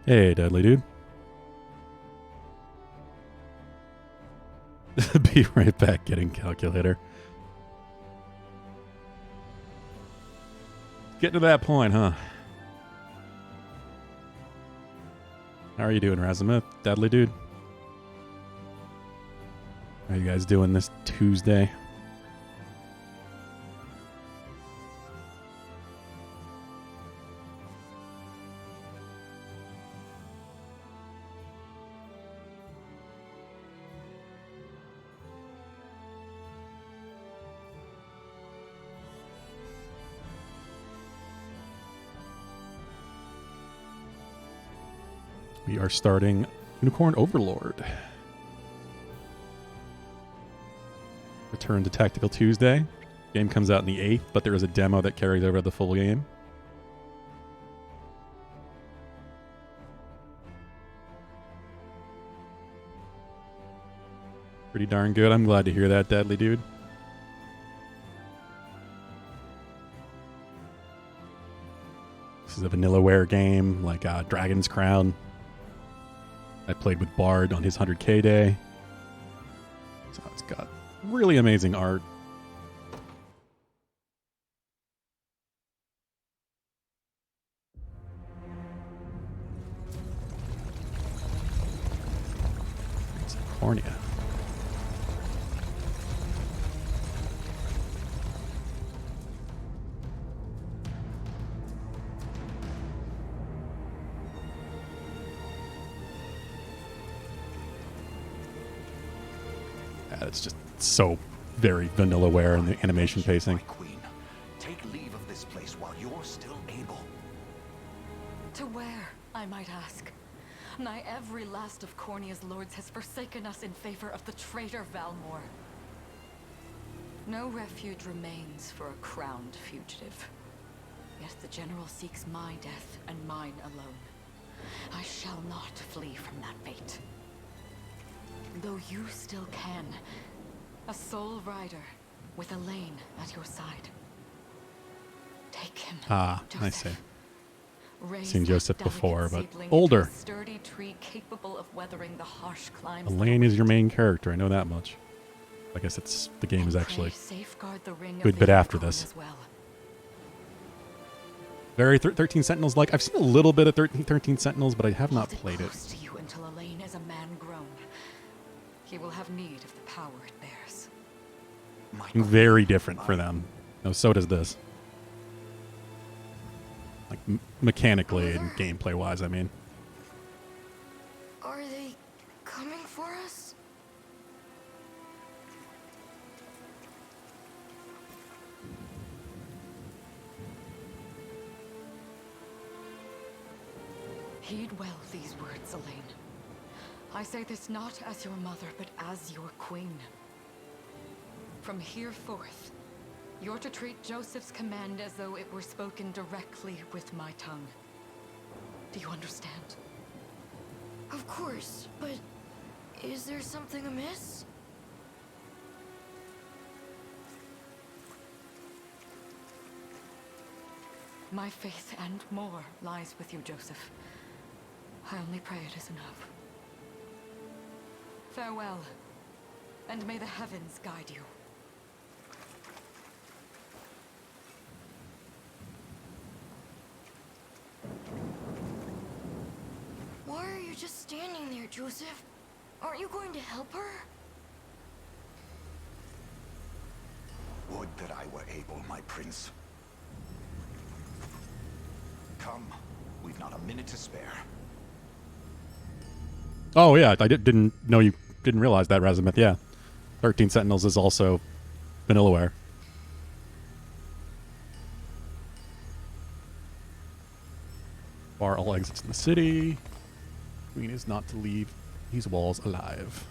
Hey, deadly dude. Be right back getting calculator. Getting to that point, huh? How are you doing, Razimith? Deadly dude? How are you guys doing this Tuesday? We are starting Unicorn Overlord. Return to Tactical Tuesday. Game comes out in the 8th, but there is a demo that carries over the full game. Pretty darn good. I'm glad to hear that, deadly dude. This is a vanillaware game like Dragon's Crown. I played with Bard on his 100k day. So it's got really amazing art. It's cornea. It's just so very vanillaware in the animation pacing. Queen, take leave of this place while you're still able. To where, I might ask? Nigh every last of Cornea's lords has forsaken us in favor of the traitor Valmor. No refuge remains for a crowned fugitive. Yet the general seeks my death and mine alone. I shall not flee from that fate. Though you still can, a sole rider with Elaine at your side. Take him. Ah, Joseph. I see. Raise Seen Joseph that before, but delicate seedling into older. a sturdy tree capable of weathering the harsh climes. Elaine is your main character. I know that much. I guess it's the game is actually safeguard the ring good of bit the after unicorn this. as well. Very 13 Sentinels like. I've seen a little bit of 13 Sentinels, but I have not Hold played it. close to you until Elaine is a man grown. He will have need of the power it bears. My Very queen, different for them. No, so does this. Like mechanically and gameplay wise, I mean. Are they coming for us? Heed well these words, Elaine. I say this not as your mother, but as your queen. From here forth, you're to treat Joseph's command as though it were spoken directly with my tongue. Do you understand? Of course, but is there something amiss? My faith and more lies with you, Joseph. I only pray it is enough. Farewell, and may the heavens guide you. Why are you just standing there, Joseph? Aren't you going to help her? Would that I were able, my prince. Come, we've not a minute to spare. Oh yeah, I didn't know you didn't realize that, Razimith. Yeah, 13 Sentinels is also vanillaware. Bar all exits in the city. Queen is not to leave these walls alive.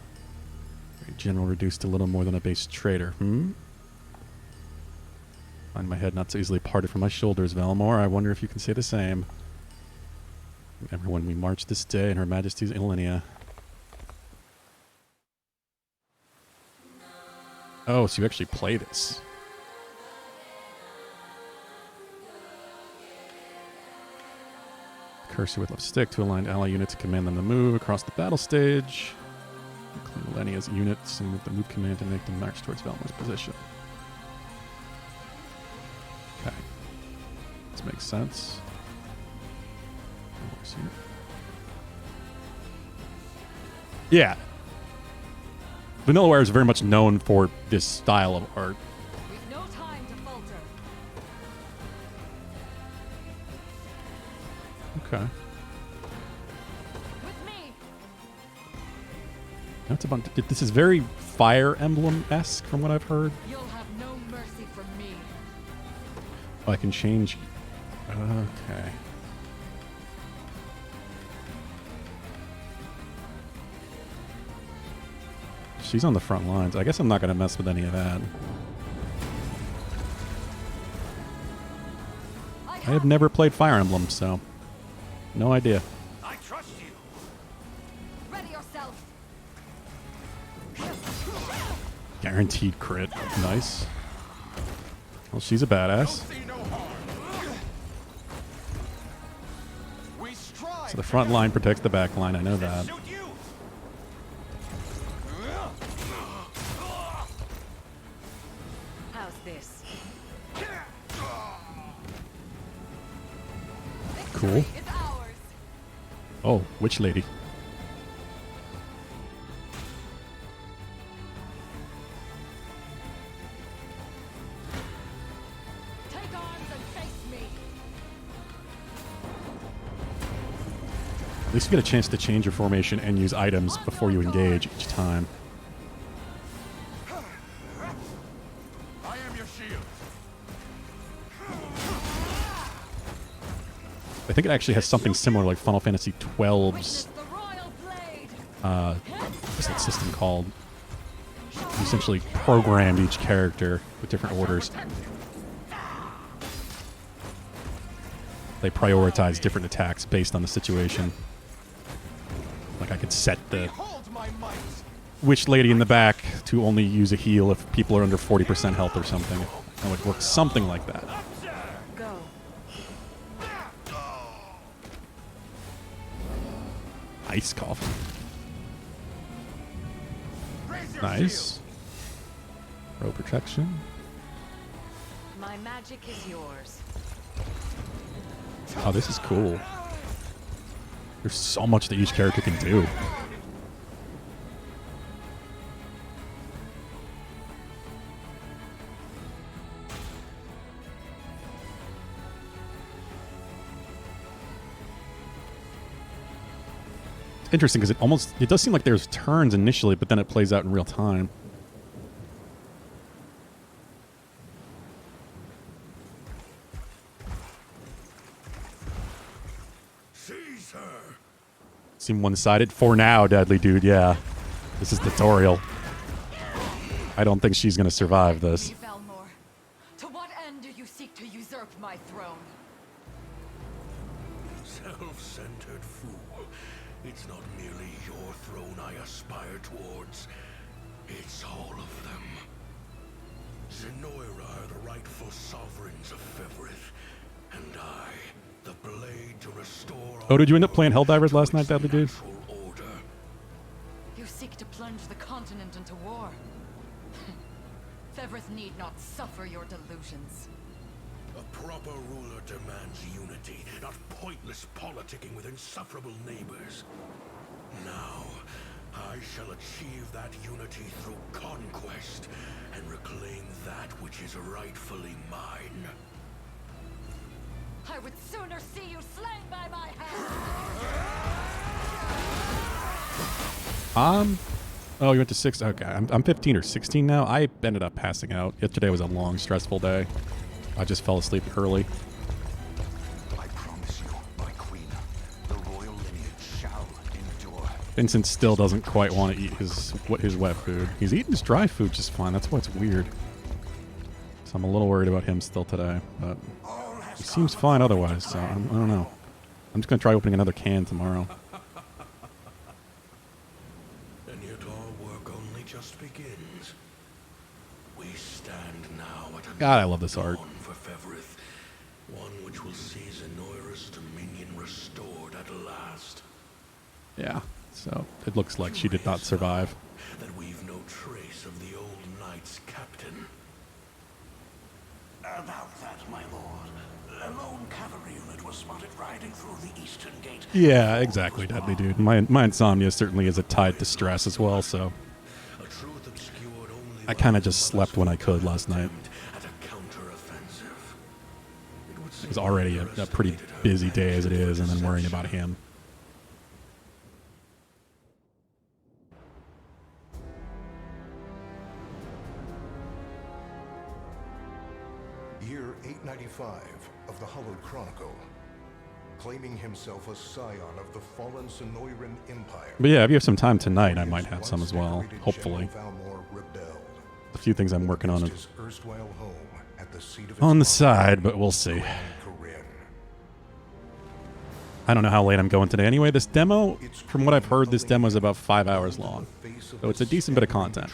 General reduced to little more than a base trader. Find my head not so easily parted from my shoulders, Valmor. I wonder if you can say the same. Remember when we marched this day in Her Majesty's Illinia. Oh, so you actually play this. cursor with left stick to align ally units to command them to move across the battle stage. Include Lennia's units and with the move command to make them march towards Valmor's position. Okay. This makes sense. Yeah. Vanillaware is very much known for this style of art. We've no time to falter. Okay. With me. That's a bunch. This is very Fire Emblem-esque from what I've heard. You'll have no mercy from me. Oh, I can change. Okay. She's on the front lines. I guess I'm not going to mess with any of that. I have never played Fire Emblem, so no idea. I trust you. Ready yourself. Guaranteed crit. Nice. Well, she's a badass. So the front line protects the back line. I know that. How's this? Cool. It's ours. Oh, witch lady. Take arms and face me. At least you get a chance to change your formation and use items before you engage each time. I am your shield. I think it actually has something similar like Final Fantasy XII's, Witness the royal blade. what's that system called? You essentially programmed each character with different orders. They prioritize different attacks based on the situation. Like I could set the Hold my might. witch lady in the back to only use a heal if people are under 40% health or something. It would work something like that. Go. Ice coffin. Raise your Nice. Row protection. My magic is yours. Oh, this is cool. There's so much that each character can do. It's interesting because it does seem like there's turns initially, but then it plays out in real time. Seize her. Seem one-sided for now, deadly dude. Yeah, this is tutorial. I don't think she's gonna survive this. Valmor, to what end do you seek to usurp my throne? Self-centered fool. It's not merely your throne I aspire towards. It's all of them. Zenoira are the rightful sovereigns of Fevrith, and I, the blade to restore. Oh, did you end up playing Helldivers last night, deadly dude? Order. You seek to plunge the continent into war. Fevrith need not suffer your delusions. A proper ruler demands unity, not pointless politicking with insufferable neighbors. Now, I shall achieve that unity through conquest and reclaim that which is rightfully mine. I would sooner see you slain by my hand. Oh, you went to 6. Okay, I'm 15 or 16 now. I ended up passing out. Yesterday was a long, stressful day. I just fell asleep early. I promise you, my queen, the royal lineage shall endure. Vincent still doesn't quite want to eat his wet food. He's eating his dry food just fine. That's what's weird. So I'm a little worried about him still today, but he seems fine otherwise. So I don't know. I'm just gonna try opening another can tomorrow. And yet our work only just begins. We stand now at a God, I love this art. dawn for Fevrith. One which will see Zenoira's dominion restored at last. Yeah, so it looks like she did not survive. That we've no trace of the old knight's captain. About that, my lord. A lone cavalry unit was spotted riding through the eastern gate. Yeah, exactly, Deadly Dude. My insomnia certainly is a tied to stress as well, so A truth obscured only I by kind of his just slept when I could last night. attempt at a counter-offensive. It was already a pretty busy day as it is, and then worrying about him. Year 895 of the Hallowed Chronicle, claiming himself a scion of the fallen Sonoran Empire. But yeah, if you have some time tonight, I might have some as well, hopefully. Valmor rebelled. A few things I'm working on His erstwhile home at the seat of on the its father, side, but we'll see. Corinne. I don't know how late I'm going today. Anyway, this demo, from what I've heard, this demo is about 5 hours long. So it's a decent bit of content.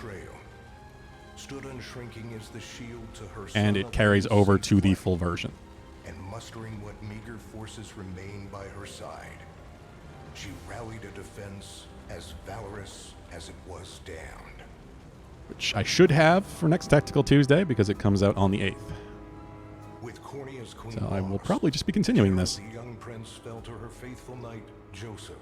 Stood unshrinking as the shield to her And son it of carries the over unseen to the flame, full version. and mustering what meager forces remained by her side, she rallied a defense as valorous as it was damned. Which I should have for next Tactical Tuesday because it comes out on the 8th. With Cornea's queen So I will lost, probably just be continuing the this. young prince fell to her faithful knight Joseph,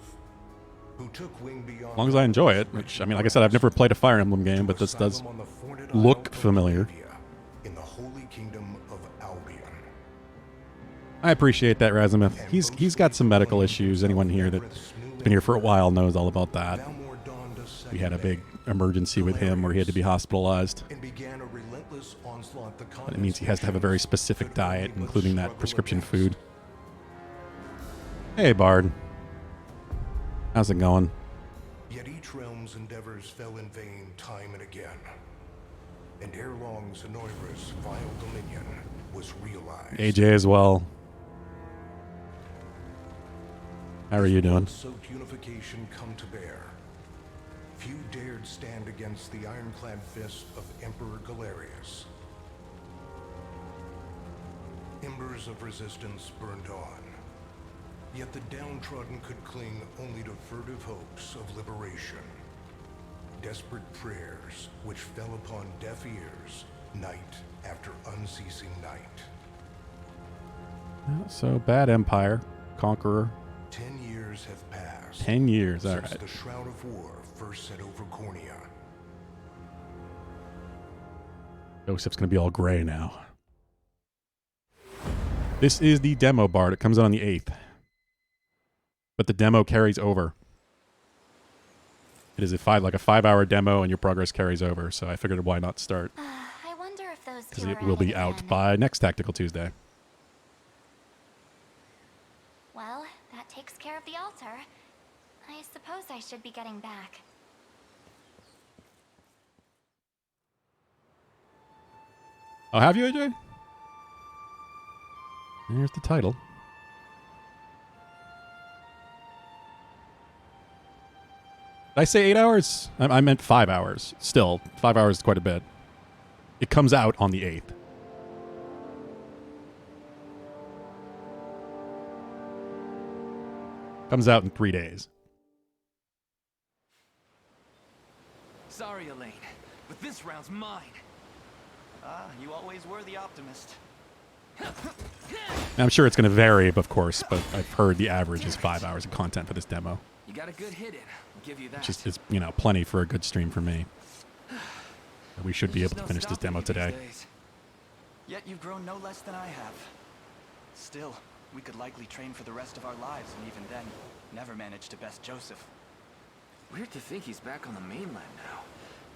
who took wing beyond. As long as I enjoy it, which, I mean, like I said, I've never played a Fire Emblem game, but this does asylum on the thorned look isle of familiar. Bolivia, in the holy kingdom of Albion. I appreciate that, Razimuth. He's got some medical issues. Anyone here that's been here for a while knows all about that. Valmor donned a We had a big second emergency with him where he had to be hospitalized. and began a relentless onslaught. But it means he has to have a very specific diet, including that prescription food. Hey, Bard. How's it going? Yet each realm's endeavors fell in vain time and again. And ere long, Zenoira's vile dominion was realized. AJ as well. How are you doing? Soaked unification come to bear. Few dared stand against the ironclad fist of Emperor Galerius. Embers of resistance burned on. Yet the downtrodden could cling only to furtive hopes of liberation. Desperate prayers which fell upon deaf ears night after unceasing night. So, bad Empire. Conqueror. 10 years have passed. 10 years, since alright. the Shroud of War first set over Cornea. Joseph's going to be all gray now. This is the demo, Bard. It comes out on the 8th. But the demo carries over. It is a 5-hour demo, and your progress carries over. So I figured, why not start? I wonder if those Because two it are will at it be out again. by next Tactical Tuesday. Well, that takes care of the altar. I suppose I should be getting back. Oh, have you, AJ? Here's the title. Did I say 8 hours? I meant 5 hours. Still, 5 hours is quite a bit. It comes out on the 8th. Comes out in 3 days. Sorry, Elaine, but this round's mine. Ah, you always were the optimist. I'm sure it's going to vary, of course, but I've heard the average is 5 hours of content for this demo. You got a good hit in. I'll give you that. Which is, plenty for a good stream for me. We should be There's able to no finish this stopping demo you these today. days. Yet you've grown no less than I have. Still, we could likely train for the rest of our lives, and even then, never manage to best Joseph. Weird to think he's back on the mainland now.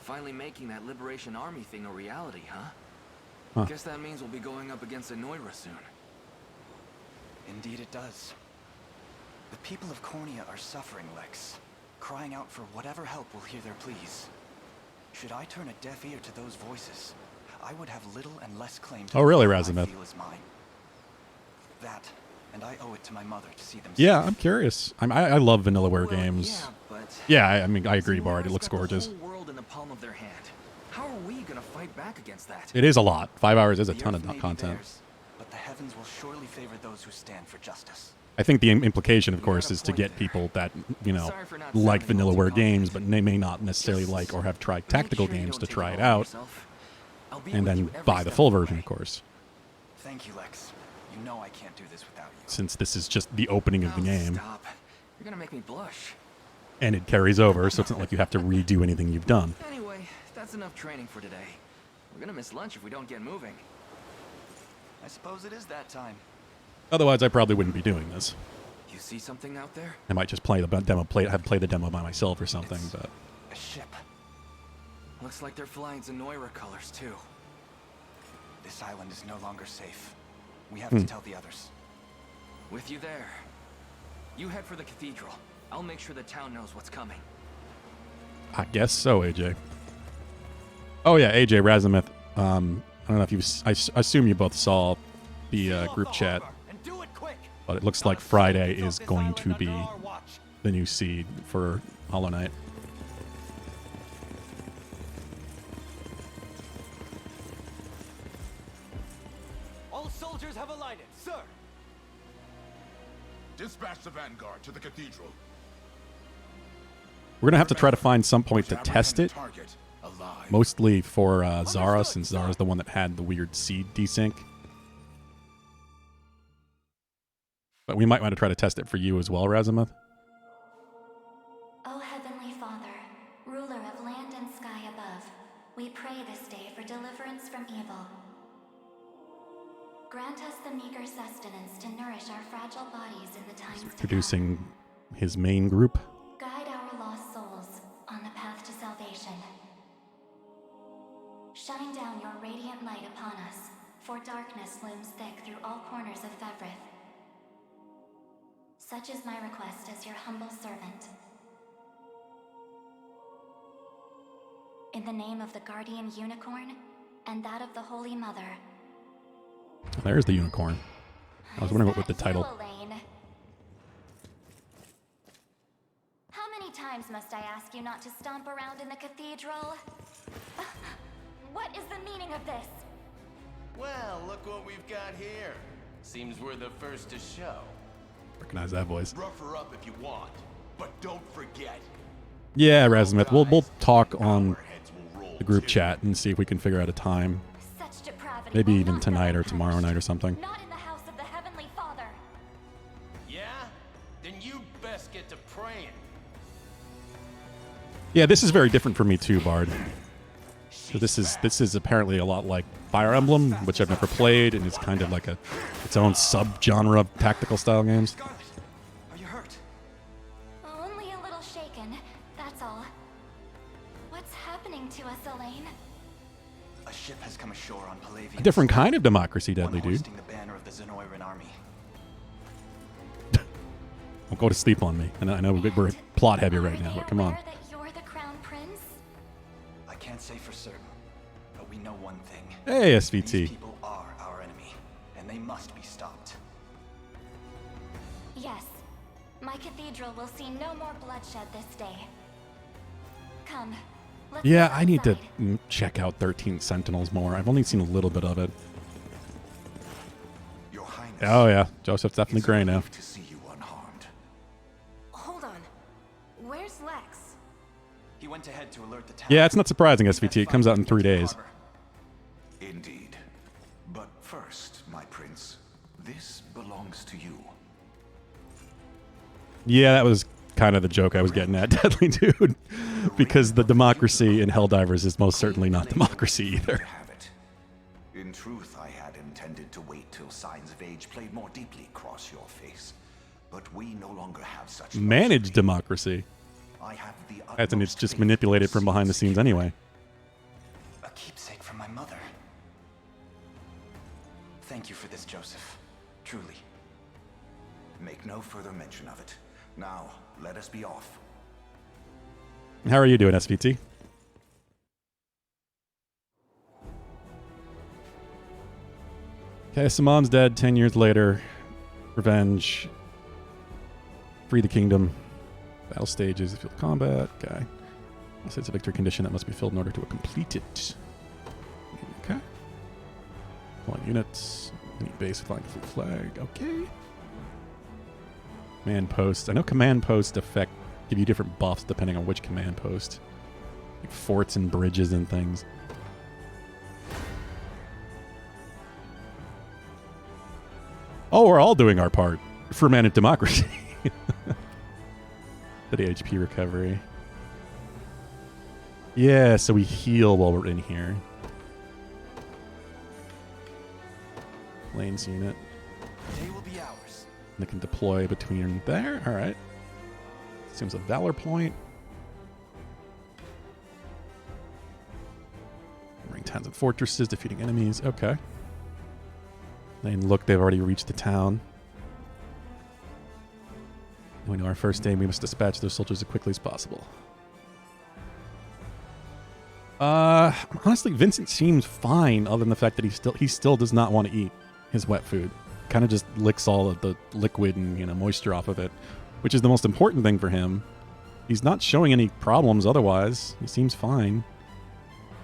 Finally making that Liberation Army thing a reality, huh? Huh. Guess that means we'll be going up against Anoira soon. Indeed it does. The people of Cornea are suffering, Lex, crying out for whatever help will hear their pleas. Should I turn a deaf ear to those voices, I would have little and less claim to Oh, really, what I Razimuth? feel is mine. That, and I owe it to my mother to see them Yeah, safe. I'm curious. I love Vanillaware Well, games. yeah, but Yeah, I mean, I agree, Bard. It Zenoira's looks got gorgeous. The whole world in the palm of their hand. How are we gonna fight back against that? It is a lot. 5 hours is a The ton Earth of may be content. theirs, but but the heavens will surely favor those who stand for justice. I think the implication, of course, is to get people that, you know, like Vanillaware games, but they may not necessarily like or have tried tactical games to try it out, and then buy the full version, of course. Thank you, Lex. You know I can't do this without you. Since this is just the opening of the game. Stop. You're gonna make me blush. And it carries over, so it's not like you have to redo anything you've done. Anyway, that's enough training for today. We're gonna miss lunch if we don't get moving. I suppose it is that time. Otherwise, I probably wouldn't be doing this. You see something out there? I might just play the demo, play the demo by myself or something, It's but... a ship. Looks like they're flying Zenoira colors, too. This island is no longer safe. We have to tell the others. With you there. You head for the cathedral. I'll make sure the town knows what's coming. I guess so, AJ. Oh yeah, AJ, Razamith. I don't know if you... I assume you both saw the group chat. But it looks like Friday is going to be the new seed for Hollow Knight. All soldiers have alighted, sir. Dispatch the vanguard to the cathedral. We're going to have to try to find some point to test it. Mostly for Zara, since Zara's the one that had the weird seed desync. But we might want to try to test it for you as well, Razamith. O Heavenly Father, ruler of land and sky above, we pray this day for deliverance from evil. Grant us the meager sustenance to nourish our fragile bodies in the times to come. Producing his main group. Guide our lost souls on the path to salvation. Shine down your radiant light upon us, for darkness looms thick through all corners of Fevrith. Such is my request as your humble servant. In the name of the guardian unicorn, and that of the Holy Mother. There's the unicorn. I was wondering what the title... How many times must I ask you not to stomp around in the cathedral? What is the meaning of this? Well, look what we've got here. Seems we're the first to show. Recognize that voice. Rough her up if you want, but don't forget. Yeah, Razamith. We'll talk on the group chat and see if we can figure out a time. Maybe even tonight or tomorrow night or something. Not in the house of the Heavenly Father. Yeah? Then you best get to praying. Yeah, this is very different for me too, Bard. So this is apparently a lot like Fire Emblem, which I've never played, and it's kind of like its own sub-genre of tactical style games. Are you hurt? Only a little shaken, that's all. What's happening to us, Elaine? A ship has come ashore on Palavian. A different kind of democracy, Deadly Dude. Hoisting the banner of the Zenoiran army. Don't go to sleep on me. I know we're plot heavy right now, but come on. That you're the crown prince? I can't say for certain, but we know one thing. Hey, SVT. These people are our enemy, and they must be stopped. Yes. My cathedral will see no more bloodshed this day. Come. Let's Yeah, go I need to outside. check out 13 Sentinels more. I've only seen a little bit of it. Your Highness. Oh yeah, Joseph's definitely gray now. To see you unharmed. Hold on. Where's Lex? He went ahead to alert the town. Yeah, it's not surprising, SVT. It comes out in 3 days. Indeed. But first, my prince, this belongs to you. Yeah, that was kind of the joke I was getting at, Deadly Dude. Because the democracy in Helldivers is most certainly not democracy either. Have it. In truth, I had intended to wait till signs of age played more deeply across your face. But we no longer have such Managed democracy. I have the As in, it's utmost just faith manipulated in from behind the scenes anyway. A keepsake from my mother. Thank you for this, Joseph. Truly. Make no further mention of it. Now, let us be off. How are you doing, SVT? Okay, Saman's dead 10 years later. Revenge. Free the kingdom. Battle stages, field combat. Okay. It's a victory condition that must be filled in order to complete it. Okay. Point units. Any base flying full flag. Okay. Command posts. I know command posts give you different buffs depending on which command post. Like forts and bridges and things. Oh, we're all doing our part for man and democracy. For the HP recovery. Yeah, so we heal while we're in here. Lanes unit. They will be ours. They can deploy between there. All right. Seems a valor point. Ring towns and fortresses, defeating enemies. Okay. And look, they've already reached the town. We know our first aim. We must dispatch those soldiers as quickly as possible. Honestly, Vincent seems fine, other than the fact that he still does not want to eat his wet food. Kind of just licks all of the liquid and moisture off of it, which is the most important thing for him. He's not showing any problems otherwise. He seems fine.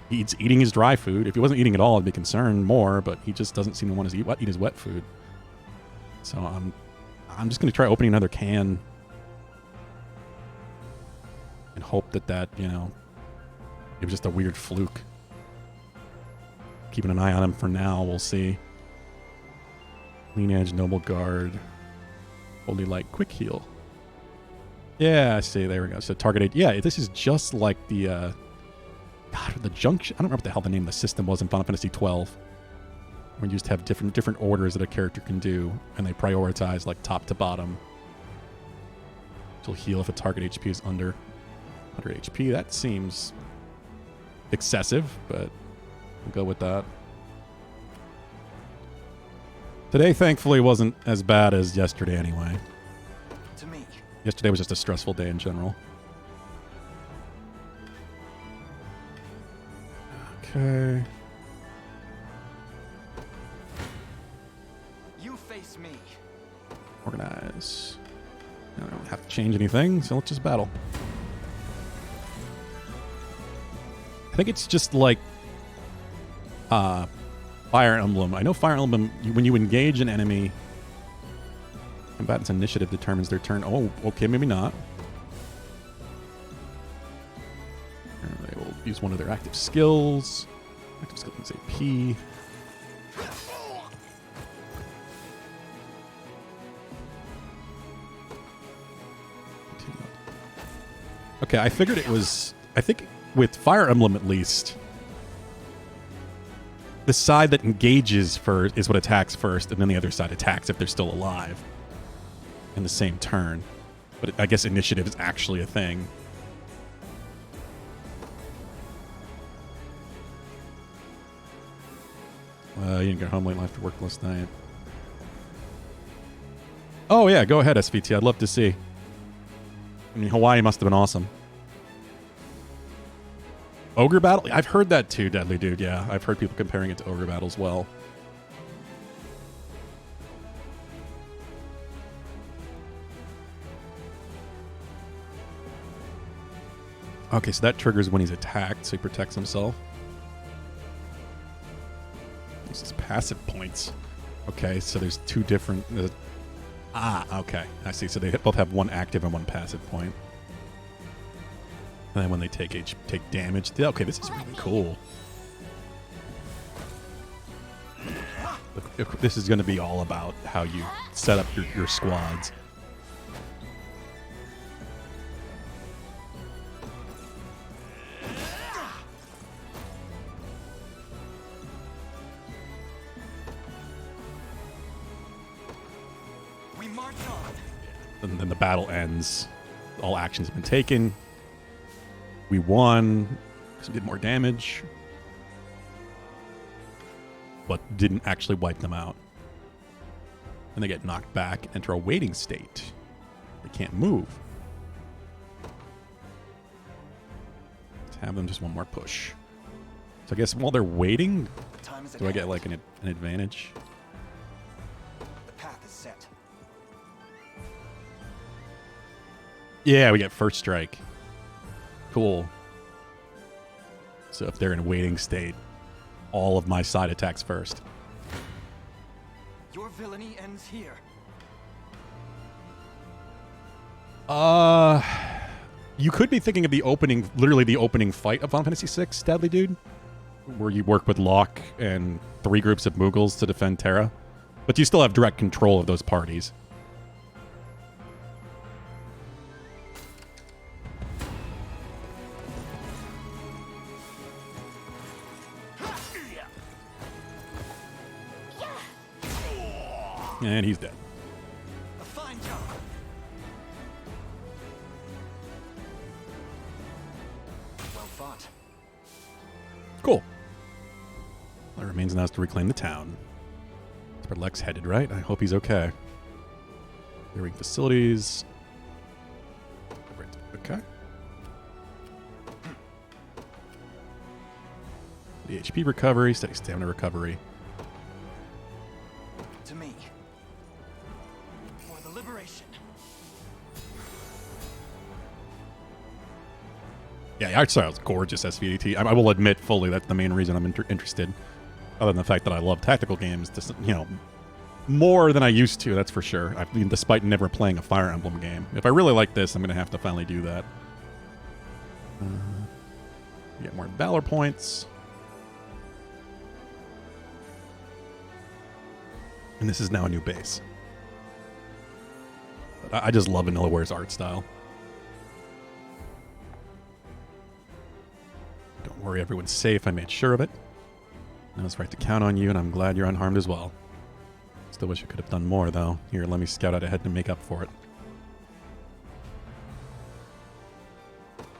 He's eating his dry food. If he wasn't eating at all, I'd be concerned more, but he just doesn't seem to want to eat his wet food. So I'm just going to try opening another can and hope that it was just a weird fluke. Keeping an eye on him for now. We'll see. Lean Edge, Noble Guard. Holy Light, Quick Heal. Yeah, I see. There we go. So targeted. Yeah, this is just like the junction. I don't remember what the hell the name of the system was in Final Fantasy 12. Where you just have different orders that a character can do, and they prioritize like top to bottom. She'll heal if a target HP is under 100 HP. That seems excessive, but we'll go with that. Today, thankfully, wasn't as bad as yesterday anyway. To me. Yesterday was just a stressful day in general. Okay. You face me. Organize. I don't have to change anything, so let's just battle. I think it's just like Fire Emblem. I know Fire Emblem, when you engage an enemy, combatant's initiative determines their turn. Oh, okay, maybe not. They will use one of their active skills. Active skill is AP. Okay, I figured it was... I think with Fire Emblem at least, the side that engages first is what attacks first, and then the other side attacks if they're still alive in the same turn. But I guess initiative is actually a thing. You didn't get home late after work last night. Oh yeah, go ahead, SVT. I'd love to see. I mean, Hawaii must have been awesome. Ogre Battle? I've heard that too, Deadly Dude. Yeah, I've heard people comparing it to Ogre Battle as well. Okay, so that triggers when he's attacked, so he protects himself. This is passive points. Okay, so there's two different... okay. I see. So they both have one active and one passive point. And then when they take damage... Okay, this is really cool. Look, this is going to be all about how you set up your squads. And then the battle ends. All actions have been taken. We won. Because we did more damage. But didn't actually wipe them out. And they get knocked back, enter a waiting state. They can't move. Let's have them just one more push. So I guess while they're waiting, do I get like an advantage? The path is set. Yeah, we get first strike. Cool. So if they're in a waiting state, all of my side attacks first. Your villainy ends here. You could be thinking of the opening, literally the opening fight of Final Fantasy VI, Deadly Dude, where you work with Locke and 3 groups of Moogles to defend Terra. But you still have direct control of those parties. And he's dead. A fine job. Well fought. Cool. All that remains now is to reclaim the town. That's where Lex headed, right? I hope he's okay. Clearing facilities. Okay. The HP recovery, steady stamina recovery. To me. For the liberation. Yeah, the art style is gorgeous, SVT. I will admit fully that's the main reason I'm interested. Other than the fact that I love tactical games, just, you know, more than I used to, that's for sure. Despite never playing a Fire Emblem game. If I really like this, I'm going to have to finally do that. Get more Valor points. And this is now a new base. But I just love Vanillaware's art style. Don't worry, everyone's safe. I made sure of it. I was right to count on you, and I'm glad you're unharmed as well. Still wish I could have done more, though. Here, let me scout out ahead to make up for it.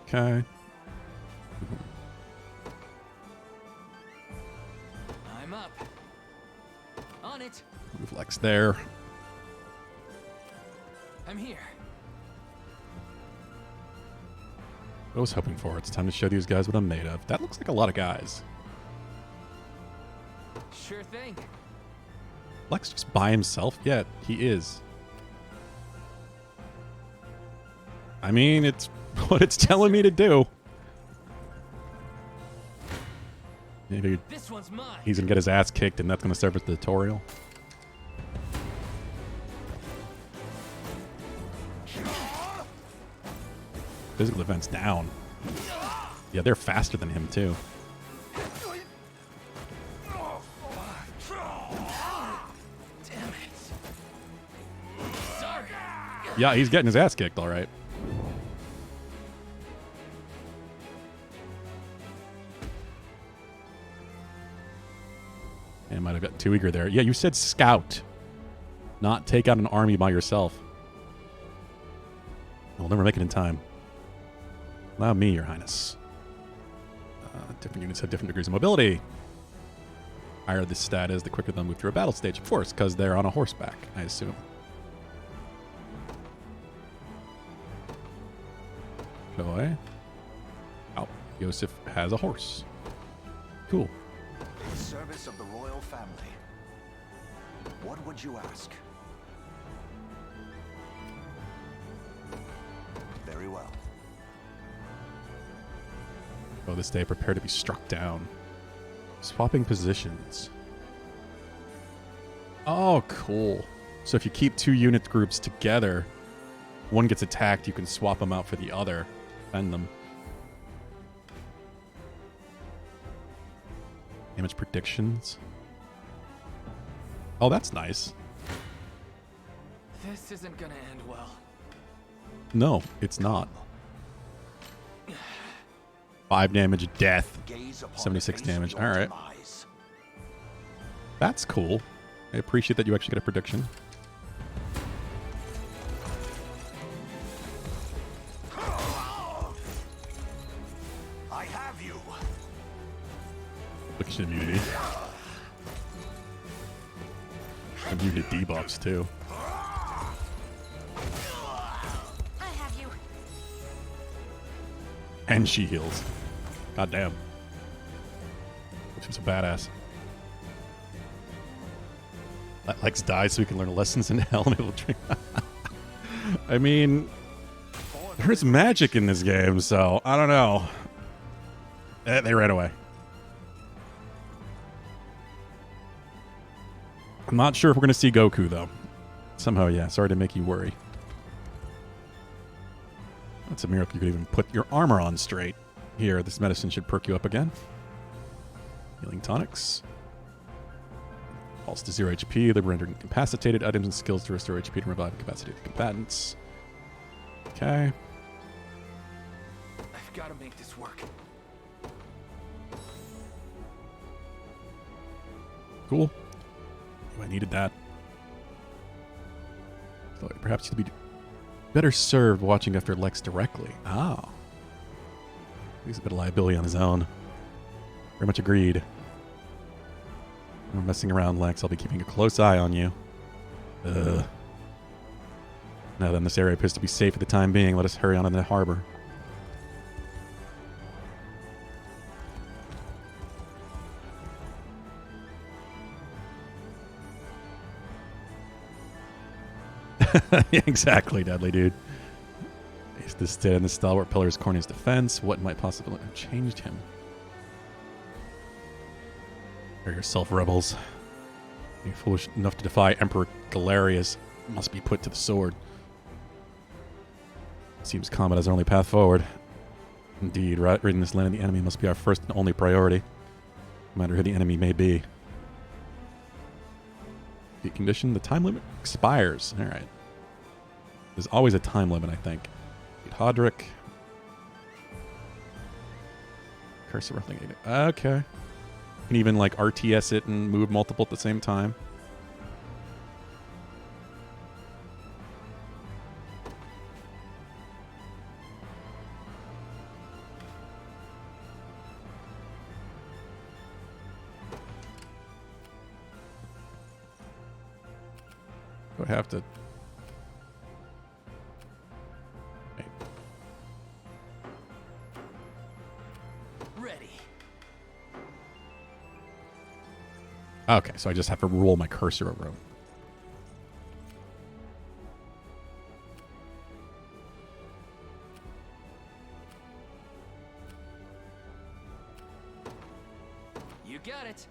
Okay. I'm up. On it. Move Lex there. I'm here. I was hoping for. It's time to show these guys what I'm made of. That looks like a lot of guys. Sure thing. Lex just by himself? Yeah, he is. I mean, it's what it's telling me to do. Maybe This one's mine. he's gonna get his ass kicked, and that's gonna serve as the tutorial. Physical defense down. Yeah, they're faster than him too. Damn it. Sorry. Yeah, he's getting his ass kicked, all right. And might have got too eager there. Yeah, you said scout, not take out an army by yourself. We'll never make it in time. Allow me, Your Highness. Different units have different degrees of mobility. Higher the stat is, the quicker they'll move through a battle stage. Of course, because they're on a horseback, I assume. Joy. Oh, Yosef has a horse. Cool. In service of the royal family, what would you ask? Very well. Oh, this day, prepare to be struck down. Swapping positions. Oh, cool. So if you keep 2 unit groups together, one gets attacked, you can swap them out for the other. Defend them. Damage predictions. Oh, that's nice. This isn't gonna end well. No, it's not. 5 damage, death. 76 damage. All right. That's cool. I appreciate that you actually get a prediction. I have you. Look at immunity. Immunity debuffs too. I have you. And she heals. God damn. She's a badass. Let Lex die so we can learn lessons in hell and it will drink. I mean, there's magic in this game, so I don't know. They ran away. I'm not sure if we're going to see Goku, though. Somehow, yeah. Sorry to make you worry. That's a miracle you could even put your armor on straight. Here, this medicine should perk you up again. Healing tonics. Pulse to 0 HP. They render incapacitated items and skills to restore HP to revive incapacitated combatants. Okay. I've got to make this work. Cool. Oh, I needed that. So perhaps you'll be better served watching after Lex directly. Oh. He's a bit of liability on his own. Very much agreed. I'm messing around, Lex. I'll be keeping a close eye on you. Now then, this area appears to be safe for the time being. Let us hurry on in the harbor. Yeah, exactly, deadly dude. Is this dead in the stalwart pillars Cornea's defense? What might possibly have changed him? Are yourself, rebels. You're foolish enough to defy Emperor Galerius must be put to the sword. Seems combat is our only path forward. Indeed, ridding this land of the enemy must be our first and only priority, no matter who the enemy may be. The condition, the time limit expires. All right. There's always a time limit, I think. Hodrick. Curse of Roughling. Okay. You can even like RTS it and move multiple at the same time. Do I have to... Okay, so I just have to roll my cursor over him. You got it.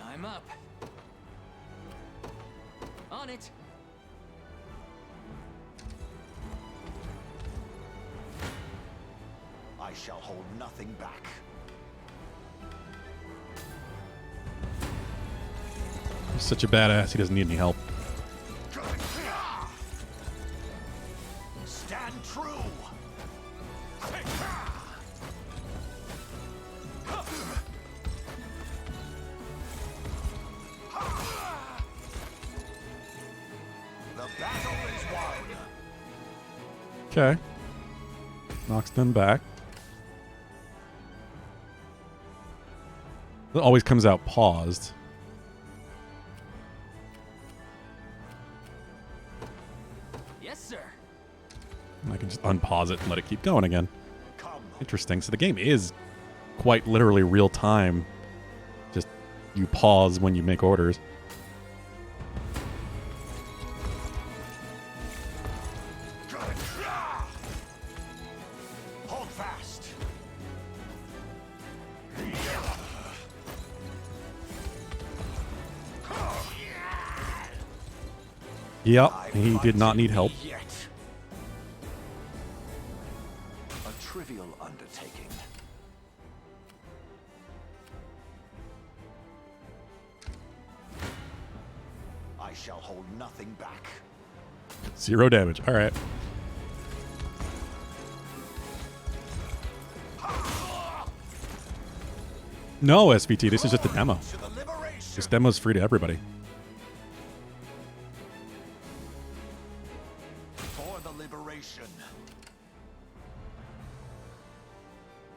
I'm up. On it. I shall hold nothing back. He's such a badass, he doesn't need any help. Stand true. The battle is won. Okay. Knocks them back. It always comes out paused. I can just unpause it and let it keep going again. Interesting. So the game is quite literally real time. Just you pause when you make orders. Hold fast. Yep, he did not need help. Trivial undertaking. I shall hold nothing back. 0 damage. All right. No, SVT. This is just a demo. This demo is free to everybody. For the liberation.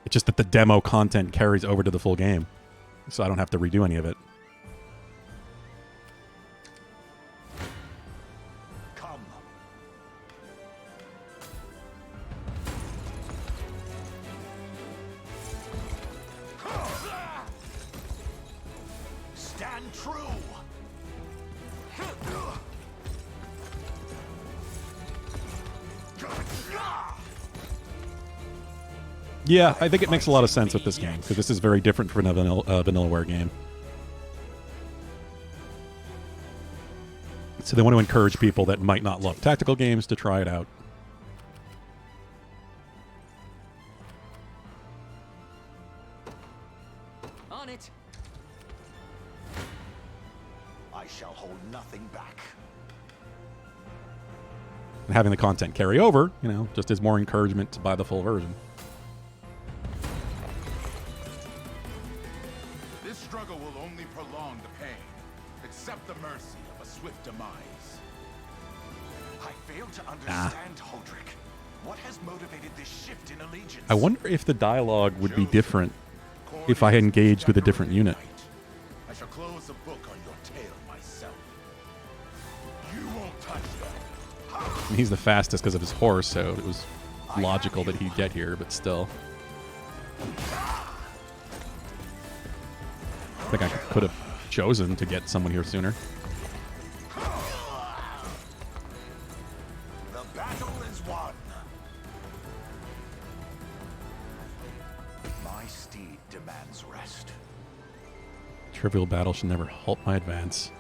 It's just that the demo content carries over to the full game, so I don't have to redo any of it. Come. Stand true. Yeah, I think it makes a lot of sense with this game, because this is very different from a Vanillaware game. So they want to encourage people that might not love tactical games to try it out. On it. I shall hold nothing back. And having the content carry over, you know, just is more encouragement to buy the full version. This struggle will only prolong the pain. Accept the mercy of a swift demise. I fail to understand, Holdrick. What has motivated this shift in allegiance? I wonder if the dialogue would be different if I had engaged with a different unit. I shall close the book on your tale myself. You won't touch them. I mean, he's the fastest because of his horse, so it was logical that he'd get here, but still. I think I could have chosen to get someone here sooner. The battle is won. My steed demands rest. Trivial battle should never halt my advance.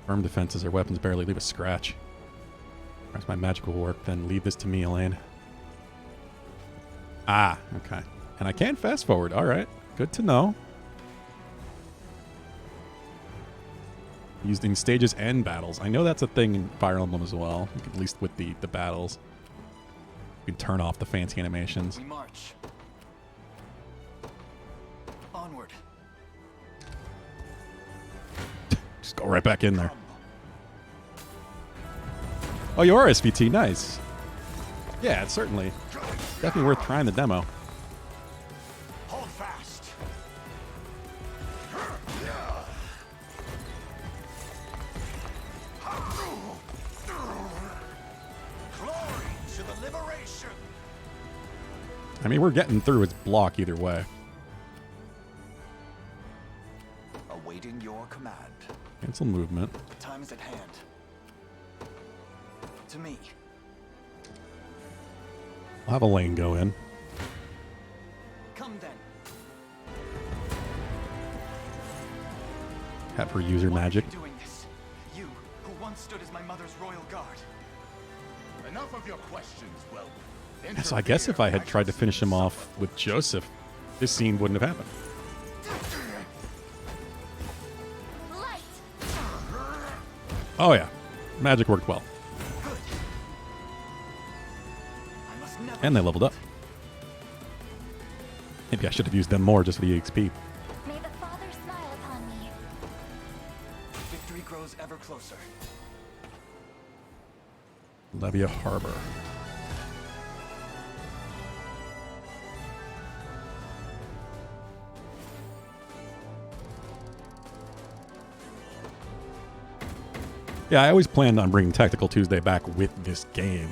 Firm defenses or weapons barely leave a scratch. Perhaps my magic will work, then leave this to me, Elaine. Ah, okay. And I can fast forward. All right. Good to know. Used in stages and battles. I know that's a thing in Fire Emblem as well, at least with the battles. You can turn off the fancy animations. We march. Onward. Just go right back in there. Oh, you are SVT. Nice. Yeah, it's certainly definitely worth trying the demo. Hold fast. Glory to the liberation. I mean, we're getting through its block either way. Awaiting your command. Cancel movement. The time is at hand. To me. I'll have a lane go in. Come then. Have her use her magic. Why are you doing this? You, who once stood as my mother's royal guard. Enough of your questions, well. So I guess if I had tried to finish him off with Joseph, this scene wouldn't have happened. Light. Oh yeah, magic worked well. I must never. And they leveled up. Maybe I should have used them more just for the XP. May the Father smile upon me. Victory grows ever closer. Levia Harbor. Yeah, I always planned on bringing Tactical Tuesday back with this game,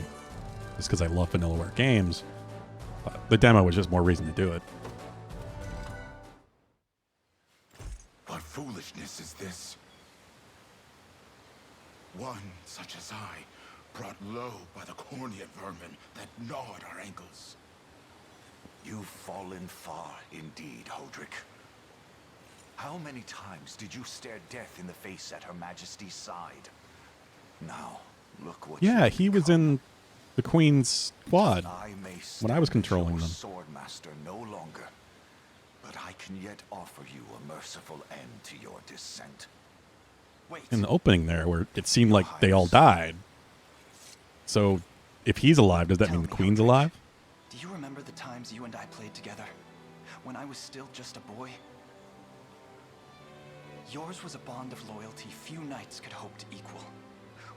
just because I love Vanillaware games. But the demo was just more reason to do it. What foolishness is this? One such as I, brought low by the cornea vermin that gnawed our ankles. You've fallen far indeed, Holdrick. How many times did you stare death in the face at Her Majesty's side? Now, look what Yeah, you've he was become. in the Queen's squad I may when I was stand controlling your them. Swordmaster no longer, but I can yet offer you a merciful end to your descent. Wait. In the opening there, where it seemed like they all died. So, if he's alive, does that Tell mean the me, Queen's Holdrick, alive? Do you remember the times you and I played together? When I was still just a boy? Yours was a bond of loyalty few knights could hope to equal.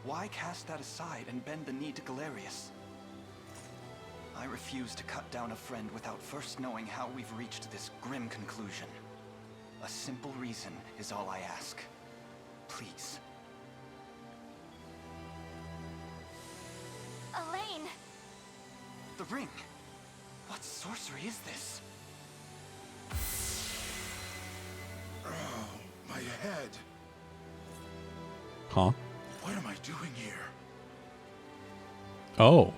Why cast that aside and bend the knee to Galerius? I refuse to cut down a friend without first knowing how we've reached this grim conclusion. A simple reason is all I ask. Please. Elaine! The ring! What sorcery is this? Oh, my head. Huh? What am I doing here? Oh.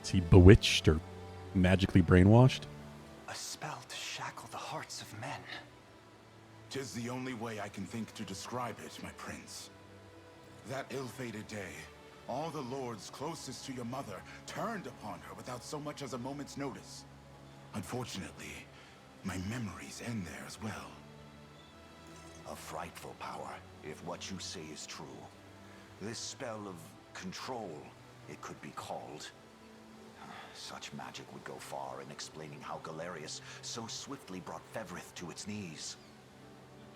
Is he bewitched or magically brainwashed? A spell to shackle the hearts of men. 'Tis the only way I can think to describe it, my prince. That ill-fated day, all the lords closest to your mother turned upon her without so much as a moment's notice. Unfortunately, my memories end there as well. A frightful power, if what you say is true. This spell of control, it could be called. Such magic would go far in explaining how Galerius so swiftly brought Fevrith to its knees.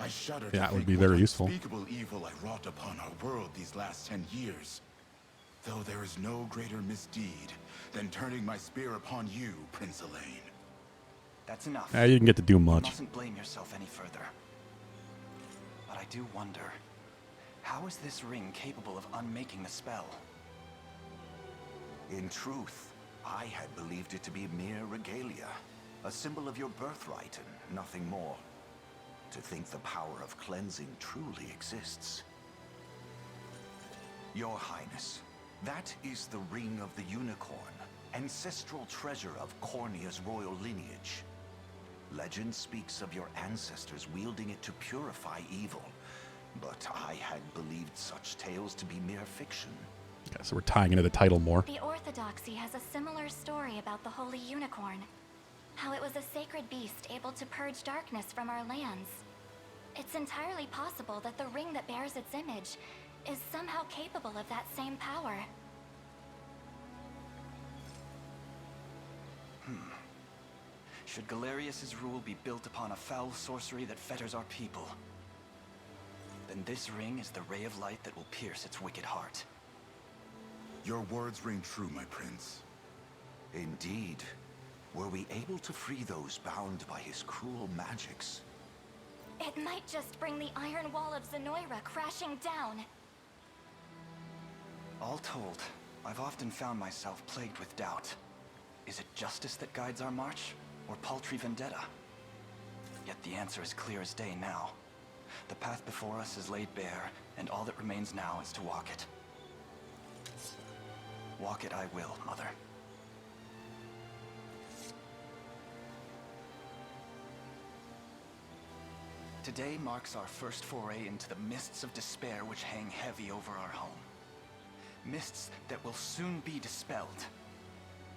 I shudder Yeah, to it would think be what very useful. unspeakable evil I wrought upon our world these last 10 years. Though there is no greater misdeed than turning my spear upon you, Prince Elaine. That's enough. Yeah, you didn't get to do You much. mustn't blame yourself any further. But I do wonder, how is this ring capable of unmaking the spell? In truth, I had believed it to be mere regalia, a symbol of your birthright and nothing more. To think the power of cleansing truly exists. Your Highness, that is the Ring of the Unicorn, ancestral treasure of Cornia's royal lineage. Legend speaks of your ancestors wielding it to purify evil, but I had believed such tales to be mere fiction. Okay, so we're tying into the title more. The Orthodoxy has a similar story about the Holy Unicorn. How it was a sacred beast able to purge darkness from our lands. It's entirely possible that the ring that bears its image is somehow capable of that same power. Should Galerius's rule be built upon a foul sorcery that fetters our people, then this ring is the ray of light that will pierce its wicked heart. Your words ring true, my prince. Indeed. Were we able to free those bound by his cruel magics? It might just bring the iron wall of Zenoira crashing down. All told, I've often found myself plagued with doubt. Is it justice that guides our march, or paltry vendetta? Yet the answer is clear as day now. The path before us is laid bare, and all that remains now is to walk it. Walk it I will, Mother. Today marks our first foray into the mists of despair which hang heavy over our home. Mists that will soon be dispelled.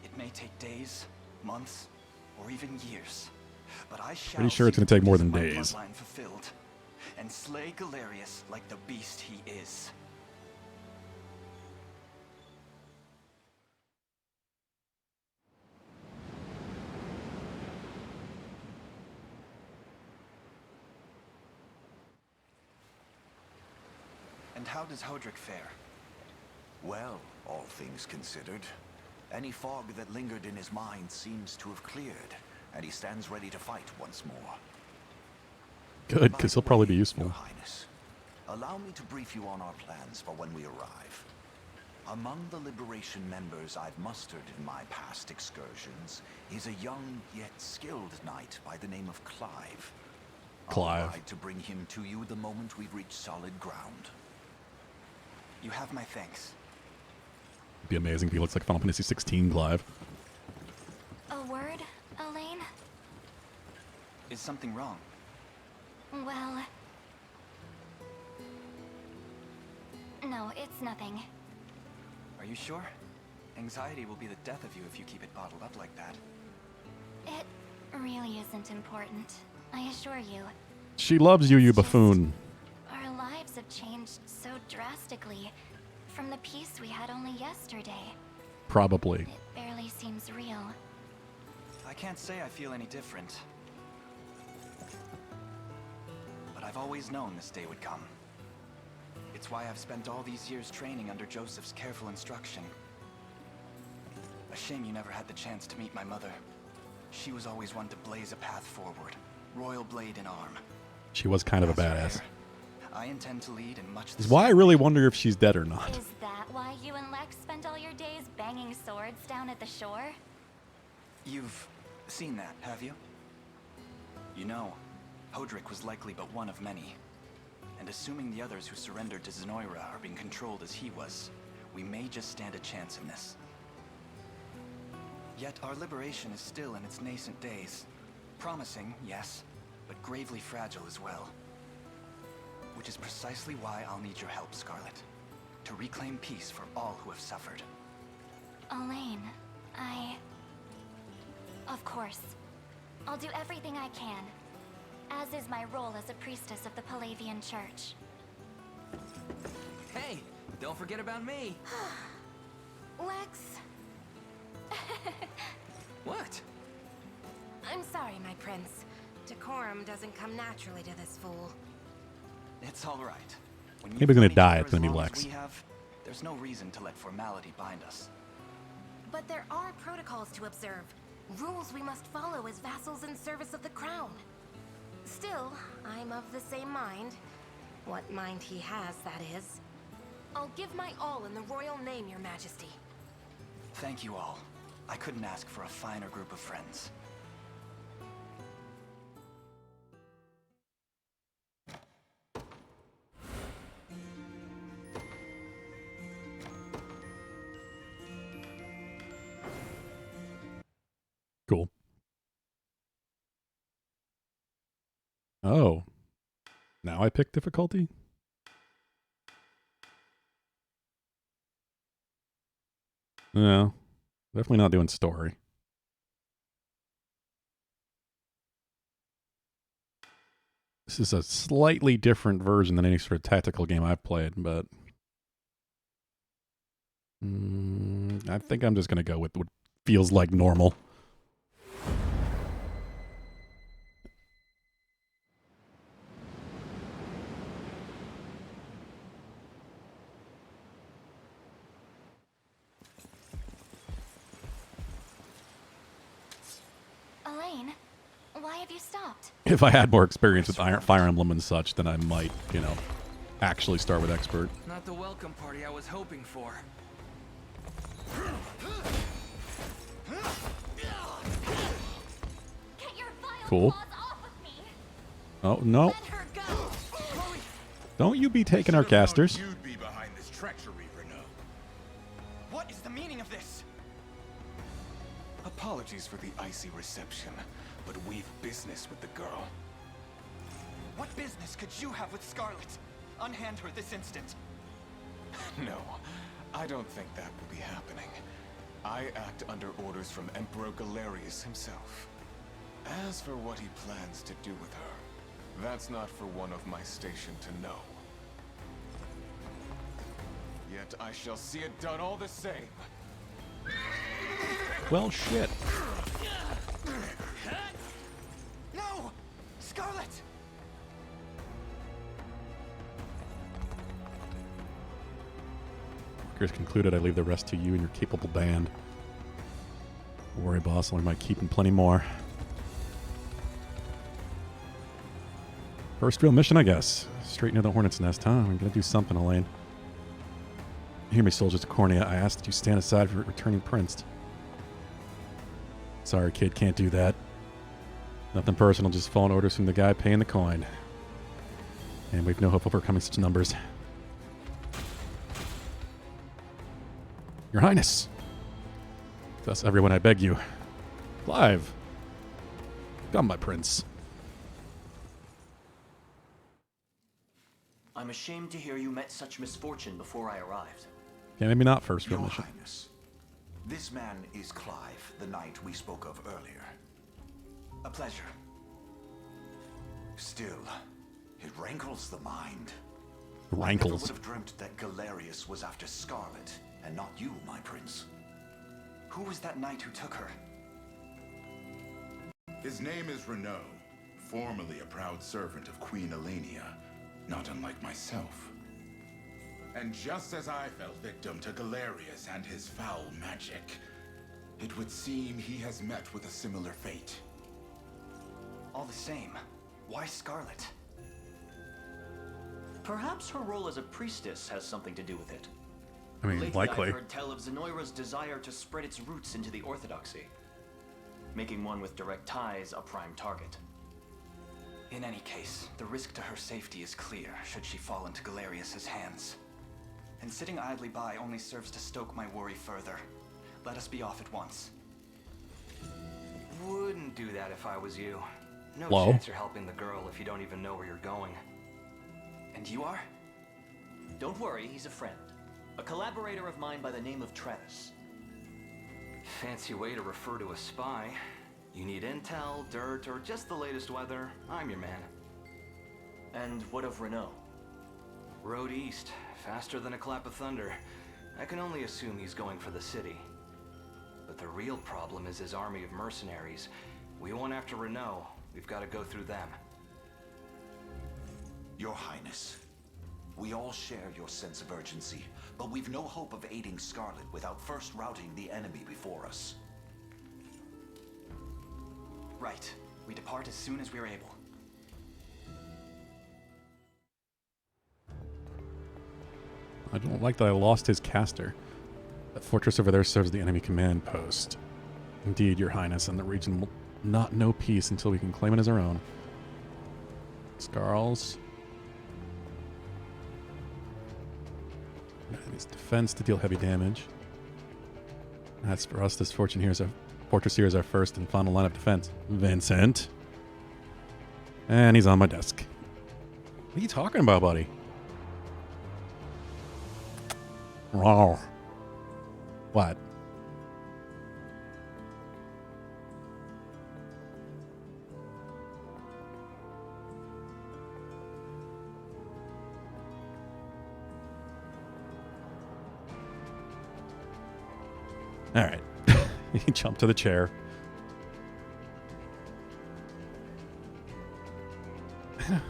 It may take days, months, or even years, but I shall Pretty sure it's going to take more than days. bloodline fulfilled, and slay Galerius like the beast he is. And how does Hodrick fare? Well, all things considered, any fog that lingered in his mind seems to have cleared, and he stands ready to fight once more. Good, because he'll probably be useful. Your Highness, allow me to brief you on our plans for when we arrive. Among the Liberation members I've mustered in my past excursions is a young yet skilled knight by the name of Clive. Clive. I'll ride to bring him to you the moment we've reached solid ground. You have my thanks. It'd be amazing if he looks like Final Fantasy 16 Clive. A word, Elaine? Is something wrong? Well... No, it's nothing. Are you sure? Anxiety will be the death of you if you keep it bottled up like that. It really isn't important, I assure you. She loves you, you buffoon. Our lives have changed so drastically from the peace we had only yesterday. Probably. It barely seems real. I can't say I feel any different. But I've always known this day would come. It's why I've spent all these years training under Joseph's careful instruction. A shame you never had the chance to meet my mother. She was always one to blaze a path forward, royal blade in arm. She was kind of a As her badass. heir, I intend to lead in much the This is why I same really way. wonder if she's dead or not. Is that why you and Lex spent all your days banging swords down at the shore? You've seen that, have you? You know, Hodrick was likely but one of many. And assuming the others who surrendered to Zenoira are being controlled as he was, we may just stand a chance in this. Yet our liberation is still in its nascent days. Promising, yes, but gravely fragile as well. Which is precisely why I'll need your help, Scarlet. To reclaim peace for all who have suffered. Elaine, Of course. I'll do everything I can. As is my role as a priestess of the Palavian Church. Hey, don't forget about me. Lex. What? I'm sorry, my prince. Decorum doesn't come naturally to this fool. It's all right. When Maybe we're gonna you've known die, each it's other gonna be as long as Lex. we have, there's no reason to let formality bind us. But there are protocols to observe. Rules we must follow as vassals in service of the crown. Still, I'm of the same mind. What mind he has, that is. I'll give my all in the royal name, your majesty. Thank you all. I couldn't ask for a finer group of friends. Cool. Oh. Now I pick difficulty? No. Definitely not doing story. This is a slightly different version than any sort of tactical game I've played, but I think I'm just going to go with what feels like normal. Elaine, why have you stopped? If I had more experience with Fire Emblem and such, then I might, actually start with expert. Not the welcome party I was hoping for. Get your vile Cool. claws off of me! Oh, no. Let her go! Don't you be taking our casters. You'd be behind this treachery, Renault. What is the meaning of this? Apologies for the icy reception, but we've business with the girl. What business could you have with Scarlet? Unhand her this instant. No, I don't think that will be happening. I act under orders from Emperor Galerius himself. As for what he plans to do with her, that's not for one of my station to know. Yet I shall see it done all the same. Well, shit. No! Scarlet! Workers concluded. I leave the rest to you and your capable band. Don't worry, boss. I might keep plenty more. First real mission, I guess. Straight into the Hornet's Nest, huh? I'm gonna do something, Elaine. Hear me, soldiers of Cornea. I ask that you stand aside for returning prince. Sorry, kid, can't do that. Nothing personal, just following orders from the guy paying the coin. And we've no hope of overcoming such numbers. Your Highness. Thus, everyone, I beg you. Clive. Come, my prince. I'm ashamed to hear you met such misfortune before I arrived. Okay, maybe not first real Your mission. Highness, this man is Clive, the knight we spoke of earlier. A pleasure. Still, it rankles the mind. Rankles. I never would have dreamt that Galerius was after Scarlet, and not you, my prince. Who was that knight who took her? His name is Renault, formerly a proud servant of Queen Elenia, not unlike myself. And just as I fell victim to Galerius and his foul magic, it would seem he has met with a similar fate. All the same, why Scarlet? Perhaps her role as a priestess has something to do with it. I mean, Lately, likely. I've heard tell of Zenoira's desire to spread its roots into the Orthodoxy, making one with direct ties a prime target. In any case, the risk to her safety is clear should she fall into Galerius's hands. And sitting idly by only serves to stoke my worry further. Let us be off at once. Wouldn't do that if I was you. No Hello? chance you're helping the girl if you don't even know where you're going. And you are? Don't worry, he's a friend. A collaborator of mine by the name of Travis. Fancy way to refer to a spy. You need intel, dirt, or just the latest weather, I'm your man. And what of Renault? Road east, faster than a clap of thunder. I can only assume he's going for the city. But the real problem is his army of mercenaries. We won't after Renault. We've got to go through them. Your Highness, we all share your sense of urgency, but we've no hope of aiding Scarlet without first routing the enemy before us. Right. We depart as soon as we're able. I don't like that I lost his caster. That fortress over there serves the enemy command post. Indeed, Your Highness, and the region will not know peace until we can claim it as our own. Scarls. His defense to deal heavy damage. That's for us. This fortress here is our first and final line of defense. Vincent. And he's on my desk. What are you talking about, buddy? Wow. What? All right. He jumped to the chair.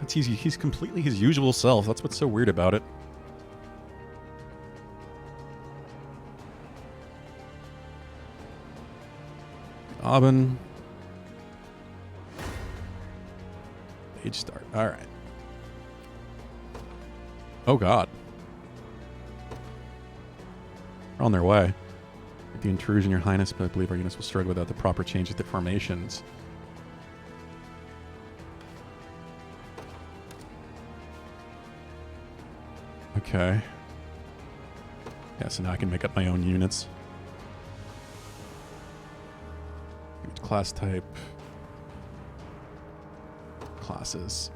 It's easy. He's completely his usual self. That's what's so weird about it. Aubin. Page start. All right. Oh, God. They're on their way. With the intrusion, Your Highness, but I believe our units will struggle without the proper changes to formations. Okay. Yeah, so now I can make up my own units. Class type. Classes.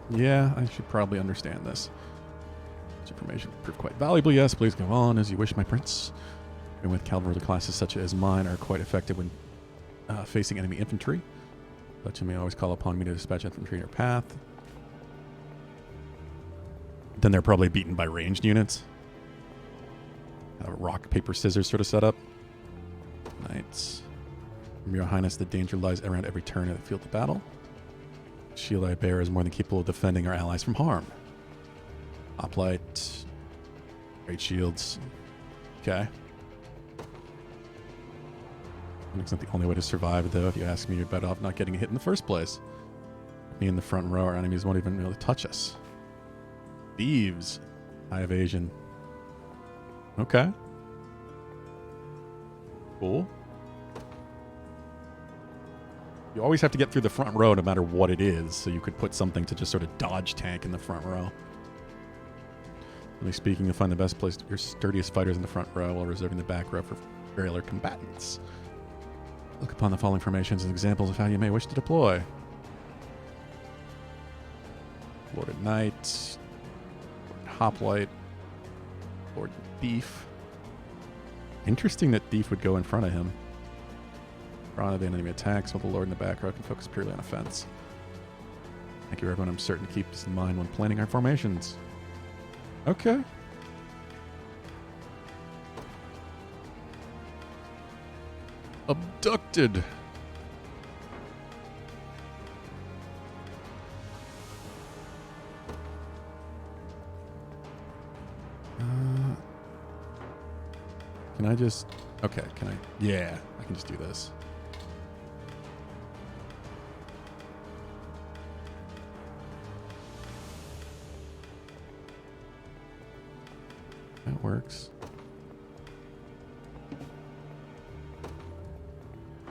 Yeah, I should probably understand this. This information proved quite valuable. Yes, please go on as you wish, my prince. And with cavalry classes such as mine are quite effective when facing enemy infantry. But you may always call upon me to dispatch infantry in your path. Then they're probably beaten by ranged units. A rock, paper, scissors sort of setup. Knights. From Your Highness, the danger lies around every turn of the field of battle. The shield I bear is more than capable of defending our allies from harm. Hoplite. Great shields. Okay. It's not the only way to survive, though. If you ask me, you're better off not getting hit in the first place. Me in the front row, our enemies won't even be able to touch us. Thieves. High evasion. Okay. Cool. You always have to get through the front row no matter what it is, so you could put something to just sort of dodge tank in the front row. Really speaking, you'll find the best place, your sturdiest fighters in the front row while reserving the back row for railer combatants. Look upon the following formations as examples of how you may wish to deploy. Lord Knight, Lord Hoplite, Lord Thief. Interesting that Thief would go in front of him. Front of the enemy attacks, while the Lord in the back row can focus purely on offense. Thank you, everyone. I'm certain to keep this in mind when planning our formations. Okay. Abducted. Can I just... Okay, can I... Yeah, I can just do this. That works.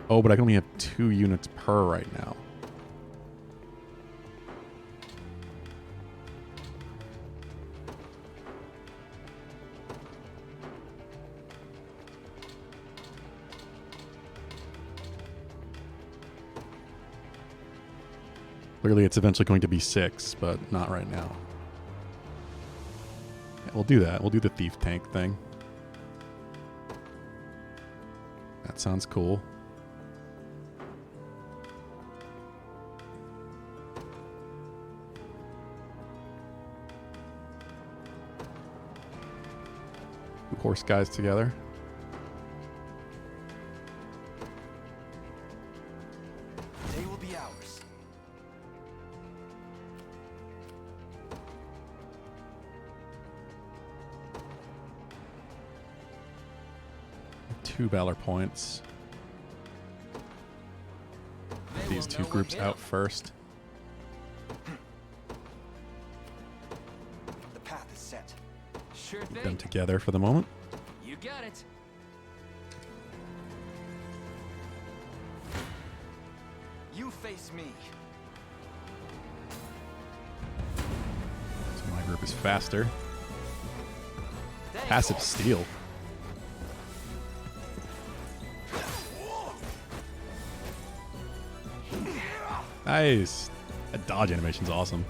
Oh, but I can only have 2 units per right now. Clearly it's eventually going to be 6, but not right now. Yeah, we'll do that. We'll do the thief tank thing. That sounds cool. Two horse guys together. They will be ours. Two valor points. These two groups out first. The path is set. Sure Keep thing. them together for the moment. You got it. You face me. So my group is faster. Passive steal. Nice. That dodge animation's awesome.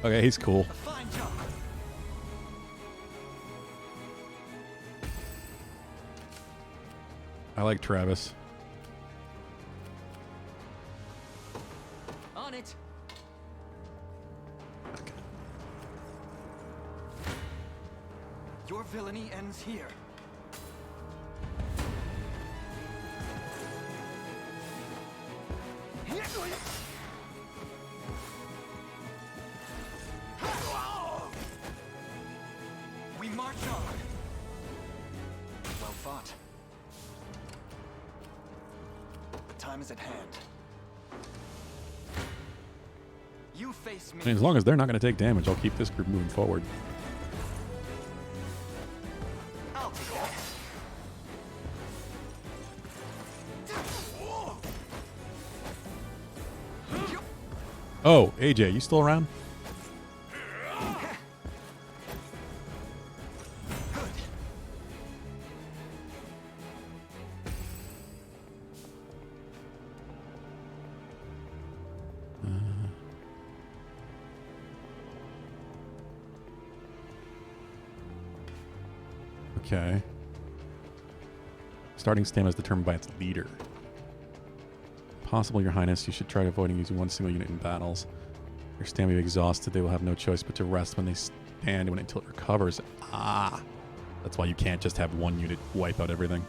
Okay, he's cool. Fine job. I like Travis. On it. Your villainy ends here. We march on. Well fought. The time is at hand. You face me. I mean, as long as they're not going to take damage, I'll keep this group moving forward. I'll take that. Oh, AJ, you still around? Okay. Starting stamina is determined by its leader. Possible, Your Highness, you should try avoiding using one single unit in battles. Your stamina exhausted, they will have no choice but to rest when they stand until it recovers. Ah! That's why you can't just have one unit wipe out everything.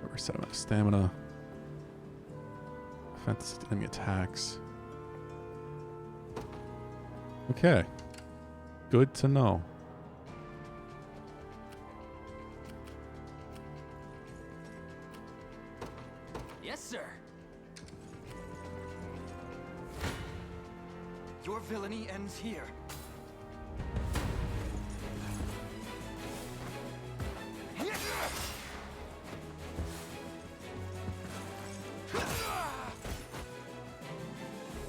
Over set amount of stamina. Defense enemy attacks. Okay. Good to know. Yes, sir. Your villainy ends here.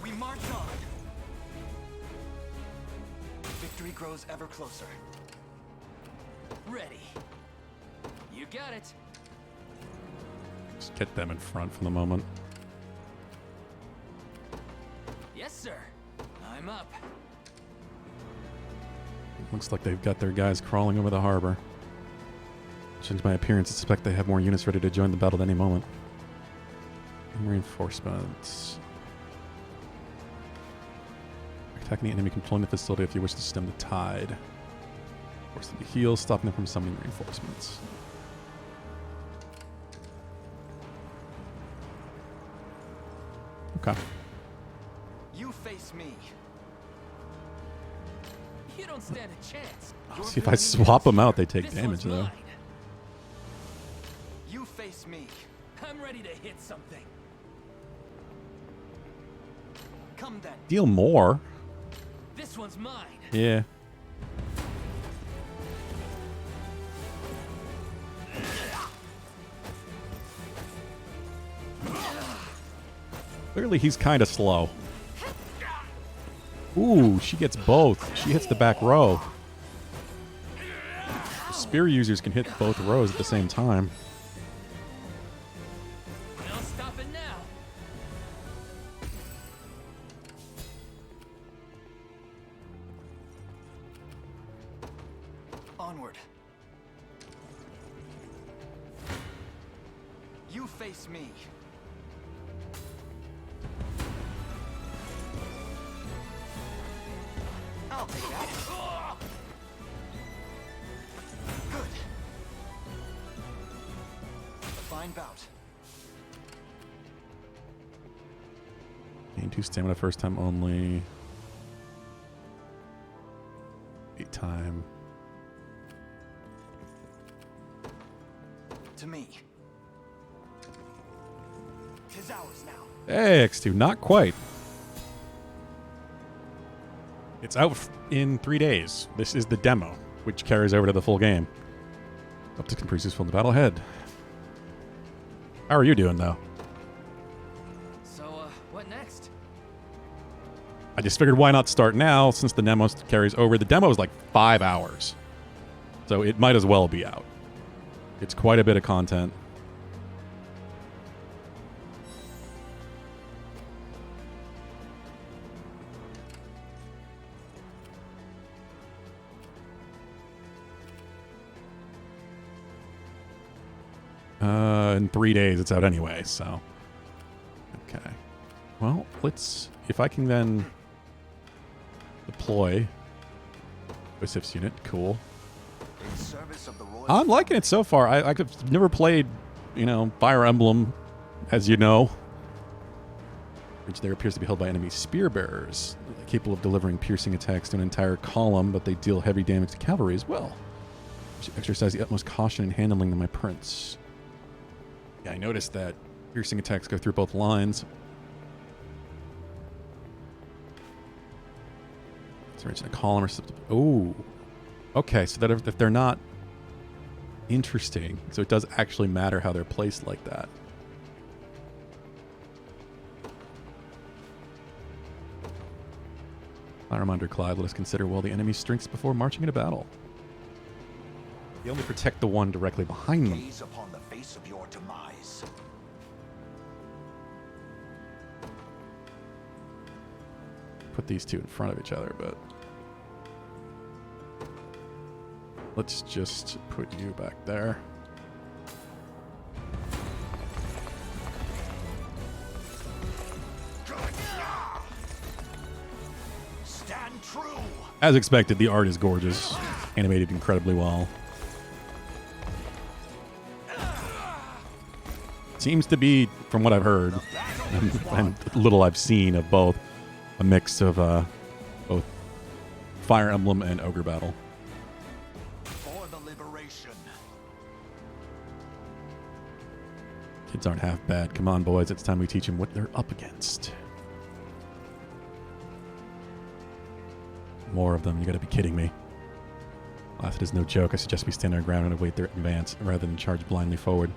We march on. Victory grows ever closer. Ready. You got it. Just get them in front for the moment. Yes, sir. I'm up. Looks like they've got their guys crawling over the harbor. Judging by appearance, I suspect they have more units ready to join the battle at any moment. Reinforcements. Attacking the enemy, controlling the facility if you wish to stem the tide. Force them to heal, stopping them from summoning reinforcements. Okay. You face me. You don't stand a chance. I'll see if I swap them out, they take damage though. You face me. I'm ready to hit something. Come then. Deal more. This one's mine. Yeah. Clearly he's kind of slow. Ooh, she gets both. She hits the back row. Spear users can hit both rows at the same time. No stopping now. You face me. I'll take that. Good. A fine bout. Gain 2 stamina first time only. 8 time. To me. 'Tis ours now. Hey, X2, not quite. It's out in 3 days. This is the demo, which carries over to the full game. Up to increases from the battle ahead. How are you doing, though? So, what next? I just figured why not start now since the demo carries over. The demo is like 5 hours. So it might as well be out. It's quite a bit of content. In 3 days it's out anyway, so. Okay. Well, let's, if I can then deploy OSIF's unit, cool. In service of the royal I'm liking it so far. I've never played, Fire Emblem, as you know. Which there appears to be held by enemy spear bearers, capable of delivering piercing attacks to an entire column, but they deal heavy damage to cavalry as well. I should exercise the utmost caution in handling them, my prince. Yeah, I noticed that piercing attacks go through both lines. Let's reach a column or something. Oh. Okay, so that if they're not interesting, so it does actually matter how they're placed like that. A reminder, Clyde, let us consider well the enemy's strengths before marching into battle. They only protect the one directly behind them. Gaze upon the face of your demise. Put these two in front of each other, but let's just put you back there. Stand true. As expected, the art is gorgeous, animated incredibly well. Seems to be, from what I've heard, and little I've seen of both, a mix of both Fire Emblem and Ogre Battle. For the liberation. Kids aren't half bad. Come on, boys. It's time we teach them what they're up against. More of them. You gotta be kidding me. If it is no joke, I suggest we stand our ground and await their advance rather than charge blindly forward.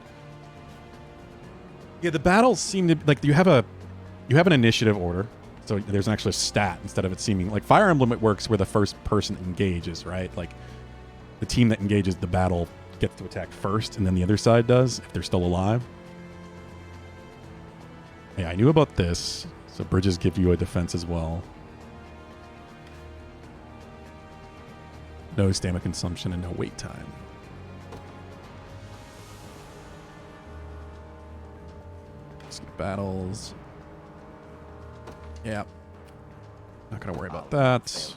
Yeah, the battles seem to like you have an initiative order, so there's actually a stat instead of it seeming like Fire Emblem. It works where the first person engages, right? Like the team that engages the battle gets to attack first, and then the other side does if they're still alive. Yeah, I knew about this. So bridges give you a defense as well. No stamina consumption and no wait time. Battles. Yeah. Not gonna worry about that.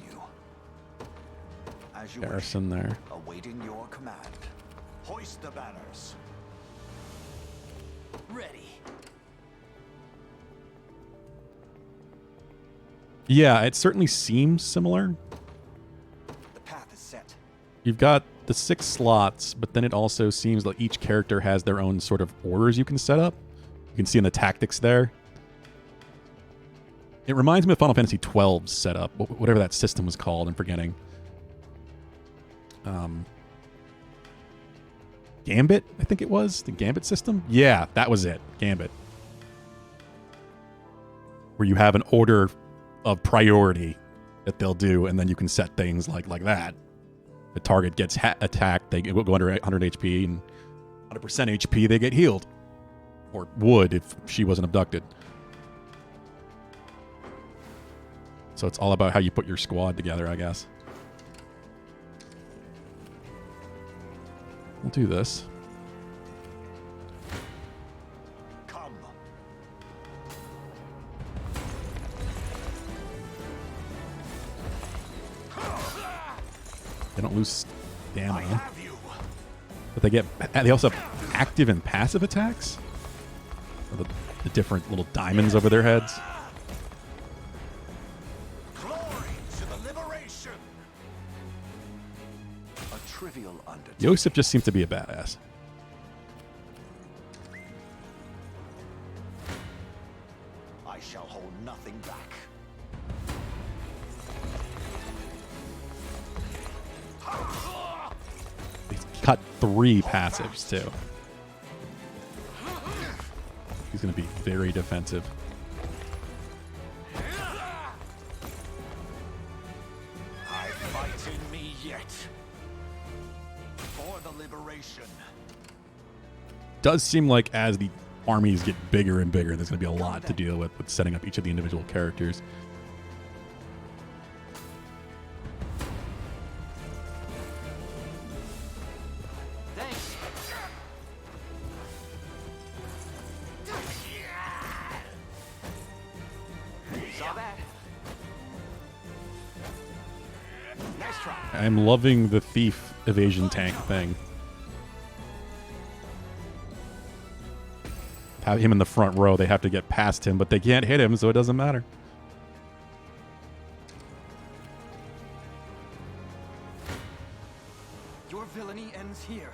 Garrison there. Awaiting your command. Hoist the banners. Ready. Yeah, it certainly seems similar. The path is set. You've got the 6 slots, but then it also seems like each character has their own sort of orders you can set up. You can see in the tactics there. It reminds me of Final Fantasy XII's setup, whatever that system was called, I'm forgetting. Gambit, I think it was? The Gambit system? Yeah, that was it. Gambit. Where you have an order of priority that they'll do, and then you can set things like that. The target gets attacked, they go under 100 HP, and 100% HP, they get healed. Or would if she wasn't abducted. So it's all about how you put your squad together, I guess. We'll do this. lose stamina. But they also have active and passive attacks. The different little diamonds over their heads. Glory to the liberation. A trivial undertaking. Yosef just seems to be a badass. I shall hold nothing back. He's cut 3 passives too. He's going to be very defensive. I fight in me yet. For the liberation. Does seem like as the armies get bigger and bigger, there's going to be a lot to deal with setting up each of the individual characters. Thanks. Saw that. Nice try. I'm loving the thief evasion tank thing. Have him in the front row. They have to get past him, but they can't hit him, so it doesn't matter. Your villainy ends here.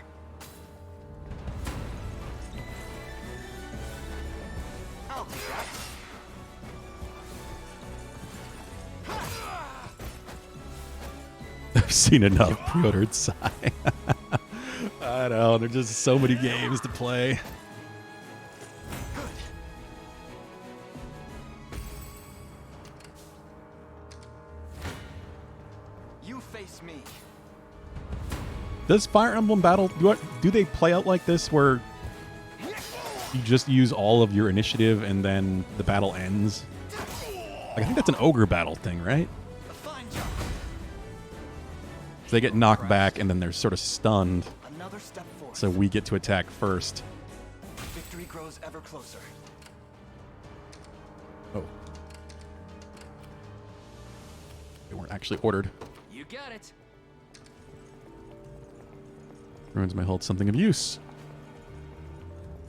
I'll do that. I've seen enough pre-ordered Psy. I know, there's just so many games to play. You face me. Does Fire Emblem Battle, do they play out like this where you just use all of your initiative and then the battle ends? Like, I think that's an ogre battle thing, right? So they get knocked back and then they're sort of stunned. Another step forward. So we get to attack first. Victory grows ever closer. Oh. They weren't actually ordered. You got it. Ruins may hold something of use.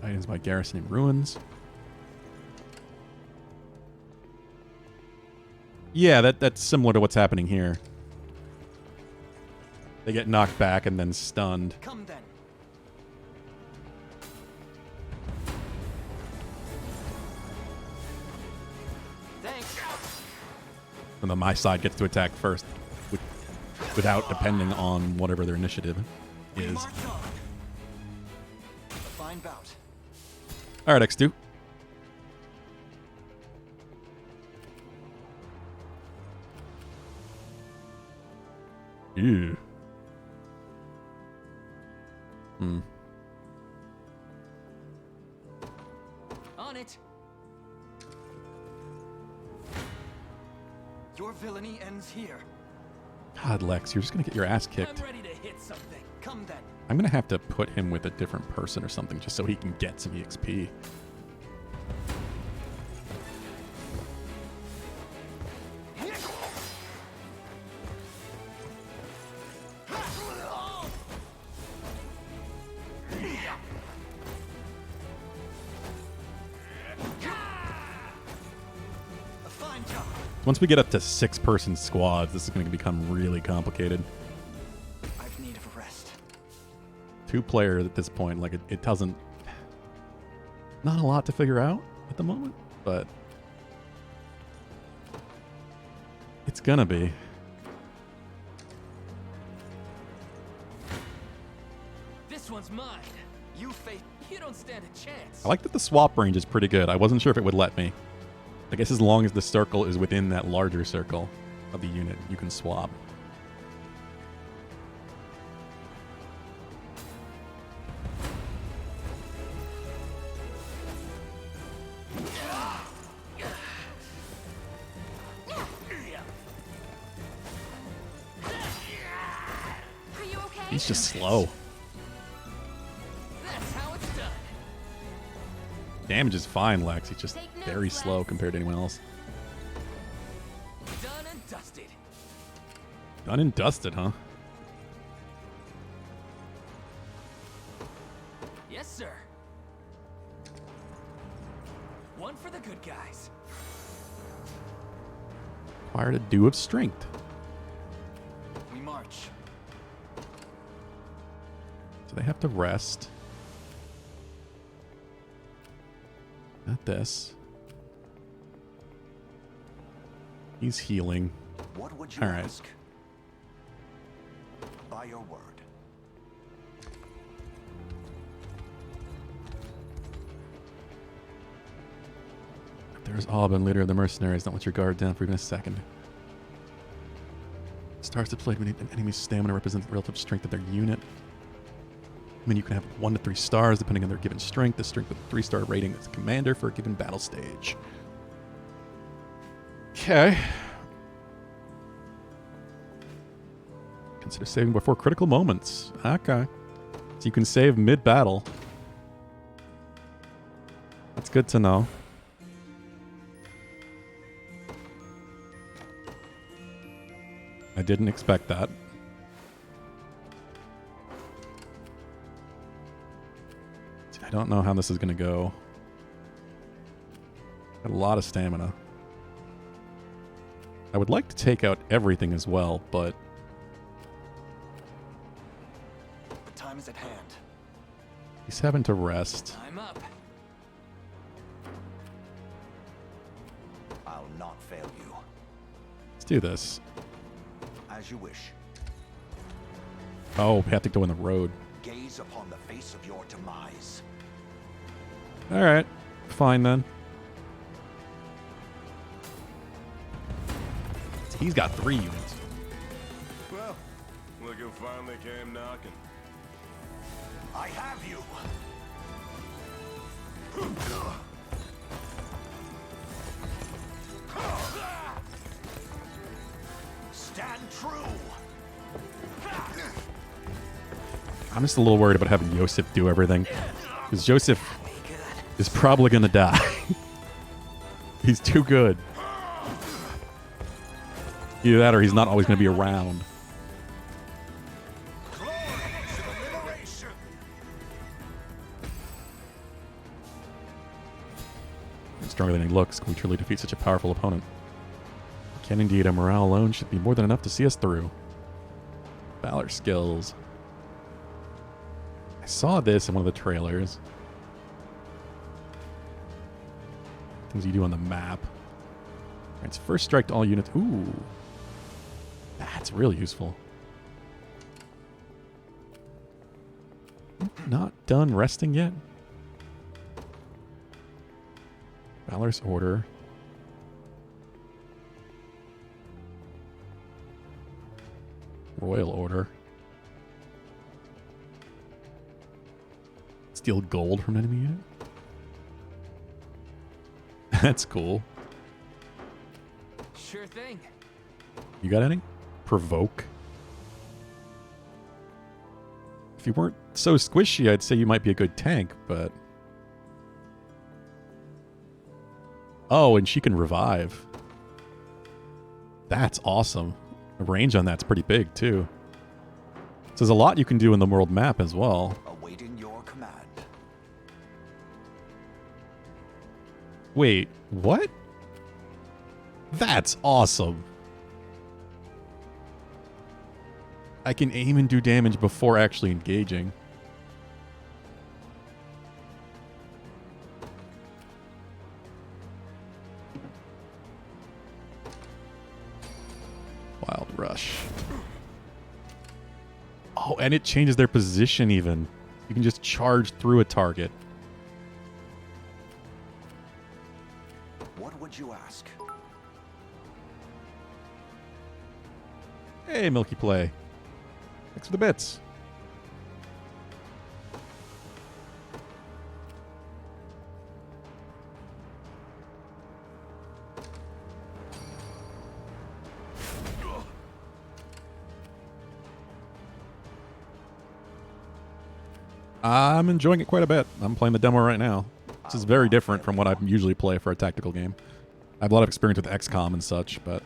Items by garrisoning ruins. Yeah, that's similar to what's happening here. They get knocked back and then stunned. Come then. Thanks. And then my side gets to attack first without depending on whatever their initiative is. March on. A fine bout. All right, X2. Ew. On it. Your villainy ends here. God, Lex, you're just going to get your ass kicked. I'm ready to hit something. Come then. I'm going to have to put him with a different person or something just so he can get some EXP. A fine job. Once we get up to 6-person squads, this is going to become really complicated. I've need of a rest. 2-player at this point, like it doesn't... Not a lot to figure out at the moment, but... It's going to be. This one's mine. You face. You don't stand a chance. I like that the swap range is pretty good. I wasn't sure if it would let me. I guess as long as the circle is within that larger circle of the unit, you can swap. Are you okay? He's just slow. That's how it's done. Damage is fine, Lex. He's just very slow compared to anyone else. Done and dusted. Done and dusted, huh? Yes, sir. One for the good guys. Acquired a dew of strength. We march. So they have to rest. Not this. He's healing. What would you All right. ask? By your word. There's Alban, leader of the mercenaries. Don't let your guard down for even a second. Stars deployed when an enemy's stamina represents the relative strength of their unit. I mean, you can have 1 to 3 stars depending on their given strength. The strength with a 3-star rating is the commander for a given battle stage. Okay. Consider saving before critical moments. Okay. So you can save mid-battle. That's good to know. I didn't expect that. I don't know how this is going to go. Got a lot of stamina. I would like to take out everything as well, but The time is at hand. he's having to rest. I'm up. I'll not fail you. Let's do this. As you wish. Oh, we have to go in the road. Gaze upon the face of your demise. All right. Fine then. He's got 3 units. Well, look who finally came knocking. I have you. Stand true. I'm just a little worried about having Yosef do everything. Because Yosef is probably going to die. He's too good. Either that or he's not always going to be around. He's stronger than he looks. Can we truly defeat such a powerful opponent? Can indeed. Our morale alone should be more than enough to see us through. Valor skills. I saw this in one of the trailers. Things you do on the map. Alright, it's first strike to all units. Ooh. That's really useful. Not done resting yet. Valorous Order. Royal Order. Steal gold from an enemy unit. That's cool. Sure thing. You got any? Provoke. If you weren't so squishy, I'd say you might be a good tank, but... Oh, and she can revive. That's awesome. The range on that's pretty big, too. So there's a lot you can do in the world map as well. Awaiting your command. Wait, what? That's awesome. I can aim and do damage before actually engaging. Wild Rush. Oh, and it changes their position even. You can just charge through a target. What would you ask? Hey, Milky Play. Thanks for the bits. I'm enjoying it quite a bit. I'm playing the demo right now. This is very different from what I usually play for a tactical game. I have a lot of experience with XCOM and such, but...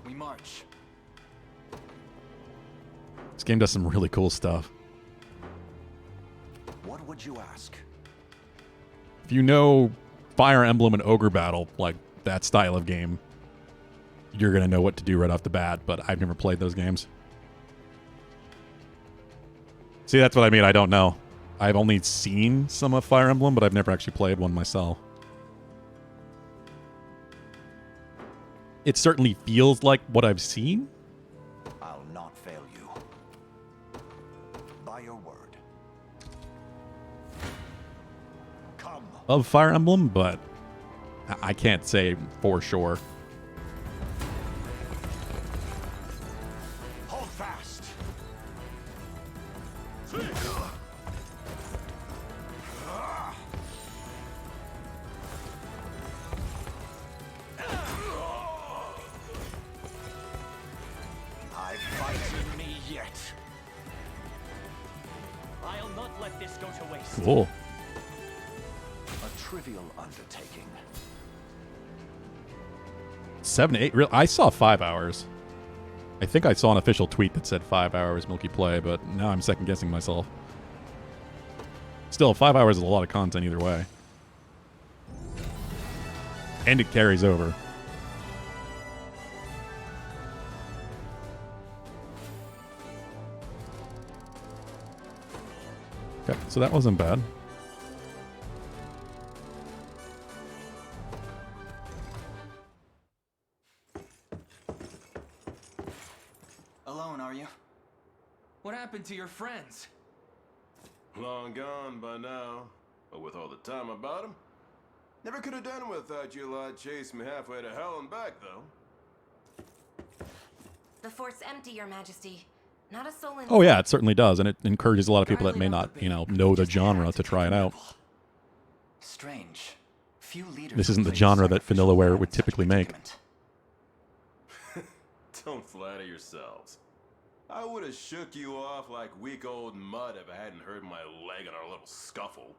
We march. This game does some really cool stuff. What would you ask? If you know Fire Emblem and Ogre Battle, like that style of game, you're going to know what to do right off the bat, but I've never played those games. See, that's what I mean. I don't know. I've only seen some of Fire Emblem, but I've never actually played one myself. It certainly feels like what I've seen. I'll not fail you. By your word. Come. Of Fire Emblem, but I can't say for sure. Hold fast. I fight in me yet. I'll not let this go to waste. Cool. A trivial undertaking. 7 to 8. Real. I saw 5 hours. I think I saw an official tweet that said 5 hours Milky Play, but now I'm second guessing myself. Still, 5 hours is a lot of content either way. And it carries over. Okay, so that wasn't bad. Alone, are you? What happened to your friends? Long gone by now. But with all the time about them, never could have done without you lot chasing me halfway to hell and back, though. The fort's empty, Your Majesty. Not a soul in. Oh yeah, it certainly does, and it encourages a lot of people that may not, know the genre to try it out. Strange. Few leaders. This isn't the genre that Vanillaware would typically make. Don't flatter yourselves. I would have shook you off like weak old mud if I hadn't hurt my leg in our little scuffle.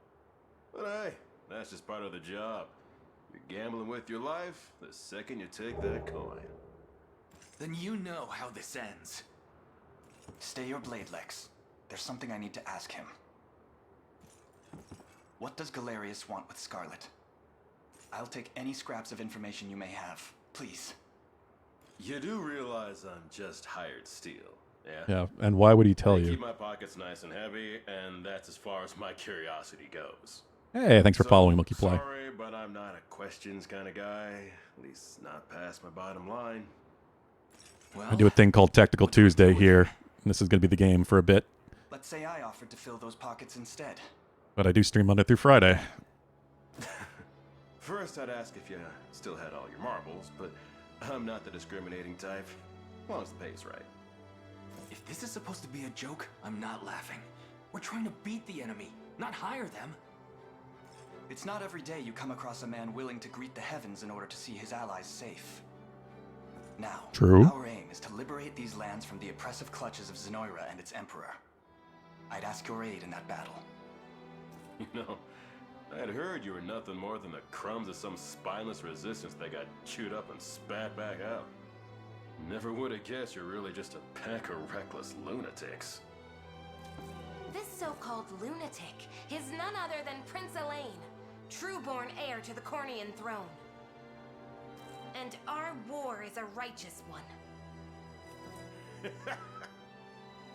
But hey, that's just part of the job. You're gambling with your life the second you take that coin. Then you know how this ends. Stay your blade, Lex. There's something I need to ask him. What does Galerius want with Scarlet? I'll take any scraps of information you may have. Please. You do realize I'm just hired steel, yeah? Yeah, and why would he tell I you? keep my pockets nice and heavy, and that's as far as my curiosity goes. Hey, thanks for following Milky Play. Sorry, but I'm not a questions kind of guy. At least not past my bottom line. Well, I do a thing called Tactical Tuesday here. And this is going to be the game for a bit. Let's say I offered to fill those pockets instead. But I do stream Monday through Friday. First, I'd ask if you still had all your marbles, but I'm not the discriminating type. As long as the pay's right. if this is supposed to be a joke, I'm not laughing. We're trying to beat the enemy, not hire them. It's not every day you come across a man willing to greet the heavens in order to see his allies safe. Now, True. Our aim is to liberate these lands from the oppressive clutches of Zenoira and its emperor. I'd ask your aid in that battle. You know, I'd heard you were nothing more than the crumbs of some spineless resistance that got chewed up and spat back out. Never would have guessed you're really just a pack of reckless lunatics. This so-called lunatic is none other than Prince Elaine, true-born heir to the Cornian throne. And our war is a righteous one.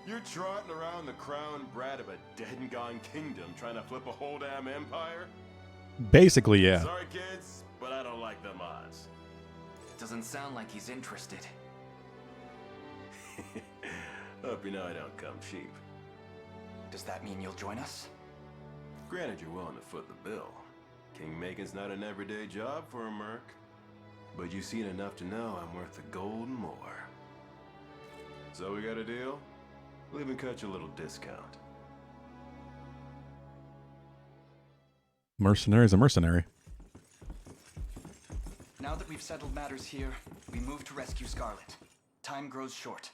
You're trotting around the crown brat of a dead and gone kingdom trying to flip a whole damn empire? Basically, yeah. Sorry, kids, but I don't like them odds. Doesn't sound like he's interested. Hope you know I don't come cheap. Does that mean you'll join us? Granted, you're willing to foot the bill. King-making's not an everyday job for a merc. But you've seen enough to know I'm worth the gold and more. So we got a deal? We'll even cut you a little discount. Mercenary's a mercenary. Now that we've settled matters here, we move to rescue Scarlet. Time grows short.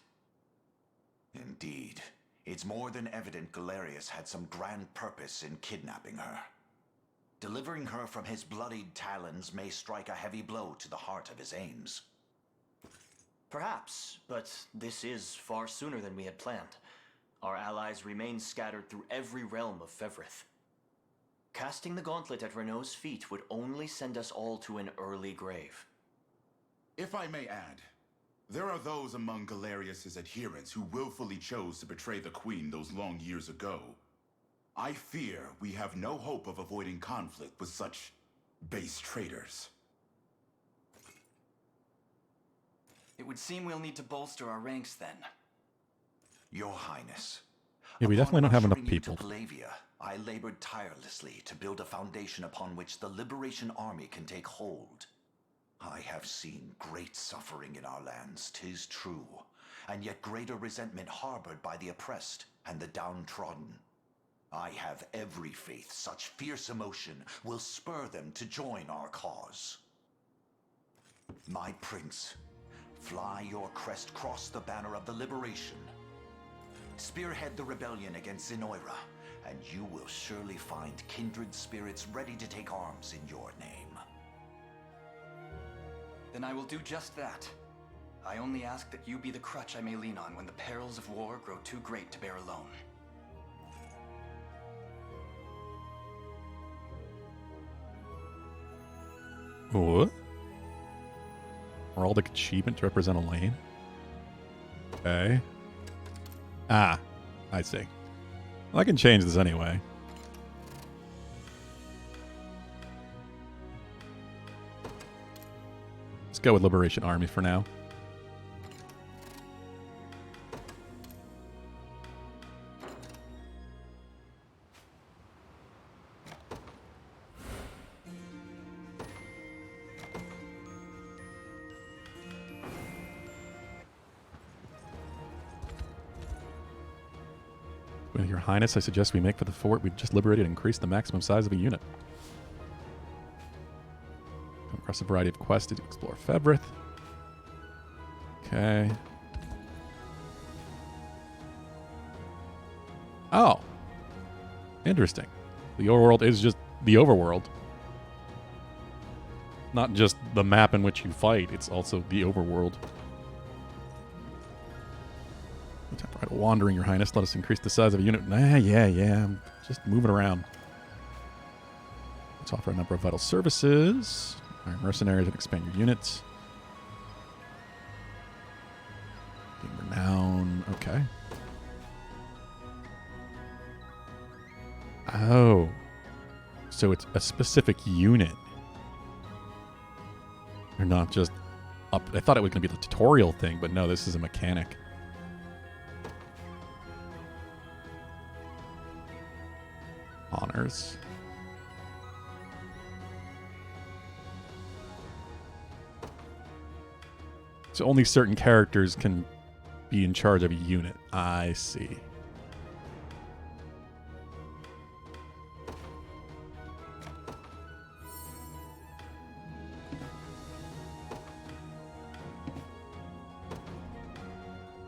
Indeed. It's more than evident Galerius had some grand purpose in kidnapping her. Delivering her from his bloodied talons may strike a heavy blow to the heart of his aims. Perhaps, but this is far sooner than we had planned. Our allies remain scattered through every realm of Fevrith. Casting the gauntlet at Renault's feet would only send us all to an early grave. If I may add, there are those among Galerius's adherents who willfully chose to betray the Queen those long years ago. I fear we have no hope of avoiding conflict with such base traitors. It would seem we'll need to bolster our ranks then. Your Highness. Yeah, we definitely don't have enough Upon ushering you people. to Palavia, I labored tirelessly to build a foundation upon which the Liberation Army can take hold. I have seen great suffering in our lands, 'tis true, and yet greater resentment harbored by the oppressed and the downtrodden. I have every faith such fierce emotion will spur them to join our cause. My prince, fly your crest across the banner of the Liberation. Spearhead the rebellion against Zenoira, and you will surely find kindred spirits ready to take arms in your name. Then I will do just that. I only ask that you be the crutch I may lean on when the perils of war grow too great to bear alone. What? Heraldic achievement to represent a lane? Okay. Ah, I see. Well, I can change this anyway. Let's go with Liberation Army for now. With Your Highness, I suggest we make for the fort we just liberated and increase the maximum size of a unit. Come across a variety of quests to explore Febrith. Okay. Oh. Interesting. The overworld is just the overworld. Not just the map in which you fight, it's also the overworld. Right, wandering, Your Highness. Let us increase the size of a unit. Yeah. I'm just moving around. Let's offer a number of vital services. Hire mercenaries and expand your units. Gain renown. Okay. Oh. So it's a specific unit. They're not just up. I thought it was going to be the tutorial thing, but no, this is a mechanic. Honors. So only certain characters can be in charge of a unit. I see.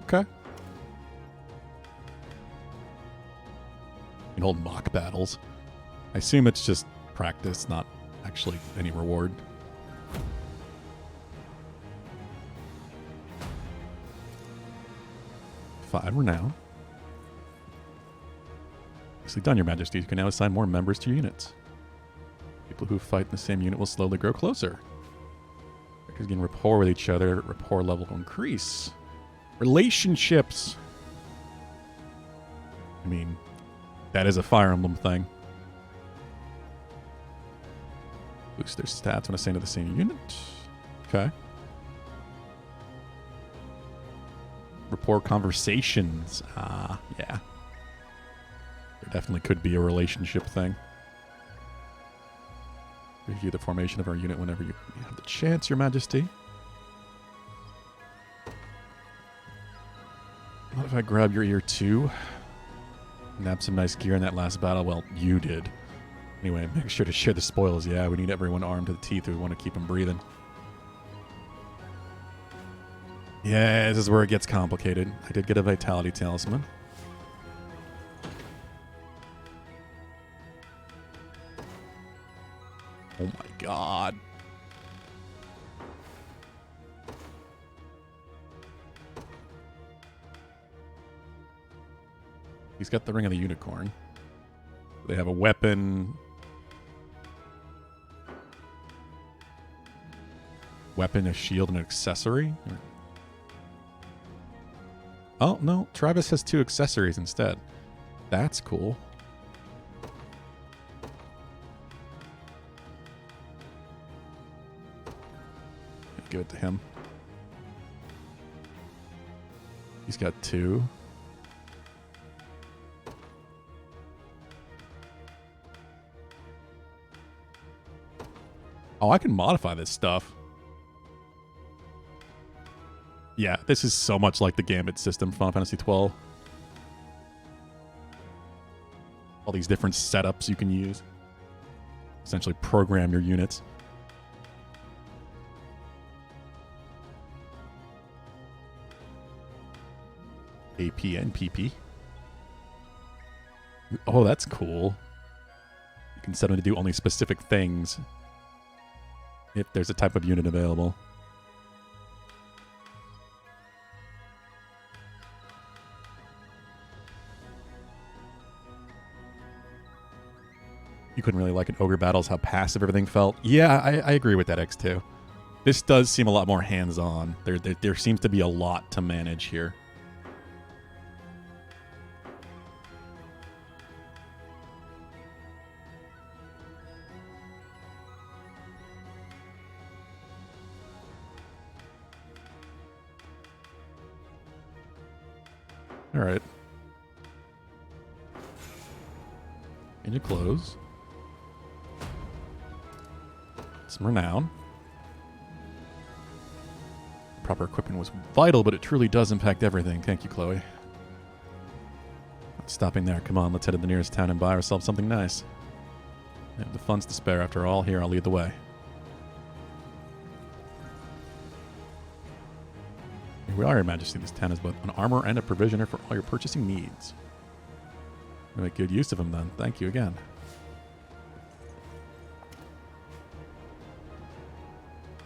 Okay. You can hold mock battles. I assume it's just practice, not actually any reward. Five renown. Nicely done, Your Majesty. You can now assign more members to your units. People who fight in the same unit will slowly grow closer. Characters gain rapport with each other. Rapport level will increase. Relationships. I mean, that is a Fire Emblem thing. Boost their stats when assigned to the same unit. Okay. Rapport conversations. Yeah. There definitely could be a relationship thing. Review the formation of our unit whenever you have the chance, Your Majesty. What if I grab your ear too? Nab some nice gear in that last battle. Well, you did. Anyway, make sure to share the spoils. Yeah, we need everyone armed to the teeth if we want to keep them breathing. Yeah, this is where it gets complicated. I did get a Vitality Talisman. Oh my god. He's got the Ring of the Unicorn. They have a weapon, Weapon, a shield, and an accessory? Oh, no. Travis has 2 accessories instead. That's cool. Give it to him. He's got 2. Oh, I can modify this stuff. Yeah, this is so much like the Gambit system, Final Fantasy XII. All these different setups you can use. Essentially program your units. AP and PP. Oh, that's cool. You can set them to do only specific things if there's a type of unit available. You couldn't really like in Ogre Battles how passive everything felt. Yeah, I agree with that, X2. This does seem a lot more hands-on. There seems to be a lot to manage here. All right. And you close. Some renown. Proper equipment was vital, but it truly does impact everything. Thank you, Chloe. Not stopping there. Come on, let's head to the nearest town and buy ourselves something nice. We have the funds to spare after all. Here, I'll lead the way. Here we are, Your Majesty. This town is both an armor and a provisioner for all your purchasing needs. You make good use of them, then. Thank you again.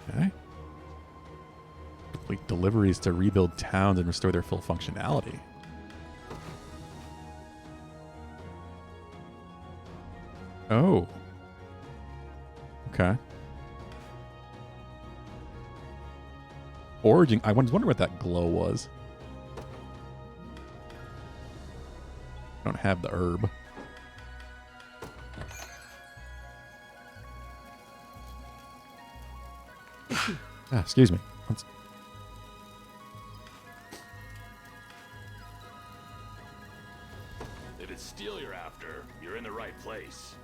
Okay. Complete deliveries to rebuild towns and restore their full functionality. Oh. Okay. Foraging. I was wondering what that glow was. I don't have the herb. Excuse me. If it's steel you're after, you're in the right place.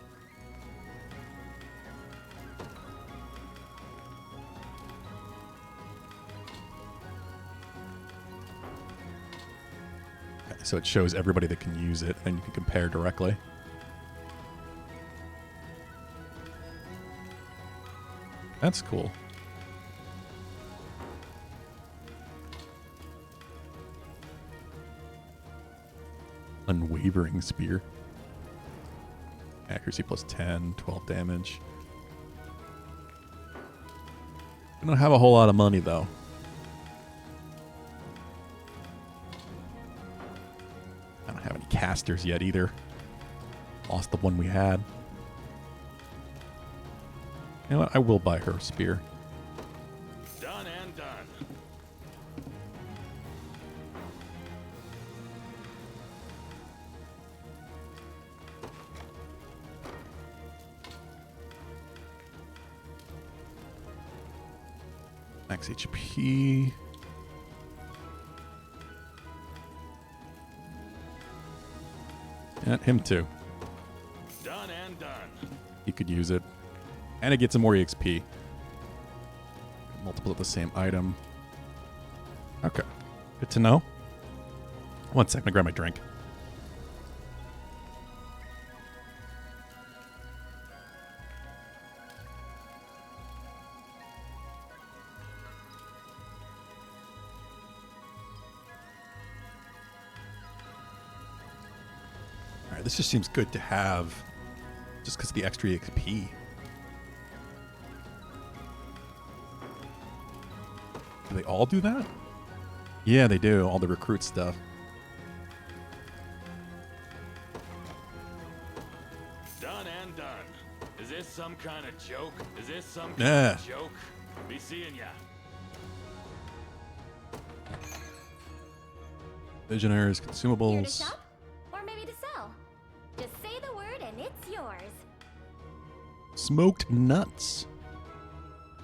Okay, so it shows everybody that can use it, and you can compare directly. That's cool. Unwavering spear. Accuracy plus 10, 12 damage. I don't have a whole lot of money, though. I don't have any casters yet, either. Lost the one we had. You know what? I will buy her a spear. Done and done. Max HP. And him too. Done and done. He could use it. And it gets him more EXP. Multiple of the same item. Okay. Good to know. 1 second, I grab my drink. Alright, this just seems good to have. Just because of the extra EXP. Do they all do that? Yeah, they do. All the recruit stuff. Done and done. Is this some kind of joke? Is this some kind Yeah. of joke? Be seeing ya. Visionaries, Here to consumables. shop? Or maybe to sell? Just say the word and it's yours. Smoked nuts.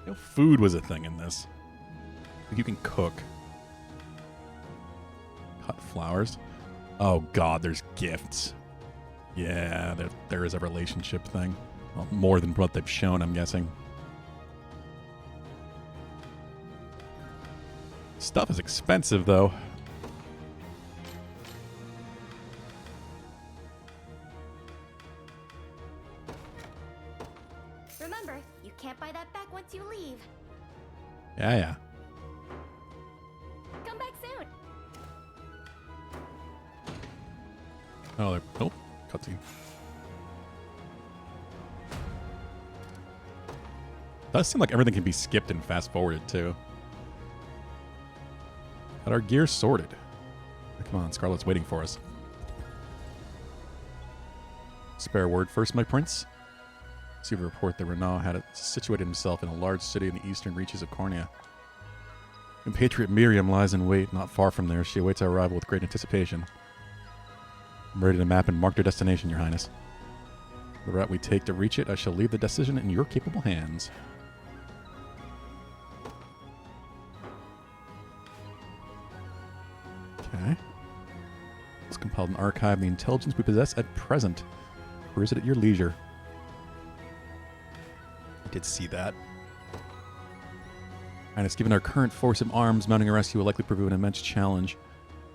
You know, food was a thing in this. Like you can cook. Cut flowers. Oh god, there's gifts. Yeah, there is a relationship thing. Well, more than what they've shown, I'm guessing. Stuff is expensive, though. Remember, you can't buy that back once you leave. Yeah, yeah. Come back soon. Oh, oh, cutscene. Does seem like everything can be skipped and fast forwarded too. Got our gear sorted. Come on, Scarlet's waiting for us. Spare word first, my prince. See the report that Renaud had situated himself in a large city in the eastern reaches of Cornea. Compatriot Miriam lies in wait not far from there. She awaits our arrival with great anticipation. I'm ready to map and mark their destination, Your Highness. The route we take to reach it, I shall leave the decision in your capable hands. Okay. Let's compile and archive the intelligence we possess at present. Peruse it at your leisure. I did see that. Highness, given our current force of arms, mounting a rescue will likely prove an immense challenge.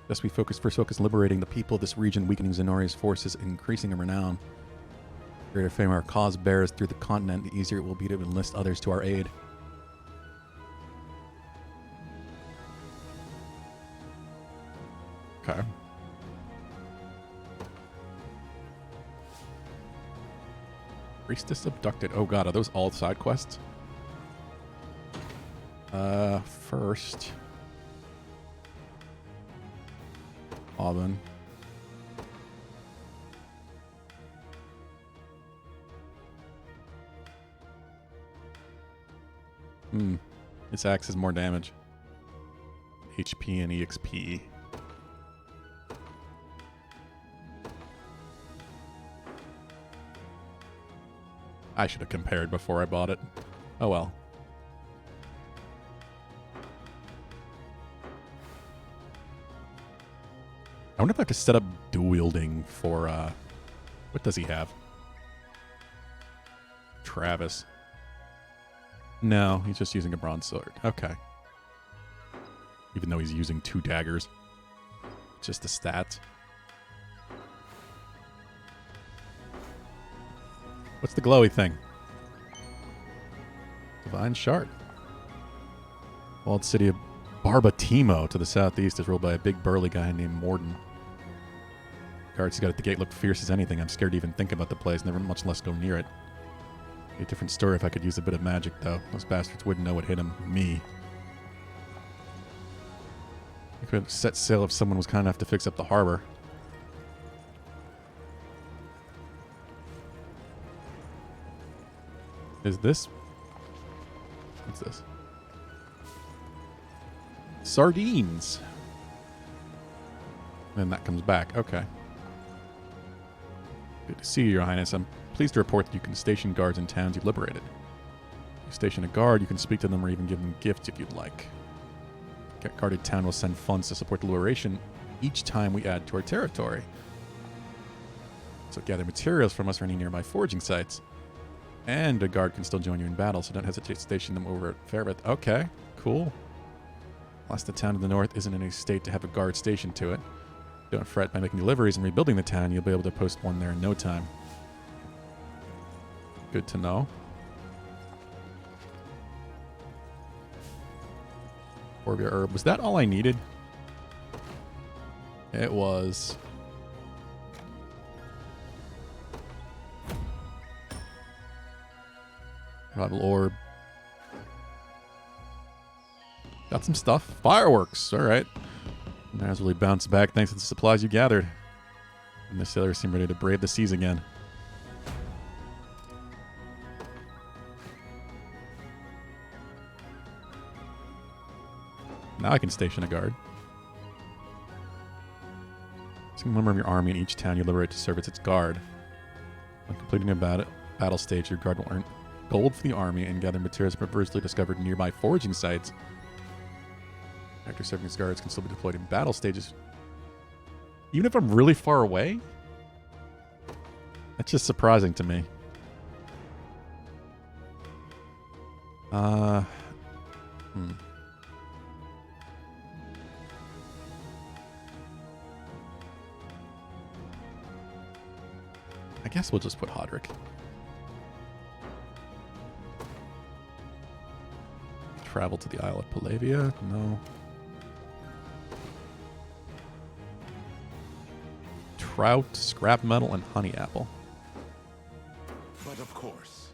Thus we first focus liberating the people of this region, weakening Zenoria's forces, and increasing in renown. The greater fame our cause bears through the continent, the easier it will be to enlist others to our aid. Okay. Priestess abducted. Oh god, are those all side quests? First. Auburn. Its axe has more damage. HP and EXP. I should have compared before I bought it. Oh well. I wonder if I have to set up dual wielding for, what does he have? Travis. No, he's just using a bronze sword. Okay. Even though he's using 2 daggers. Just the stats. What's the glowy thing? Divine Shard. Walled city of Barbatimo to the southeast is ruled by a big burly guy named Morden. Guards who got at the gate look fierce as anything. I'm scared to even think about the place, never much less go near it. Be a different story if I could use a bit of magic, though. Those bastards wouldn't know what hit them. Me. I could set sail if someone was kind enough to fix up the harbor. Is this... What's this? Sardines. Then that comes back. Okay. Good to see you, Your Highness. I'm pleased to report that you can station guards in towns you've liberated. If you station a guard, you can speak to them or even give them gifts if you'd like. A guarded town will send funds to support the liberation each time we add to our territory. So gather materials from us for any nearby foraging sites. And a guard can still join you in battle, so don't hesitate to station them over at Fairbeth. Okay, cool. Unless the town to the north isn't in a state to have a guard stationed to it. Don't fret, by making deliveries and rebuilding the town, you'll be able to post one there in no time. Good to know. Orbia herb. Was that all I needed? It was. Rival orb. Got some stuff. Fireworks. All right. As really bounced back thanks to the supplies you gathered. And the sailors seem ready to brave the seas again. Now I can station a guard. Single member of your army in each town you liberate to serve as its guard. When completing a battle stage, your guard will earn gold for the army and gather materials previously discovered in nearby foraging sites. After serving as guards can still be deployed in battle stages. Even if I'm really far away? That's just surprising to me. I guess we'll just put Hodrick. Travel to the Isle of Palavia? No. Trout, scrap metal, and honey apple. But of course.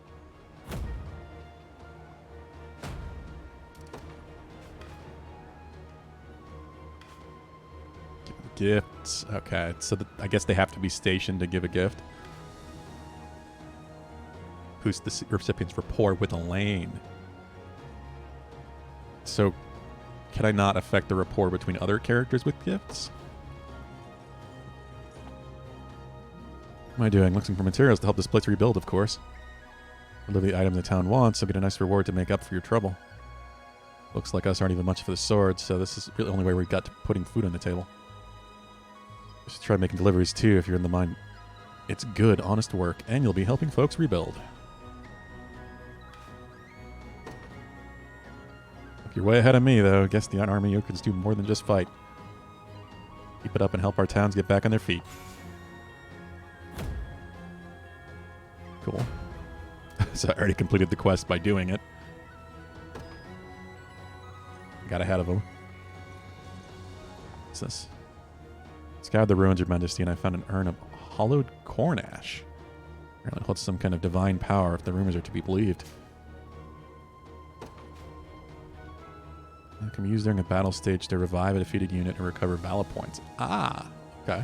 Gifts. Okay, so I guess they have to be stationed to give a gift. Boost the recipient's rapport with Elaine. So, can I not affect the rapport between other characters with gifts? What am I doing? Looking for materials to help this place rebuild, of course. Deliver the items the town wants, so get a nice reward to make up for your trouble. Looks like us aren't even much for the swords, so this is really the only way we've got to putting food on the table. Just try making deliveries too if you're in the mine. It's good, honest work, and you'll be helping folks rebuild. You're way ahead of me, though. Guess the army you can do more than just fight. Keep it up and help our towns get back on their feet. Cool. So I already completed the quest by doing it. Got ahead of him. What's this? Scoured the ruins, Your Majesty, and I found an urn of hollowed corn ash. Apparently holds some kind of divine power if the rumors are to be believed. It can be used during a battle stage to revive a defeated unit and recover valor points. Ah, okay.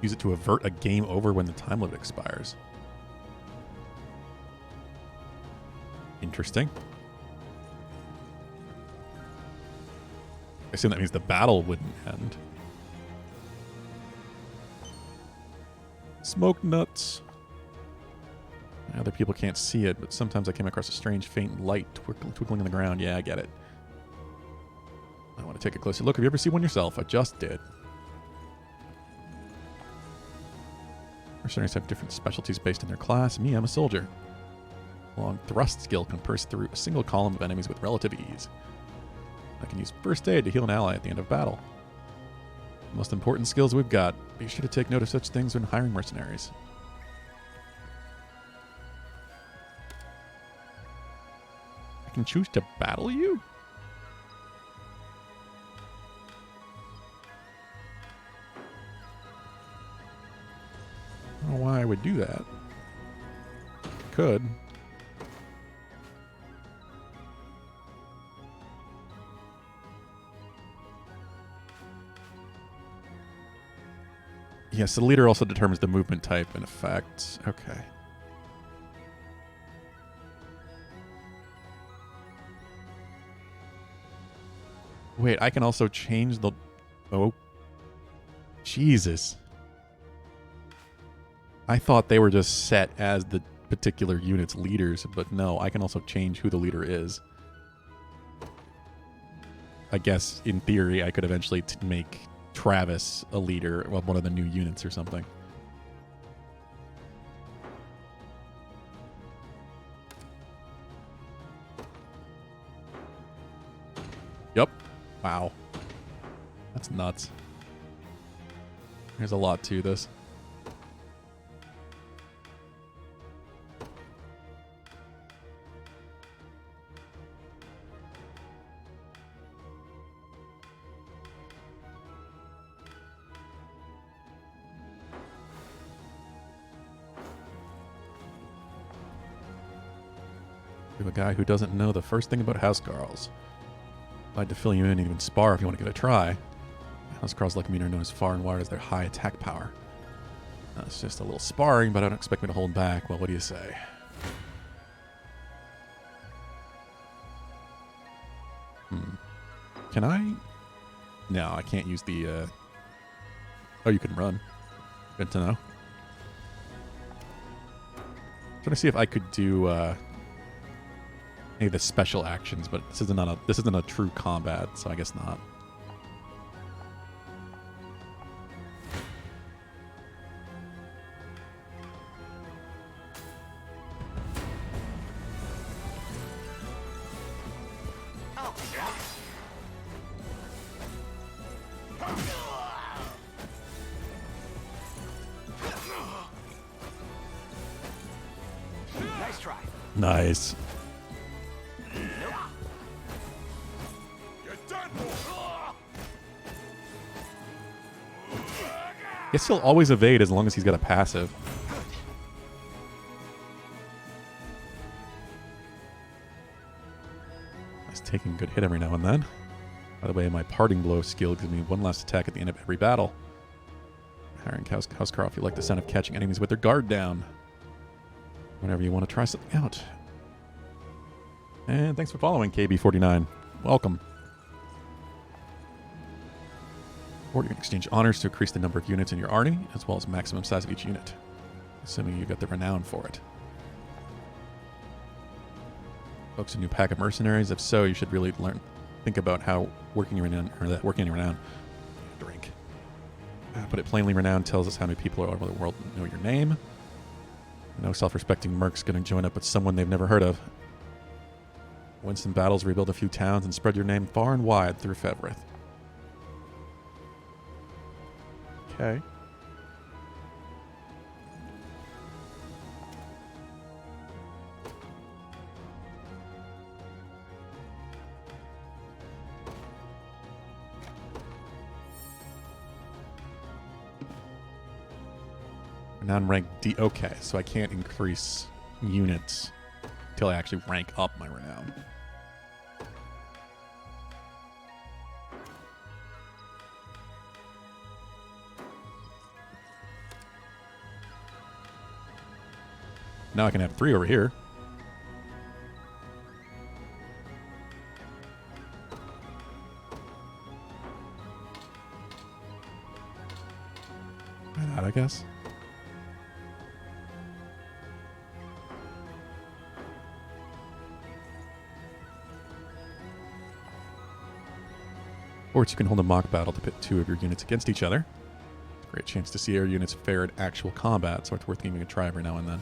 Use it to avert a game over when the time limit expires. Interesting. I assume that means the battle wouldn't end. Smoke nuts. Other people can't see it, but sometimes I came across a strange faint light twinkling in the ground. Yeah, I get it. I want to take a closer look. Have you ever seen one yourself? I just did. Mercenaries have different specialties based on their class. Me, I'm a soldier. A long thrust skill can burst through a single column of enemies with relative ease. I can use first aid to heal an ally at the end of battle. The most important skills we've got. Be sure to take note of such things when hiring mercenaries. Can choose to battle you? I don't know why I would do that. Could. Yes, the leader also determines the movement type and effects. Okay. Wait, I can also change the... Oh. Jesus. I thought they were just set as the particular unit's leaders, but no, I can also change who the leader is. I guess, in theory, I could eventually make Travis a leader of one of the new units or something. Yep. Wow. That's nuts. There's a lot to this. You have a guy who doesn't know the first thing about housecarls. I'd like to fill you in and even spar if you want to give it a try. Housecarls like me are known as far and wide as their high attack power. It's just a little sparring, but I don't expect me to hold back. Well, what do you say? Can I? No, I can't use the... Oh, you can run. Good to know. Trying to see if I could do any of the special actions, but this isn't a true combat, so I guess not. Nice try. Nice. Guess he'll always evade as long as he's got a passive. He's taking a good hit every now and then. By the way, my parting blow skill gives me one last attack at the end of every battle. Harry and Housecar, if you like the sound of catching enemies with their guard down. Whenever you want to try something out. And thanks for following, KB49. Welcome. Or you can exchange honors to increase the number of units in your army, as well as maximum size of each unit, assuming you got the renown for it. Folks, a new pack of mercenaries. If so, you should really think about how working in renown. Drink. Put it plainly, renown tells us how many people all over the world know your name. No self-respecting merc's going to join up with someone they've never heard of. Win some battles, rebuild a few towns, and spread your name far and wide through Fevrith. Okay. Non-rank D. Okay, so I can't increase units until I actually rank up my renown. Now I can have 3 over here. Try that, I guess. Or you can hold a mock battle to pit 2 of your units against each other. Great chance to see your units fare in actual combat, so it's worth giving a try every now and then.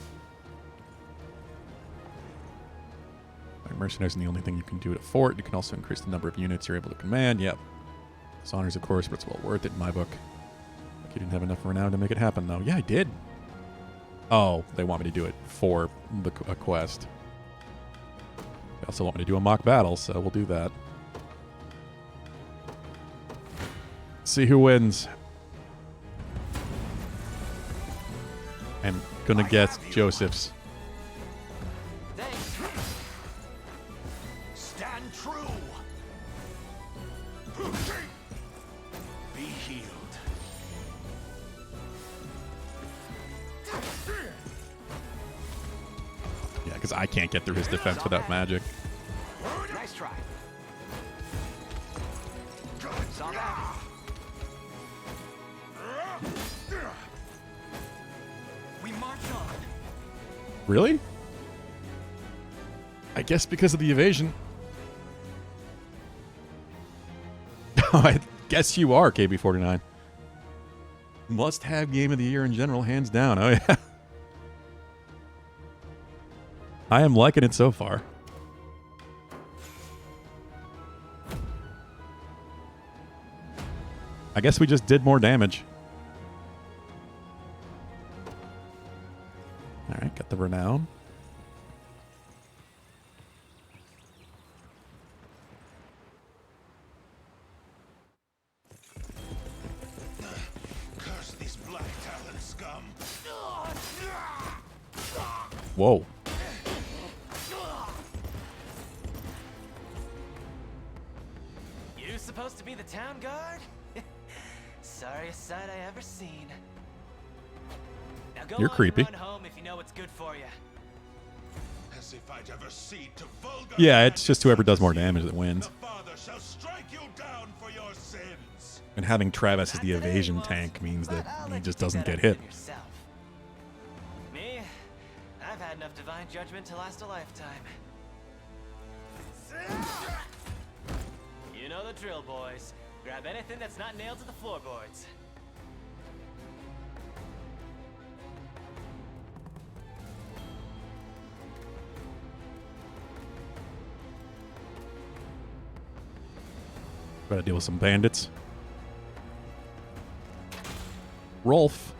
Mercenaries isn't the only thing you can do at a fort. You can also increase the number of units you're able to command. Yep. It's honors, of course, but it's well worth it in my book. Like you didn't have enough renown to make it happen, though. Yeah, I did. Oh, they want me to do it for a quest. They also want me to do a mock battle, so we'll do that. See who wins. I'm gonna guess Joseph's. Stand true. Be healed. Yeah, because I can't get through his defense without magic. Nice try. Saw that. We march on. Really? I guess because of the evasion. I guess you are, KB49. Must-have game of the year in general, hands down. Oh, yeah. I am liking it so far. I guess we just did more damage. Alright, got the renown. Curse these black talon scum. Whoa. You supposed to be the town guard? Sorriest sight I ever seen. Now go You're on creepy. And run home if you know what's good for you. As if I'd ever cede to vulgar. Yeah, it's just whoever does more damage that wins. The father shall strike you down for your sins. And having Travis as the evasion tank means that he just doesn't get hit. Me? I've had enough divine judgment to last a lifetime. You know the drill, boys. Grab anything that's not nailed to the floorboards. Gotta deal with some bandits. Rolf.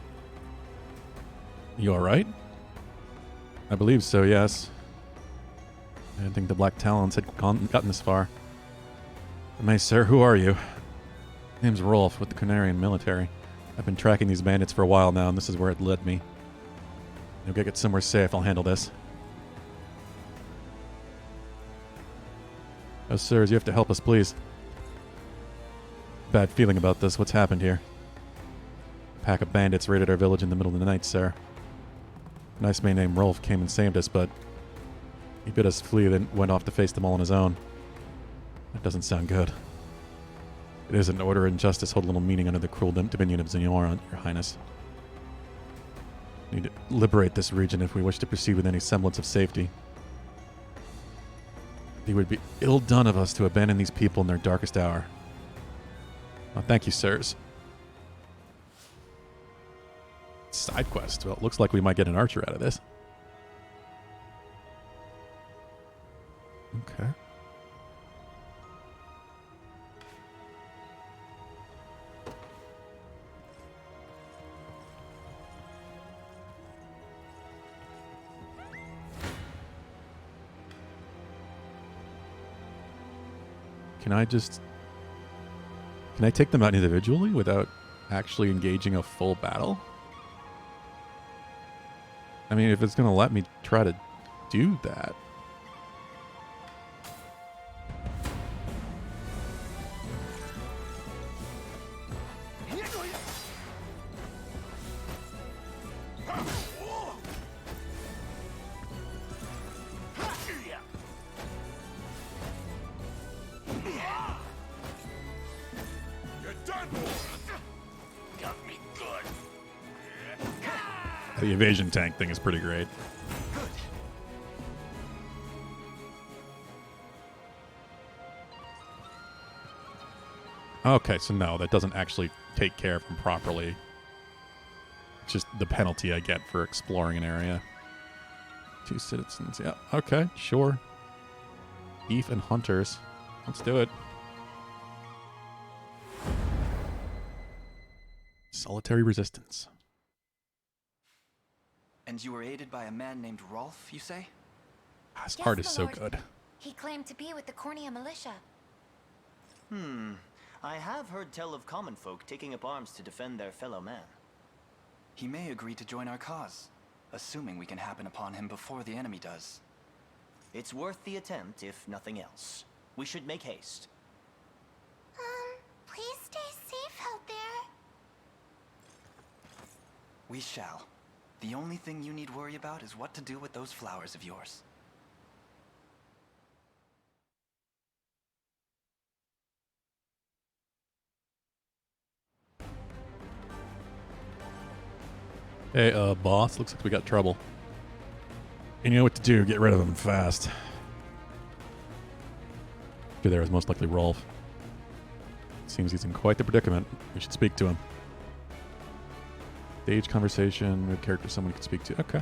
You alright? I believe so, yes. I didn't think the Black Talons had gotten this far. May, sir, who are you? My name's Rolf with the Canarian military. I've been tracking these bandits for a while now, and this is where it led me. You'll get somewhere safe. I'll handle this. Oh, sirs, you have to help us, please. Bad feeling about this. What's happened here? A pack of bandits raided our village in the middle of the night, sir. A nice man named Rolf came and saved us, but he bid us flee, then went off to face them all on his own. That doesn't sound good. It isn't. Order and justice hold little meaning under the cruel dominion of Xenorah, Your Highness. We need to liberate this region if we wish to proceed with any semblance of safety. It would be ill done of us to abandon these people in their darkest hour. Well, thank you, sirs. Side quest. Well, it looks like we might get an archer out of this. Okay. Can I take them out individually without actually engaging a full battle? I mean, if it's going to let me try to do that. The evasion tank thing is pretty great. Okay, so no, that doesn't actually take care of them properly. It's just the penalty I get for exploring an area. 2 citizens, yeah. Okay, sure. Beef and hunters. Let's do it. Solitary resistance. And you were aided by a man named Rolf, you say? This art is so good. He claimed to be with the Cornea militia. I have heard tell of common folk taking up arms to defend their fellow man. He may agree to join our cause, assuming we can happen upon him before the enemy does. It's worth the attempt, if nothing else. We should make haste. Please stay safe out there. We shall. The only thing you need worry about is what to do with those flowers of yours. Hey, boss, looks like we got trouble. And you know what to do, get rid of them fast. There is most likely Rolf. Seems he's in quite the predicament. We should speak to him. Stage conversation, with character someone could speak to. Okay.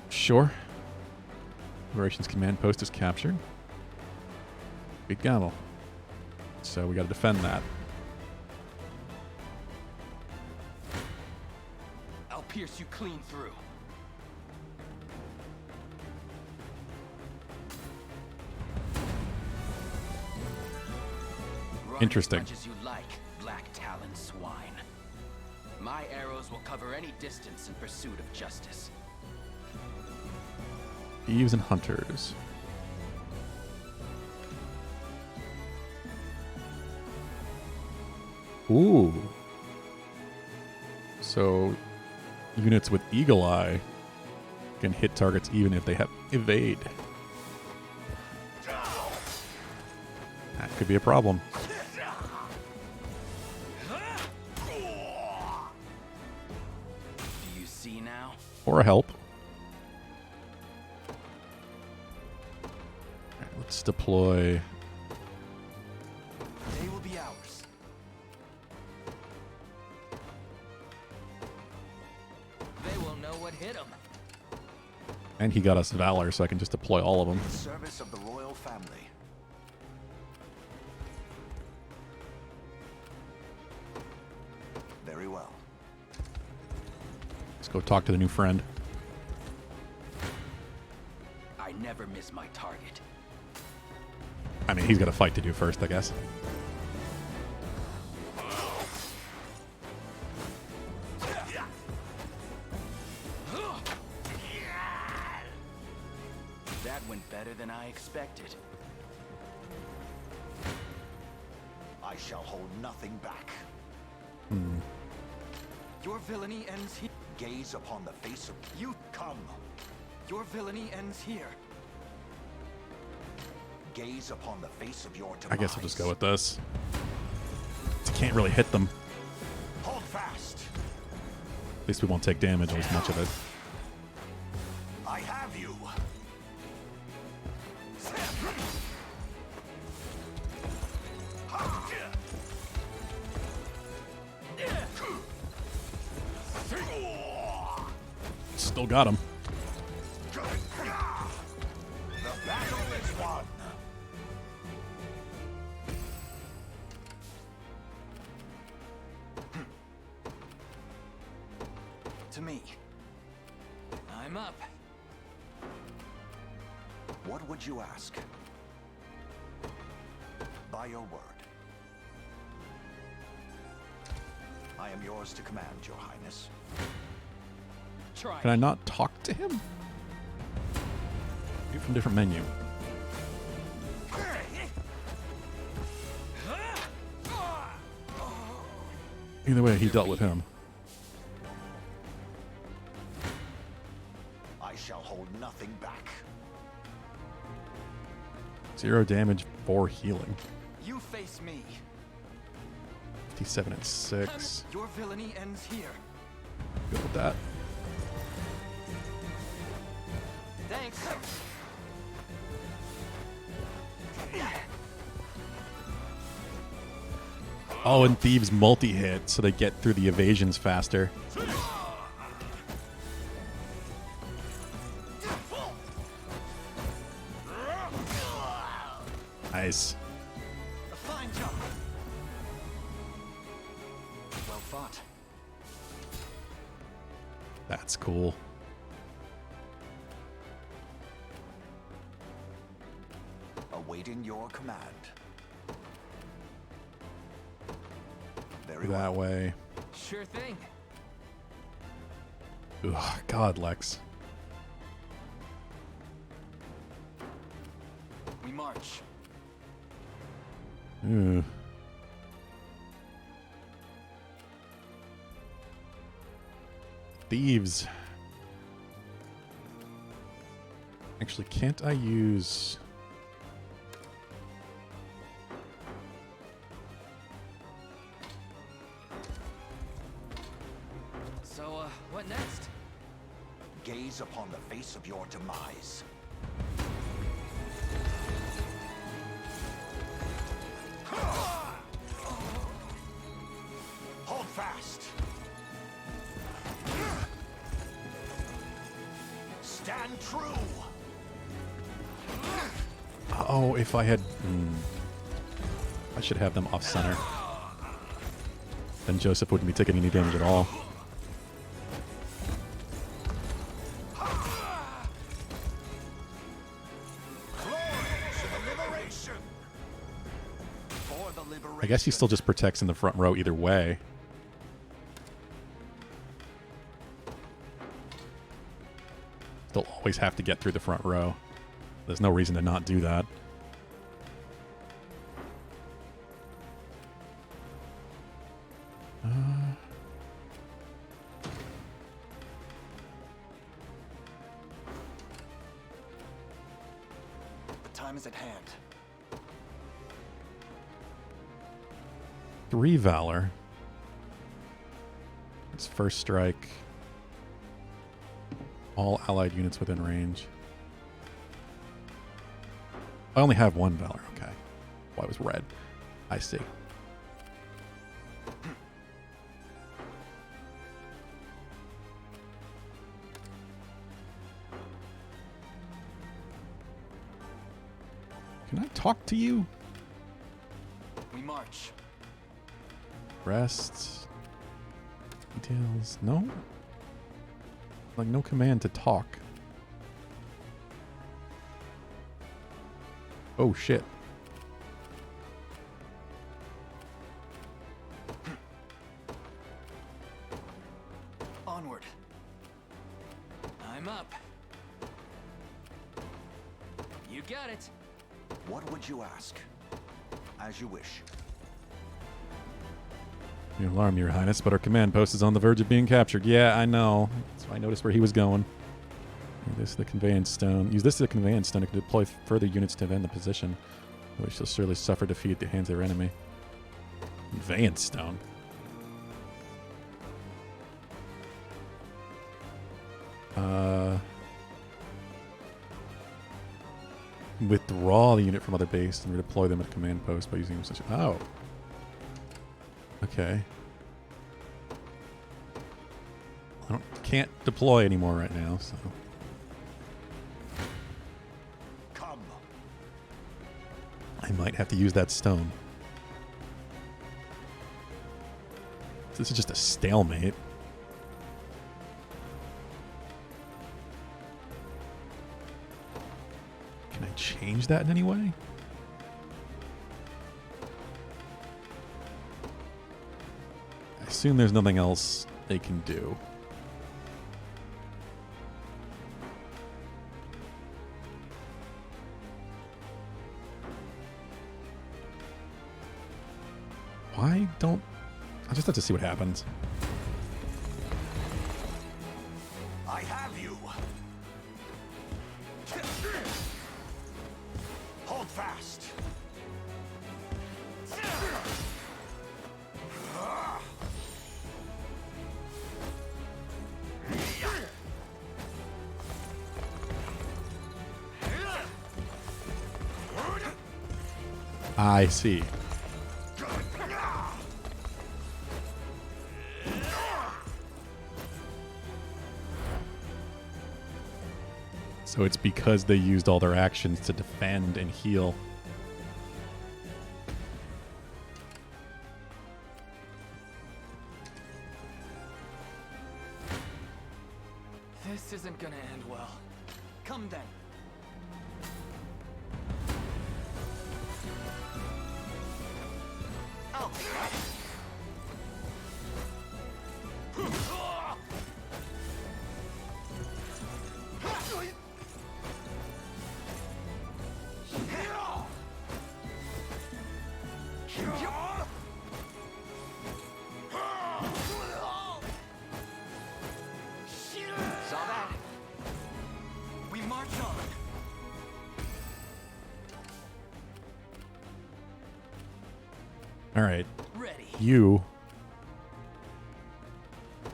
Sure. Operations command post is captured. Big gamble. So we gotta defend that. I'll pierce you clean through. Interesting. Run as much as you like, Black Talon swine. My arrows will cover any distance in pursuit of justice. Thieves and hunters. Ooh. So, units with Eagle Eye can hit targets even if they have evade. Could be a problem. Do you see now? Or a help. Alright, let's deploy. They will be ours. They will know what hit them. And he got us Valor, so I can just deploy all of them. In service of the royal family. Very well. Let's go talk to the new friend. I never miss my target. I mean, he's got a fight to do first, I guess. That went better than I expected. I shall hold nothing back. Your villainy ends here. Gaze upon the face of you. Come. Your villainy ends here. Gaze upon the face of your demise. I guess I'll just go with this. Can't really hit them. Hold fast. At least we won't take damage or as much of it. I have you. Still got him. The battle is won. To me. I'm up. What would you ask? By your word. I am yours to command, Your Highness. Try. Can I not talk to him? View from different menu. Either way, he dealt with him. I shall hold nothing back. 0 damage, 4 healing. You face me. 57 and 6. Your villainy ends here. Good with that. Thanks. Oh, and Thieves multi-hit, so they get through the evasions faster. Nice. A fine job. Well fought. That's cool. Awaiting your command. Very That way. Sure thing. Ugh, God, Lex. We march. Ugh. Thieves. Actually, can't I use... So, what next? Gaze upon the face of your demise. Hold fast. Stand true. Oh, if I had... I should have them off-center. Then Joseph wouldn't be taking any damage at all. I guess he still just protects in the front row either way. They'll always have to get through the front row. There's no reason to not do that. The time is at hand. 3 Valor. It's first strike. All allied units within range. I only have 1 Valor. Okay. Well, it was red. I see. Can I talk to you? We march. Rest. Details. No? Like, no command to talk. Oh, shit. Onward. I'm up. You got it. What would you ask? As you wish. You alarm, Your Highness, but our command post is on the verge of being captured. Yeah, I know. That's why I noticed where he was going. This is the conveyance stone. Use this as a conveyance stone to deploy further units to defend the position, which will surely suffer defeat at the hands of their enemy. Conveyance stone. Withdraw the unit from other base and redeploy them at command post by using such. Oh. Okay. Can't deploy anymore right now, so. Come. I might have to use that stone. This is just a stalemate. Can I change that in any way? I assume there's nothing else they can do. Why don't... I just have to see what happens. I have you. Hold fast. I see. So it's because they used all their actions to defend and heal. This isn't gonna end well. Come then. Oh. Saw that. We march on. All right. Ready. You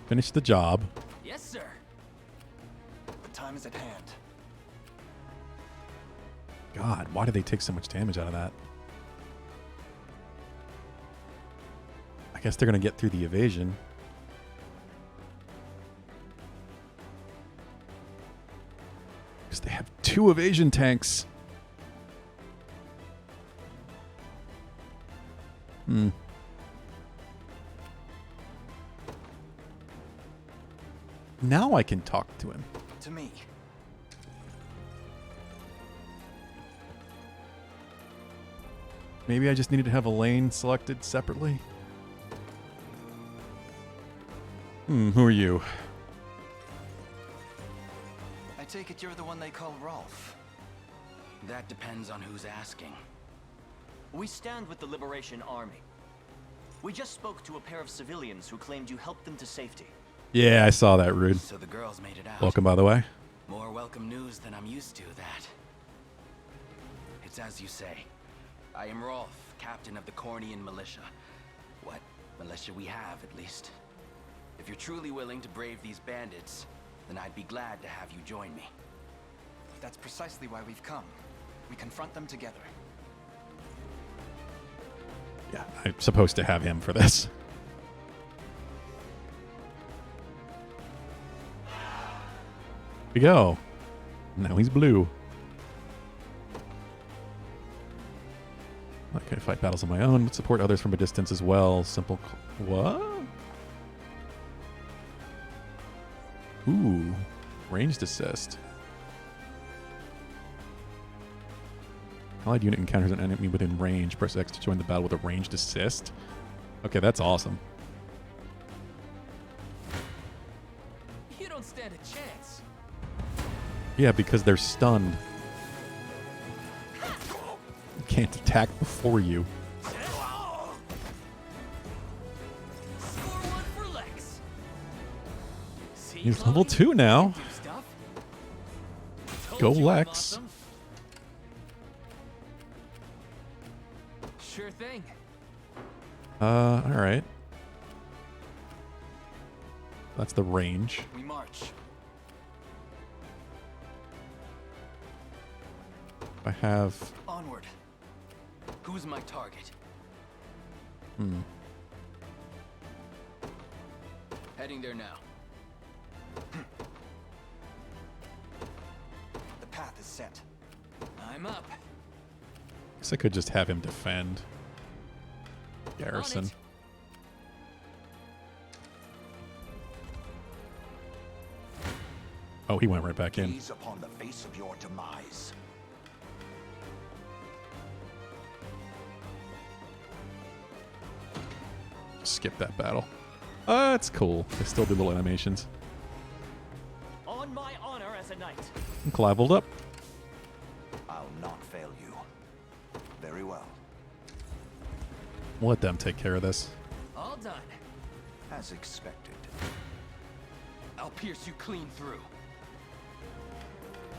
finish the job. Yes, sir. The time is at hand. God, why do they take so much damage out of that? I guess they're going to get through the evasion. Because they have 2 evasion tanks. Now I can talk to him. To me. Maybe I just needed to have a lane selected separately. Who are you? I take it you're the one they call Rolf. That depends on who's asking. We stand with the Liberation Army. We just spoke to a pair of civilians who claimed you helped them to safety. Yeah, I saw that, Rude. So the girls made it out. Welcome, by the way. More welcome news than I'm used to, that. It's as you say. I am Rolf, captain of the Cornian militia. What less should we have, at least. If you're truly willing to brave these bandits, then I'd be glad to have you join me. That's precisely why we've come. We confront them together. Yeah, I'm supposed to have him for this. Here we go. Now he's blue. Okay, fight battles on my own, but support others from a distance as well. Simple. What? Ooh, ranged assist. Allied unit encounters an enemy within range. Press X to join the battle with a ranged assist. Okay, that's awesome. You don't stand a chance. Yeah, because they're stunned. You can't attack before you. Score one for Lex. See, He's Chloe? level 2 now. Do stuff. Told Go you I'm Lex. awesome. Sure thing. Alright. That's the range. We march. I have... Onward. Who's my target? Heading there now. The path is set. I'm up. Guess I could just have him defend. Garrison. it. Oh, he went right back in. Gaze upon the face of your demise. Skip that battle. That's cool. They still do little animations. On my honor as a knight. And Clive leveled up. I'll not fail you. Very well. We'll let them take care of this. All done. As expected. I'll pierce you clean through.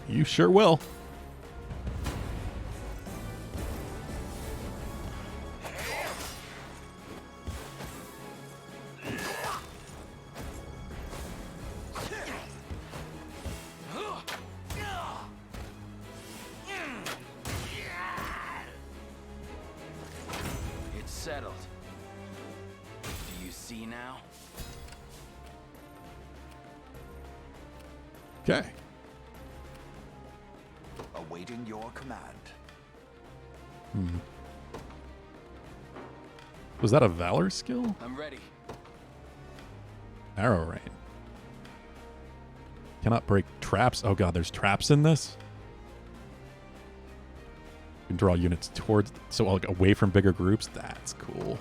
You sure will. It's settled. Do you see now? Okay. Awaiting your command. Was that a Valor skill? I'm ready. Arrow rain. Cannot break traps. Oh god, there's traps in this? You can draw units towards... So like away from bigger groups? That's cool.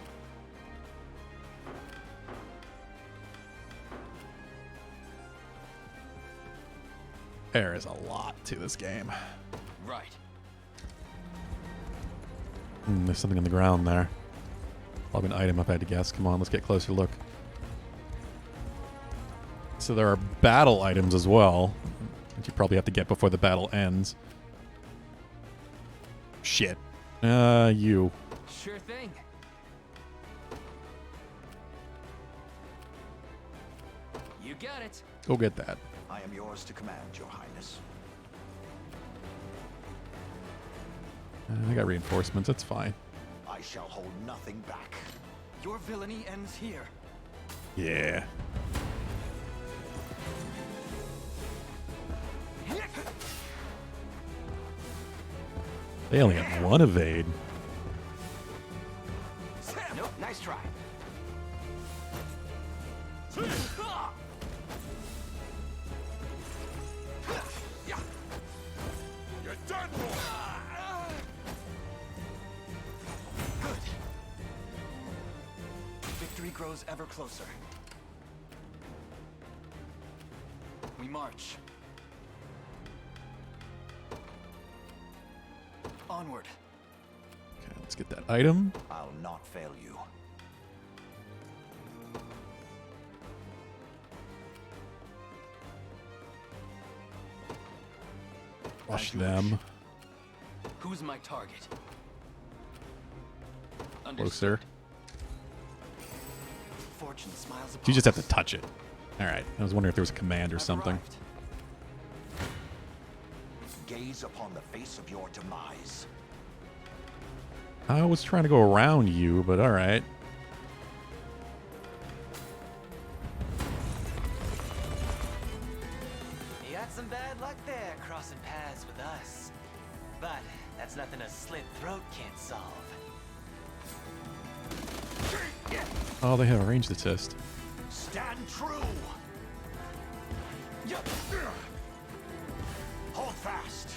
There is a lot to this game. Right. There's something on the ground there. Probably an item if I had to guess. Come on, let's get a closer look. So there are battle items as well, that you probably have to get before the battle ends. Shit. You. Sure thing. You got it. Go get that. I am yours to command, Your Highness. I got reinforcements, that's fine. I shall hold nothing back. Your villainy ends here. Yeah. They only have one evade. Nope, nice try. You're done, boy! Good. Victory grows ever closer. We march. Onward. Okay, let's get that item. I'll not fail you. Rush them. Who's my target? Closer. fortune smiles upon You just have to us. touch it. All right. I was wondering if there was a command or I've something. arrived. Gaze upon the face of your demise. I was trying to go around you, but all right. You got some bad luck there, crossing paths with us. But that's nothing a slit throat can't solve. Oh, they have a ranged assist. Stand true. Hold fast.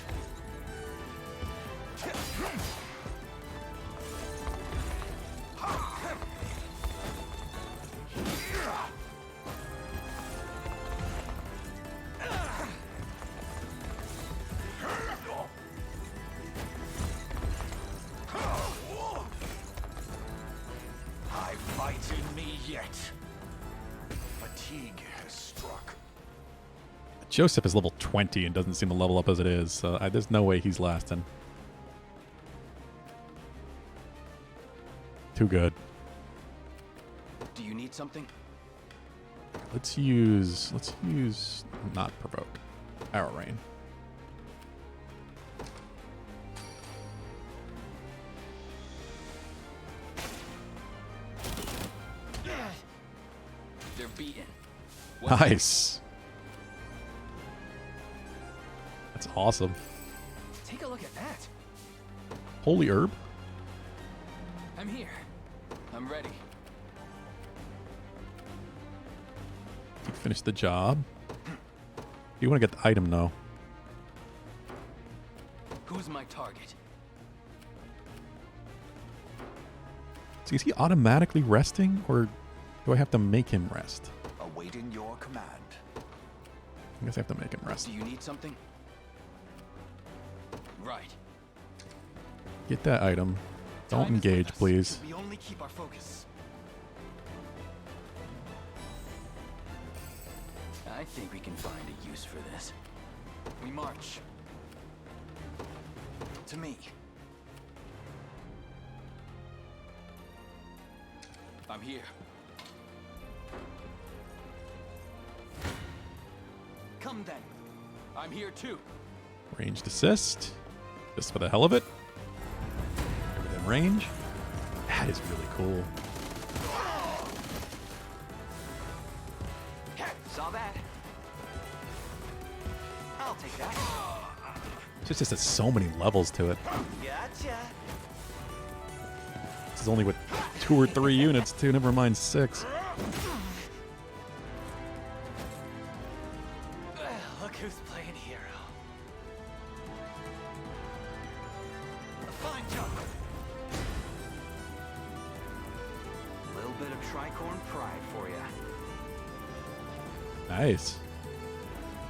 I fight in me yet. Fatigue has struck. Joseph is level 20 and doesn't seem to level up as it is, so there's no way he's lasting. Too good. Do you need something? Let's use not provoke. Arrow rain. They're beaten. Nice. That's awesome. Take a look at that. Holy herb. I'm here. I'm ready. You finish the job. You want to get the item though. Who's my target? So is he automatically resting, or do I have to make him rest? Awaiting your command. I guess I have to make him rest. Do you need something? Right. Get that item. Don't Time is engage, with us. please. We only keep our focus. I think we can find a use for this. We march. To me. I'm here. Come then. I'm here too. Ranged assist. Just for the hell of it. Within range. That is really cool. Saw that. I'll take that. It's just has so many levels to it. Gotcha. This is only with 2 or 3 units too, never mind 6. Look who's playing hero. A fine job. A little bit of tricorn pride for you. Nice.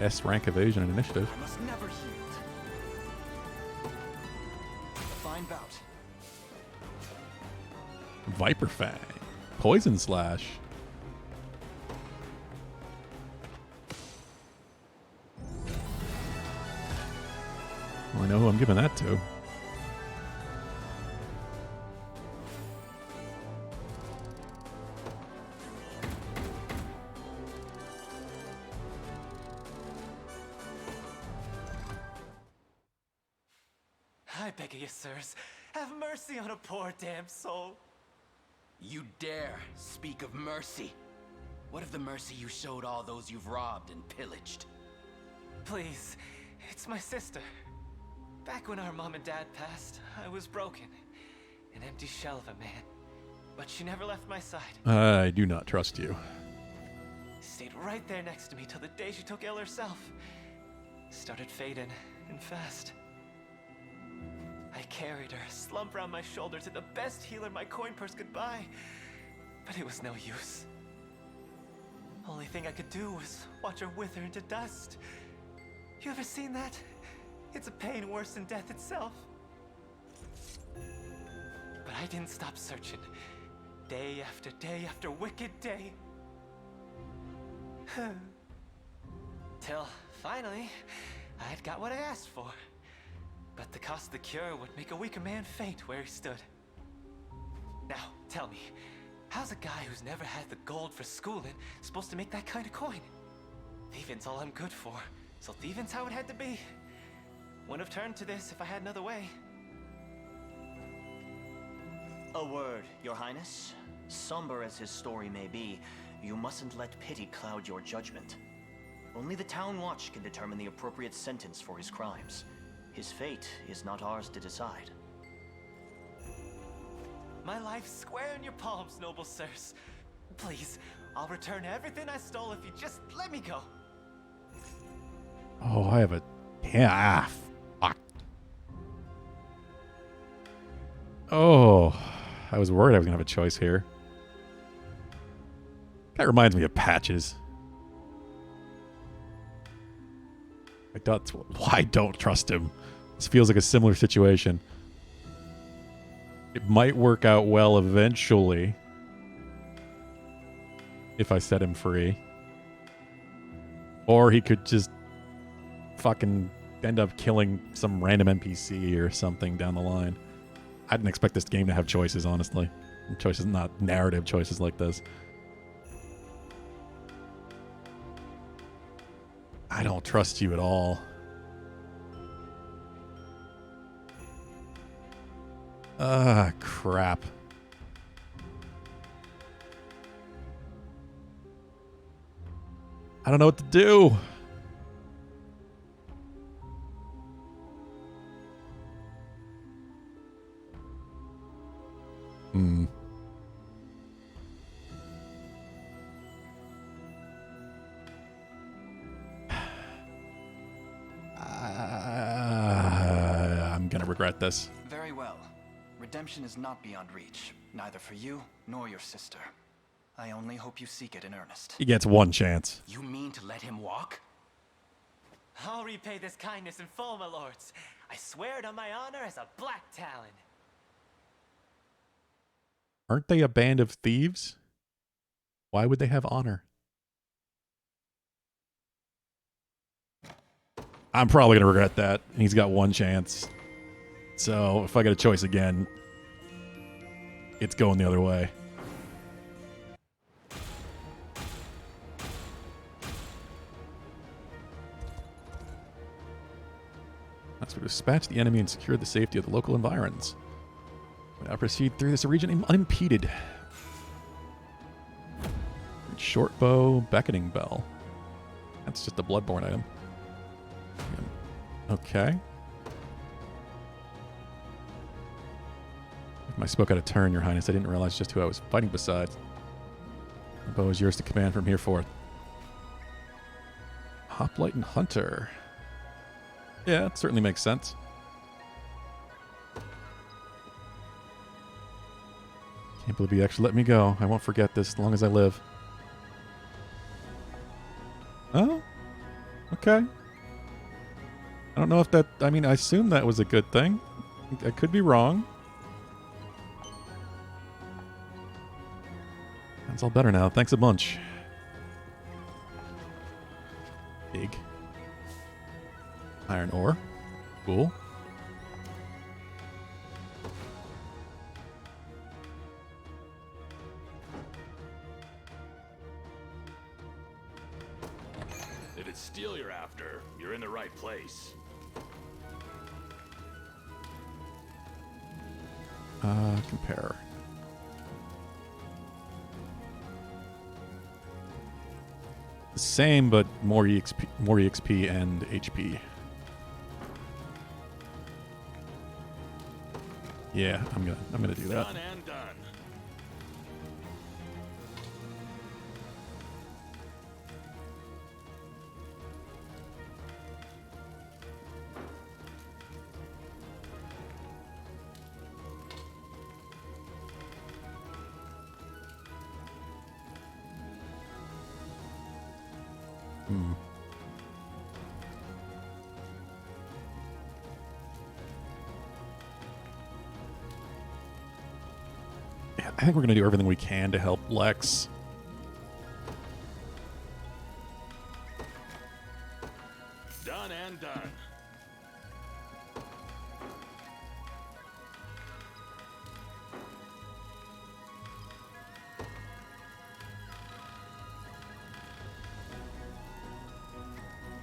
S rank evasion and initiative. I must never yield. A fine bout. Viper Fang. Poison Slash. Well, I know who I'm giving that to. I beg of you, sirs, have mercy on a poor damn soul. You dare speak of mercy? What of the mercy you showed all those you've robbed and pillaged? Please, it's my sister. Back when our mom and dad passed, I was broken. An empty shell of a man. But she never left my side. I do not trust you. Stayed right there next to me till the day she took ill herself. Started fading, and fast. I carried her, slumped around my shoulder to the best healer my coin purse could buy. But it was no use. Only thing I could do was watch her wither into dust. You ever seen that? It's a pain worse than death itself. But I didn't stop searching. Day after wicked day. Till, finally, I'd got what I asked for. But the cost of the cure would make a weaker man faint where he stood. Now, tell me, How's a guy who's never had the gold for schooling supposed to make that kind of coin? Thieving's all I'm good for, so thieving's how it had to be. Wouldn't have turned to this if I had another way. A word, Your Highness. Somber as his story may be, you mustn't let pity cloud your judgment. Only the Town Watch can determine the appropriate sentence for his crimes. His fate is not ours to decide. My life's square in your palms, noble sirs. Please, I'll return everything I stole if you just let me go. Oh, I have a... Yeah, fuck. Oh, I was worried I was going to have a choice here. That reminds me of Patches. That's why I don't trust him. This feels like a similar situation. It might work out well eventually if I set him free. Or he could just fucking end up killing some random NPC or something down the line. I didn't expect this game to have choices, honestly. Choices, not narrative choices like this. I don't trust you at all. Ah, crap. I don't know what to do. I'm gonna regret this. Very well. Redemption is not beyond reach, neither for you nor your sister. I only hope you seek it in earnest. He gets one chance. You mean to let him walk? I'll repay this kindness in full, my lords. I swear it on my honor as a Black Talon. Aren't they a band of thieves? Why would they have honor? I'm probably going to regret that. He's got one chance. So if I get a choice again, it's going the other way. As we dispatch the enemy and secure the safety of the local environs. We now proceed through this region unimpeded. Short bow, beckoning bell. That's just a bloodborne item. Okay. I spoke out of turn, Your Highness. I didn't realize just who I was fighting beside. The bow is yours to command from here forth. Hoplite and Hunter. Yeah, it certainly makes sense. Can't believe you actually let me go. I won't forget this as long as I live. Oh? Okay. I don't know if that... I mean, I assume that was a good thing. I could be wrong. That's all better now. Thanks a bunch. Big. Iron ore. Cool. If it's steel you're after, you're in the right place. Compare. The same, but more EXP and HP. Yeah, I'm gonna do that. Done and done. I think we're going to do everything we can to help Lex. Done and done.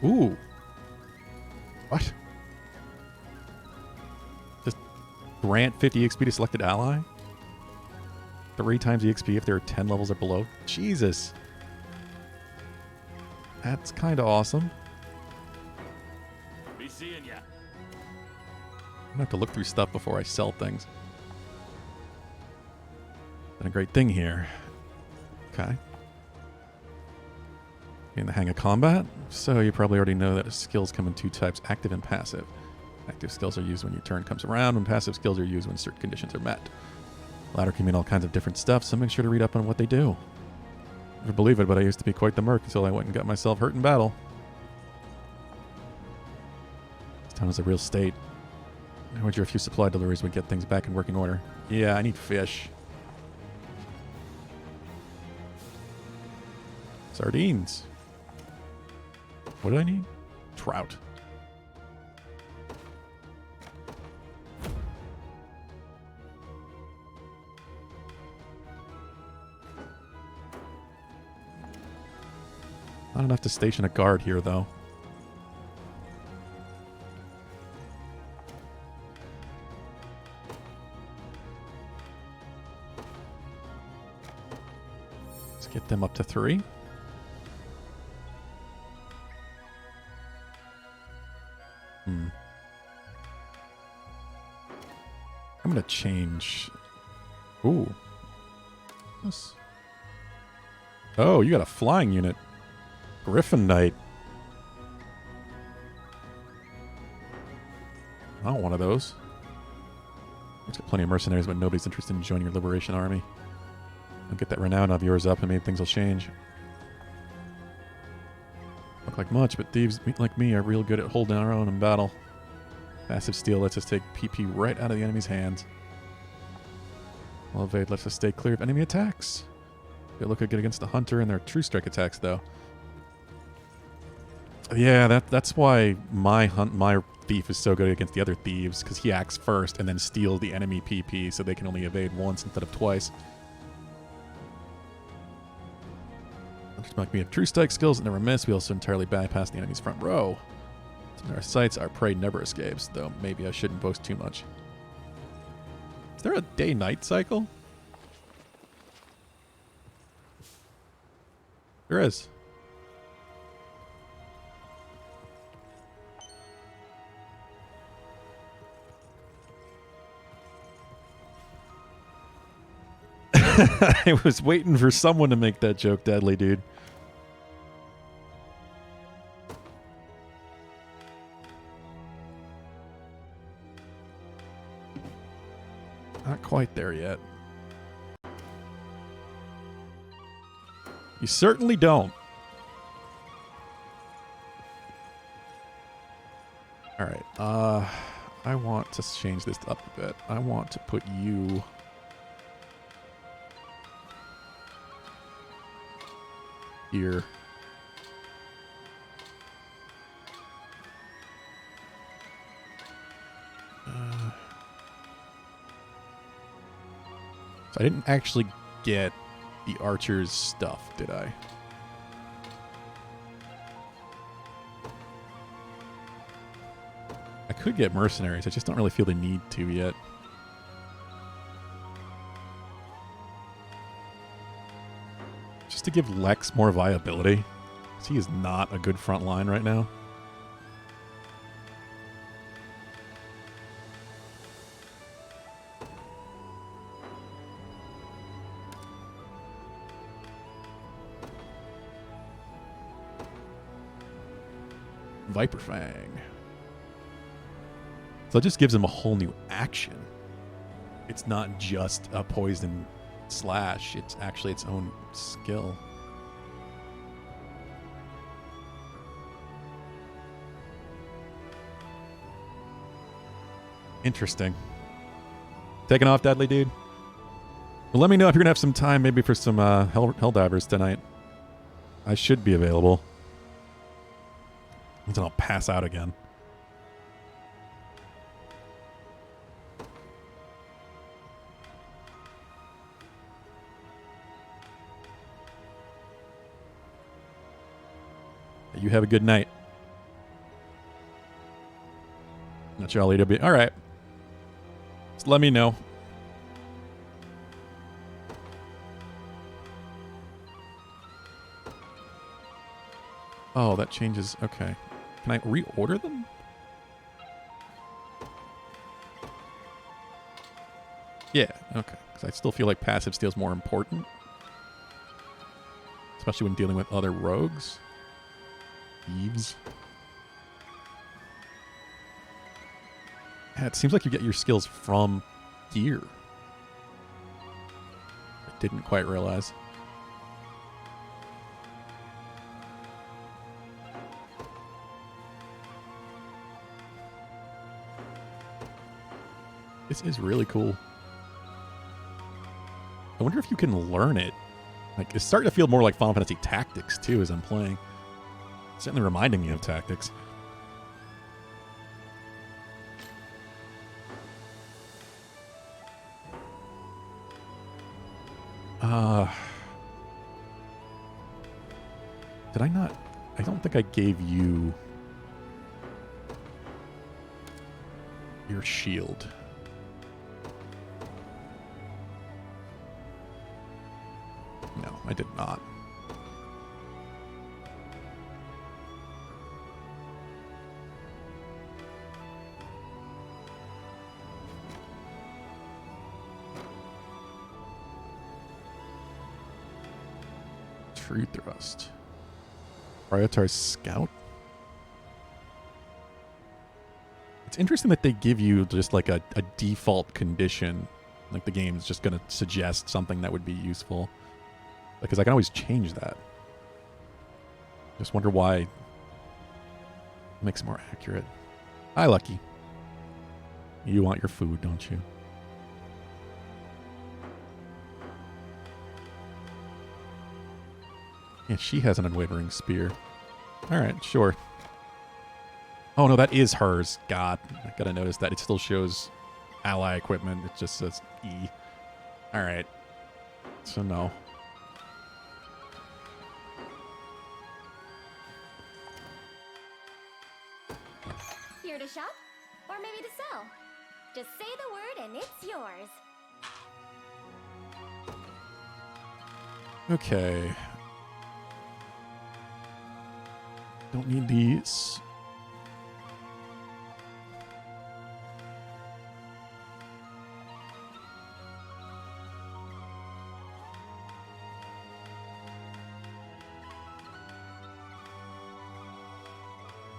Ooh. What? Just grant 50 XP to selected ally? 3 times EXP if there are 10 levels or below? Jesus. That's kind of awesome. Be seeing ya. I'm gonna have to look through stuff before I sell things. Been a great thing here. Okay. In the hang of combat? So you probably already know that skills come in 2 types, active and passive. Active skills are used when your turn comes around, and passive skills are used when certain conditions are met. The latter can mean all kinds of different stuff, so make sure to read up on what they do. Never believe it, but I used to be quite the merc until I went and got myself hurt in battle. This town is a real state. I wager a few supply deliveries would get things back in working order. Yeah, I need fish. Sardines. What do I need? Trout. Not enough to station a guard here, though. Let's get them up to 3. I'm going to change. Ooh. Yes. Oh, you got a flying unit. Griffin Knight. I want one of those. There's got plenty of mercenaries, but nobody's interested in joining your liberation army. I'll get that renown of yours up and maybe things will change. Look like much, but thieves like me are real good at holding our own in battle. Passive steel lets us take PP right out of the enemy's hands. While evade lets us stay clear of enemy attacks. They look good against the hunter and their true strike attacks, though. Yeah, that's why my thief is so good against the other thieves, because he acts first and then steals the enemy PP, so they can only evade once instead of twice. Like we have true strike skills and never miss. We also entirely bypass the enemy's front row. In our sights, our prey never escapes, though maybe I shouldn't boast too much. Is there a day-night cycle? There is. I was waiting for someone to make that joke, Deadly, dude. Not quite there yet. You certainly don't. Alright, I want to change this up a bit. I want to put you... here. So I didn't actually get the archer's stuff, did I? I could get mercenaries. I just don't really feel the need to yet. Just to give Lex more viability. Because he is not a good front line right now. Viper Fang. So it just gives him a whole new action. It's not just a poison slash, it's actually its own skill. Interesting. Taking off, Deadly, dude? Well, let me know if you're gonna have some time, maybe for some Helldivers tonight. I should be available. Then I'll pass out again. You have a good night. Jolly to be. All right. Just let me know. Oh, that changes. Okay. Can I reorder them? Yeah, okay. Because I still feel like passive steel is more important. Especially when dealing with other rogues. Thieves. Yeah, it seems like you get your skills from gear. I didn't quite realize. This is really cool. I wonder if you can learn it. Like, it's starting to feel more like Final Fantasy Tactics, too, as I'm playing. It's certainly reminding me of Tactics. Did I not? I don't think I gave you your shield. No, I did not. True thrust. Prioritize scout. It's interesting that they give you just like a default condition. Like the game's just going to suggest something that would be useful. Because I can always change that. Just wonder why it makes it more accurate. Hi, Lucky. You want your food, don't you? Yeah, she has an unwavering spear. Alright, sure. Oh no, that is hers. God, I gotta notice that. It still shows ally equipment. It just says E. Alright. So no. Here to shop? Or maybe to sell? Just say the word and it's yours. Okay. Don't need these.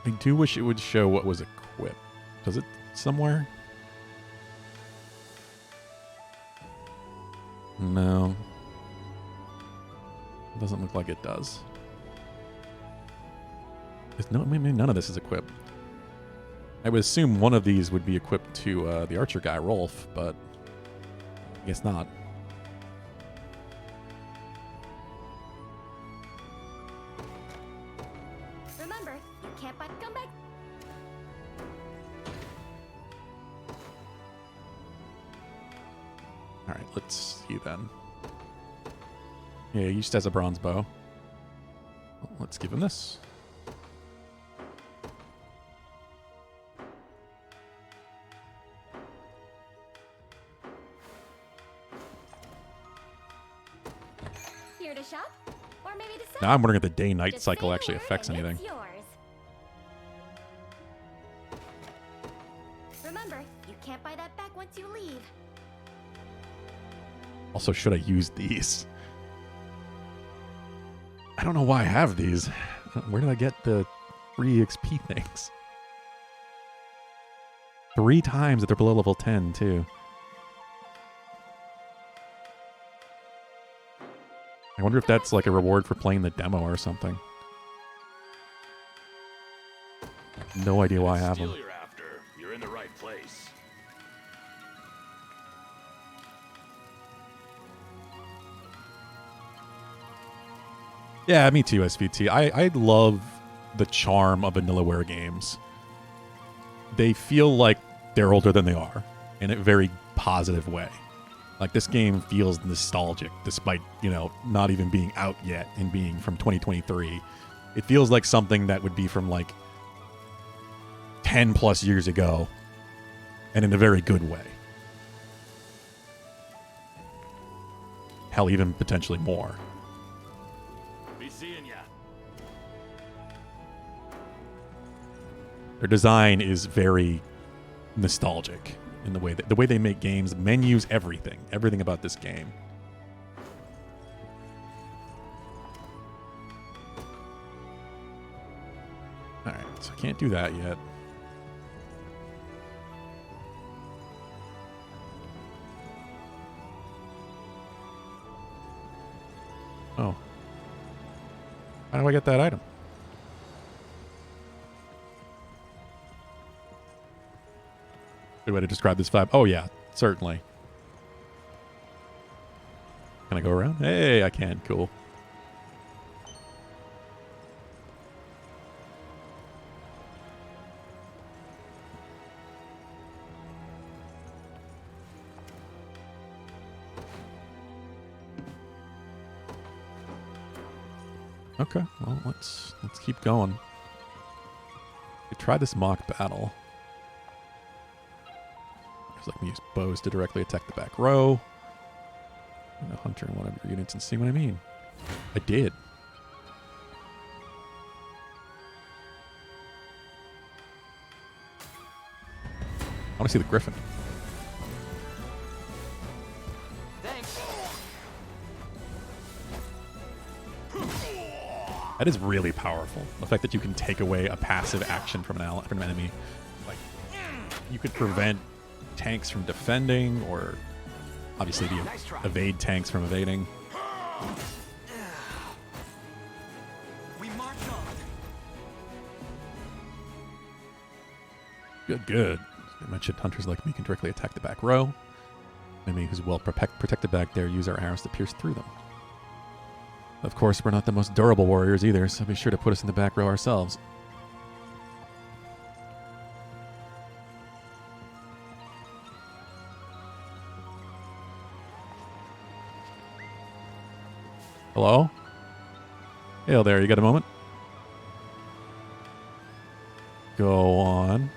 I do wish it would show what was equipped. Does it somewhere? No. It doesn't look like it does. No, maybe none of this is equipped. I would assume one of these would be equipped to the archer guy, Rolf, but I guess not. Remember, you can't come back. Alright, let's see then. Yeah, he used as a bronze bow. Let's give him this. Here to shop? Or maybe to sell? Now I'm wondering if the day-night Just cycle say the actually word affects and anything. it's yours. Remember, you can't buy that back once you leave. Also, should I use these? I don't know why I have these. Where did I get the free XP things? 3 times that they're below level 10, too. I wonder if that's like a reward for playing the demo or something. No idea why I have them. You're after. You're in the right place. Yeah, me too, SVT. I love the charm of Vanillaware games. They feel like they're older than they are in a very positive way. Like, this game feels nostalgic despite, you know, not even being out yet and being from 2023. It feels like something that would be from, like, 10 plus years ago And in a very good way. Hell, even potentially more. Be seeing ya. Their design is very nostalgic in the way they make games, menus, everything about this game. All right, so I can't do that yet. Oh. How do I get that item? Good way to describe this vibe. Oh, yeah, certainly. Can I go around? Hey, I can. Cool. Okay, well, let's keep going. We try this mock battle. Let me use bows to directly attack the back row. And a hunter in one of your units and see what I mean. I did. I want to see the griffin. Thanks. That is really powerful. The fact that you can take away a passive action from an enemy. Like, you could prevent tanks from defending, or obviously evade tanks from evading. We march on. Good. I mentioned hunters like me can directly attack the back row. Enemy who's well protected back there use our arrows to pierce through them. Of course, we're not the most durable warriors either, so be sure to put us in the back row ourselves. Hello? Hail there, you got a moment? Go on.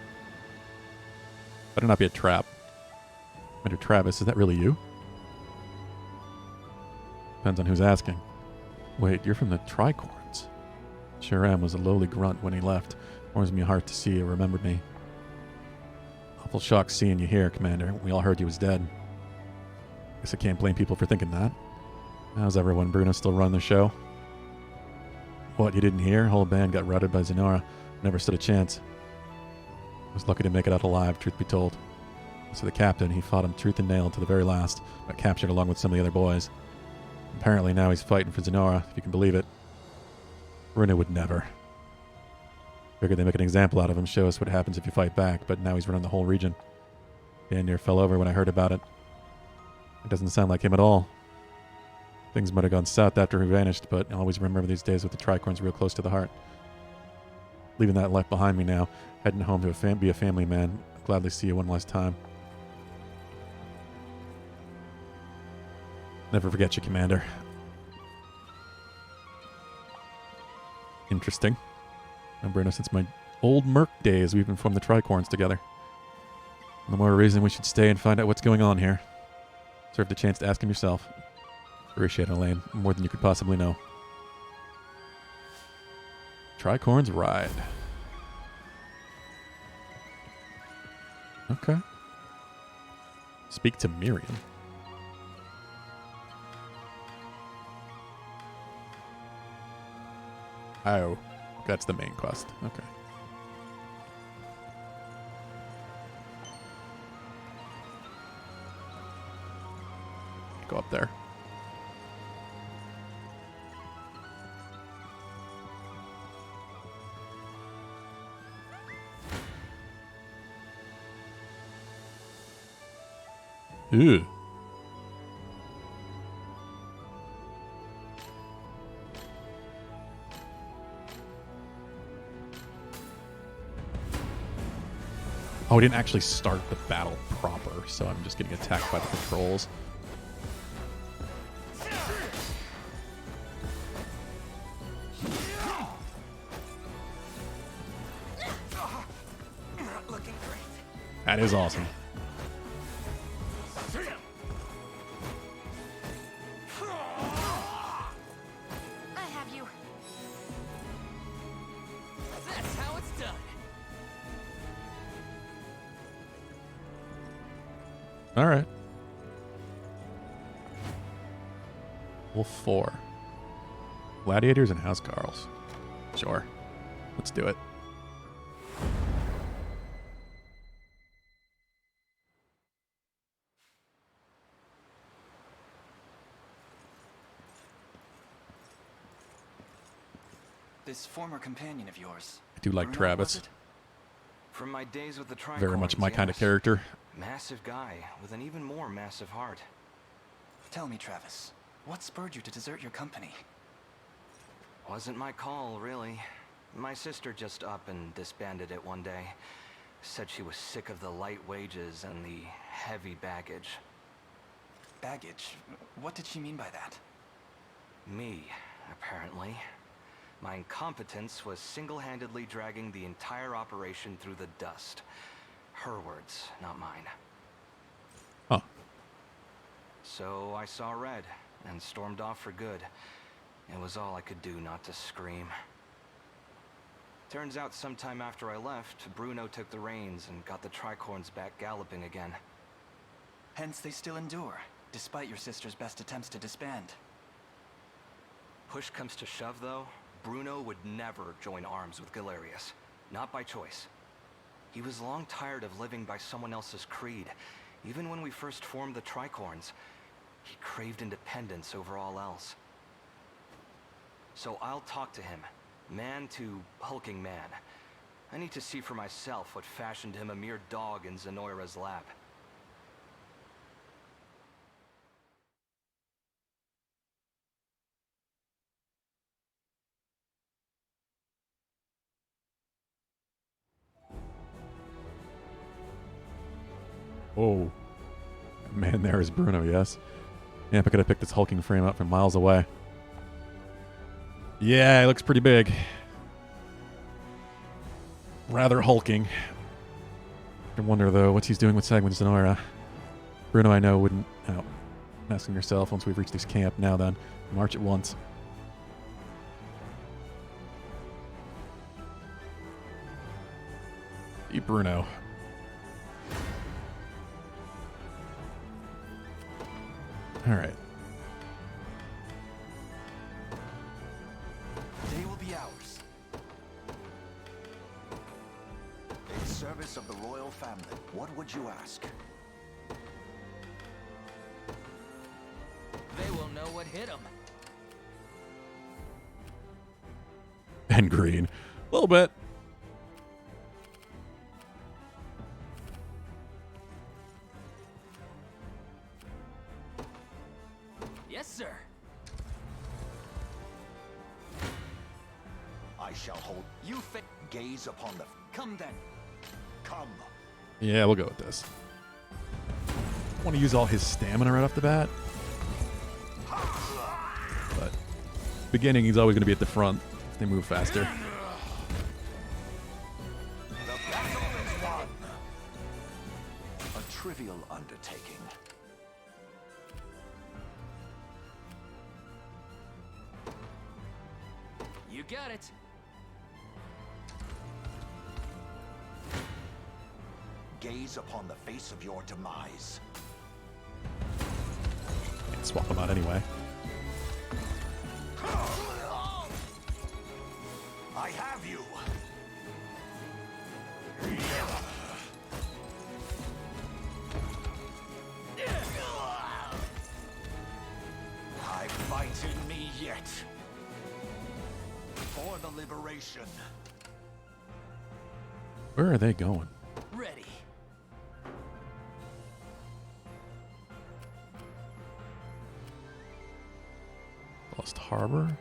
Better not be a trap. Commander Travis, is that really you? Depends on who's asking. Wait, you're from the Tricorns. Sure am, was a lowly grunt when he left. Warms me heart to see you remembered me. Awful shock seeing you here, Commander. We all heard you was dead. Guess I can't blame people for thinking that. How's everyone? Bruno still running the show? What, you didn't hear? Whole band got routed by Zenora. Never stood a chance. Was lucky to make it out alive, truth be told. So the captain, he fought him tooth and nail to the very last, got captured along with some of the other boys. Apparently now he's fighting for Zenora, if you can believe it. Bruno would never. Figured they make an example out of him, show us what happens if you fight back, but now he's running the whole region. Band near fell over when I heard about it. It doesn't sound like him at all. Things might have gone south after he vanished, but I always remember these days with the Tricorns real close to the heart. Leaving that life behind me now, heading home to be a family man. I'll gladly see you one last time. Never forget you, Commander. Interesting. And Bruno, since my old Merc days, we've been formed the Tricorns together. No more reason we should stay and find out what's going on here. Serve the chance to ask him yourself. Appreciate it, Elaine. More than you could possibly know. Tricorns ride. Okay. Speak to Miriam. Oh, that's the main quest. Okay. Go up there. Ew. Oh, we didn't actually start the battle proper, so I'm just getting attacked by the patrols. Not looking great. That is awesome. That's how it's done. All right. Wolf 4. Gladiators and housecarls. Sure. Let's do it. This former companion of yours. I do like Bruno, Travis. was it? From my days with the Tricorns, Very much my kind of yes. character. Massive guy with an even more massive heart. Tell me, Travis, what spurred you to desert your company? Wasn't my call, really. My sister just up and disbanded it one day. Said she was sick of the light wages and the heavy baggage. Baggage? What did she mean by that? Me, apparently. My incompetence was single-handedly dragging the entire operation through the dust. Her words, not mine. Huh. So I saw red and stormed off for good. It was all I could do not to scream. Turns out sometime after I left, Bruno took the reins and got the Tricorns back galloping again. Hence they still endure, despite your sister's best attempts to disband. Push comes to shove, though, Bruno would never join arms with Galerius. Not by choice. He was long tired of living by someone else's creed. Even when we first formed the Tricorns, he craved independence over all else. So I'll talk to him, man to hulking man. I need to see for myself what fashioned him a mere dog in Zenoira's lap. Whoa. Man, there is Bruno, yes. Yeah, if I could have picked this hulking frame up from miles away. Yeah, it looks pretty big. Rather hulking. I wonder, though, what he's doing with Sagwin Zenoira. Bruno, I know, wouldn't... Oh. Asking yourself, once we've reached this camp, now then. March at once. Hey, Bruno. All right. They will be ours. In service of the royal family, what would you ask? They will know what hit them. And green. A little bit. Yes, sir. I shall hold you gaze upon the... Come then. Come. Yeah, we'll go with this. I want to use all his stamina right off the bat. But beginning, he's always going to be at the front. They move faster. The battle is won. A trivial undertaking. You got it. Gaze upon the face of your demise. Can't swap them out anyway. I have you. I fight in me yet. For the liberation. Where are they going? Ready. Lost Harbor?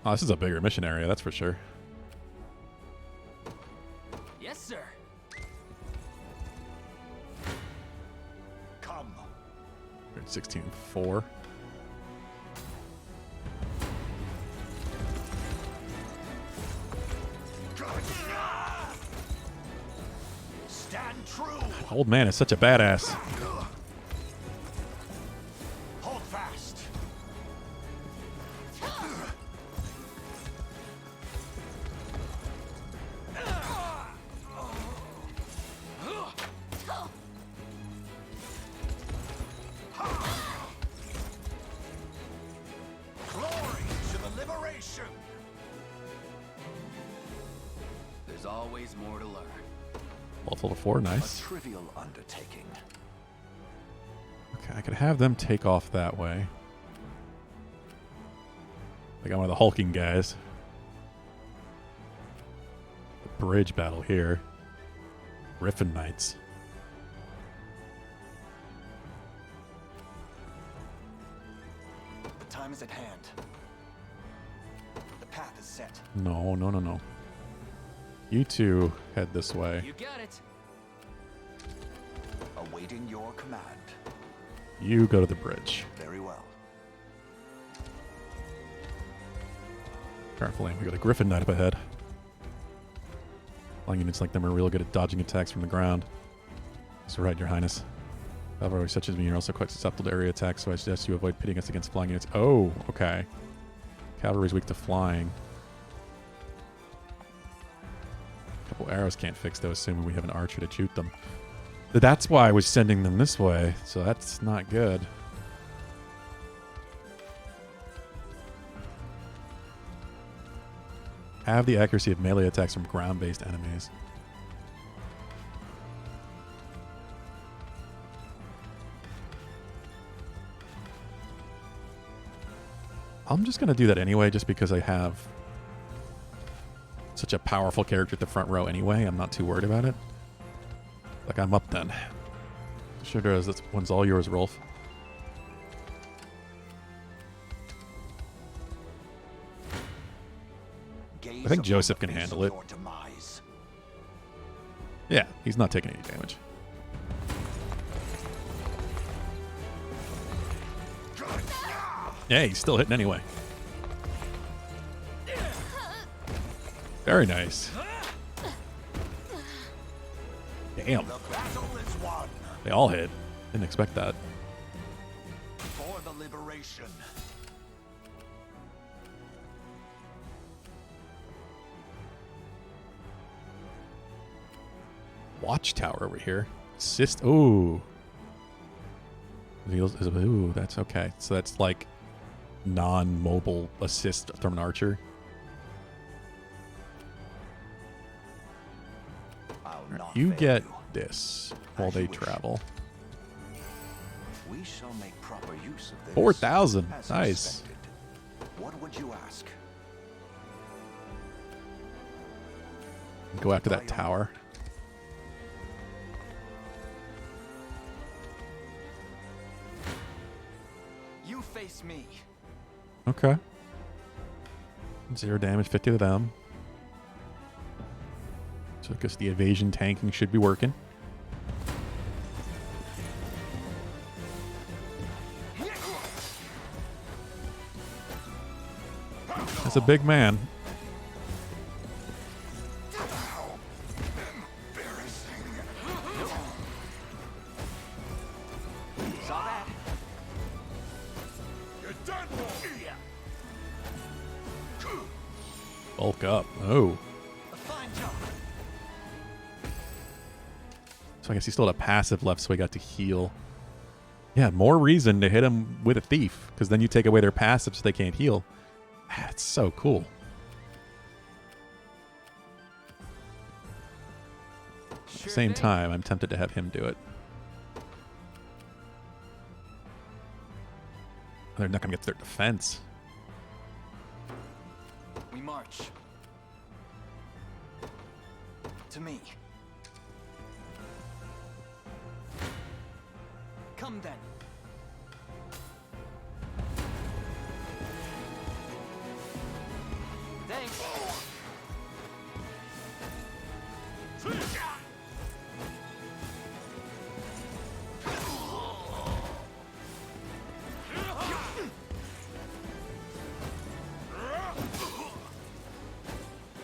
Oh, this is a bigger mission area, that's for sure. Yes, sir. Come. 16-4. Stand true. Old man is such a badass. Hold fast. There's always more to learn. Level 4, nice. A trivial undertaking. Okay, I could have them take off that way. I got one of the hulking guys. The bridge battle here. Griffin Knights. The time is at hand. The path is set. No, no, no, no. You two head this way. You got it. Awaiting your command. You go to the bridge. Very well. Carefully, we got a Griffin Knight up ahead. Flying units like them are real good at dodging attacks from the ground. That's right, Your Highness. Cavalry such as me are also quite susceptible to area attacks, so I suggest you avoid pitting us against flying units. Oh, okay. Cavalry's weak to flying. A couple arrows can't fix those, assuming we have an archer to shoot them. But that's why I was sending them this way, so that's not good. Have the accuracy of melee attacks from ground-based enemies. I'm just going to do that anyway, just because I have such a powerful character at the front row anyway. I'm not too worried about it. Like, I'm up then. Sure does. That one's all yours, Rolf. I think Joseph can handle it. Yeah, he's not taking any damage. Yeah, he's still hitting anyway. Very nice. Damn. They all hit. Didn't expect that. For the liberation. Watchtower over here. Assist. Ooh. Ooh, that's okay. So that's like non-mobile assist from an archer. You get this while they travel. We shall make proper use of this. 4,000. As Nice. expected. What would you ask? Go after that tower. You face me. Okay. 0 damage, 50 to them. So because the evasion tanking should be working. That's a big man. Saw that. You're done. Bulk up. Oh. A fine job. So I guess he still had a passive left, so he got to heal. Yeah, more reason to hit him with a thief, because then you take away their passive so they can't heal. That's so cool. At the same time, I'm tempted to have him do it. They're not going to get to their defense. We march. To me. Come then. Thanks.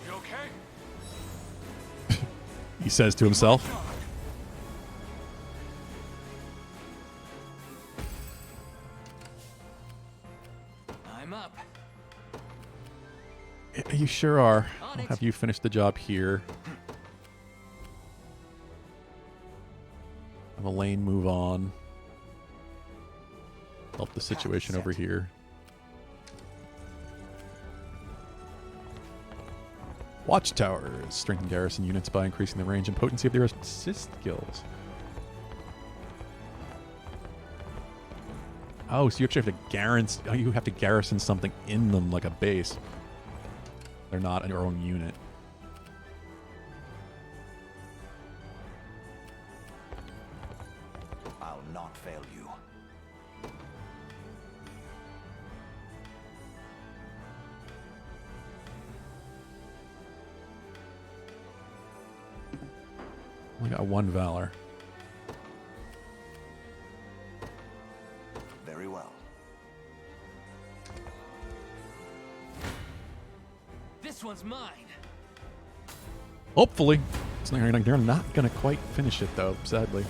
You okay? He says to himself. I'm up. Yeah, you sure are. I'll have you finish the job here. Have Elaine move on. Help the situation over here. Watchtowers. Strengthen garrison units by increasing the range and potency of their assist skills. Oh, so you actually have to garrison something in them like a base. They're not your own unit. I'll not fail you. Only got one valor. Very well. This one's mine. Hopefully. They're not going to quite finish it, though, sadly.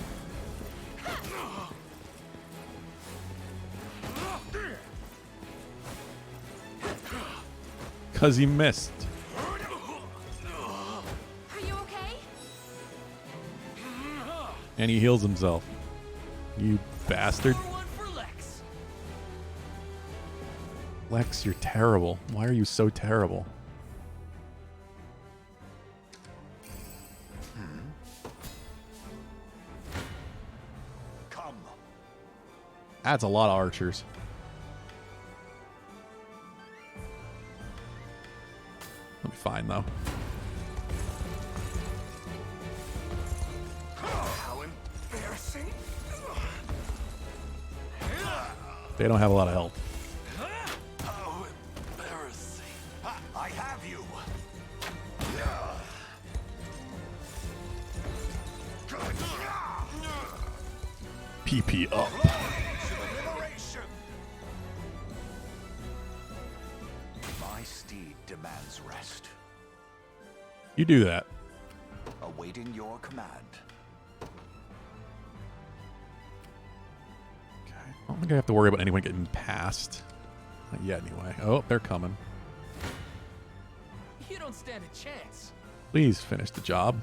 Because he missed. Are you okay? And he heals himself. You bastard. Lex, you're terrible. Why are you so terrible? Come. That's a lot of archers. I'll be fine, though. How embarrassing. They don't have a lot of health. How embarrassing. I have you. PP up. My steed demands rest. You do that. Awaiting your command. I don't think I have to worry about anyone getting past. Not yet, anyway. Oh, they're coming. You don't stand a chance. Please finish the job.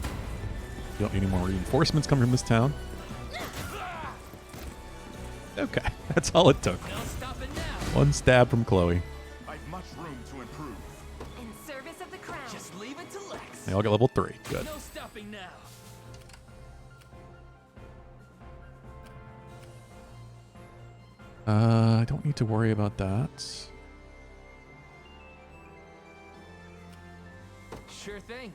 You don't need any more reinforcements coming from this town. Okay, that's all it took. One stab from Chloe. I've much room to improve. In service of the crown. Just leave it to Lex. They all get level 3. Good. No stopping now. I don't need to worry about that. Sure thing.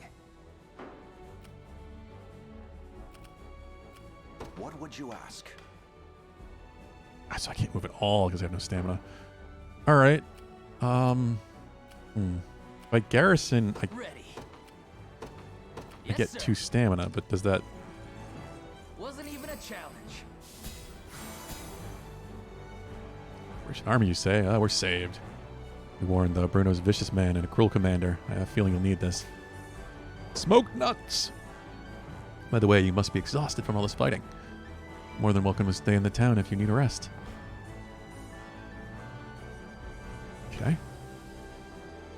What would you ask? So I can't move at all because I have no stamina. All right. By garrison, I get 2 stamina, but does that... Wasn't even a challenge. Where's your army, you say? We're saved. You warned Bruno's vicious man and a cruel commander. I have a feeling you'll need this. Smoke nuts! By the way, you must be exhausted from all this fighting. More than welcome to stay in the town if you need a rest. Okay.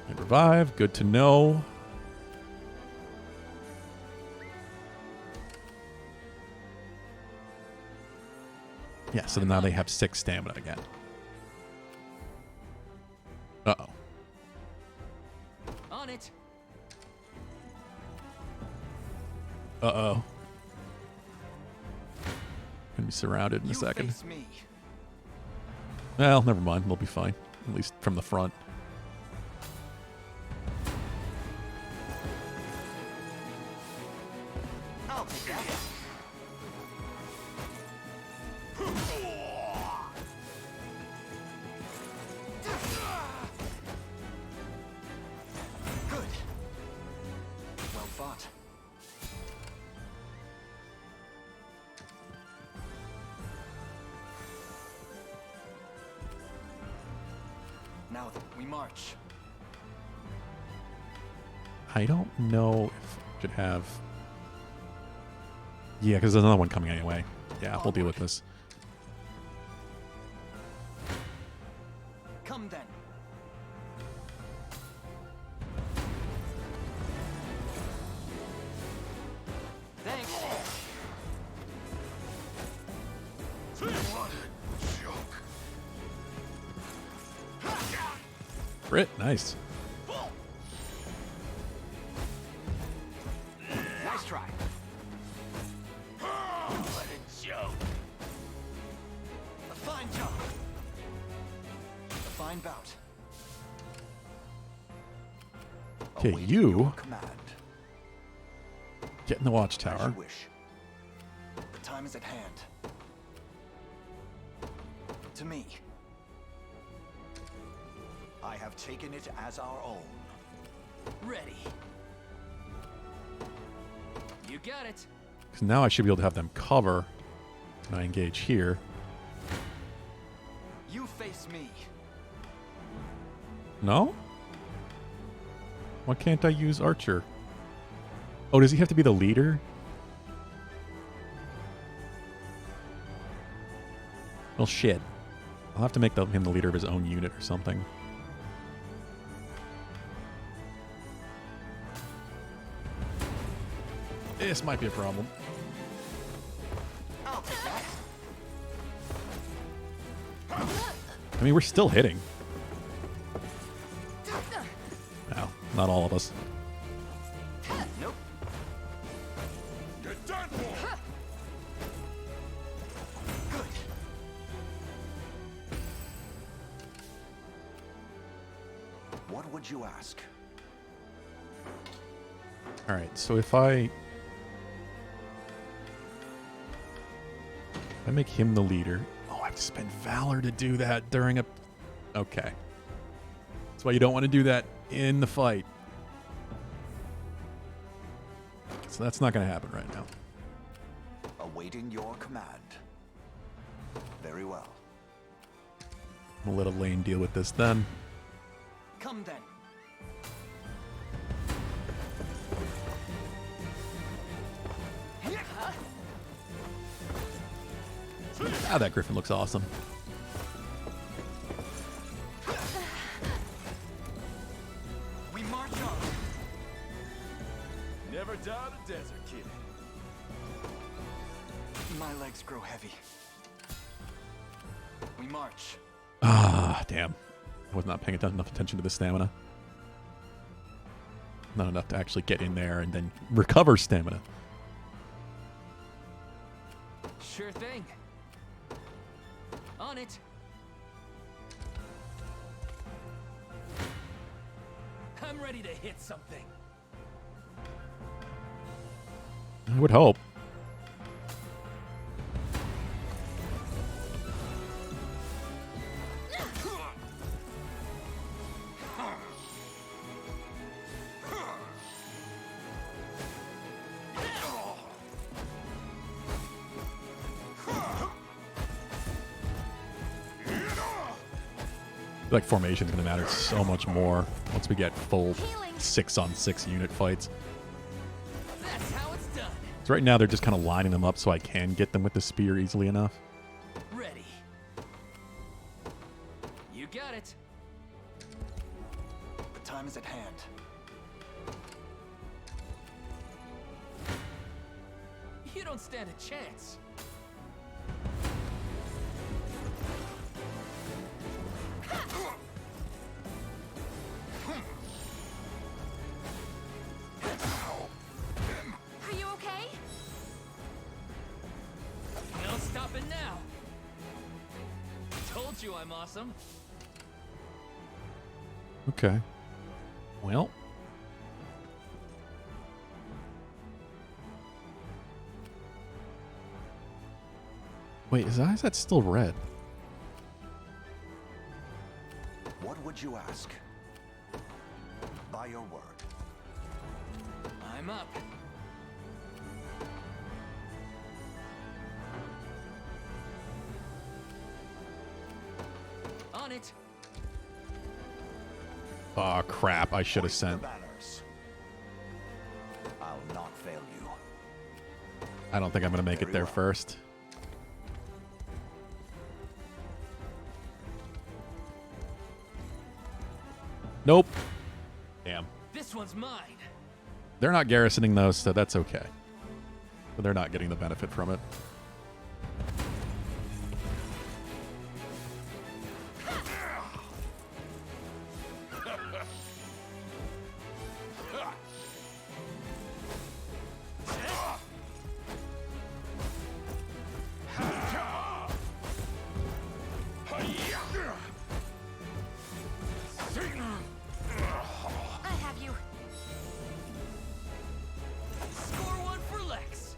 And revive. Good to know. Yeah, so now they have 6 stamina again. Uh-oh. On it. Uh-oh. Gonna be surrounded in a second. Face me. Well, never mind. We'll be fine. At least from the front. I'll take that. Good. Well fought. Now we march. I don't know if I should have... Yeah, because there's another one coming anyway. Yeah, we'll deal with this. Come then. Thanks. What a joke. Crit, nice. divine bout. Okay, Awaiting you your command. get in the As watchtower. you wish. The time is at hand. To me. I have taken it as our own. Ready. You got it. Because now I should be able to have them cover. And I engage here. You face me. No? Why can't I use Archer? Oh, does he have to be the leader? Well, shit. I'll have to make him the leader of his own unit or something. This might be a problem. I mean, we're still hitting. No, not all of us. Nope. Get done for! Good. What would you ask? Alright, so if I make him the leader... Oh, I have to spend Valor to do that during a... Okay. That's why you don't want to do that in the fight. So that's not going to happen right now. Awaiting your command. Very well. I'm going to let Elaine deal with this then. Come then. Ah, that Griffin looks awesome. We march on. Never doubt a desert kid. My legs grow heavy. We march. Ah, damn. I was not paying enough attention to the stamina. Not enough to actually get in there and then recover stamina. Sure thing. On it. I'm ready to hit something. I would hope. Like formation is going to matter so much more once we get full 6-on-6 unit fights. That's how it's done. So right now they're just kind of lining them up so I can get them with the spear easily enough. Ready. You got it. The time is at hand. You don't stand a chance. Are you okay? No stopping now. Told you I'm awesome. Okay. Well. Wait, is that still red? What would you ask? By your word. I'm up. On it. Oh, crap. I should have Hoist the sent. banners. I'll not fail you. I don't think I'm going to make it Very there well. first. Nope. Damn. This one's mine. They're not garrisoning those, so that's okay. But they're not getting the benefit from it. I have you. Score one for Lex.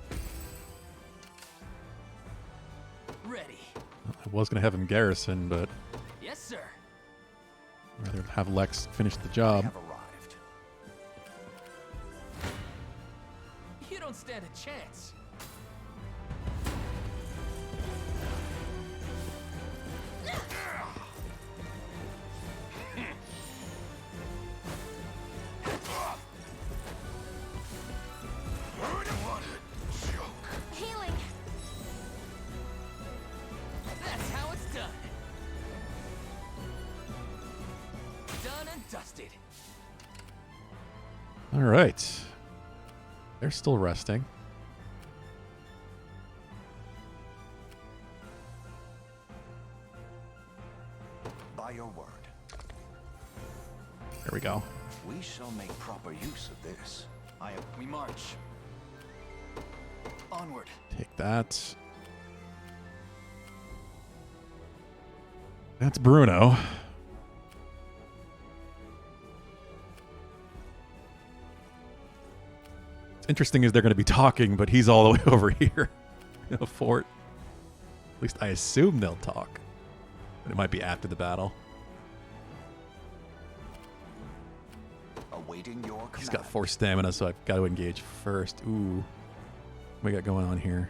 Ready. I was going to have him garrison, but Yes, sir. I'd rather have Lex finish the job. Arrived. You don't stand a chance. Healing. That's how it's done. Done and dusted. All right. They're still resting. By your word. There we go. We shall make proper use of this. We march. Onward. Take that. That's Bruno. What's interesting is they're going to be talking, but he's all the way over here in a fort. At least I assume they'll talk. But it might be after the battle. Awaiting your command. He's got 4 stamina, so I've got to engage first. Ooh. What we got going on here?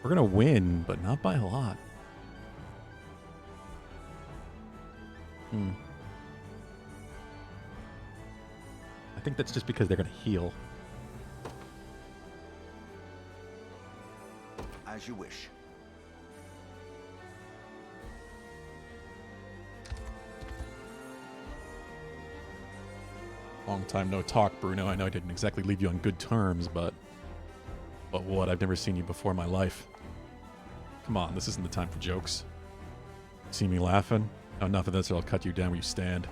We're going to win, but not by a lot. I think that's just because they're going to heal. As you wish. Long time no talk, Bruno. I know I didn't exactly leave you on good terms, but what? I've never seen you before in my life. Come on, this isn't the time for jokes. See me laughing? Now, enough of this or I'll cut you down where you stand.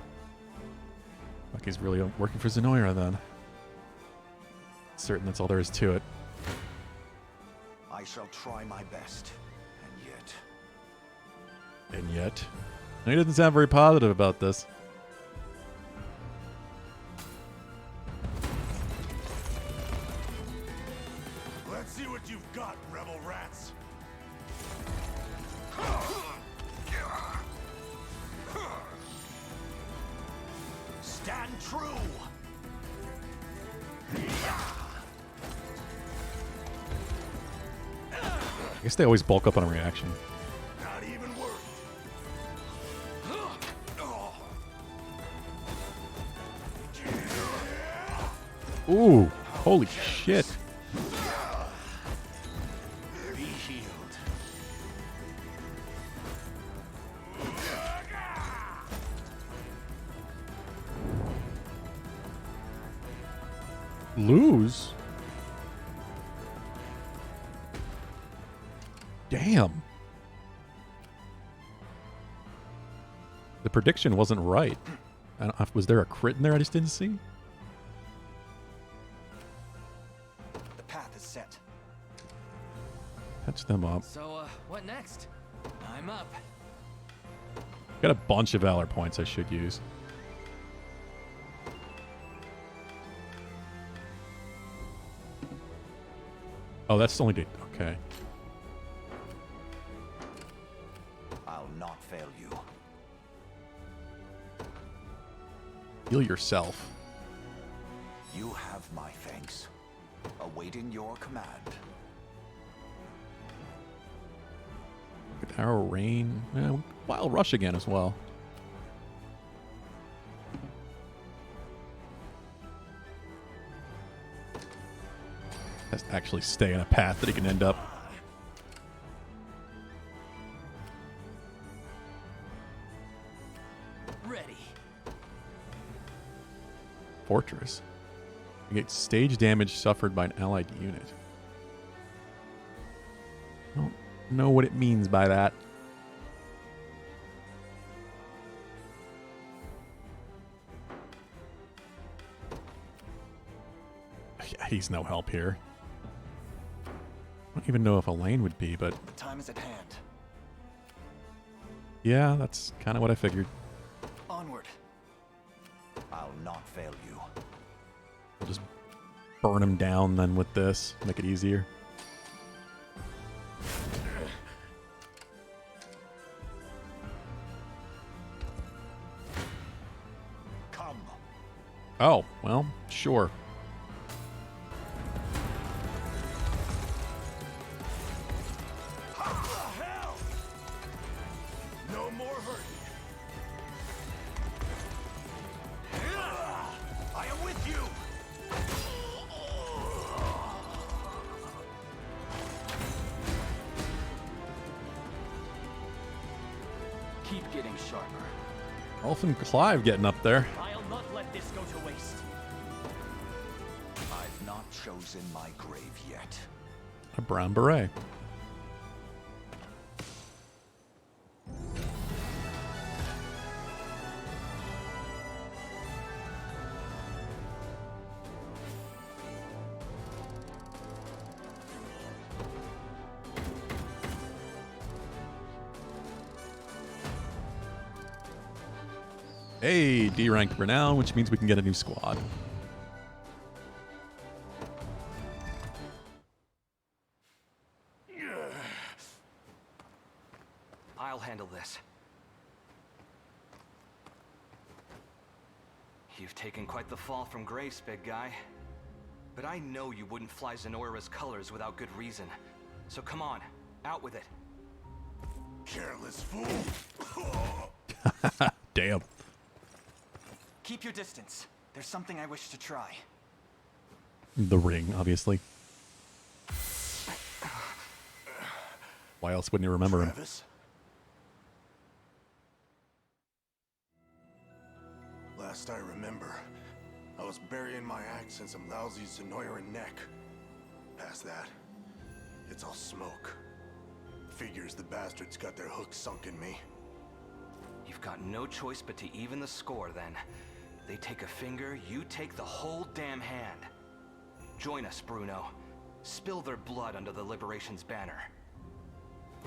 Like he's really working for Zenoira then. Certain that's all there is to it. I shall try my best. And yet... And yet? He doesn't sound very positive about this. Let's see what you've got, rebel rats. Stand true. I guess they always bulk up on a reaction. Not even worried. Ooh, holy shit. Be healed. Lose? Damn. The prediction wasn't right. Was there a crit in there I just didn't see? The path is set. Patch them up. So, what next? I'm up. Got a bunch of Valor points I should use. Oh, that's only... Okay. I'll not fail you. Heal yourself. You have my thanks. Awaiting your command. Good arrow rain. Wild rush again as well. Has to actually stay on a path that he can end up. Ready. Fortress. Negate stage damage suffered by an allied unit. I don't know what it means by that. Yeah, he's no help here. I don't even know if Elaine would be, but... The time is at hand. Yeah, that's kind of what I figured. Onward. I'll not fail you. We'll just burn him down then with this. Make it easier. Come. Oh, well, sure. Hell! No more hurting. I am with you. Keep getting sharper. Rolf and Clive getting up there. I'll not let this go to waste. I've not chosen my grave yet. A brown beret. Hey, D rank renown, which means we can get a new squad. I'll handle this. You've taken quite the fall from grace, big guy. But I know you wouldn't fly Zenoira's colors without good reason. So come on, out with it. Careless fool. Damn. Keep your distance. There's something I wish to try. The ring, obviously. Why else wouldn't you remember him? Travis? Last I remember, I was burying my axe in some lousy Zenoira neck. Past that, it's all smoke. Figures the bastards got their hooks sunk in me. You've got no choice but to even the score, then. They take a finger, you take the whole damn hand. Join us, Bruno. Spill their blood under the Liberation's banner.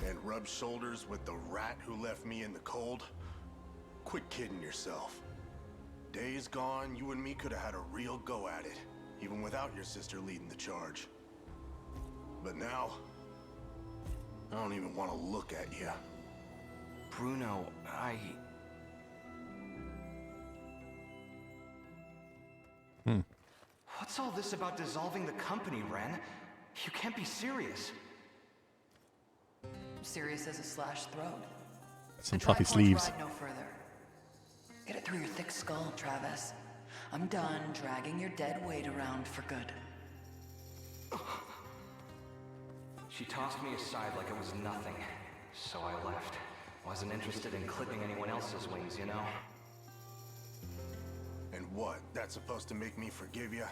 And rub shoulders with the rat who left me in the cold? Quit kidding yourself. Days gone, you and me could have had a real go at it, even without your sister leading the charge. But now, I don't even want to look at you. Bruno, What's all this about dissolving the company, Ren? You can't be serious. Serious as a slashed throat. Some The puffy Tricorns sleeves. ride no further. Get it through your thick skull, Travis. I'm done dragging your dead weight around for good. She tossed me aside like it was nothing, so I left. Wasn't interested in clipping anyone else's wings, you know? And what? That's supposed to make me forgive you?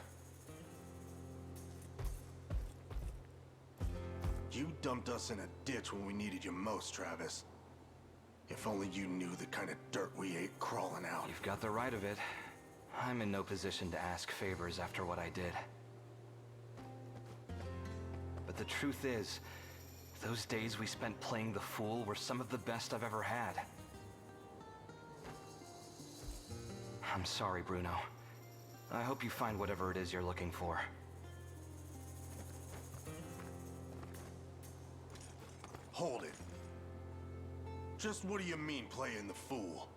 You dumped us in a ditch when we needed you most, Travis. If only you knew the kind of dirt we ate crawling out. You've got the right of it. I'm in no position to ask favors after what I did. But the truth is, those days we spent playing the fool were some of the best I've ever had. I'm sorry, Bruno. I hope you find whatever it is you're looking for. Hold it. Just what do you mean, playing the fool?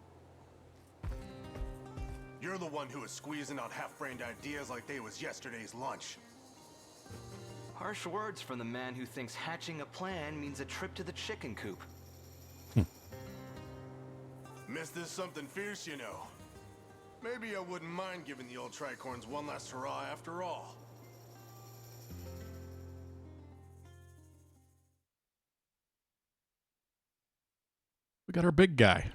You're the one who was squeezing out half-brained ideas like they was yesterday's lunch. Harsh words from the man who thinks hatching a plan means a trip to the chicken coop. Miss this something fierce, you know. Maybe I wouldn't mind giving the old Tricorns one last hurrah after all. We got our big guy.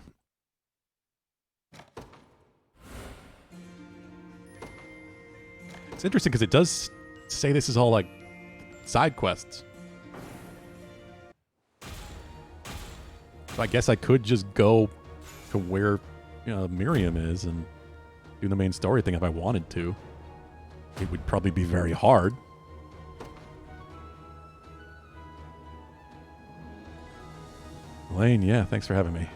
It's interesting because it does say this is all like side quests. So I guess I could just go to where Miriam is and do the main story thing if I wanted to. It would probably be very hard. Lane, yeah, thanks for having me.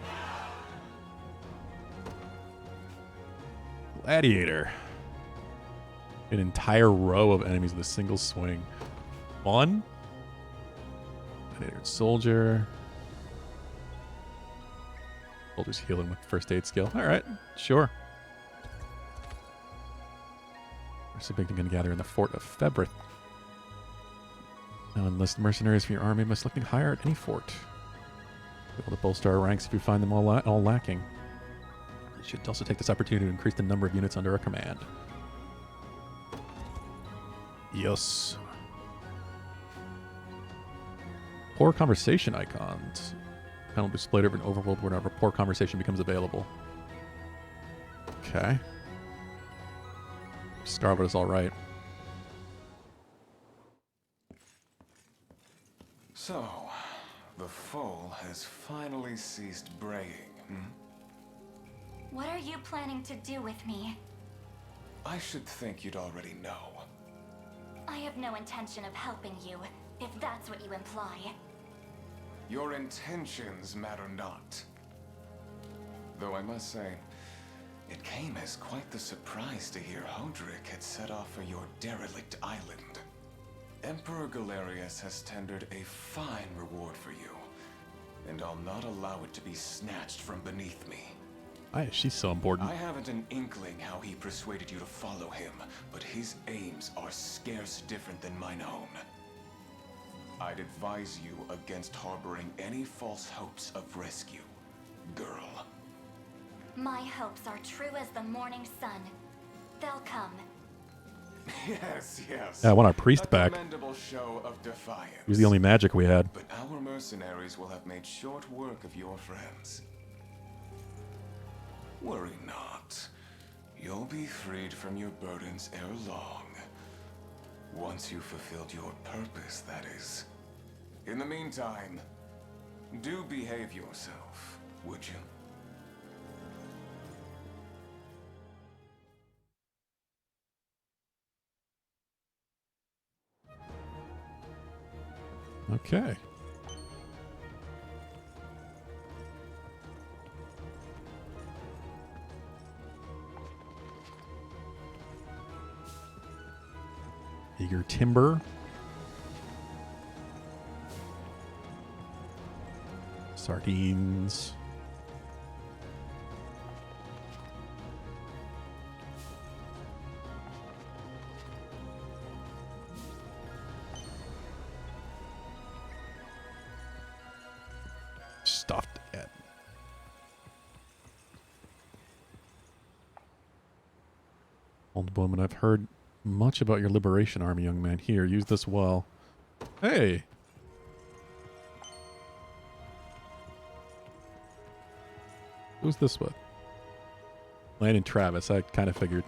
Gladiator. An entire row of enemies with a single swing. One. Gladiator soldier. Soldier's healing with first aid skill. All right, sure. We're going to gather in the fort of Febrith. Now enlist mercenaries for your army by selecting higher at any fort. Be able to bolster our ranks if you find them all lacking. You should also take this opportunity to increase the number of units under our command. Yes. Poor conversation icons. Panel displayed over an overworld whenever poor conversation becomes available. Okay. Starboard is alright. So, the foal has finally ceased braying, hmm? What are you planning to do with me? I should think you'd already know. I have no intention of helping you, if that's what you imply. Your intentions matter not. Though I must say, it came as quite the surprise to hear Hodrick had set off for your derelict island. Emperor Galerius has tendered a fine reward for you, and I'll not allow it to be snatched from beneath me. She's so important. I haven't an inkling how he persuaded you to follow him, but his aims are scarce different than mine own. I'd advise you against harboring any false hopes of rescue, girl. My hopes are true as the morning sun. They'll come. Yes. Yeah, I want our priest back. Commendable show of defiance. He was the only magic we had. But our mercenaries will have made short work of your friends. Worry not. You'll be freed from your burdens ere long. Once you've fulfilled your purpose, that is. In the meantime, do behave yourself, would you? Okay. Eager timber. Sardines. Stuffed at. Old woman, I've heard much about your liberation army, young man. Here, use this well. Hey! Who's this with? Landon Travis, I kind of figured.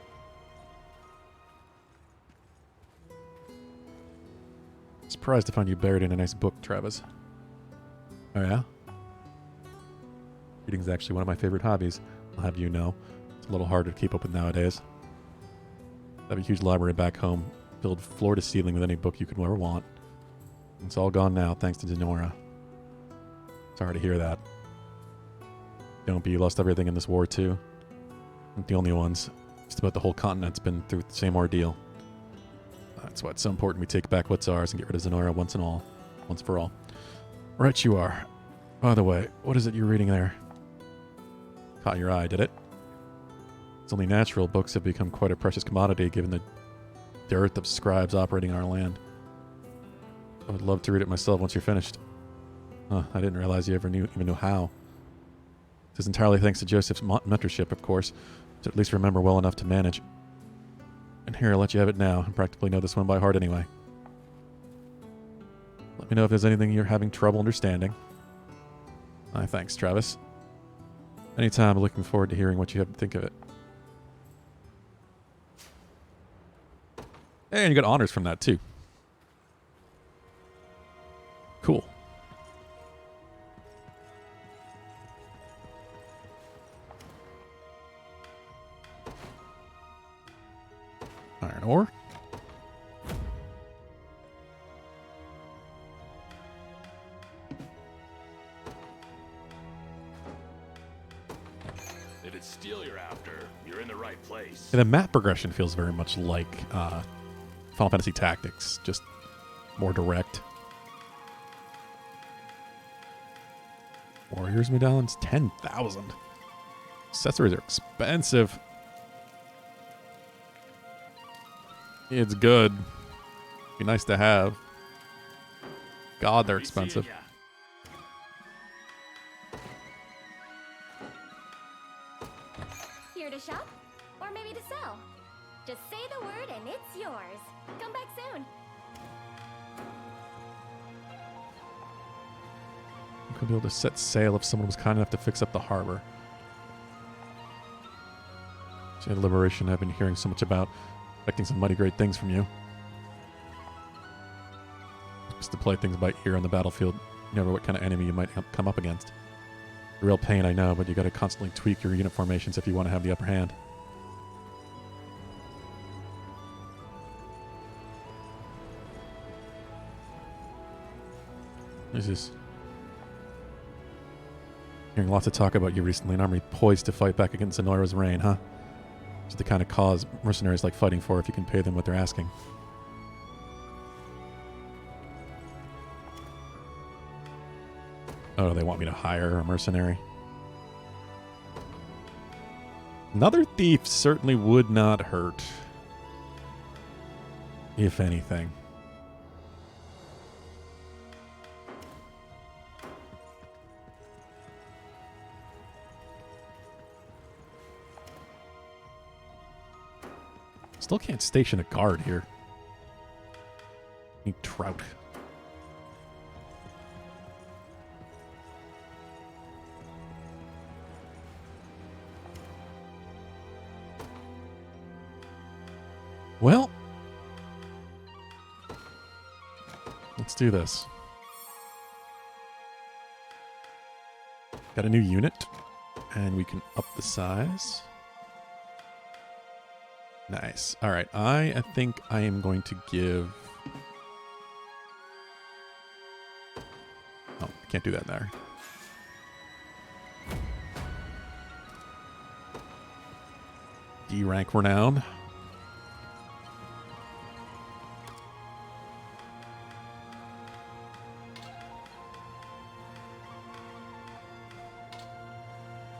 Surprised to find you buried in a nice book, Travis. Oh yeah? Reading's actually one of my favorite hobbies, I'll have you know. It's a little harder to keep up with nowadays. I have a huge library back home, filled floor to ceiling with any book you could ever want. It's all gone now, thanks to Denora. Sorry to hear that. Don't be, you lost everything in this war too. Not the only ones. Just about the whole continent's been through the same ordeal. That's why it's so important we take back what's ours and get rid of Zenora once for all. Right you are. By the way, what is it you're reading there? Caught your eye, did it? It's only natural books have become quite a precious commodity given the dearth of scribes operating on our land. I would love to read it myself once you're finished. I didn't realize you ever even knew how. This is entirely thanks to Joseph's mentorship, of course, to at least remember well enough to manage. And here, I'll let you have it now. I practically know this one by heart anyway. Let me know if there's anything you're having trouble understanding. Thanks, Travis. Anytime, I'm looking forward to hearing what you have to think of it. Hey, and you got honors from that, too. Cool. Iron ore. If it's steel you're after, you're in the right place. And the map progression feels very much like Final Fantasy Tactics, just more direct. Warriors medallions, 10,000. Accessories are expensive. It's good. Be nice to have. God, they're expensive. Here to shop? Or maybe to sell? Just say the word and it's yours. Come back soon. You could be able to set sail if someone was kind enough to fix up the harbor. See, Liberation I've been hearing so much about. Expecting some mighty great things from you. Just to play things by ear on the battlefield. You never know what kind of enemy you might come up against. A real pain, I know, but you got to constantly tweak your unit formations if you want to have the upper hand. Jesus. Hearing lots of talk about you recently, an army poised to fight back against Zenoira's reign, huh? It's the kind of cause mercenaries like fighting for if you can pay them what they're asking. Oh, they want me to hire a mercenary? Another thief certainly would not hurt. If anything. Still can't station a guard here. Need trout. Well, let's do this. Got a new unit, and we can up the size. Nice. All right, I think I am going to give... Oh, I can't do that there. D rank renown.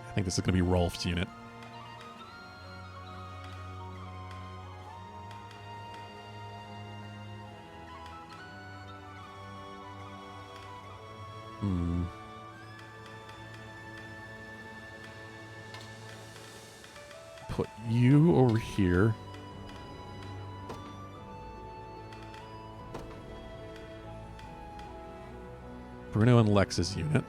I think this is going to be Rolf's unit. Put you over here. Bruno and Lex's unit.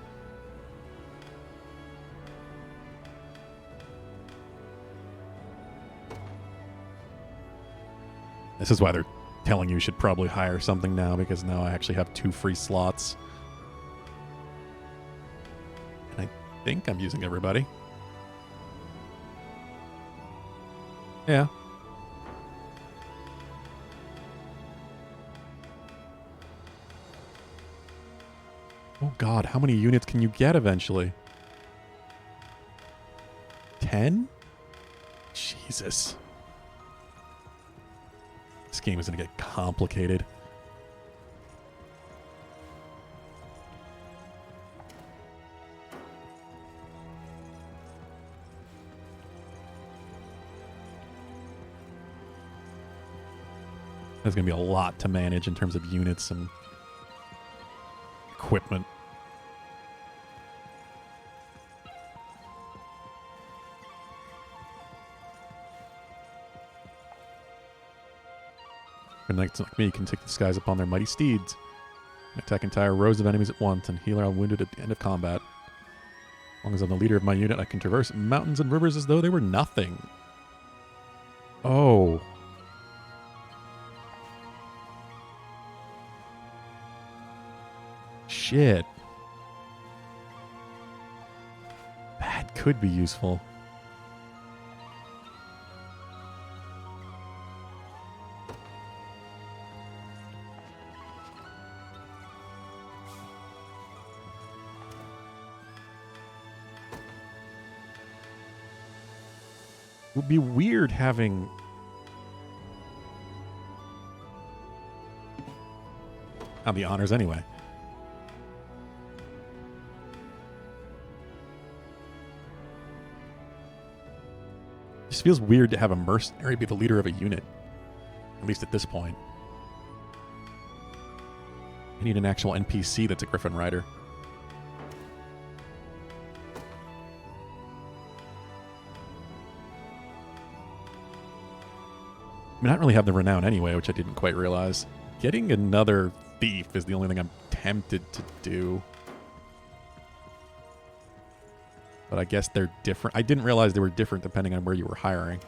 This is why they're telling you should probably hire something now, because now I actually have 2 free slots. And I think I'm using everybody. Yeah. Oh god, how many units can you get eventually? 10? Jesus. This game is going to get complicated. There's going to be a lot to manage in terms of units and equipment. And knights like me can take the skies upon their mighty steeds, attack entire rows of enemies at once, and heal our wounded at the end of combat. As long as I'm the leader of my unit, I can traverse mountains and rivers as though they were nothing. Oh. Shit. That could be useful. would be weird having... on the honors anyway. It just feels weird to have a mercenary be the leader of a unit. At least at this point. I need an actual NPC that's a Griffin Rider. I mean, I don't really have the renown anyway, which I didn't quite realize. Getting another thief is the only thing I'm tempted to do. But I guess they're different. I didn't realize they were different depending on where you were hiring.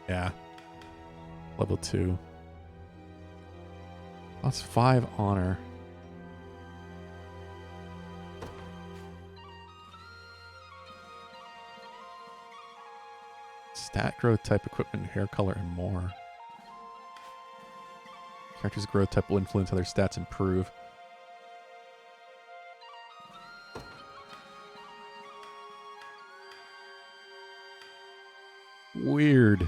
Yeah. Level 2. That's 5 honor. Stat growth, type, equipment, hair color, and more. Character's growth type will influence how their stats improve. Weird.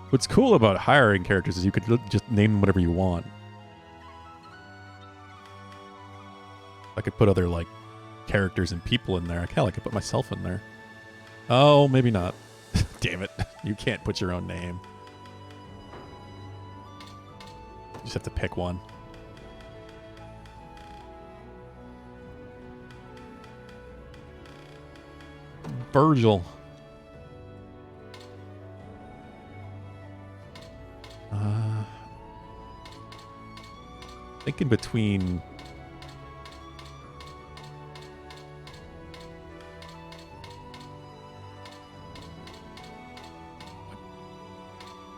What's cool about hiring characters is you could just name them whatever you want. I could put other, like, characters and people in there. Hell, I could put myself in there. Oh, maybe not. Damn it. You can't put your own name. You just have to pick one. Virgil. Thinking between...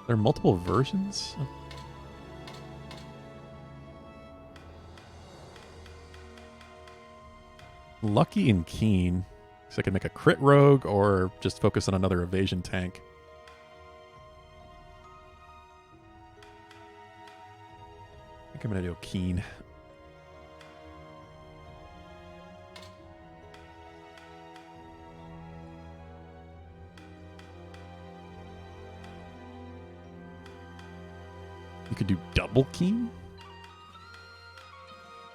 There are multiple versions? Lucky and Keen. So I can make a crit rogue or just focus on another evasion tank. I think I'm going to do Keen. You could do double Keen?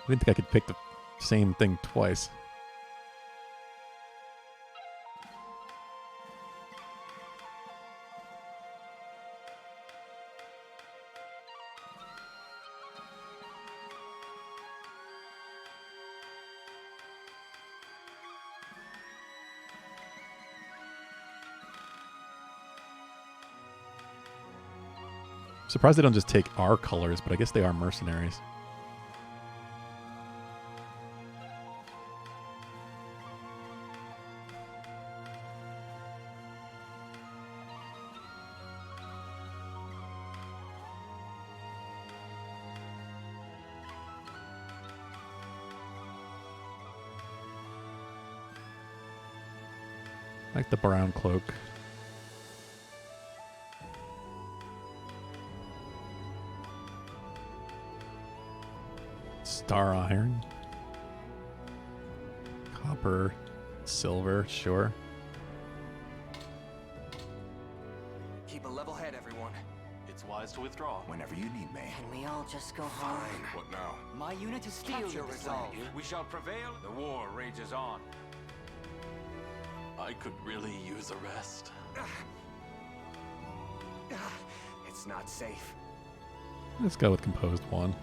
I didn't think I could pick the same thing twice. Surprised they don't just take our colors, but I guess they are mercenaries. I like the brown cloak. Star iron. Copper. Silver, sure. Keep a level head, everyone. It's wise to withdraw whenever you need me. Can we all just go home? What now? My unit is Steal captured your this resolve. land. We shall prevail. The war rages on. I could really use a rest. It's not safe. Let's go with Composed 1.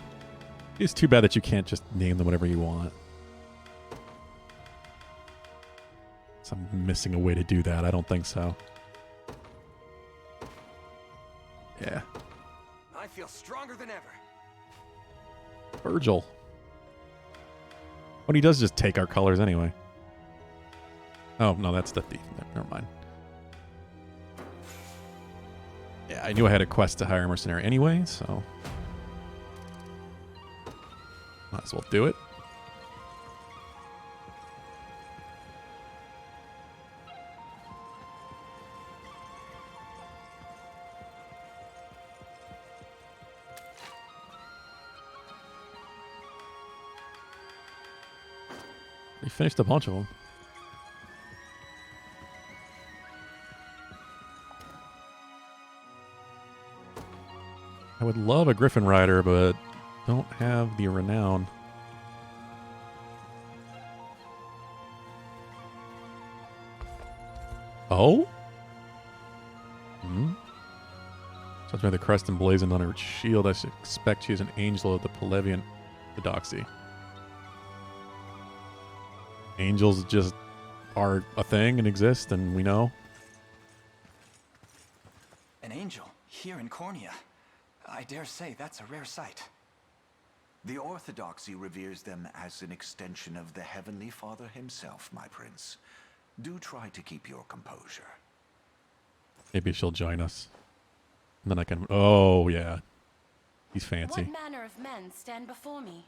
It's too bad that you can't just name them whatever you want. So I'm missing a way to do that. I don't think so. Yeah. I feel stronger than ever. Virgil. What he does is just take our colors anyway. Oh, no, that's the thief. Never mind. Yeah, I knew I had a quest to hire a mercenary anyway, so might as well do it. We finished a bunch of them. I would love a Griffin Rider, but don't have the renown. Oh? Judged by the crest emblazoned on her shield, I suspect she is an angel of the Palevian Orthodoxy. Angels just are a thing and exist, and we know. An angel here in Cornea. I dare say that's a rare sight. The Orthodoxy reveres them as an extension of the Heavenly Father himself, my prince. Do try to keep your composure. Maybe she'll join us. And then I can... Oh, yeah. He's fancy. What manner of men stand before me?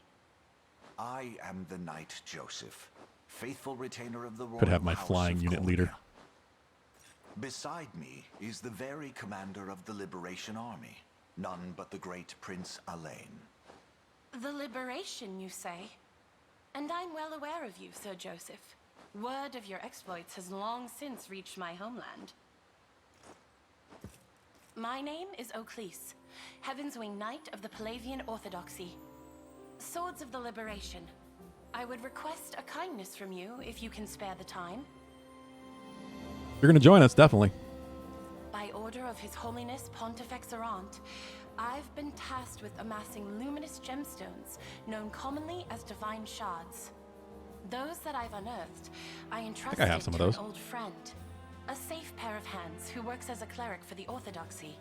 I am the Knight Joseph, faithful retainer of the royal Could have my house flying of unit Cornea. leader. Beside me is the very commander of the Liberation Army, none but the great Prince Alain. The Liberation, you say? And I'm well aware of you, Sir Joseph. Word of your exploits has long since reached my homeland. My name is Oclese, Heaven's Wing Knight of the Palavian Orthodoxy. Swords of the Liberation. I would request a kindness from you if you can spare the time. You're going to join us, definitely. By order of His Holiness Pontifex Errant, I've been tasked with amassing luminous gemstones, known commonly as divine shards. Those that I've unearthed, I entrusted I have some of to those. an old friend. A safe pair of hands who works as a cleric for the Orthodoxy.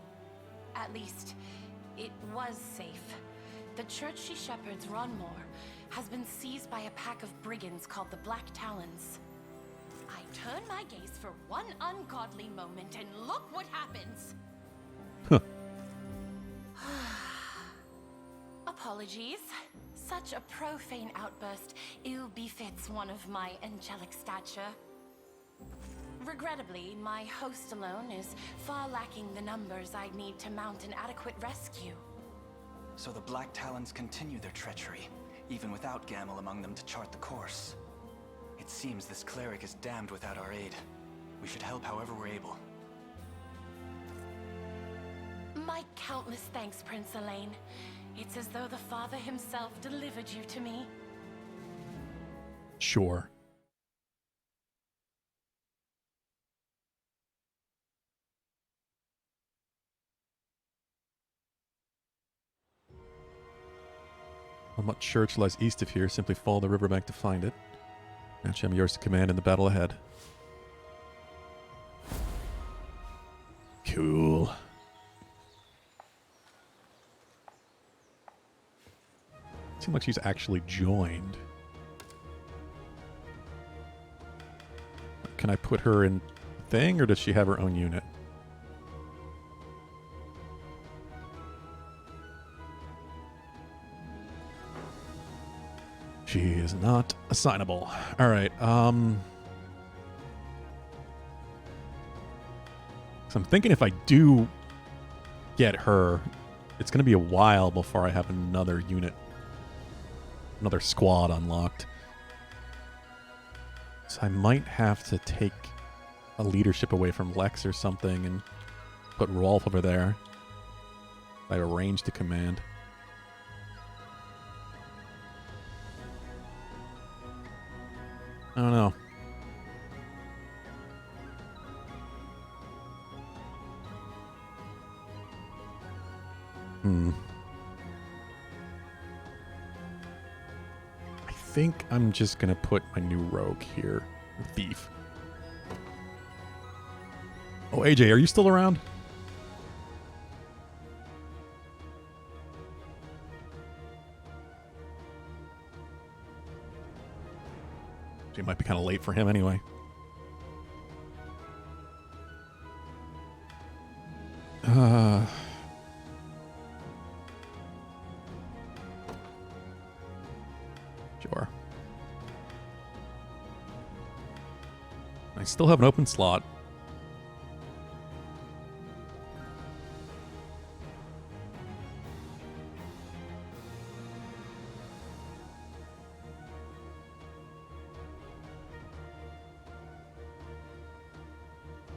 At least, it was safe. The church she shepherds, Ronmore, has been seized by a pack of brigands called the Black Talons. I turn my gaze for one ungodly moment and look what happens! Apologies. Such a profane outburst ill befits one of my angelic stature. Regrettably, my host alone is far lacking the numbers I'd need to mount an adequate rescue. So the Black Talons continue their treachery, even without Gamel among them to chart the course. It seems this cleric is damned without our aid. We should help however we're able. My countless thanks, Prince Alain. It's as though the Father himself delivered you to me. Sure. Wilmot Church lies east of here. Simply follow the riverbank to find it. Naturally, I'm yours to command in the battle ahead. Cool. Seems like she's actually joined. Can I put her in thing, or does she have her own unit? She is not assignable. All right. So I'm thinking if I do get her, it's going to be a while before I have another unit, another squad unlocked. So I might have to take a leadership away from Lex or something and put Rolf over there. I have a range to command. I don't know. I think I'm just going to put my new rogue here. Thief. Oh, AJ, are you still around? It might be kind of late for him anyway. I still have an open slot.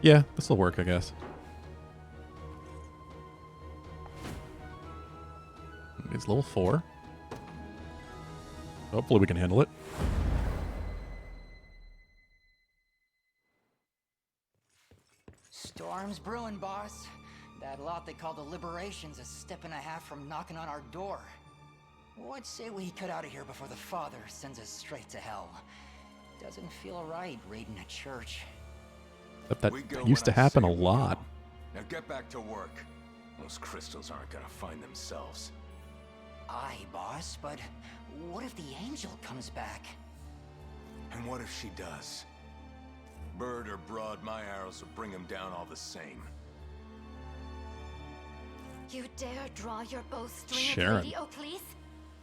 Yeah, this will work, I guess. It's level 4. Hopefully we can handle it. Storm's brewing, boss. That lot they call the Liberation's a step and a half from knocking on our door. What say we cut out of here before the Father sends us straight to hell? Doesn't feel right raiding a church. But that used to happen a lot. Now get back to work. Those crystals aren't gonna find themselves. Aye, boss, but what if the angel comes back? And what if she does? Bird or broad, my arrows will bring him down all the same. You dare draw your bowstring Sharon. at Lady Oakleys?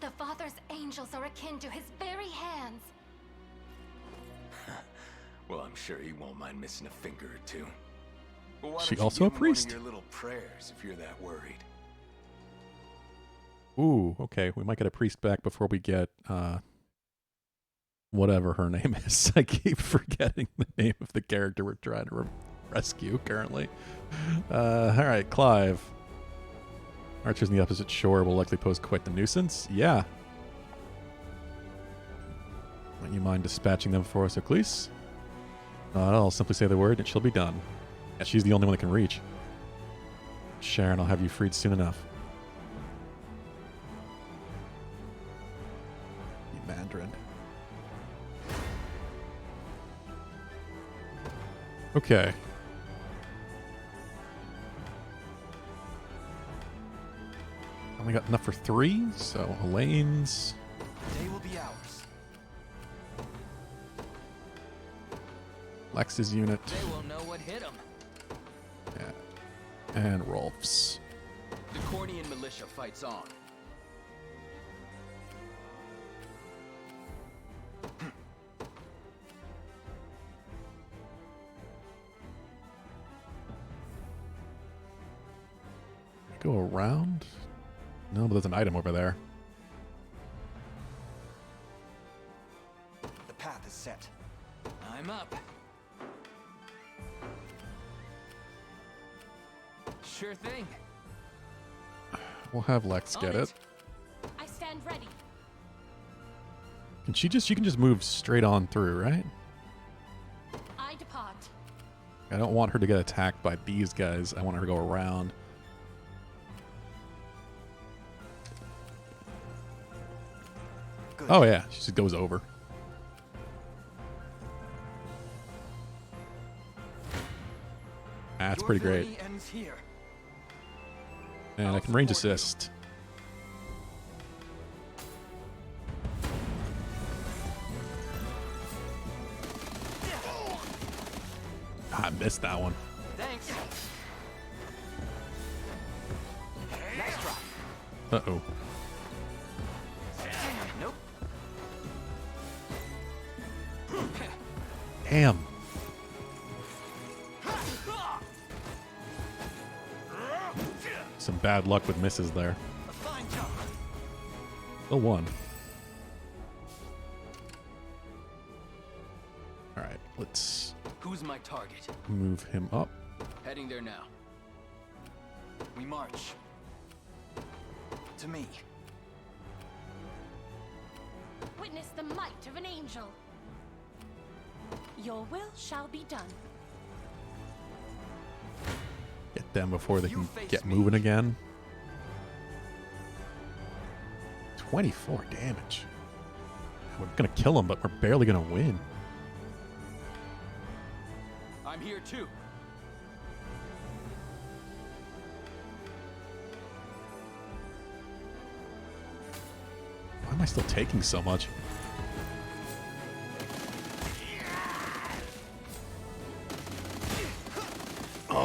The Father's angels are akin to his very hands. Well, I'm sure he won't mind missing a finger or two. But why She don't you also a give him priest? one of your little prayers if you're that worried? Ooh, okay. We might get a priest back before we get whatever her name is. I keep forgetting the name of the character we're trying to rescue currently. All right, Clive. Archers in the opposite shore will likely pose quite the nuisance. Yeah. Might you mind dispatching them for us, Oakleys? Not at all. Simply say the word and she'll be done. Yeah, she's the only one that can reach. Sharon, I'll have you freed soon enough. You Mandarin. Okay. Only got enough for 3, so Elaine's. Day will be ours. Lex's unit. They will know what hit them. Yeah. And Rolf's. The Cornian militia fights on. Go around? No, but there's an item over there. The path is set. I'm up. Sure thing. We'll have Lex get it. I stand ready. Can she can just move straight on through, right? I depart. I don't want her to get attacked by these guys. I want her to go around. Good. Oh yeah, she just goes over. That's pretty great. Your ends here. And I can range assist. I missed that one. Thanks. Nice try. Uh-oh. Nope. Damn. Some bad luck with misses there. A fine job. Still one. Alright, let's Who's my target? move him up. Heading there now. We march. To me. Witness the might of an angel. Your will shall be done. Get them before they You can face get me. moving again. 24 damage. We're gonna kill him, but we're barely gonna win. I'm here too. Why am I still taking so much?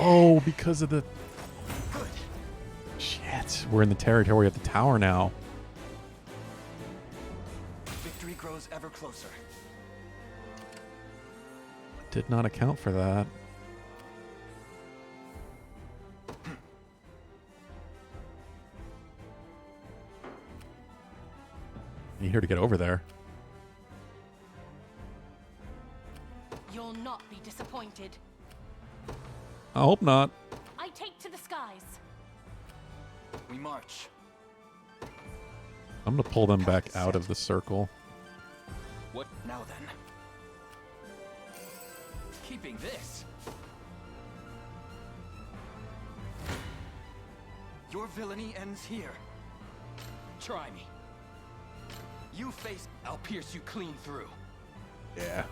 Oh, because of the... Shit, we're in the territory of the tower now. Victory grows ever closer. Did not account for that. You here to get over there. You'll not be disappointed. I hope not. I take to the skies. We march. I'm gonna pull them back out of the circle. What now then? Keeping this. Your villainy ends here. Try me. You face, I'll pierce you clean through. Yeah.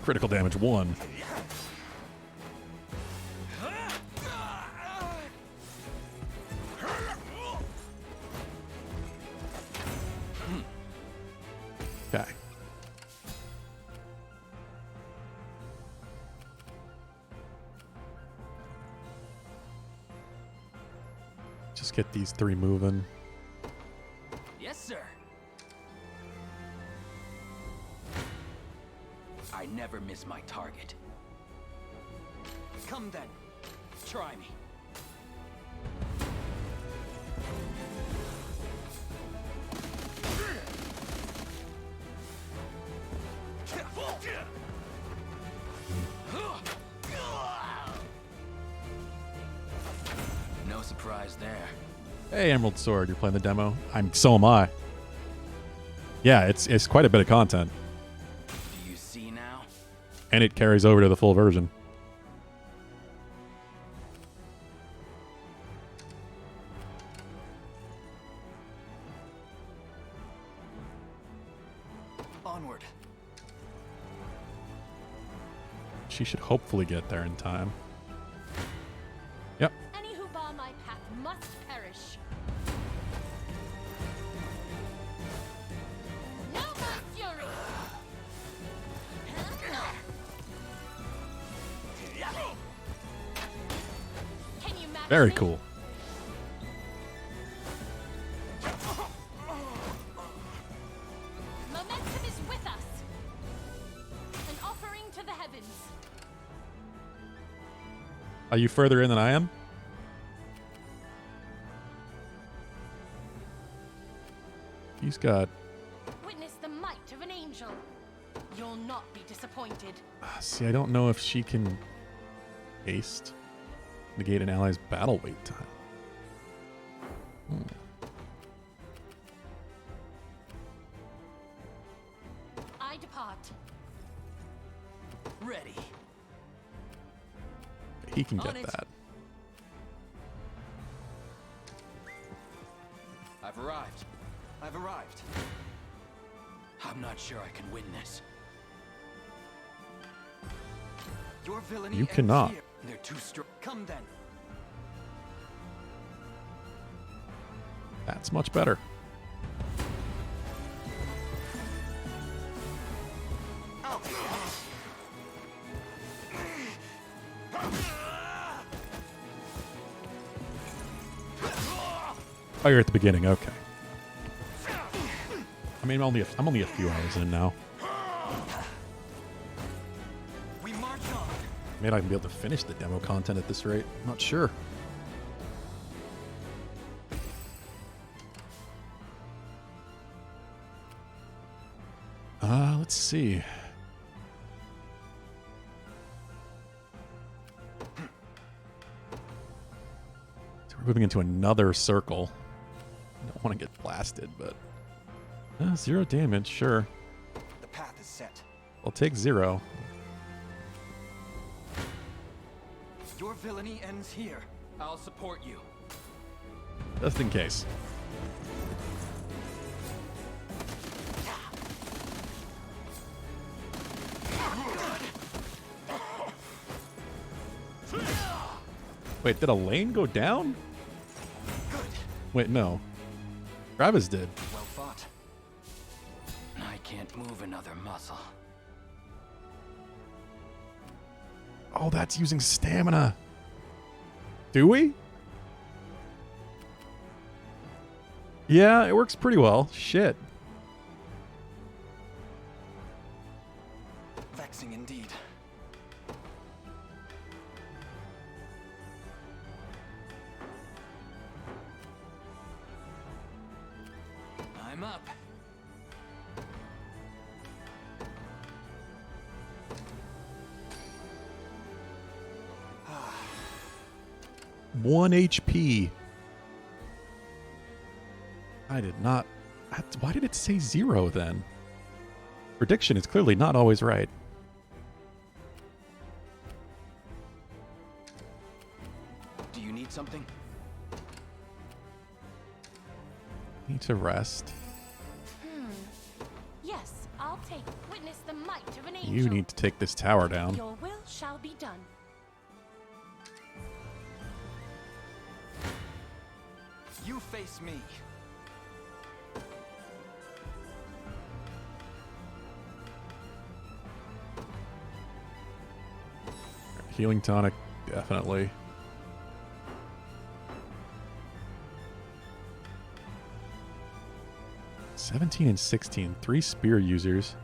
Critical damage 1. Okay. Just get these 3 moving. Yes, sir. I never miss my target. Come then. Try me. No surprise there. Hey, Emerald Sword, you're playing the demo. So am I. Yeah, it's quite a bit of content. Do you see now? And it carries over to the full version. Onward. She should hopefully get there in time. Yep. Any who bar my path must perish. No more fury. Can you match Very me? cool. Momentum is with us. An offering to the heavens. Are you further in than I am? He's got... Witness the might of an angel. You'll not be disappointed. See, I don't know if she can haste. Negate an ally's battle wait time. I depart. Ready. He can On get it. that. I've arrived. I've arrived. I'm not sure I can win this. Your villainy You ends cannot. here. They're too strong. Come then. That's much better. Oh, you're at the beginning. Okay. I mean, I'm only a few hours in now. We march on. May not even be able to finish the demo content at this rate. I'm not sure. Let's see. So we're moving into another circle. I don't want to get blasted, but 0 damage, sure. The path is set. I'll take 0. Your villainy ends here. I'll support you. Just in case. Wait, did a lane go down? Wait, no. Travis did. Well fought. I can't move another muscle. Oh, that's using stamina. Do we? Yeah, it works pretty well. Shit. Vexing indeed. I'm up. One HP. I did not. Why did it say 0 then? Prediction is clearly not always right. Do you need something? Need to rest. Yes, I'll take witness the might of an angel. You need to take this tower down. Your will shall be done. You face me. Healing tonic, definitely. $17 and $16, 3 spear users.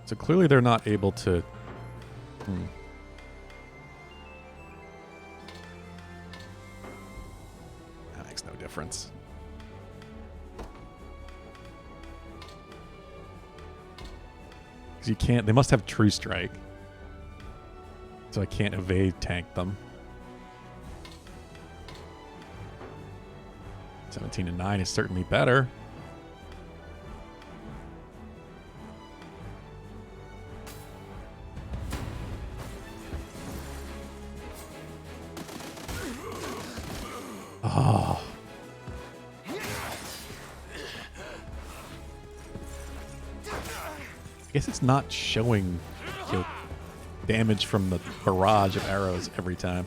So clearly they're not able to... That makes no difference. Because you can't... They must have True Strike. So I can't evade tank them. 17 and 9 is certainly better. Oh. I guess it's not showing, you know, damage from the barrage of arrows every time.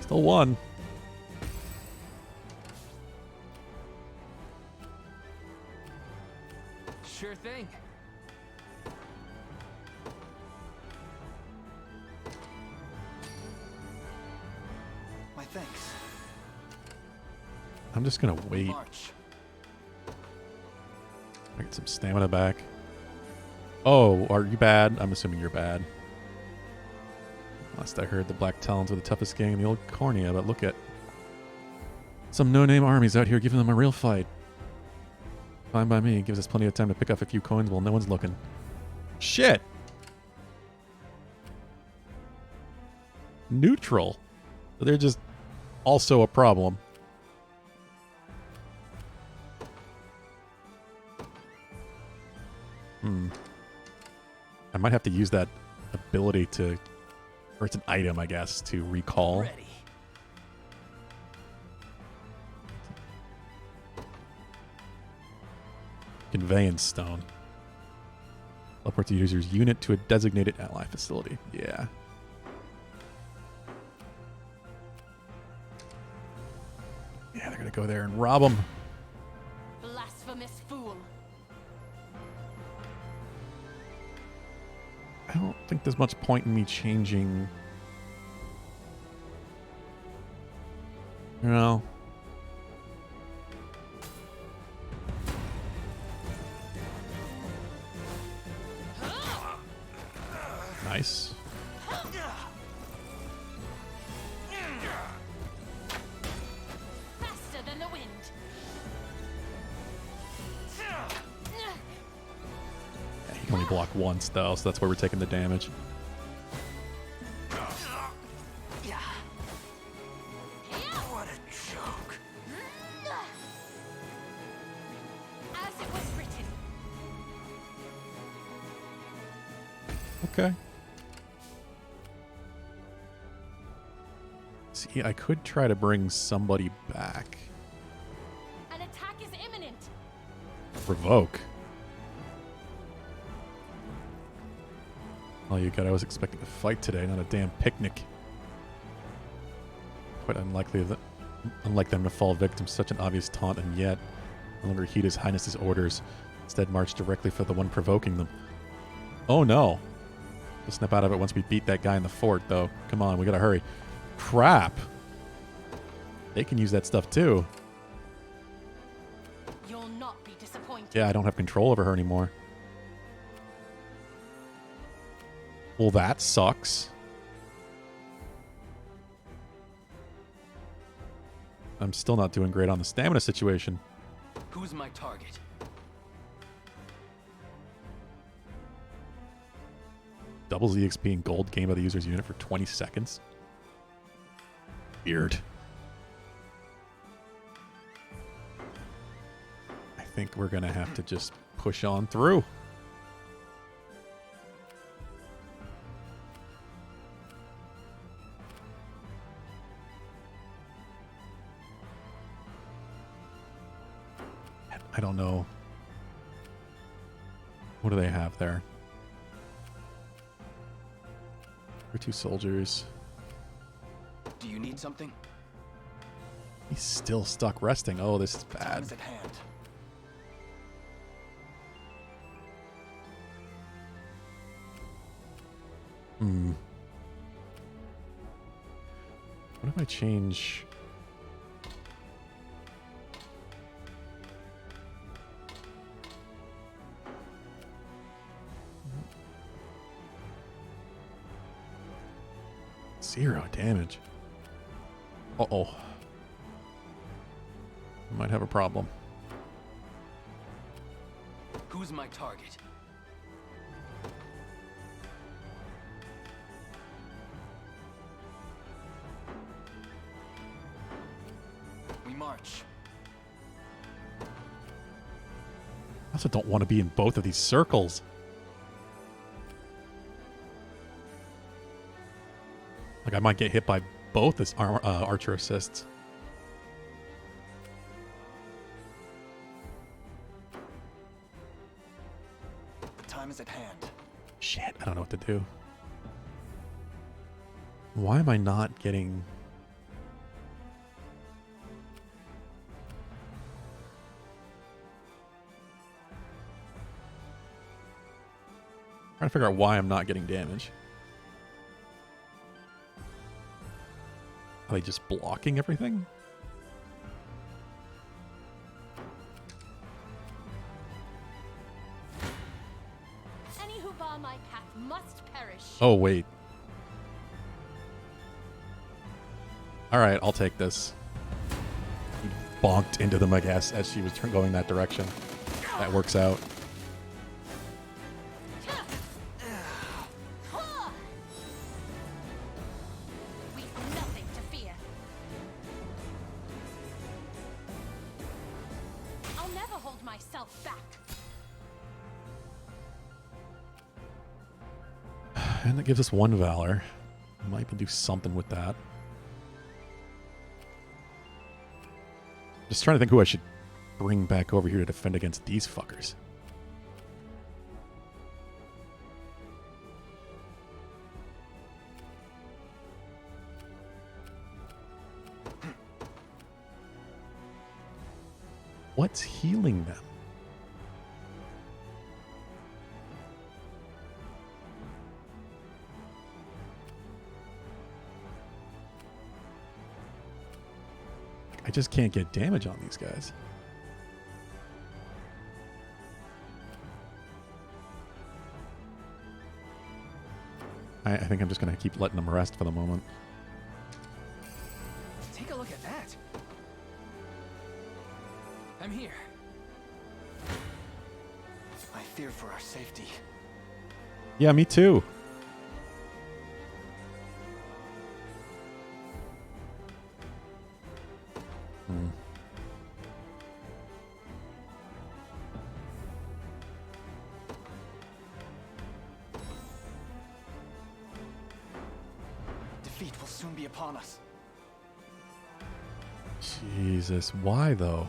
Still won. Sure thing. My thanks. I'm just gonna wait. March. I get some stamina back. Oh, are you bad? I'm assuming you're bad. Last I heard, the Black Talons were the toughest gang in the old Cornea, but look at some no-name armies out here giving them a real fight. Fine by me. It gives us plenty of time to pick up a few coins while no one's looking. Shit! Neutral. So they're just also a problem. I might have to use that ability to... Or it's an item, I guess, to recall. Ready. Conveyance stone. Teleport the user's unit to a designated ally facility. Yeah. Yeah, they're gonna go there and rob them. Blasphemous fool. I don't think there's much point in me changing. No. Nice. Faster than the wind. Yeah, he can only block once, though, so that's why we're taking the damage. What a joke. As it was written. Okay. See, I could try to bring somebody back. An attack is imminent. Provoke. Oh, you God, I was expecting a fight today, not a damn picnic. Quite unlikely that, unlike them to fall victim to such an obvious taunt, and yet No longer heed His Highness's orders. Instead, march directly for the one provoking them. Oh no. We'll snap out of it once we beat that guy in the fort, though. Come on, we gotta hurry. Crap. They can use that stuff too. You'll not be disappointed. Yeah, I don't have control over her anymore. Well, that sucks. I'm still not doing great on the stamina situation. Who's my target? Doubles EXP and gold gained by the user's unit for 20 seconds. Weird. I think we're going to have to just push on through. I don't know. What do they have there? We're 2 soldiers. Do you need something? He's still stuck resting. Oh, this is Time bad. is at hand. What if I change? Zero damage. Uh-oh. I might have a problem. Who's my target? We march. I also don't want to be in both of these circles. Like, I might get hit by both as archer assists. Time is at hand. Shit, I don't know what to do. Why am I not getting... Trying to figure out why I'm not getting damage. Are they just blocking everything? Any who bar my path must perish. Oh, wait. Alright, I'll take this. He bonked into them, I guess, as she was going that direction. That works out. We've nothing to fear. I'll never hold myself back. And that gives us 1 Valor. Might be able to do something with that. Just trying to think who I should bring back over here to defend against these fuckers. What's healing them? I just can't get damage on these guys. I think I'm just going to keep letting them rest for the moment. Take a look at that. I'm here. I fear for our safety. Yeah, me too. Defeat will soon be upon us. Jesus, why though?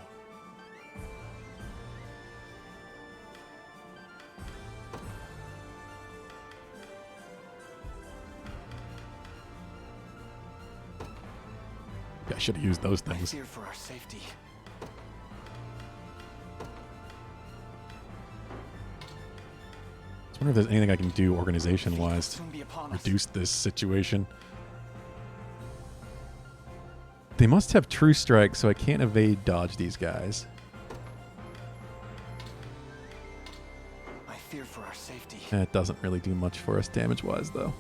I should have used those I things. fear for our safety. wonder if there's anything I can do organization-wise to Soon be upon us. reduce this situation. They must have True Strike, so I can't evade dodge these guys. I fear for our safety. It doesn't really do much for us damage-wise, though.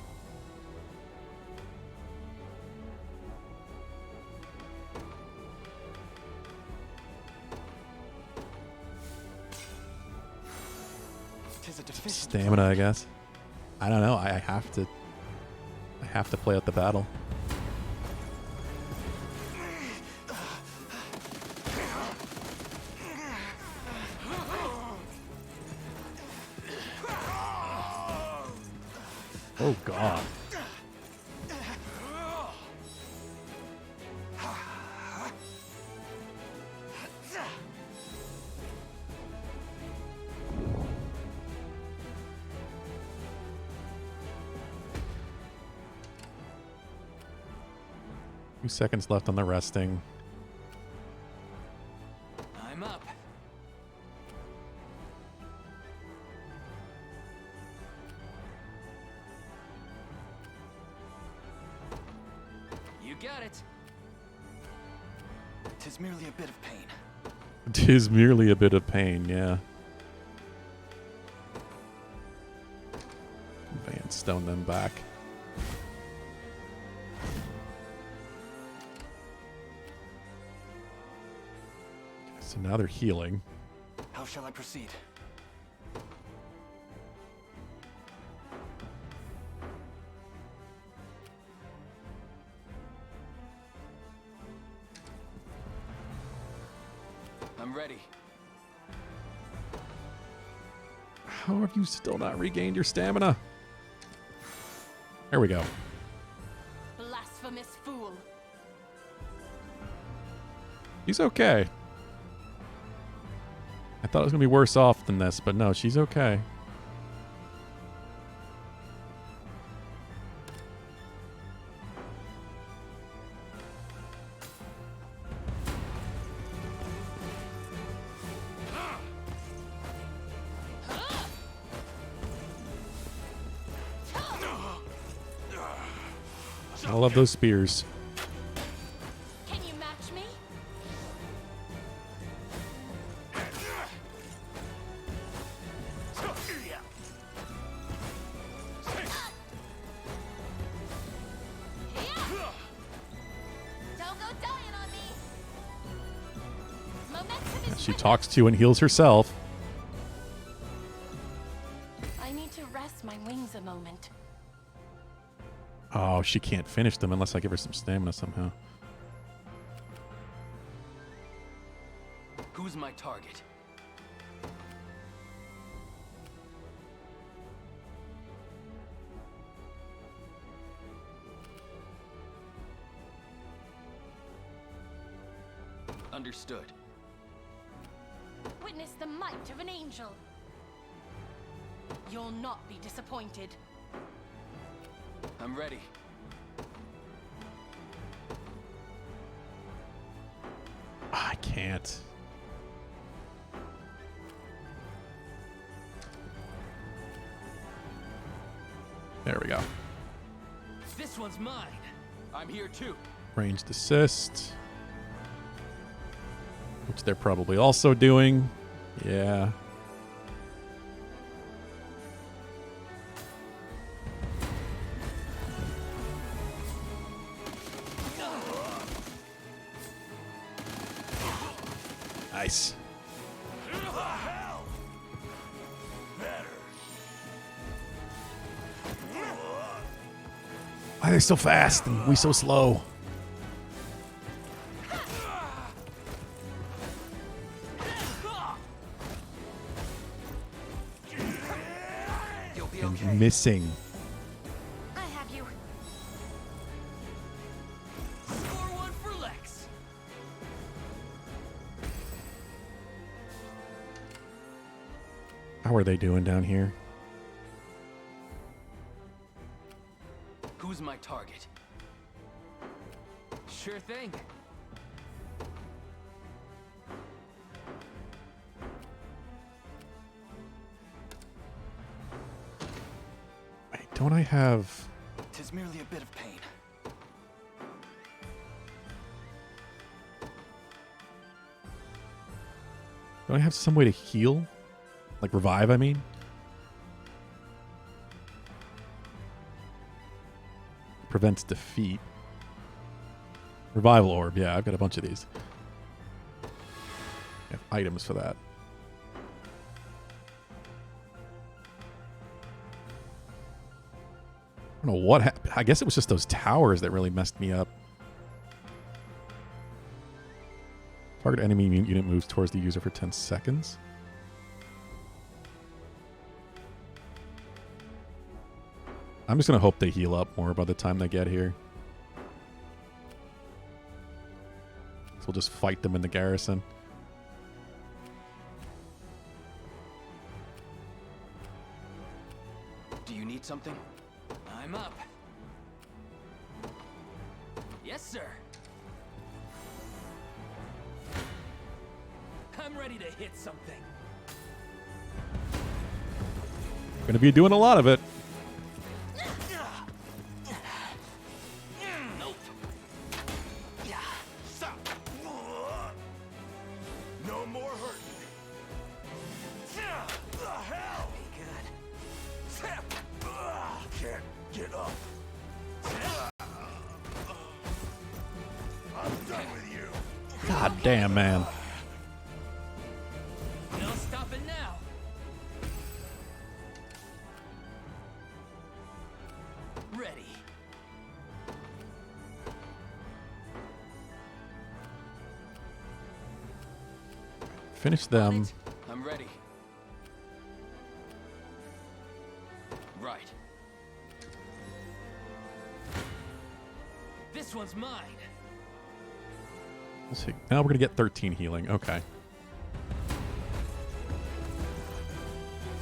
Stamina, I guess. I don't know. I have to play out the battle. Oh God. Few seconds left on the resting. I'm up. You got it. Tis merely a bit of pain. 'Tis merely a bit of pain, yeah. Van stone them back. So now they're healing. How shall I proceed? I'm ready. How have you still not regained your stamina? There we go. Blasphemous fool. She's okay. I thought it was going to be worse off than this, but no, she's okay. I love those spears. Can you match me? Don't go dying on me. Momentum is She talks to and heals herself. I need to rest my wings a moment. Oh, she can't finish them unless I give her some stamina somehow. Who's my target? Understood. Witness the might of an angel. You'll not be disappointed. I'm ready. I can't. There we go. This one's mine. I'm here too. Ranged assist. Which they're probably also doing. Yeah. Nice. Why are they so fast and we so slow? You'll be And okay. missing. I have you. Score one for Lex. How are they doing down here? Who's my target? Sure thing. Don't I have... Tis merely a bit of pain. Don't I have some way to heal? Like revive, I mean? Prevents defeat. Revival orb. Yeah, I've got a bunch of these. I have items for that. I don't know what happened. I guess it was just those towers that really messed me up. Target enemy unit moves towards the user for 10 seconds. I'm just going to hope they heal up more by the time they get here. So we'll just fight them in the garrison. Do you need something? I'm up. Yes, sir. I'm ready to hit something. Going to be doing a lot of it. Nope. Stop. No more hurting. The hell? Be good. Can't get up. I'm done with you. God damn, man. No stopping now. Ready. Finish them. I'm ready. Right. This one's mine. Let's see. Now we're going to get 13 healing. Okay.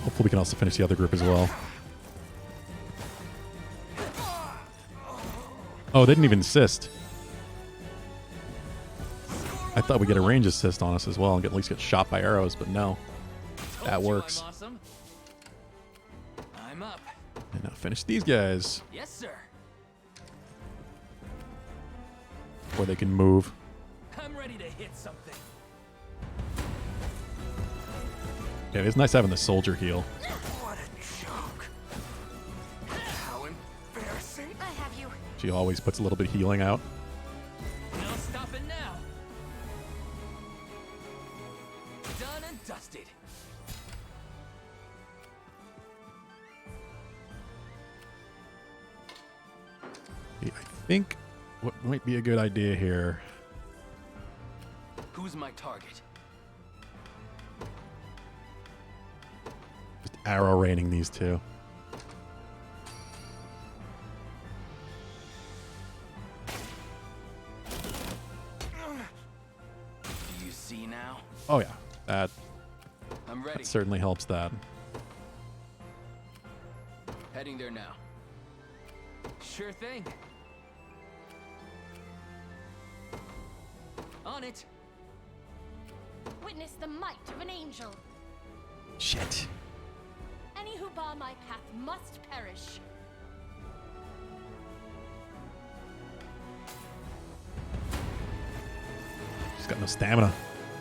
Hopefully we can also finish the other group as well. Oh, they didn't even assist. I thought we'd get a range assist on us as well and at least get shot by arrows, but no. That works. Awesome. I'm up. And now finish these guys Yes, sir. before they can move. I'm ready to hit something. Yeah, it's nice having the soldier heal. What a joke. How embarrassing. I have you. She always puts a little bit of healing out. No stopping now. Done and dusted. I think what might be a good idea here. Who's my target? Just arrow raining these two. Do you see now? Oh yeah, that I'm ready. certainly helps that. Heading there now. Sure thing. On it. Witness the might of an angel. Shit. Any who bar my path must perish. She's got no stamina.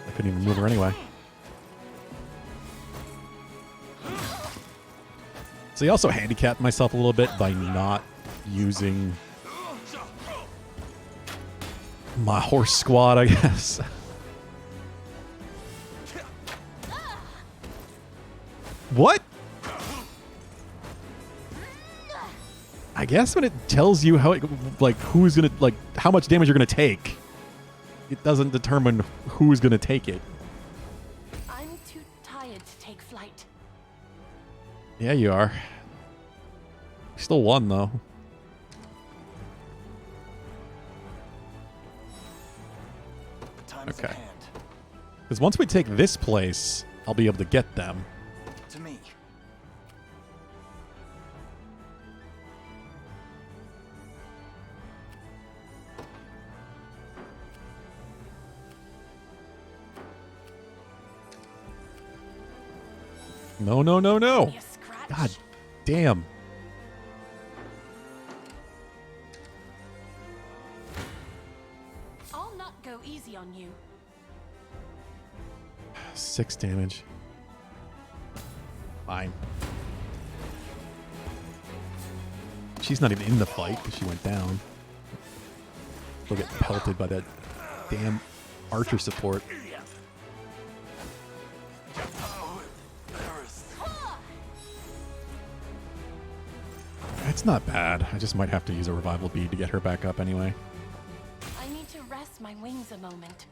I couldn't even move her anyway. So I also handicapped myself a little bit by not using my horse squad, I guess. What? I guess when it tells you how it, like, who's gonna, like, how much damage you're gonna take, it doesn't determine who's gonna take it. I'm too tired to take flight. Yeah, you are. You still won, though. Time's Okay. at hand. Because once we take this place, I'll be able to get them. To me. No, no, no, no. God damn. 6 damage. Fine. She's not even in the fight because she went down. She'll get pelted by that damn archer support. It's not bad. I just might have to use a revival bead to get her back up anyway. I need to rest my wings a moment.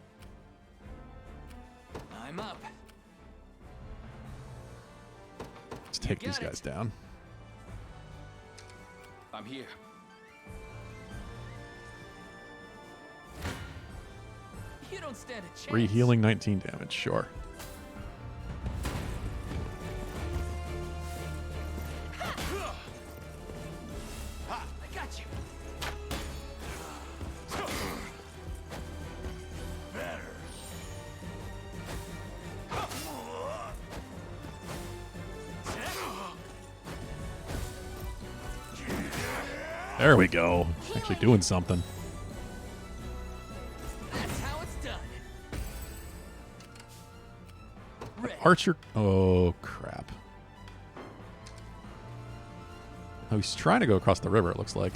I'm up. Let's take these guys down. I'm here. You don't stand a chance. 3 healing, 19 damage. Sure. I got you. There we go. Actually doing something. That's how it's done. Archer. Oh, crap. Oh, he's trying to go across the river, it looks like.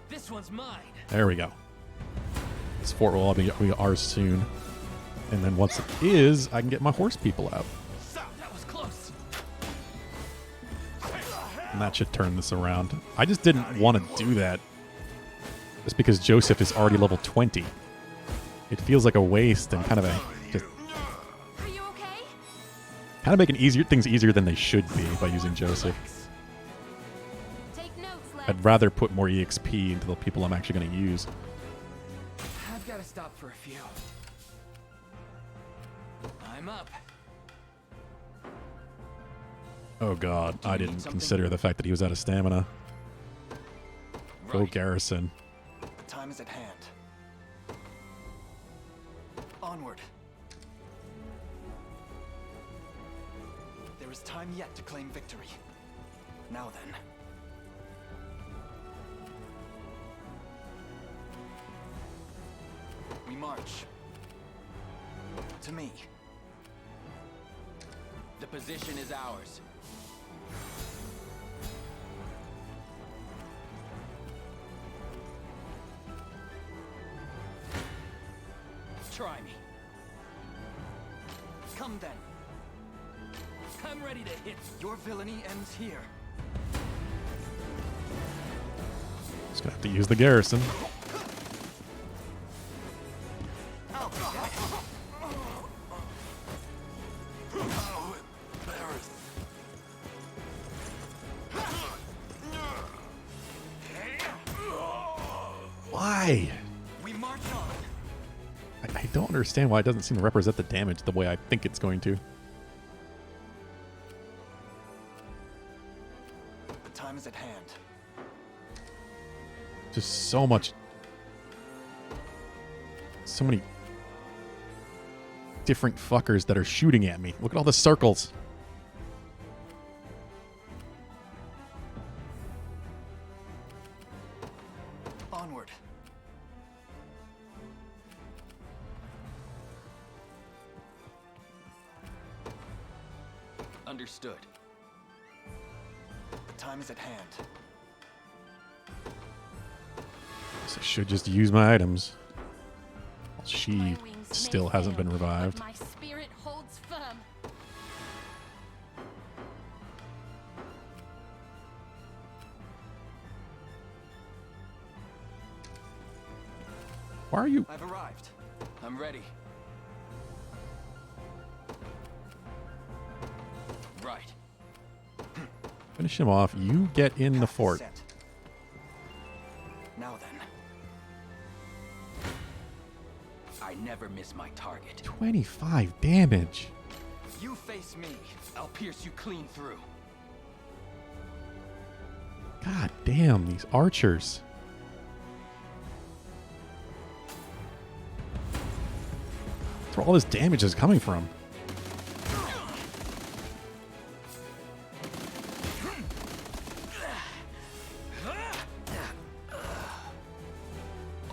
This one's mine. There we go. This fort will all be ours soon. And then once it is, I can get my horse people out. That was close. And that should turn this around. I just didn't want to do that. Just because Joseph is already level 20. It feels like a waste and kind of a... just Are you okay? kind of making things easier than they should be by using Joseph. Take notes, Lex. I'd rather put more EXP into the people I'm actually going to use. I've got to stop for a few. I'm up. Oh god, I didn't consider the fact that he was out of stamina. Go Garrison. Time is at hand. Onward. There is time yet to claim victory. Now then. We march. To me. The position is ours. Try me. Come then. I'm ready to hit. Your villainy ends here. Just gonna have to use the Garrison. Why? We march on. I don't understand why it doesn't seem to represent the damage the way I think it's going to. The time is at hand. Just so much. So many different fuckers that are shooting at me. Look at all the circles. Onward. Understood. Time is at hand. So I should just use my items. She still hasn't been revived. My spirit holds firm. Why are you? I've arrived. I'm ready. Right. Finish him off. You get in the fort. Set. Now then. I never miss my target. 25 damage. You face me. I'll pierce you clean through. God damn, these archers. That's where all this damage is coming from.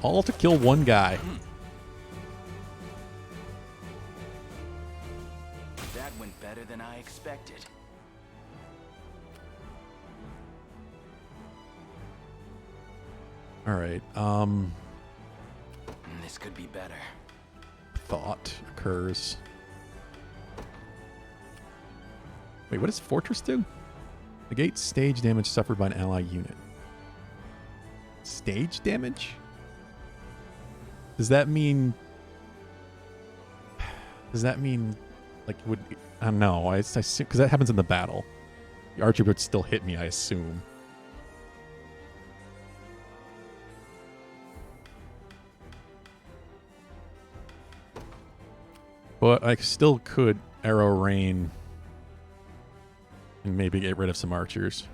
All to kill one guy. That went better than I expected. All right. This could be better. Thought occurs. Wait, what does Fortress do? Negate stage damage suffered by an ally unit. Stage damage? Does that mean... Does that mean... Like, would... I don't know. I assume... Because that happens in the battle. The archer would still hit me, I assume. But I still could arrow rain and maybe get rid of some archers.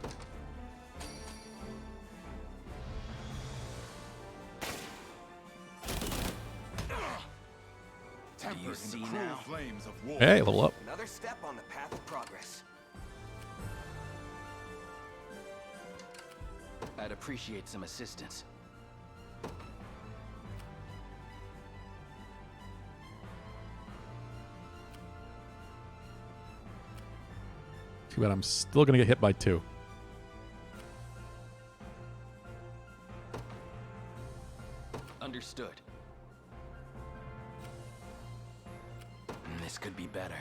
Do you see now? Hey, level up. Another step on the path of progress. I'd appreciate some assistance. Too bad I'm still going to get hit by 2. Understood. This could be better.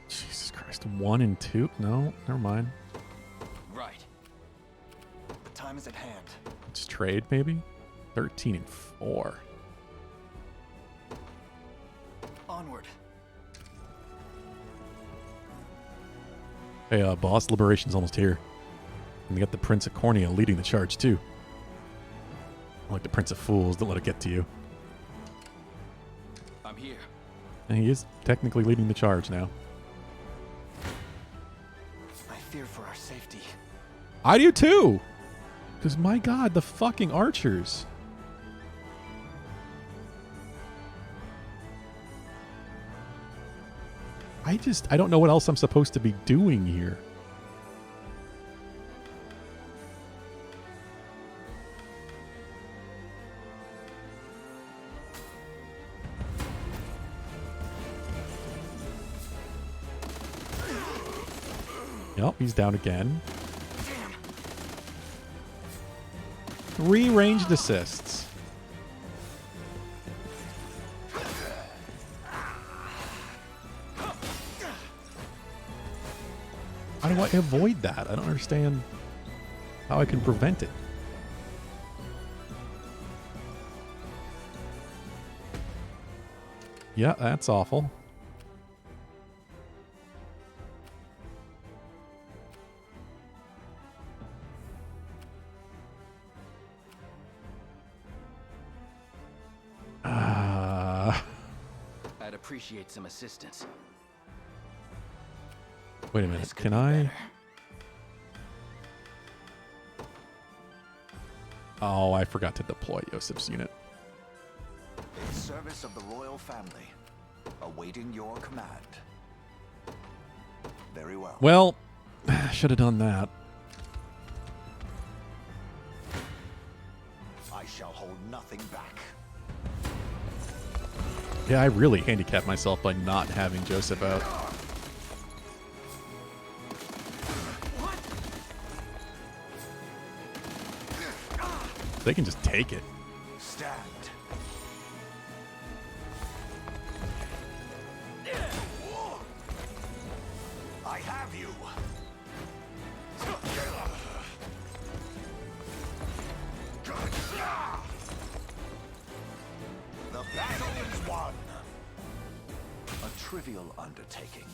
Jesus Christ. 1 and 2? No, never mind. Right. The time is at hand. Let's trade, maybe? 13 and 4. Onward. Hey, boss, Liberation's almost here. And you got the Prince of Cornea leading the charge, too. Like the Prince of Fools, don't let it get to you. I'm here. And he is technically leading the charge now. I fear for our safety. I do, too! Because, my God, the fucking archers. I don't know what else I'm supposed to be doing here. Yep, he's down again. 3 ranged assists. How do I avoid that? I don't understand how I can prevent it. Yeah, that's awful. I'd appreciate some assistance. Wait a minute, can I? Oh, I forgot to deploy Yosef's unit. In service of the royal family, awaiting your command. Very well. Well, should have done that. I shall hold nothing back. Yeah, I really handicapped myself by not having Joseph out. They can just take it. Stand. I have you. The battle is won. A trivial undertaking.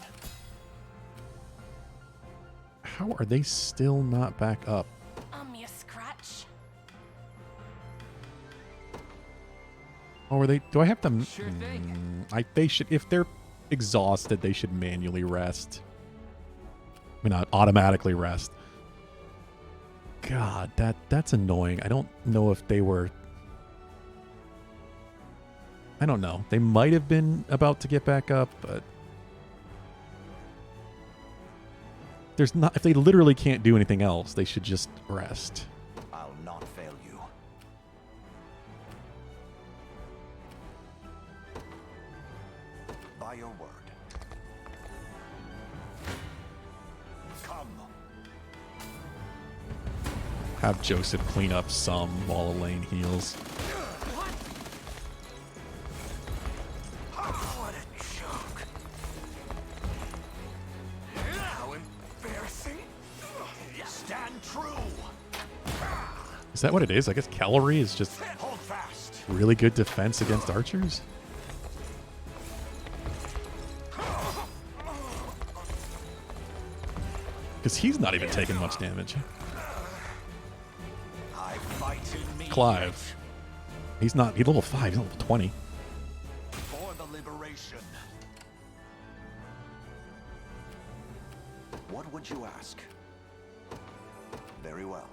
How are they still not back up? Me a scratch. Oh, are they? Do I have to? Sure thing. They should. If they're exhausted, they should manually rest. I mean, not automatically rest. God, that's annoying. I don't know if they were. I don't know. They might have been about to get back up, but there's not. If they literally can't do anything else, they should just rest. I'll not fail you. By By your word. Come. Have Joseph clean up some while Elaine heals. What a joke. How embarrassing. Stand true. Is that what it is? I guess cavalry is just Hold fast. really good defense against archers? Because he's not even taking much damage. I fight in me. Clive. He's level 5, he's level 20. For the liberation. What would you ask? Very well.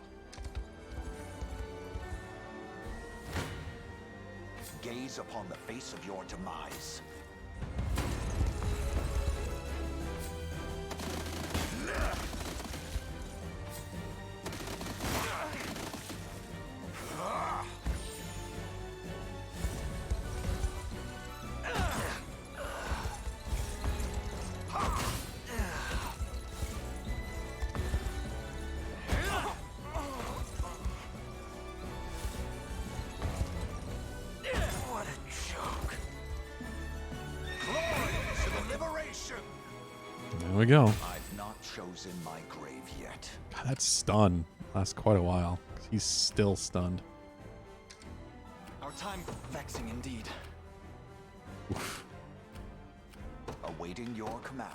Gaze upon the face of your demise. What a joke. Glory to the liberation. There we go. I've not chosen my grave yet. God, that stun lasts quite a while. He's still stunned. Our time vexing indeed. Oof. Awaiting your command.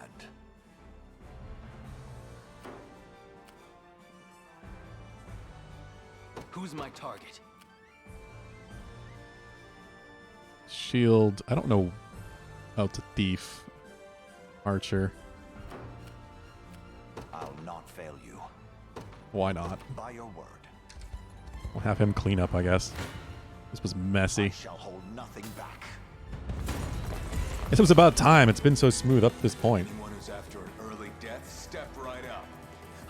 Who's my target? Shield. I don't know. Oh, it's a thief. Archer. I'll not fail you. Why not? By your word. We'll have him clean up, I guess. This was messy. I shall hold nothing back. It was about time. It's been so smooth up to this point. Anyone who's after an early death, step right up.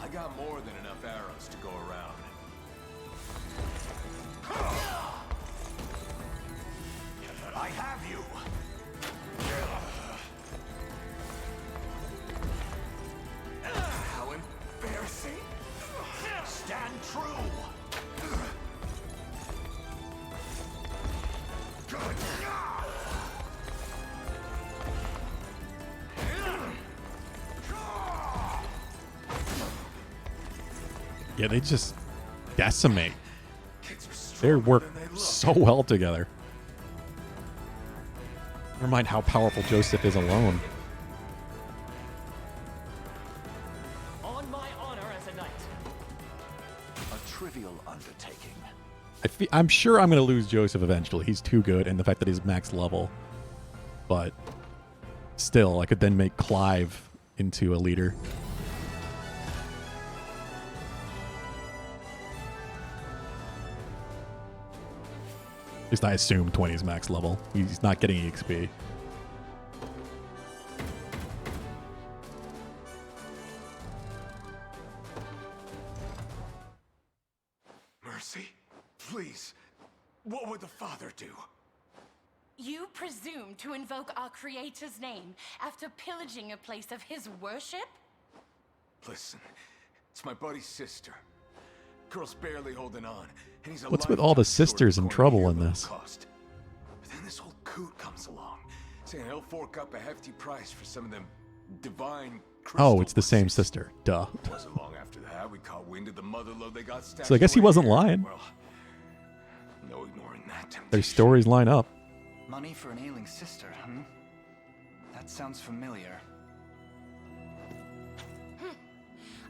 I got more than enough arrows to go around. I have you. How embarrassing. Stand true. Yeah, they just decimate. They work so well together. Never mind how powerful Joseph is alone. On my honor as a knight. A trivial undertaking. I'm sure I'm going to lose Joseph eventually. He's too good, and the fact that he's max level. But still, I could then make Clive into a leader. At least I assume 20 is max level. He's not getting EXP. Mercy, please. What would the Father do? You presume to invoke our Creator's name after pillaging a place of his worship? Listen, it's my buddy's sister. Girl's barely holding on, and he's a What's with all the lifetime short sisters of in going trouble here in without this? cost. But then this whole coot comes along, saying he'll fork up a hefty price for some of them divine Oh, it's the same sister. Duh. Wasn't long after that we caught wind of the motherlode they got stashed So I guess he away wasn't here. lying. Well, no ignoring that temptation. Their stories line up. Money for an ailing sister, hmm? That sounds familiar.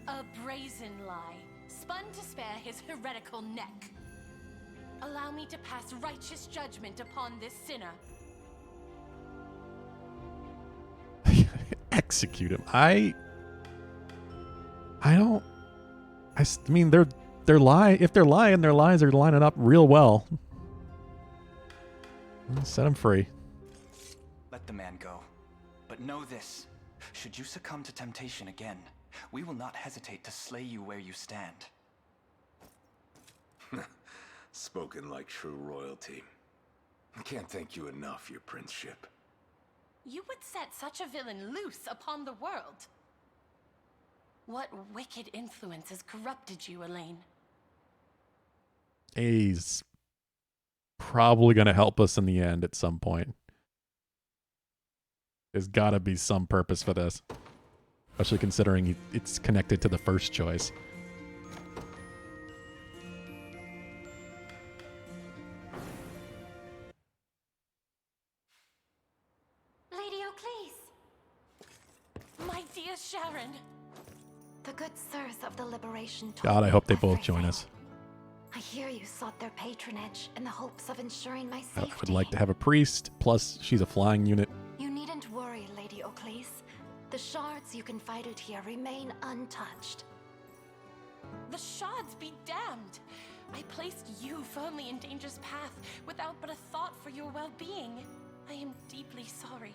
A brazen lie, spun to spare his heretical neck. Allow me to pass righteous judgment upon this sinner. Execute him. I mean, they're lie. If they're lying, their lies are lining up real well. Set them free. Let the man go. But know this. Should you succumb to temptation again, we will not hesitate to slay you where you stand. Spoken like true royalty. I can't thank you enough for your princeship. You would set such a villain loose upon the world. What wicked influence has corrupted you, Elaine? He's probably going to help us in the end at some point. There's got to be some purpose for this. Especially considering it's connected to the first choice. Lady O'Cleese! My dear Sharon! The good sirs of the Liberation told God, I hope they me both join everything. us. I hear you sought their patronage in the hopes of ensuring my I safety. would like to have a priest, plus she's a flying unit. You needn't worry, Lady O'Cleese. The shards you confided here remain untouched. The shards be damned! I placed you firmly in danger's path without but a thought for your well-being. I am deeply sorry.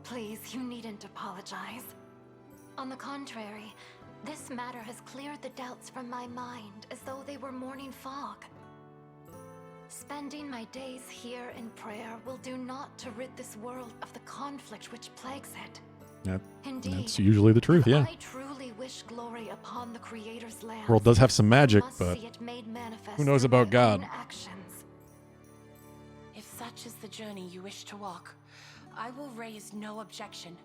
Please, you needn't apologize. On the contrary, this matter has cleared the doubts from my mind as though they were morning fog. Spending my days here in prayer will do naught to rid this world of the conflict which plagues it. Indeed, That's usually the truth, yeah. I truly wish glory upon the Creator's land. The world does have some magic, but who knows about God? Actions. If such is the journey you wish to walk, I will raise no objection.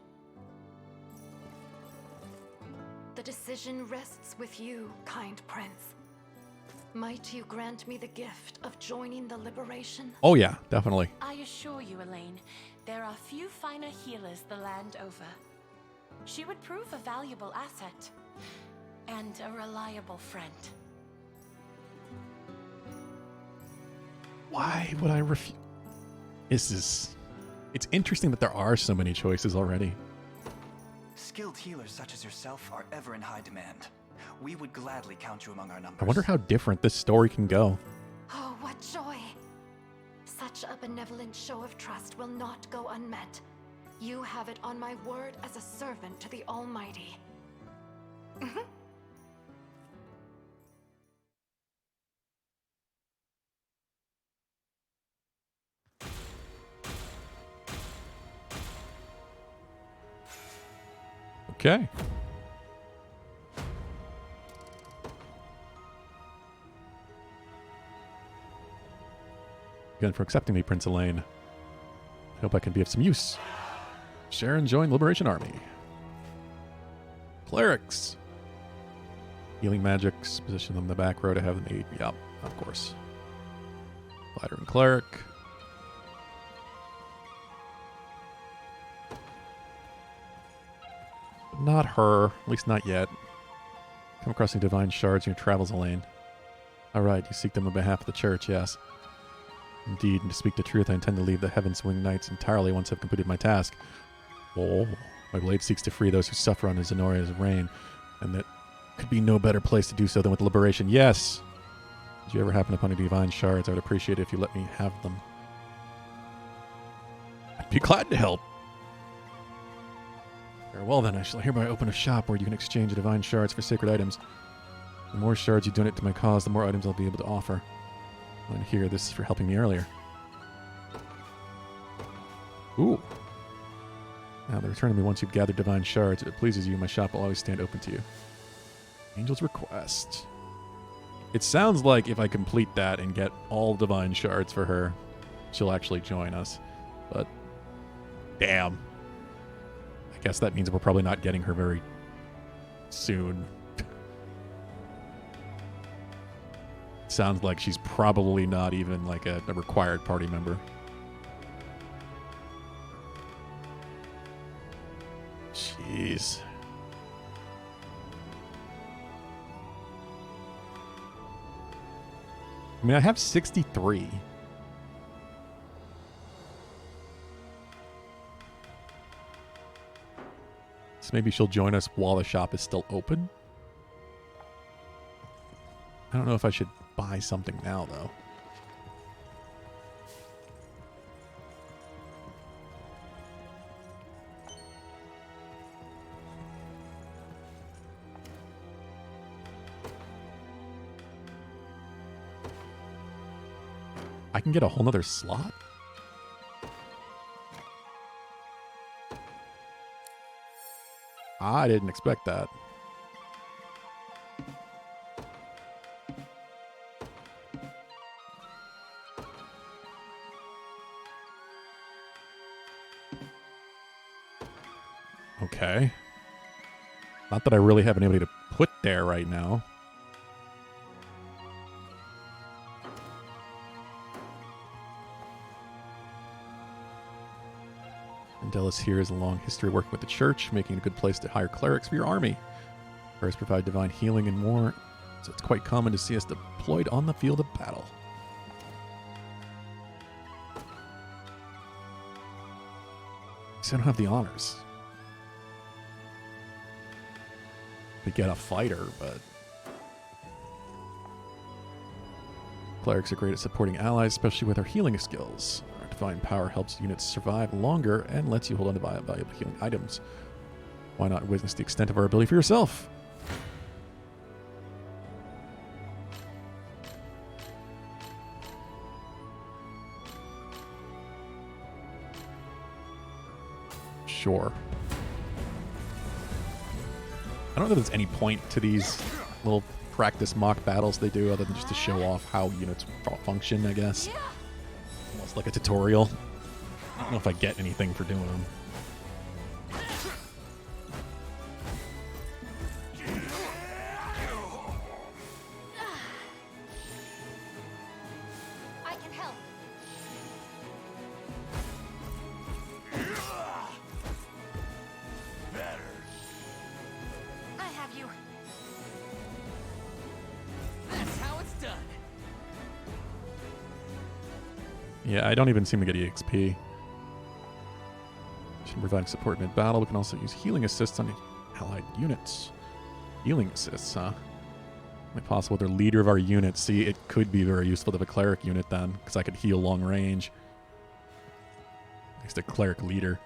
The decision rests with you, kind prince. Might you grant me the gift of joining the Liberation? Oh yeah, definitely. I assure you, Elaine, there are few finer healers the land over. She would prove a valuable asset and a reliable friend. Why would I refuse? It's interesting that there are so many choices already. Skilled healers such as yourself are ever in high demand. We would gladly count you among our numbers. I wonder how different this story can go. Oh, what joy! Such a benevolent show of trust will not go unmet. You have it on my word as a servant to the Almighty. Okay. Again, for accepting me, Prince Elaine. I hope I can be of some use. Sharon joined Liberation Army. Clerics. Healing magics. Position them in the back row to have them aid. Yep, of course. Fighter and cleric. But not her. At least not yet. Come across any divine shards in your travels, Elaine. Alright, you seek them on behalf of the church, yes. Indeed, and to speak the truth, I intend to leave the Heaven's Winged Knights entirely once I've completed my task. Oh, my blade seeks to free those who suffer under Zenoria's reign, and that could be no better place to do so than with Liberation. Yes! Did you ever happen upon any divine shards? I would appreciate it if you let me have them. I'd be glad to help. Very well then, I shall hereby open a shop where you can exchange divine shards for sacred items. The more shards you donate to my cause, the more items I'll be able to offer. And here, this is for helping me earlier. Ooh. Now, the return to me once you've gathered divine shards. If it pleases you, my shop will always stand open to you. Angel's request. It sounds like if I complete that and get all divine shards for her, she'll actually join us. But, damn. I guess that means we're probably not getting her very soon. Sounds like she's probably not even like a required party member. Jeez. I mean, I have 63. So maybe she'll join us while the shop is still open. I don't know if I should buy something now, though. I can get a whole nother slot? I didn't expect that. Okay. Not that I really have anybody to put there right now. Andelis here has a long history working with the church, making it a good place to hire clerics for your army. Clerics provide divine healing and more, so it's quite common to see us deployed on the field of battle. So I don't have the honors. We get a fighter, but clerics are great at supporting allies, especially with our healing skills. Our divine power helps units survive longer and lets you hold on to valuable healing items. Why not witness the extent of our ability for yourself? Sure. I don't know that there's any point to these little practice mock battles they do other than just to show off how units function, I guess. Almost like a tutorial. I don't know if I get anything for doing them. I can help. Better. I have you. That's how it's done. Yeah, I don't even seem to get EXP. Providing support mid-battle. We can also use healing assists on allied units. Healing assists, huh? Might possible with their leader of our unit. See, it could be very useful to have a cleric unit then, because I could heal long range. At least a cleric leader.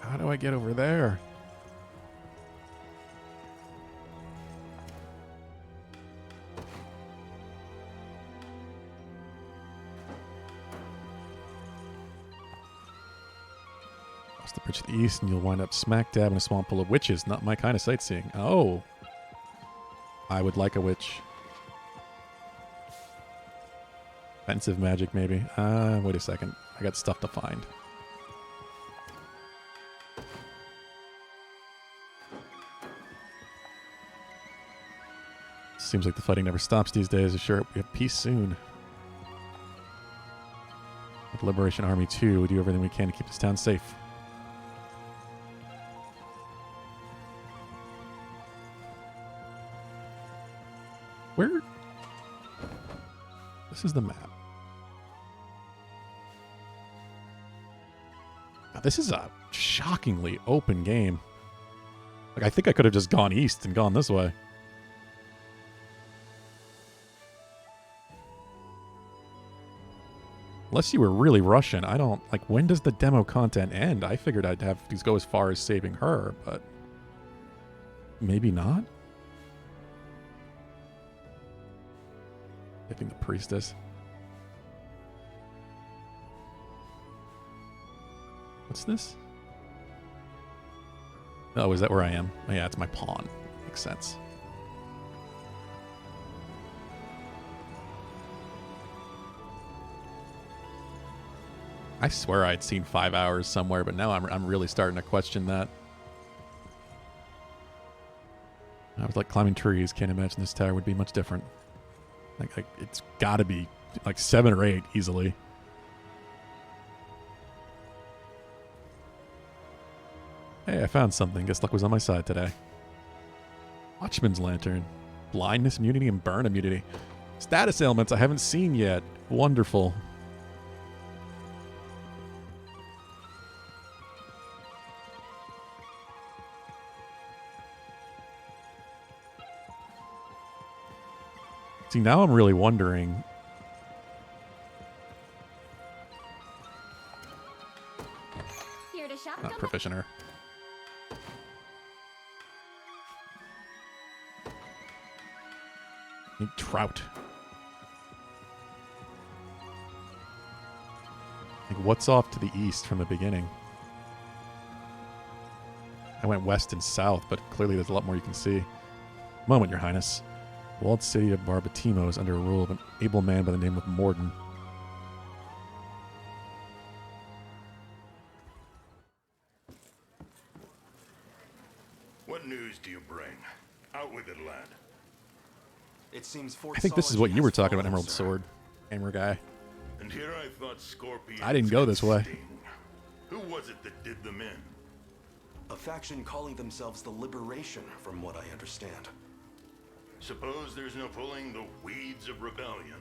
How do I get over there? Cross the bridge to the east, and you'll wind up smack dab in a swamp full of witches. Not my kind of sightseeing. Oh. I would like a witch. Offensive magic, maybe. Wait a second. I got stuff to find. Seems like the fighting never stops these days. Sure, we have peace soon. With the Liberation Army, too, we do everything we can to keep this town safe. Where? This is the map. Now, this is a shockingly open game. Like, I think I could have just gone east and gone this way. Unless you were really rushing. I don't... Like, when does the demo content end? I figured I'd have to go as far as saving her, but... Maybe not? I think the priestess. What's this? Oh, is that where I am? Oh, yeah, it's my pawn. Makes sense. I swear I'd seen 5 hours somewhere, but now I'm really starting to question that. I was like climbing trees. Can't imagine this tower would be much different. Like it's got to be like 7 or 8 easily. Hey, I found something. Guess luck was on my side today. Watchman's Lantern. Blindness immunity and burn immunity. Status ailments I haven't seen yet. Wonderful. See, now I'm really wondering. Here to shop. Not proficienter. Need trout. Like, what's off to the east from the beginning? I went west and south, but clearly there's a lot more you can see. Moment, Your Highness. The walled city of Barbatimo is under rule of an able man by the name of Morden. What news do you bring? Out with it, lad. It seems Fort I think this is what Solitude you were has talking about, fallen, Emerald sir. Sword. Hammer guy. And here I thought Scorpions I didn't go could this way. sting. Who was it that did them in? A faction calling themselves the Liberation, from what I understand. Suppose there's no pulling the weeds of rebellion.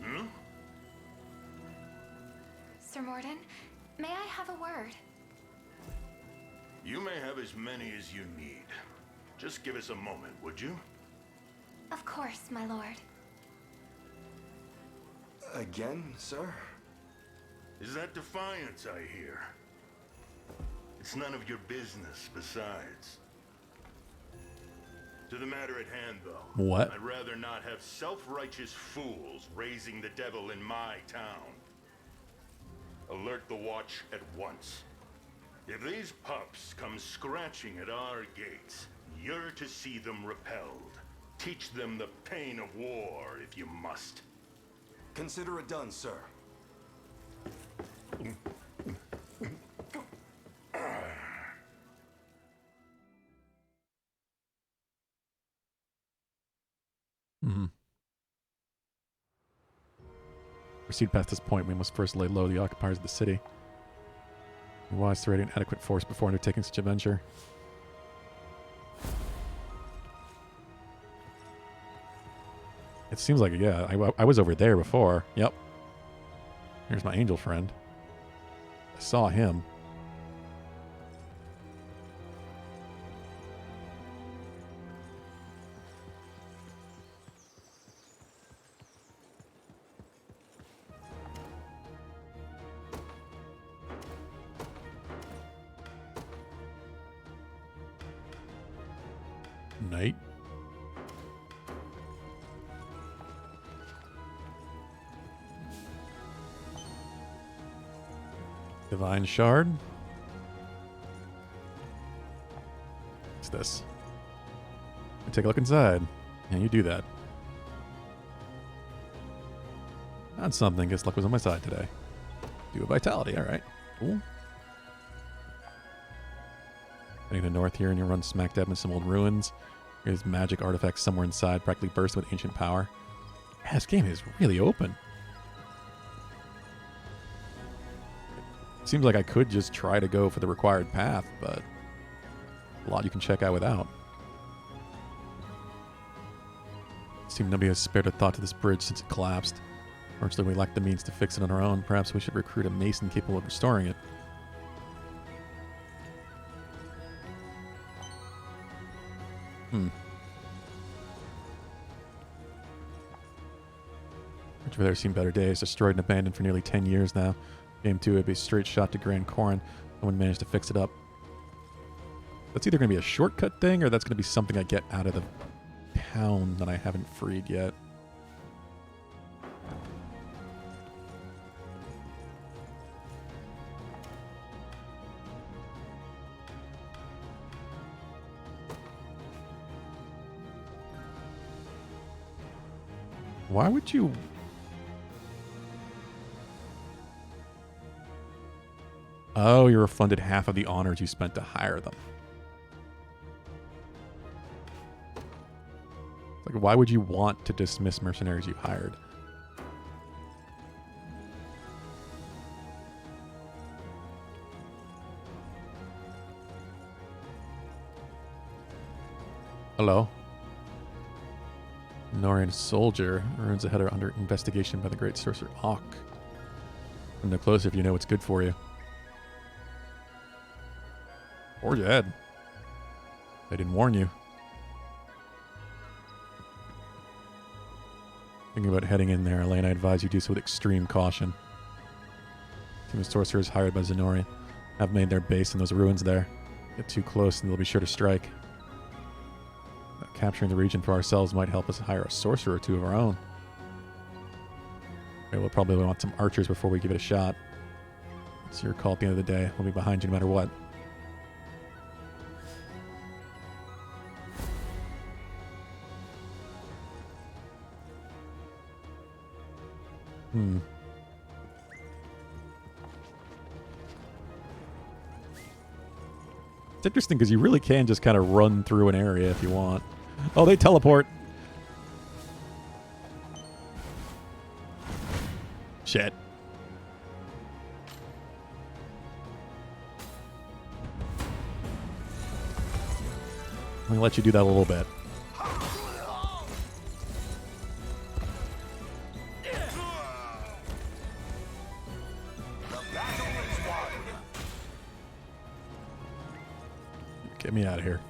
Hmm? Sir Morden, may I have a word? You may have as many as you need. Just give us a moment, would you? Of course, my lord. Again, sir? Is that defiance I hear? It's none of your business, besides. To the matter at hand, though. What? I'd rather not have self-righteous fools raising the devil in my town. Alert the watch at once. If these pups come scratching at our gates, you're to see them repelled. Teach them the pain of war, if you must. Consider it done, sir. Proceed past this point, we must first lay low the occupiers of the city. Be wise to ready an adequate force before undertaking such a venture. It seems like, yeah, I was over there before. Yep. Here's my angel friend. I saw him. Knight. Divine Shard. What's this? Take a look inside. Yeah, you do that. That's something. Guess luck was on my side today. Do a vitality. All right. Cool. Heading to the north here, and you run smack dab in some old ruins. There's magic artifacts somewhere inside, practically burst with ancient power. Yeah, this game is really open. Seems like I could just try to go for the required path, but a lot you can check out without. Seems nobody has spared a thought to this bridge since it collapsed. Fortunately, we lack the means to fix it on our own. Perhaps we should recruit a mason capable of restoring it. Bridge over there seen better days. Destroyed and abandoned for nearly 10 years now. Game 2 would be a straight shot to Grand Corn. No one managed to fix it up. That's either going to be a shortcut thing, or that's going to be something I get out of the town that I haven't freed yet. Why would you... Oh, you're refunded half of the honors you spent to hire them. Like, why would you want to dismiss mercenaries you hired? Hello? Norian soldier. Ruins ahead are under investigation by the great sorcerer Hawk. Come no closer if you know what's good for you. Or dead. They didn't warn you. Thinking about heading in there, Elaine, I advise you do so with extreme caution. Team of sorcerers hired by Zenori have made their base in those ruins there. Get too close and they'll be sure to strike. Capturing the region for ourselves might help us hire a sorcerer or two of our own. Okay, we'll probably want some archers before we give it a shot. It's your call at the end of the day. We'll be behind you no matter what. It's interesting because you really can just kind of run through an area if you want. Oh, they teleport. Shit. I'm gonna let you do that a little bit. Get me out of here.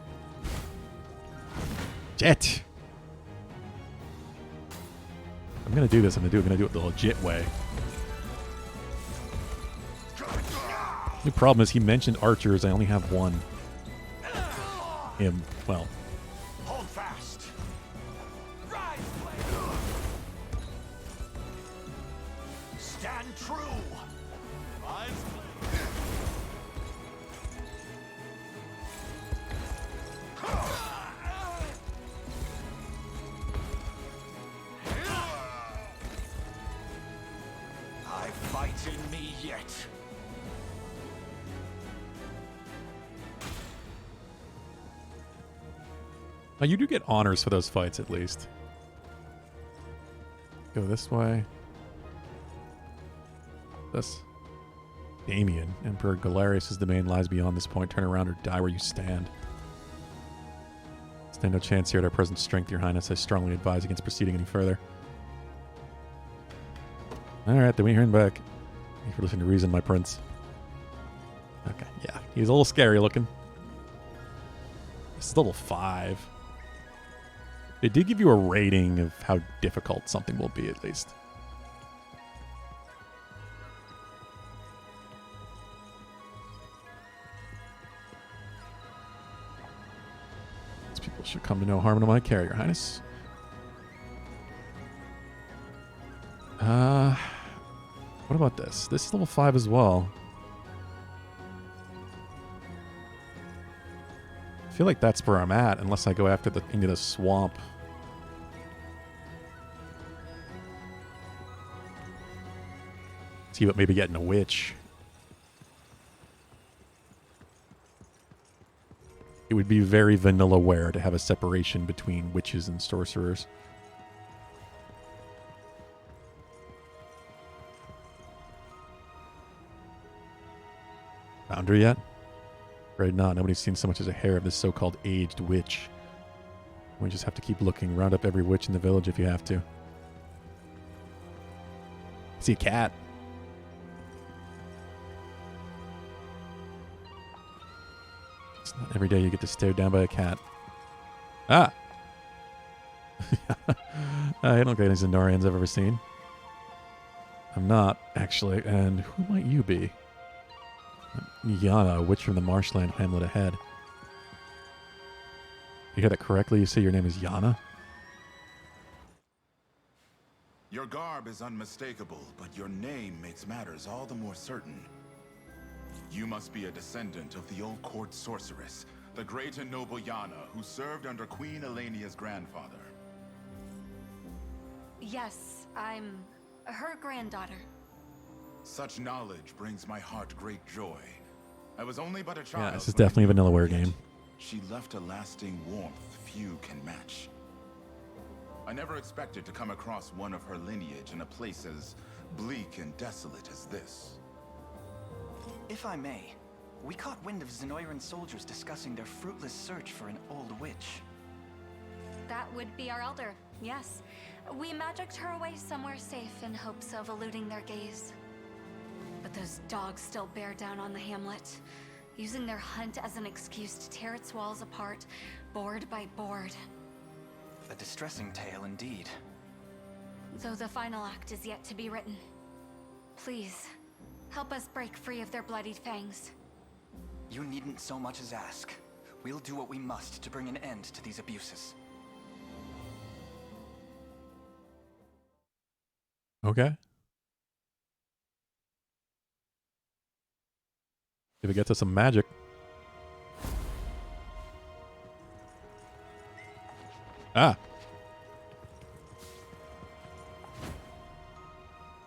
Jet! I'm gonna do this. I'm gonna do it the legit way. The problem is he mentioned archers. I only have one. Him. Well. Hold fast. Rise, stand true. I fight in me yet. Now you do get honors for those fights at least. Go this way. This. Damien, Emperor Galerius' domain lies beyond this point. Turn around or die where you stand. Stand no chance here at our present strength, Your Highness. I strongly advise against proceeding any further. Alright, then we hearing back. Thank you for listening to reason, my prince. Okay, yeah. He's a little scary looking. This is level 5. It did give you a rating of how difficult something will be, at least. These people should come to no harm to my care, Your Highness. What about this? This is level 5 as well. I feel like that's where I'm at, unless I go after into the swamp. See what maybe getting a witch. It would be very vanilla-ware to have a separation between witches and sorcerers. Found her yet? Right, not. Nobody's seen so much as a hair of this so-called aged witch. We just have to keep looking. Round up every witch in the village if you have to. See a cat. It's not every day you get to stare down by a cat. Ah! I don't get any Zenorians I've ever seen. I'm not, actually. And who might you be? Yana, a witch from the marshland hamlet ahead. You hear that correctly? You say your name is Yana? Your garb is unmistakable, but your name makes matters all the more certain. You must be a descendant of the old court sorceress, the great and noble Yana, who served under Queen Elenia's grandfather. Yes, I'm her granddaughter. Such knowledge brings my heart great joy. I was only but a child. Yeah, this is definitely a vanilla-ware game. She left a lasting warmth few can match. I never expected to come across one of her lineage in a place as bleak and desolate as this. If I may, we caught wind of Zenoiran soldiers discussing their fruitless search for an old witch. That would be our elder, yes. We magicked her away somewhere safe in hopes of eluding their gaze. But those dogs still bear down on the hamlet, using their hunt as an excuse to tear its walls apart, board by board. A distressing tale indeed. Though the final act is yet to be written. Please, help us break free of their bloodied fangs. You needn't so much as ask. We'll do what we must to bring an end to these abuses. Okay. If it gets us some magic. Ah.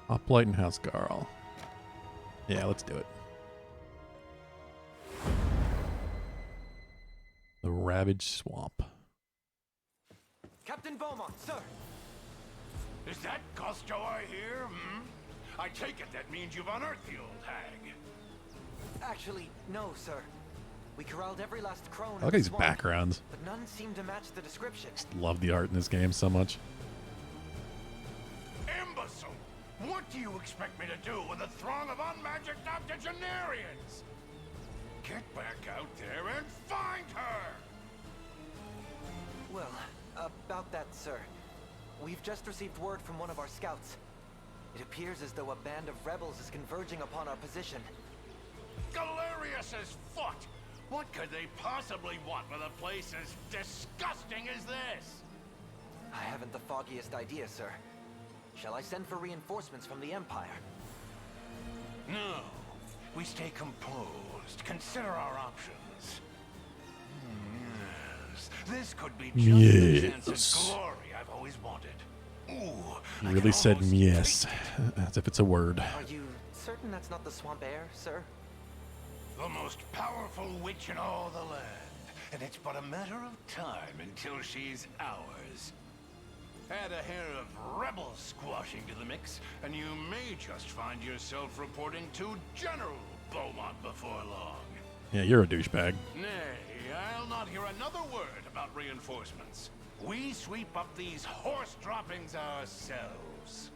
Hoplite and Housegarl. Yeah, let's do it. The Ravaged Swamp. Captain Beaumont, sir! Is that Gusto I hear, hmm? I take it that means you've unearthed the old hag. Actually, no, sir. We corralled every last crone. I like these backgrounds. But none seem to match the description. Just love the art in this game so much. Imbecile! What do you expect me to do with a throng of unmagicked octogenarians? Get back out there and find her! Well, about that, sir. We've just received word from one of our scouts. It appears as though a band of rebels is converging upon our position. Galerius's foot! What could they possibly want with a place as disgusting as this? I haven't the foggiest idea, sir. Shall I send for reinforcements from the Empire? No. We stay composed. Consider our options. Yes. This could be just the chance at glory I've always wanted. Ooh, You really said yes, as if it's a word. Are you certain that's not the swamp air, sir? The most powerful witch in all the land. And it's but a matter of time until she's ours. Add a hair of rebel squashing to the mix, and you may just find yourself reporting to General Beaumont before long. Yeah, you're a douchebag. Nay, I'll not hear another word about reinforcements. We sweep up these horse droppings ourselves.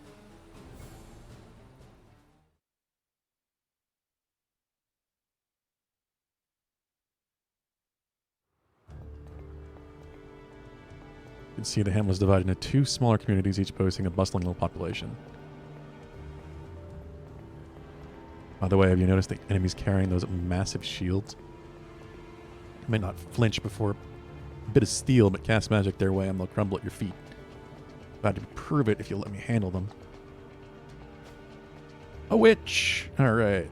You can see the hamlet is divided into two smaller communities, each boasting a bustling little population. By the way, have you noticed the enemies carrying those massive shields? You may not flinch before a bit of steel, but cast magic their way and they'll crumble at your feet. About to prove it if you'll let me handle them. A witch! Alright.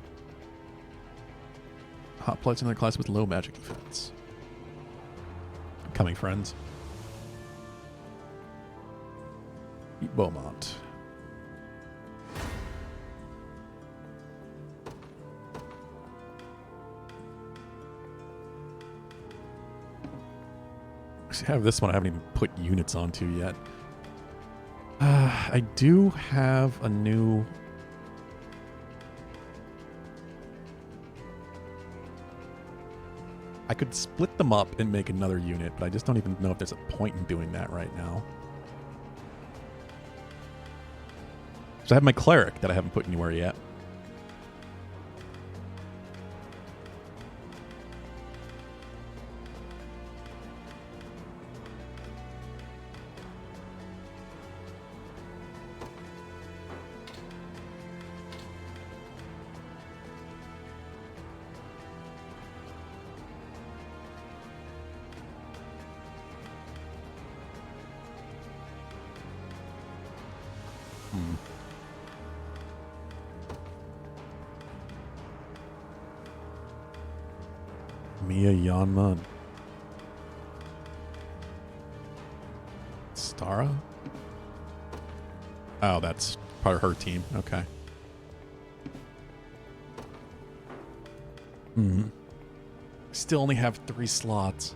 Hoplites in their class with low magic defense. Coming, friends. Beat Beaumont. I have this one I haven't even put units onto yet. I do have a new... I could split them up and make another unit, but I just don't even know if there's a point in doing that right now. So I have my cleric that I haven't put anywhere yet. Mia Yanma. Stara? Oh, that's part of her team. Okay. Still only have 3 slots.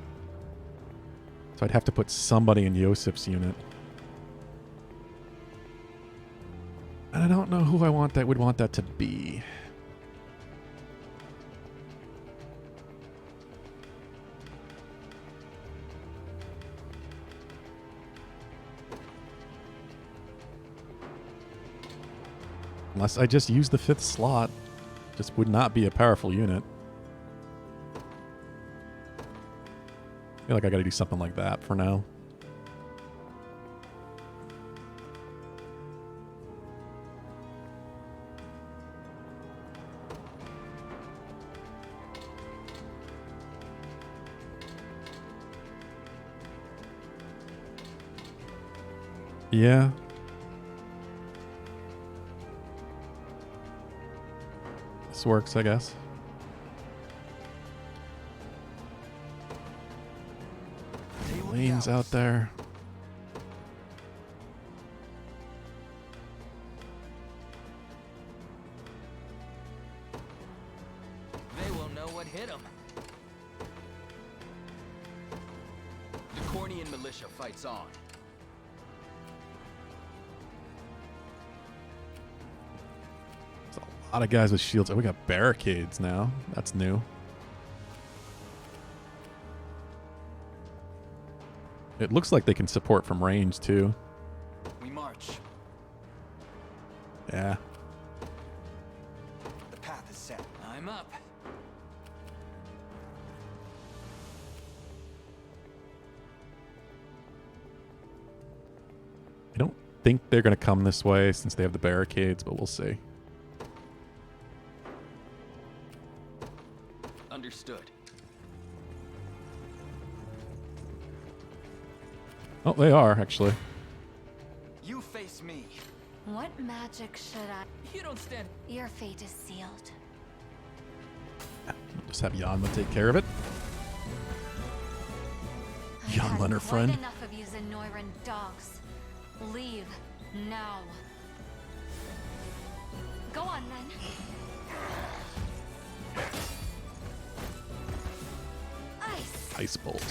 So I'd have to put somebody in Yosef's unit. And I don't know who I would want that to be. Unless I just use the 5th slot. Just would not be a powerful unit. I feel like I gotta do something like that for now. Yeah. This works, I guess. Marines out there. They will know what hit them. The Cornian militia fights on. There's a lot of guys with shields. Oh, we got barricades now. That's new. It looks like they can support from range too. We march. Yeah. The path is set. I'm up. I don't think they're going to come this way since they have the barricades, but we'll see. Understood. Oh, they are, actually. You face me. What magic should I... You don't stand... Your fate is sealed. Just have Yanma take care of it. Yanma and her friend. Quite enough of you Zenoiran dogs. Leave now. Go on then. Ice. Ice bolt.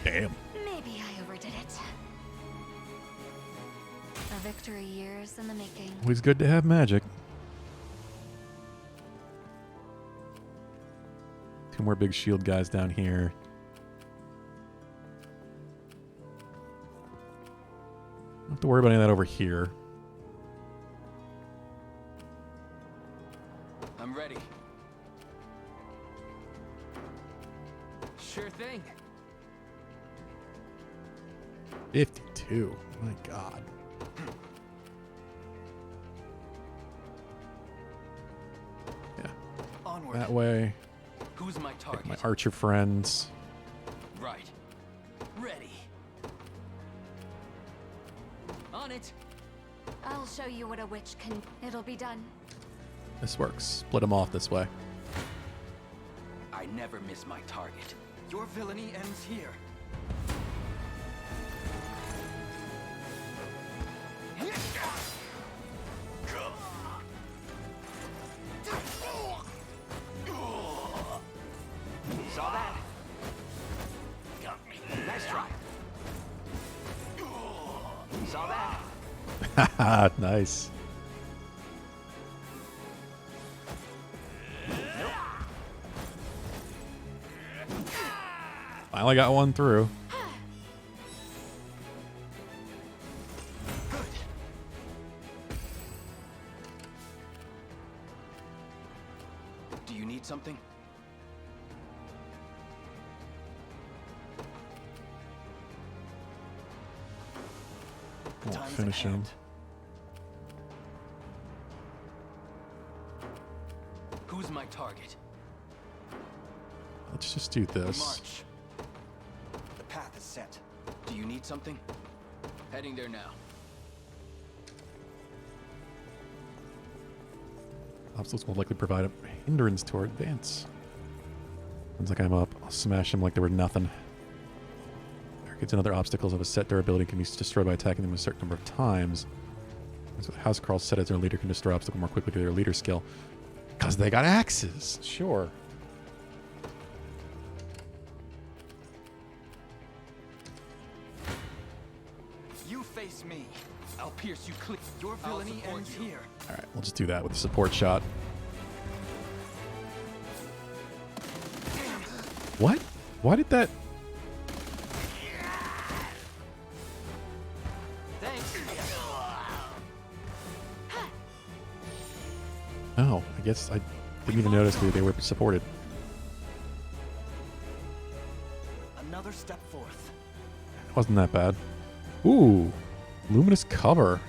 Damn. Maybe I overdid it. A victory years in the making. Always good to have magic. Two more big shield guys down here. Don't have to worry about any of that over here. I'm ready. Sure thing. 52. My God. Yeah. Onward. That way. Who's my target? My archer friends. Right. Ready. On it. I'll show you what a witch can... It'll be done. This works. Split them off this way. I never miss my target. Your villainy ends here. Saw that? Nice try. Saw that? Haha, nice. Finally got one through. Do you need something? Won't finish him. Who's my target? Let's just do this. March. The path is set. Do you need something? Heading there now. Obstacles will likely provide a hindrance to our advance. Sounds like I'm up. I'll smash them like they were nothing. Barricades and other obstacles have a set durability and can be destroyed by attacking them a certain number of times. So House Crawl set as their leader can destroy obstacle more quickly to their leader skill. Because they got axes. Sure. You face me. I'll pierce you clean. Your villainy ends here. Alright, we'll just do that with the support shot. What? Why did that... Thanks. Oh, I guess I didn't even notice that they were supported. Another step forth. It wasn't that bad. Ooh, luminous cover.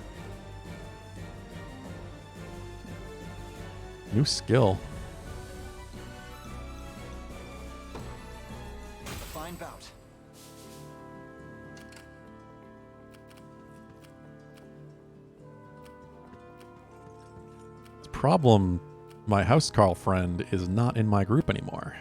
New skill. A fine bout. Problem My housecarl friend is not in my group anymore.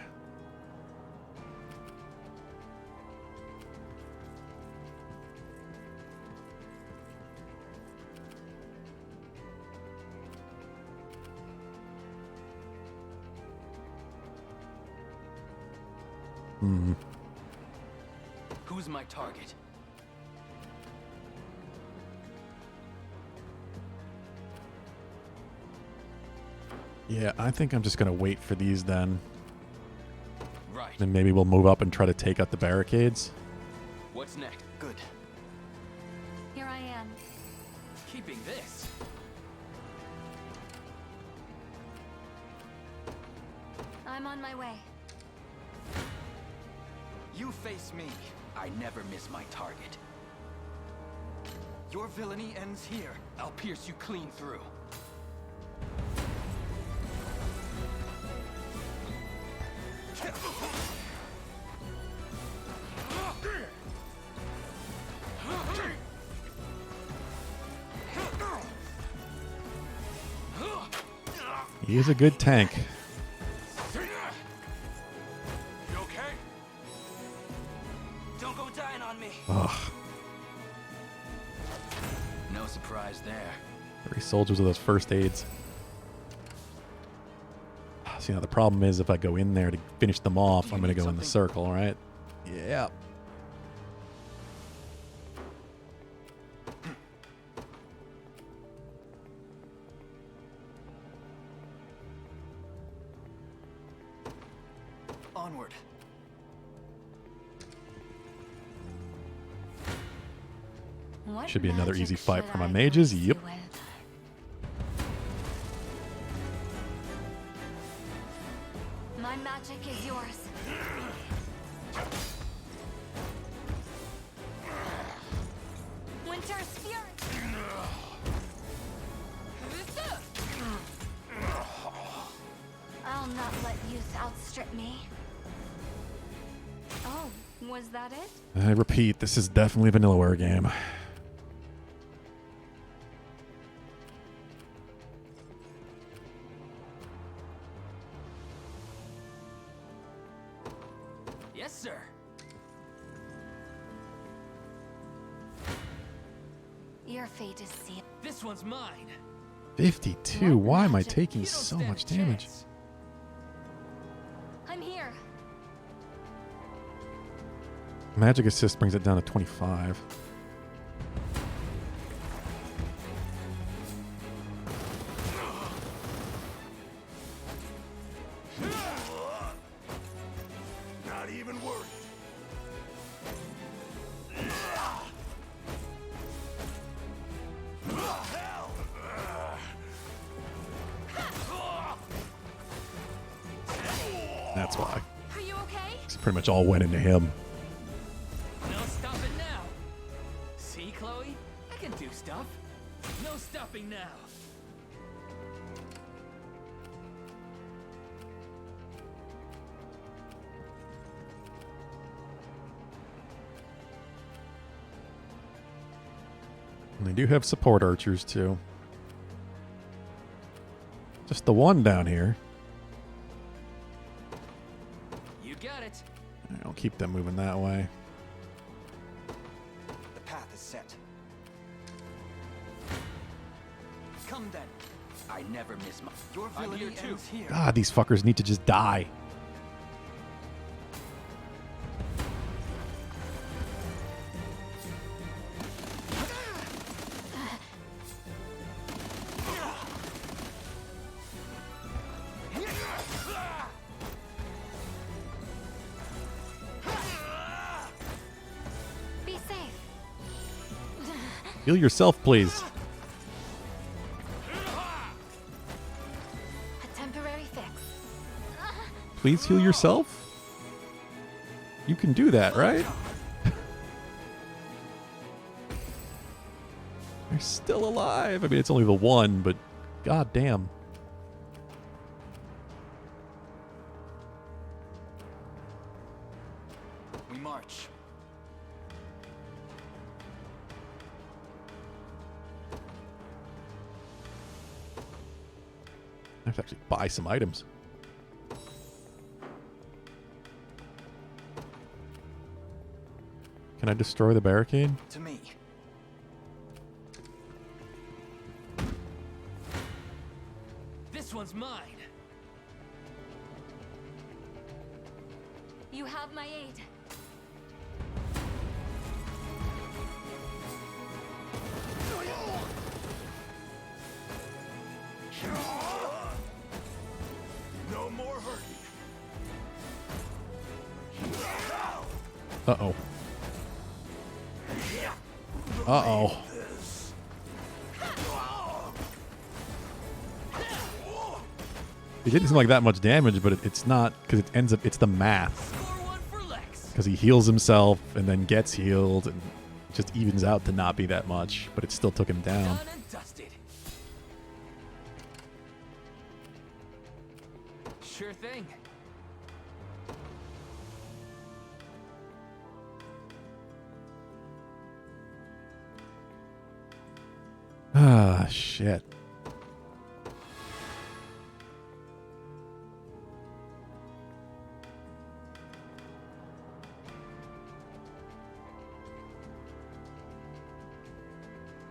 Who's my target? Yeah, I think I'm just going to wait for these then. Right. Then maybe we'll move up and try to take out the barricades. What's next? Good. Here I am. Keeping this. I'm on my way. You face me. I never miss my target. Your villainy ends here. I'll pierce you clean through. He is a good tank. You okay? Don't go dying on me. Ugh. No surprise there. 3 soldiers with those first aids. So, the problem is if I go in there to finish them off, I'm going to go in the circle, right? Yeah. Onward. What Should be another magic easy fight should for my I mages. bless you Yep. with? My magic is yours. Winter's fury. I'll not let youth outstrip me. Oh, was that it? I repeat, this is definitely a Vanillaware game. Yes, sir. Your fate is sealed. This one's mine. 52. Why am I taking so much damage? I'm here. Magic assist brings it down to 25. Not even worried. That's why. Are you okay? It's pretty much all went into him. No stopping now. See, Chloe? I can do stuff. No stopping now. And they do have support archers too. Just the one down here. You got it. I'll keep them moving that way. The path is set. Come then. I never miss my. Your I'm villainy here too. ends here. God, these fuckers need to just die. Be safe. Heal yourself, please. A temporary fix. Please heal yourself? You can do that, right? They're still alive. I mean, it's only the one, but god damn. We march. I have to actually buy some items. Can I destroy the barricade? To me. This one's mine. You have my aid. No more hurting. Uh-oh. Uh-oh. It didn't seem like that much damage, but it's not, because it ends up, it's the math. Because he heals himself and then gets healed, and it just evens out to not be that much, but it still took him down. Done and dusted. Sure thing. Ah, shit.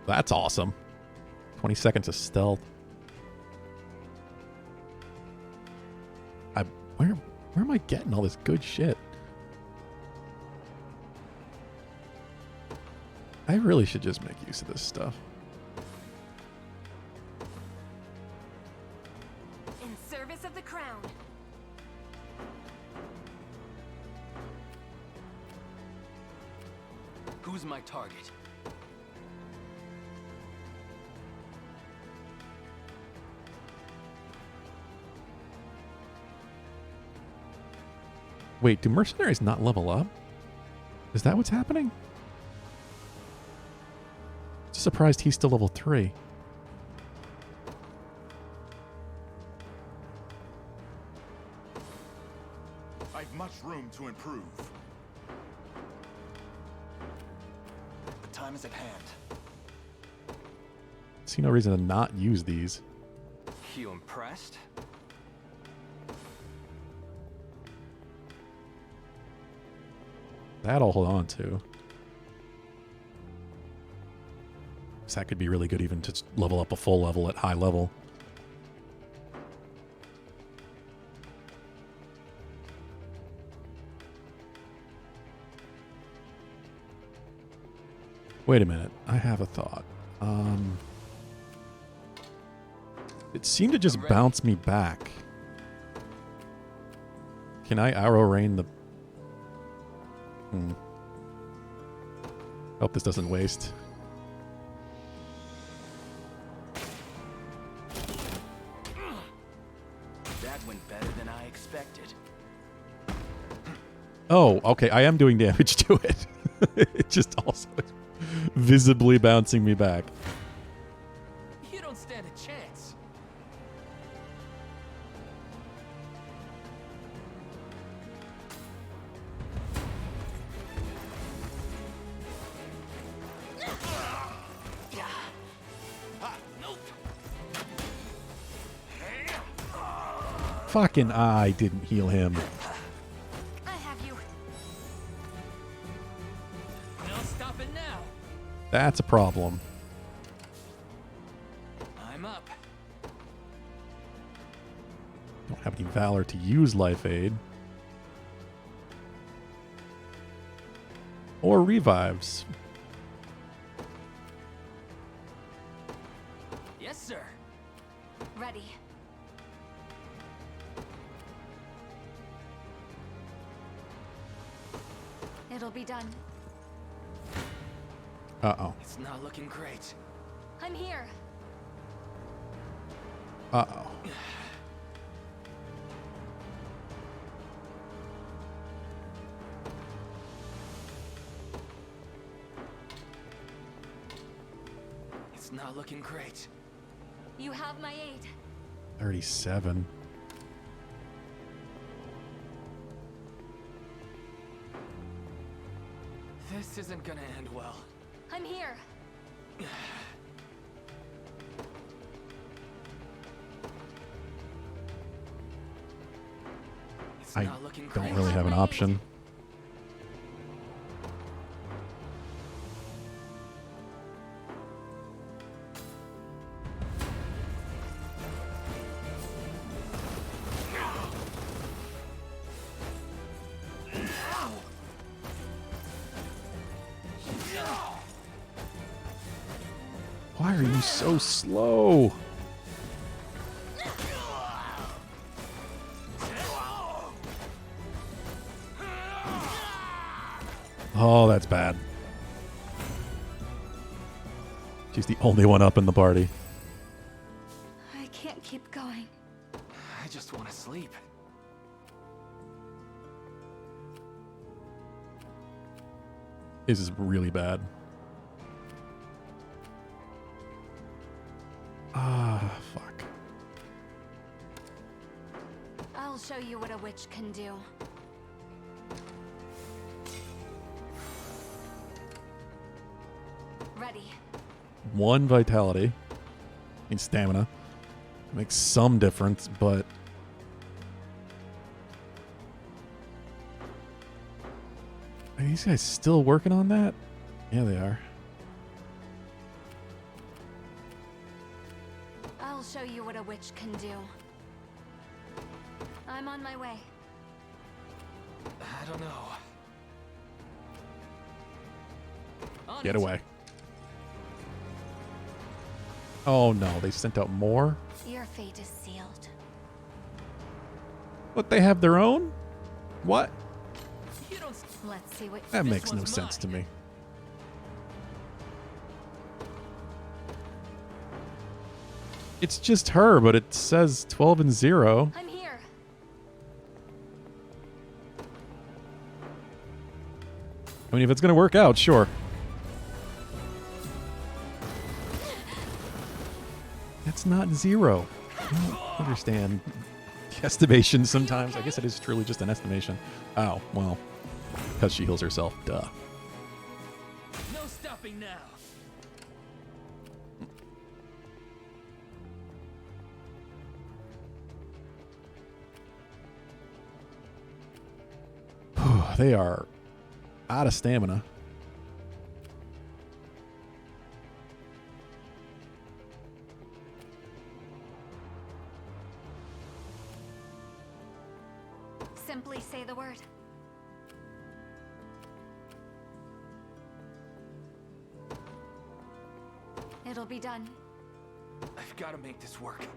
That's awesome. 20 seconds of stealth. Where am I getting all this good shit? I really should just make use of this stuff. In service of the crown. Who's my target? Wait, do mercenaries not level up? Is that what's happening? Just surprised he's still level 3. I've much room to improve. The time is at hand. See no reason to not use these. You impressed? That I'll hold on to. So that could be really good even to level up a full level at high level. Wait a minute. I have a thought. It seemed to just bounce me back. Can I arrow rain the... Hope this doesn't waste. That went better than I expected. Oh, okay. I am doing damage to it. It just also visibly bouncing me back. You don't stand a chance. Fucking I didn't heal him. I have you. No stopping now. That's a problem. I'm up. Don't have any valor to use life aid. Or revives. Yes, sir. Ready. It'll be done. Uh-oh. It's not looking great. I'm here. Uh-oh. It's not looking great. You have my aid. 37. This isn't gonna end well. I'm here. I don't really have an option. Why are you so slow? Oh, that's bad. She's the only one up in the party. I can't keep going. I just want to sleep. This is really bad. Ah, fuck. I'll show you what a witch can do. Ready. 1 vitality. And stamina. Makes some difference, but... Are these guys still working on that? Yeah, they are. I'll show you what a witch can do. I'm on my way. I don't know. Get away. Oh no, they sent out more? Your fate is sealed. But they have their own? What? Let's see what That makes no sense to me. It's just her, but it says 12 and 0. I'm here. I mean, if it's going to work out, sure. That's not 0. I don't understand the estimation sometimes. I guess it is truly just an estimation. Oh, well, because she heals herself. Duh. No stopping now. They are out of stamina. Simply say the word. It'll be done. I've got to make this work.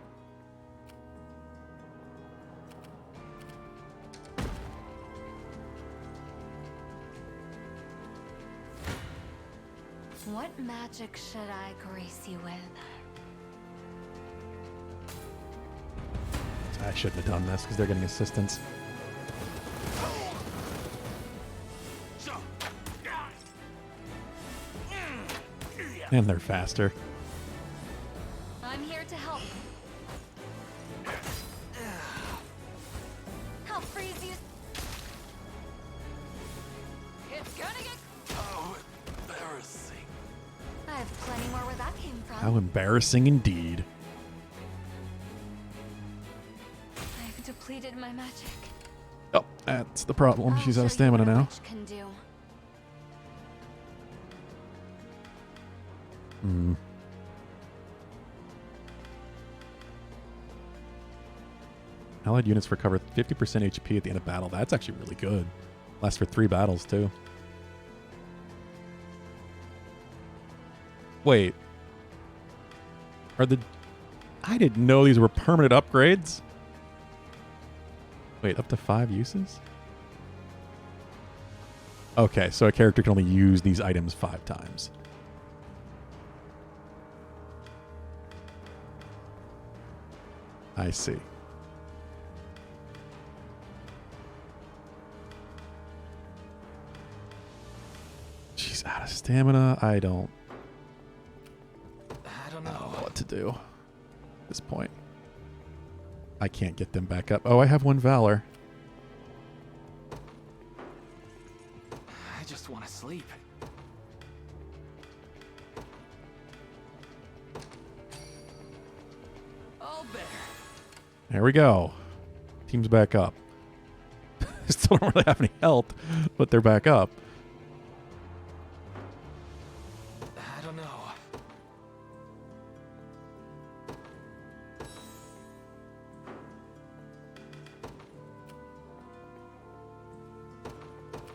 What magic should I grace you with? I shouldn't have done this because they're getting assistance. And they're faster. I'm here to help. I'll freeze you. It's gonna get... Oh, embarrassing. I have plenty more where that came from. How embarrassing indeed. I've depleted my magic. Oh, that's the problem. She's out of stamina now. Can do. Hmm. Allied units recover 50% HP at the end of battle. That's actually really good. Lasts for 3 battles, too. Wait. Are the... I didn't know these were permanent upgrades. Wait, up to 5 uses? Okay, so a character can only use these items 5 times. I see. She's out of stamina. I don't know what to do at this point. I can't get them back up. Oh, I have 1 Valor. I just want to sleep. All bear. There we go. Team's back up. still don't really have any health, but they're back up. I don't know.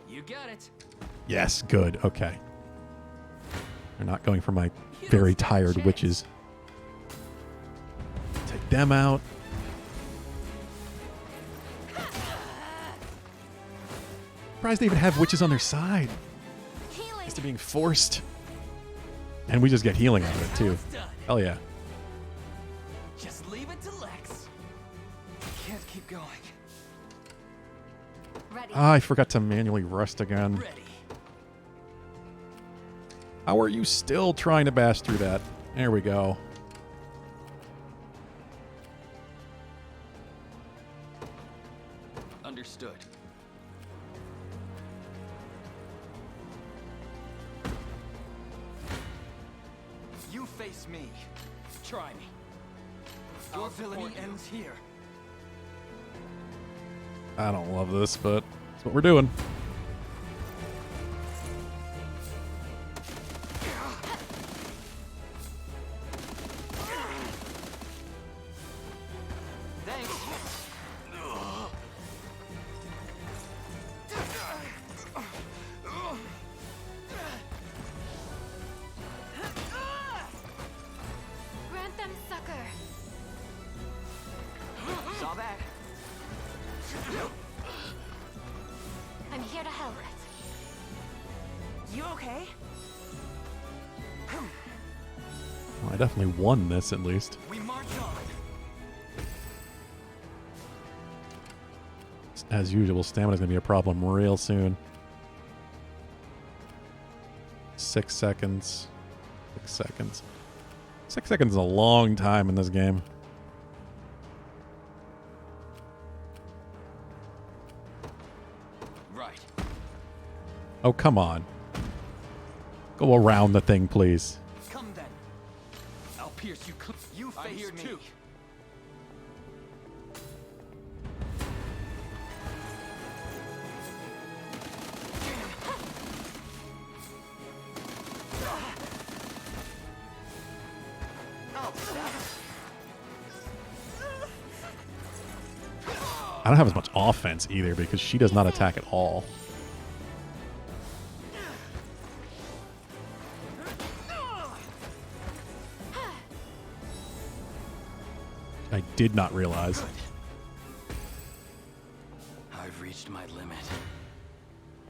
You got it. Yes, good. Okay. They're not going for my very tired witches. Take them out. Surprised they even have witches on their side. Used to being forced. And we just get healing out of it too. Hell yeah. Just leave it to Lex. Can't keep going. Ready. Ah, I forgot to manually rest again. Ready. How are you still trying to bash through that? There we go. Understood. You face me. Try me. Your villainy ends here. I don't love this, but that's what we're doing. Grant them succor. Saw that. I'm here to help. You okay? Well, I definitely won this at least. We march on. As usual, stamina's gonna be a problem real soon. 6 seconds. 6 seconds. 6 seconds is a long time in this game. Right. Oh, come on. Go around the thing, please. Come then. I'll pierce you. You face me. I don't have as much offense either because she does not attack at all. I did not realize. I've reached my limit.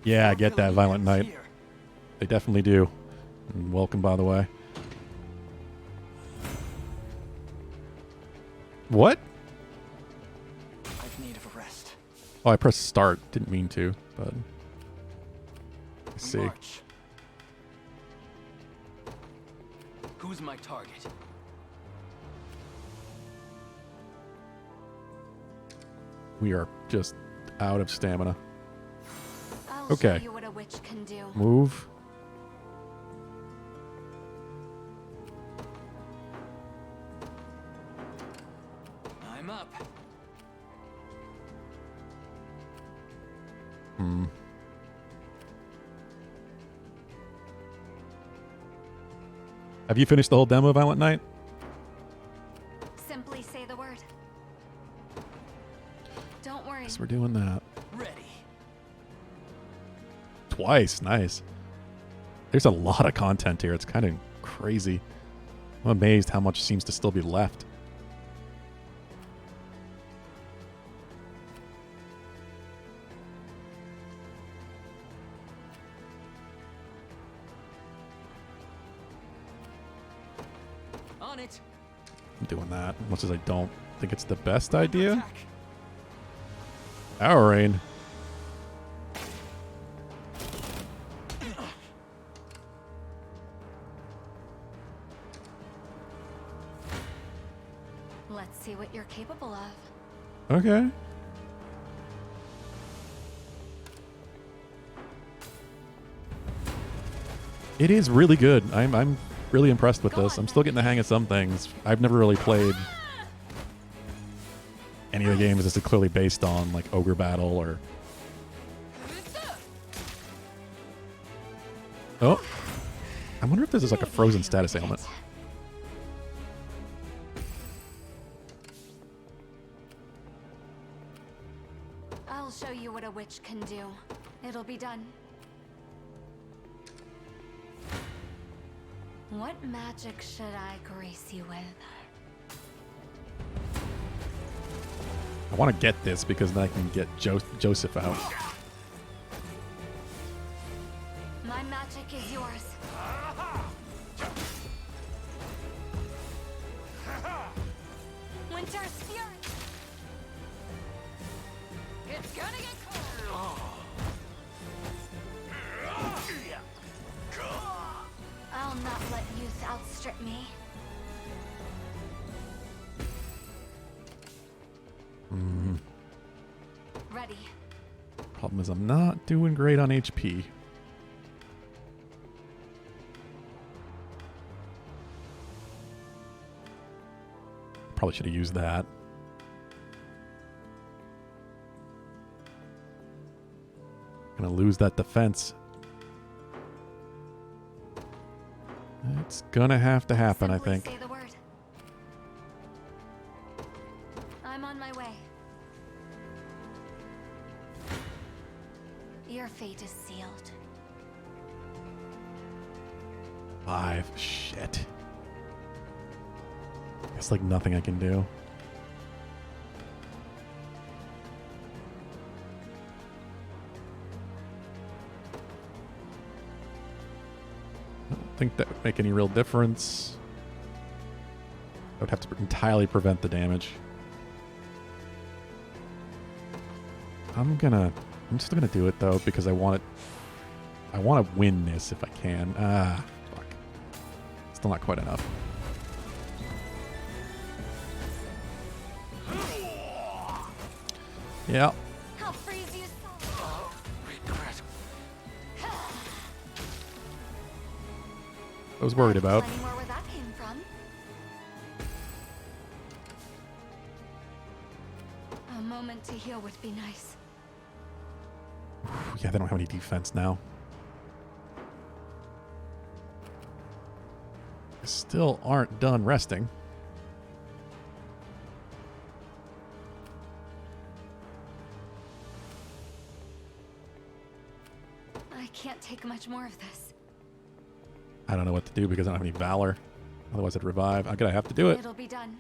Yeah, I get that, Violent Knight. They definitely do. And welcome, by the way. What? I've need of a rest. Oh, I pressed start. Didn't mean to, but... Let's see. March. Who's my target? We are just out of stamina. I'll Okay. show you what a witch can do. Move. I'm up. Hmm. Have you finished the whole demo, Violent Knight? Simply say the word. Don't worry. Guess we're doing that. Ready. Twice. Nice. There's a lot of content here. It's kind of crazy. I'm amazed how much seems to still be left. On it. I'm doing that. Much as I don't think it's the best idea. Power Rain. Let's see what you're capable of. Okay. It is really good. I'm really impressed with this. I'm still getting the hang of some things. I've never really played any of the games that's clearly based on like Ogre Battle or Oh. I wonder if this is like a frozen status ailment. I'll show you what a witch can do. It'll be done. What magic should I grace you with? I want to get this because then I can get Joseph out. My magic is yours. Winter's fury. It's gonna get cold. I'll not let youth outstrip me. Ready. Problem is I'm not doing great on HP. Probably should have used that. Gonna lose that defense. It's gonna have to happen, I think. Say the word. I'm on my way. Your fate is sealed. 5. Shit. It's like nothing I can do. I don't think that would make any real difference. I would have to entirely prevent the damage. I'm just gonna do it though because I want to win this if I can. Ah, fuck. Still not quite enough. Yeah. I'll freeze you I was worried about. Plenty more where that came from. A moment to heal would be nice. Yeah, they don't have any defense now. Still aren't done resting. I can't take much more of this. I don't know what to do because I don't have any Valor. Otherwise I'd revive. I'm gonna have to do it. It'll be done.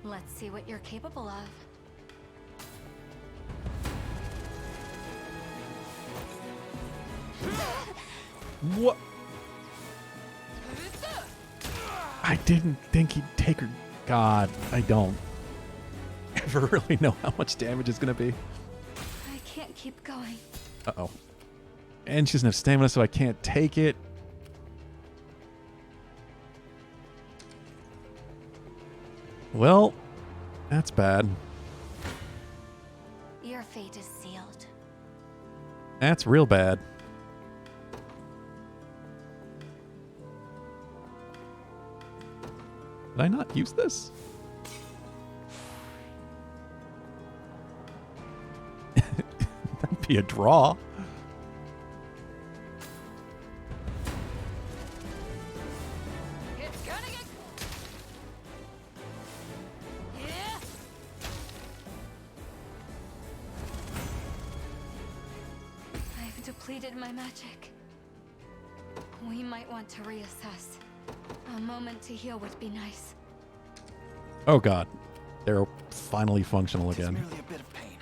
Let's see what you're capable of. What? I didn't think he'd take her. God, I don't ever really know how much damage it's gonna be. I can't keep going. Uh-oh. And she doesn't have stamina, so I can't take it. Well, that's bad. Your fate is sealed. That's real bad. Did I not use this? That'd be a draw. It's gonna get yeah. I've depleted my magic. We might want to reassess. A moment to heal would be nice. Oh god. They're finally functional again. Merely a bit of pain.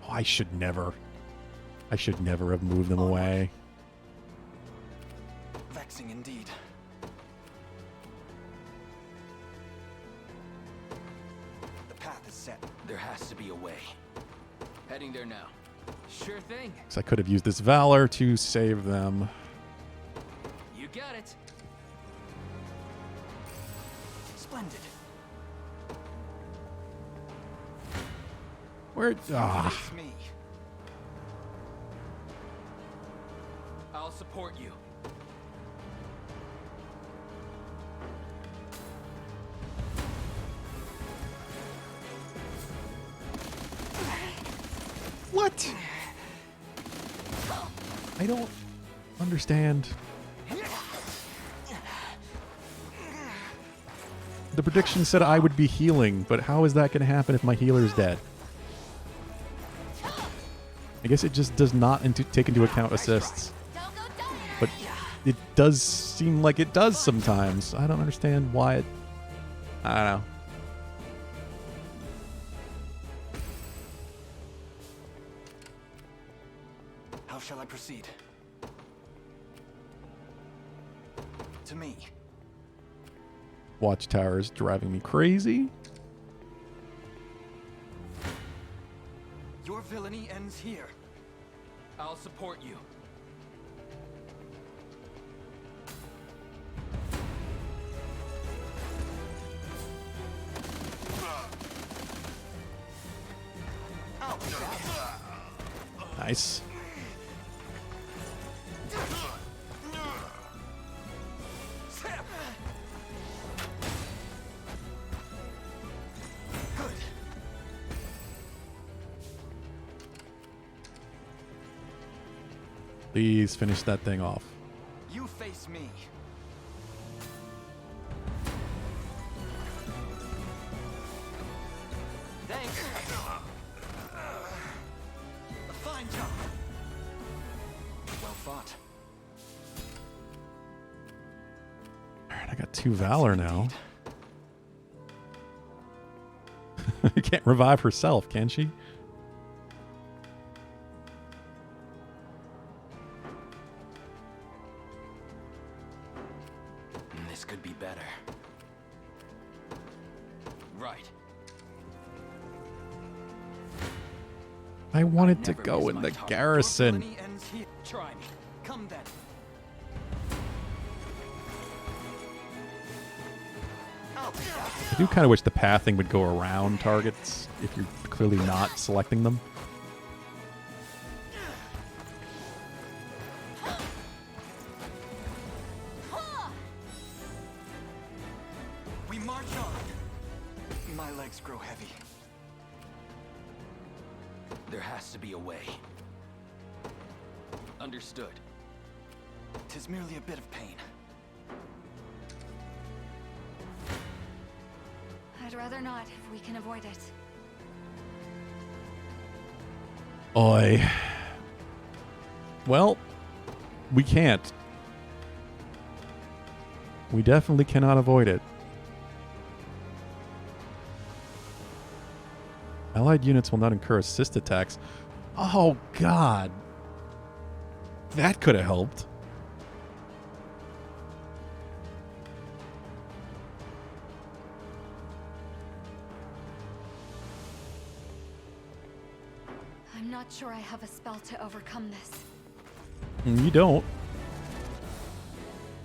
Oh, I should never have moved them away. Vexing indeed. The path is set. There has to be a way. Heading there now. Sure thing. So I could have used this Valor to save them. You got it. Splendid. Where? Ah. It's me. I'll support you. What? I don't understand. The prediction said I would be healing, but how is that going to happen if my healer is dead? I guess it just does not take into account assists. But it does seem like it does sometimes. I don't understand why it... I don't know. How shall I proceed? To me. Watchtower is driving me crazy. Your villainy ends here. I'll support you. Nice. Please finish that thing off. You face me. Thanks. A fine job. Well fought. Alright, I got 2 Valor now. You can't revive herself, can she? This could be better. Right. I wanted to go in the garrison. Try me. Come then. I do kind of wish the pathing would go around targets if you're clearly not selecting them. We march on. My legs grow heavy. There has to be a way. Understood. 'Tis merely a bit of pain. I'd rather not if we can avoid it. Oi. Well, we can't. We definitely cannot avoid it. Allied units will not incur assist attacks. Oh, God. That could have helped. I'm not sure I have a spell to overcome this. You don't.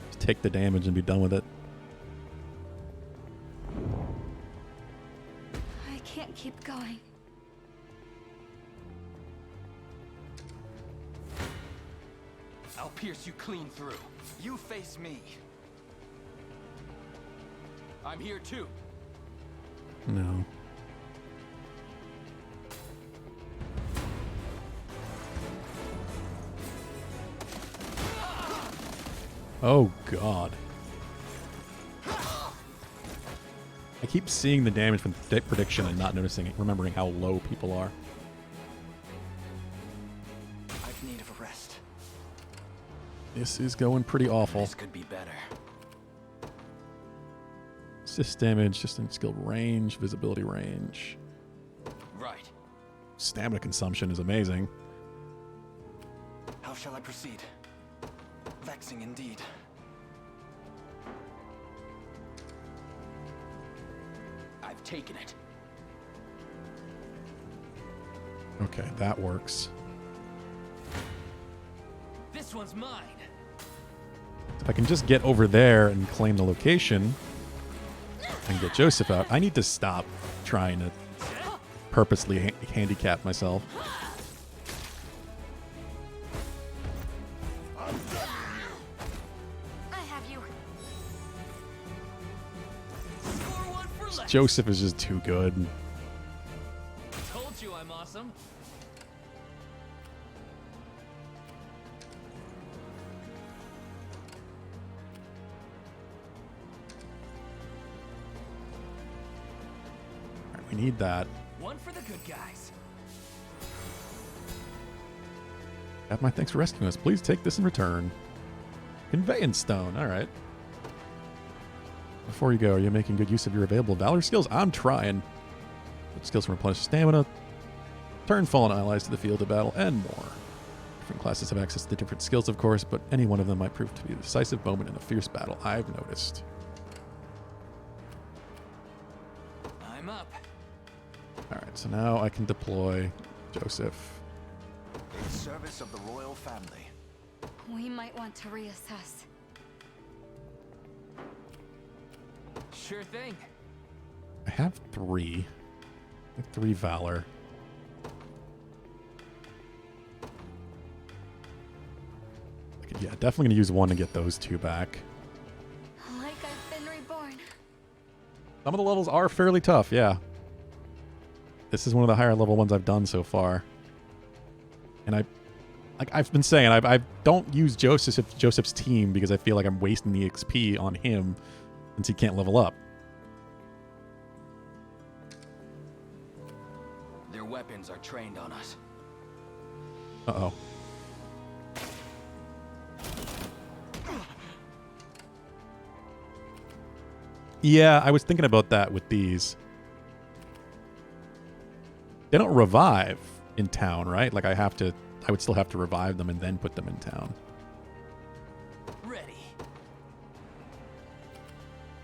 Just take the damage and be done with it. I can't keep going. I'll pierce you clean through. You face me. I'm here too. No. Oh, God. I keep seeing the damage from prediction and not noticing it, remembering how low people are. I've need of a rest. This is going pretty awful. This could be better. Assist damage, just in skill range, visibility range. Right. Stamina consumption is amazing. How shall I proceed? Vexing indeed. I've taken it. Okay, that works. This one's mine. If I can just get over there and claim the location and get Joseph out, I need to stop trying to purposely handicap myself. I have you. Joseph is just too good. Told you I'm awesome. We need that. One for the good guys. Have my thanks for rescuing us. Please take this in return. Conveyance stone. All right. Before you go, are you making good use of your available valor skills? I'm trying. Skills from replenish stamina. Turn fallen allies to the field of battle, and more. Different classes have access to different skills, of course, but any one of them might prove to be a decisive moment in a fierce battle, I've noticed. I'm up. Alright, so now I can deploy Joseph. In service of the royal family. We might want to reassess. Sure thing. I have 3. I have 3 valor. Yeah, definitely going to use 1 to get those 2 back. Like I've been reborn. Some of the levels are fairly tough, yeah. This is one of the higher level ones I've done so far. And like I've been saying, I don't use Joseph's team because I feel like I'm wasting the XP on him since he can't level up. Their weapons are trained on us. Uh-oh. Yeah, I was thinking about that with these. They don't revive in town, right? Like I would still have to revive them and then put them in town. Ready.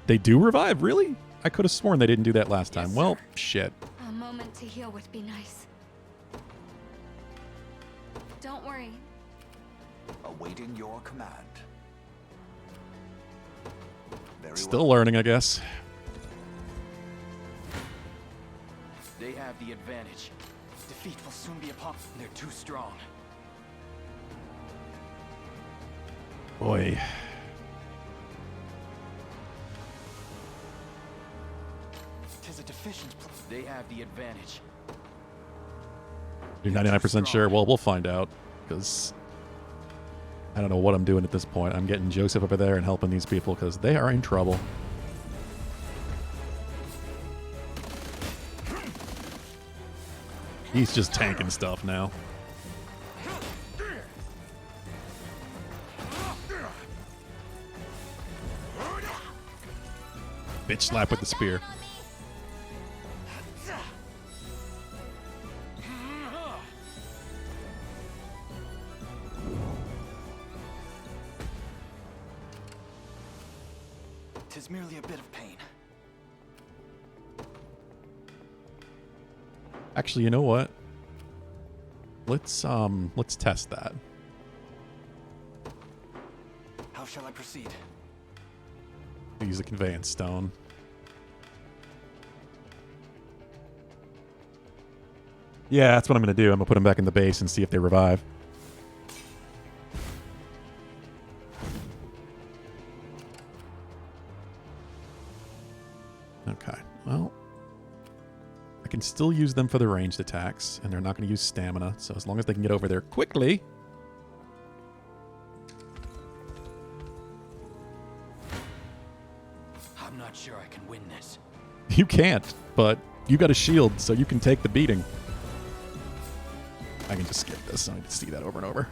They do revive, really? I could have sworn they didn't do that last time. Well, shit. A moment to heal would be nice. Don't worry. Awaiting your command. Very Still learning, I guess. They have the advantage. Defeat will soon be upon. They're too strong. Boy. Tis a deficient. They have the advantage. You're 99% sure? Well, we'll find out. Because I don't know what I'm doing at this point. I'm getting Joseph over there and helping these people because they are in trouble. He's just tanking stuff now. Bitch slap with the spear. Tis merely a bit of pain. Actually, you know what? Let's test that. How shall I proceed? Use a conveyance stone. Yeah, that's what I'm going to do. I'm going to put them back in the base and see if they revive. Okay, well, I can still use them for the ranged attacks, and they're not going to use stamina, so as long as they can get over there quickly. I'm not sure I can win this. You can't, but you got a shield, so you can take the beating. I can just skip this. I need to see that over and over.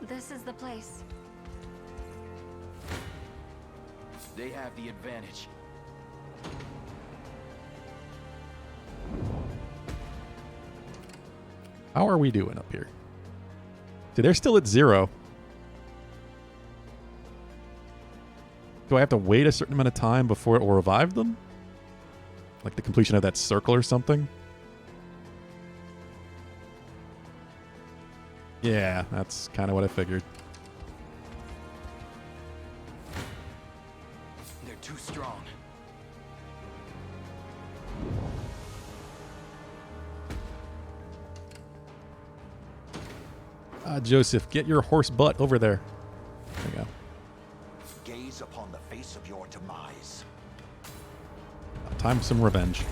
This is the place. They have the advantage. How are we doing up here? See, they're still at 0. Do I have to wait a certain amount of time before it will revive them? Like the completion of that circle or something? Yeah, that's kind of what I figured. They're too strong. Joseph, get your horse butt over there. There you go. Gaze upon the face of your demise. Time for some revenge.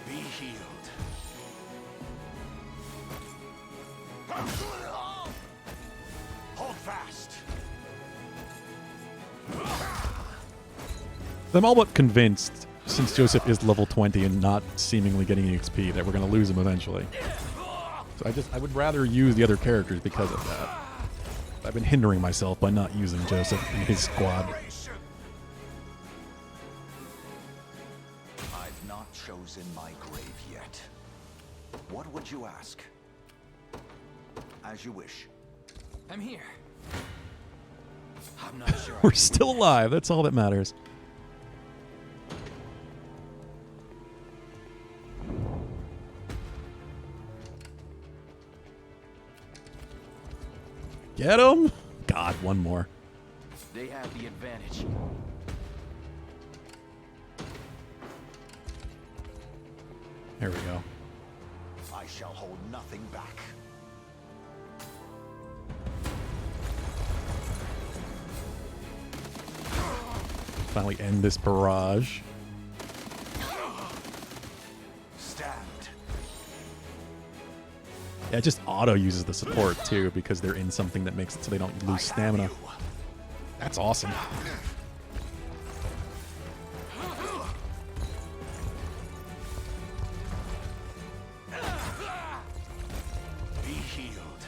Be healed. I'm all but convinced, since Joseph is level 20 and not seemingly getting XP, that we're going to lose him eventually. So I would rather use the other characters because of that. I've been hindering myself by not using Joseph and his squad. I've not chosen my grave yet. What would you ask? As you wish. I'm here. I'm not sure. We're still alive. That's all that matters. Get him! God, one more. They have the advantage. There we go. I shall hold nothing back. Finally end this barrage. Stand. Yeah, it just auto uses the support too because they're in something that makes it so they don't lose stamina. That's awesome. Be healed.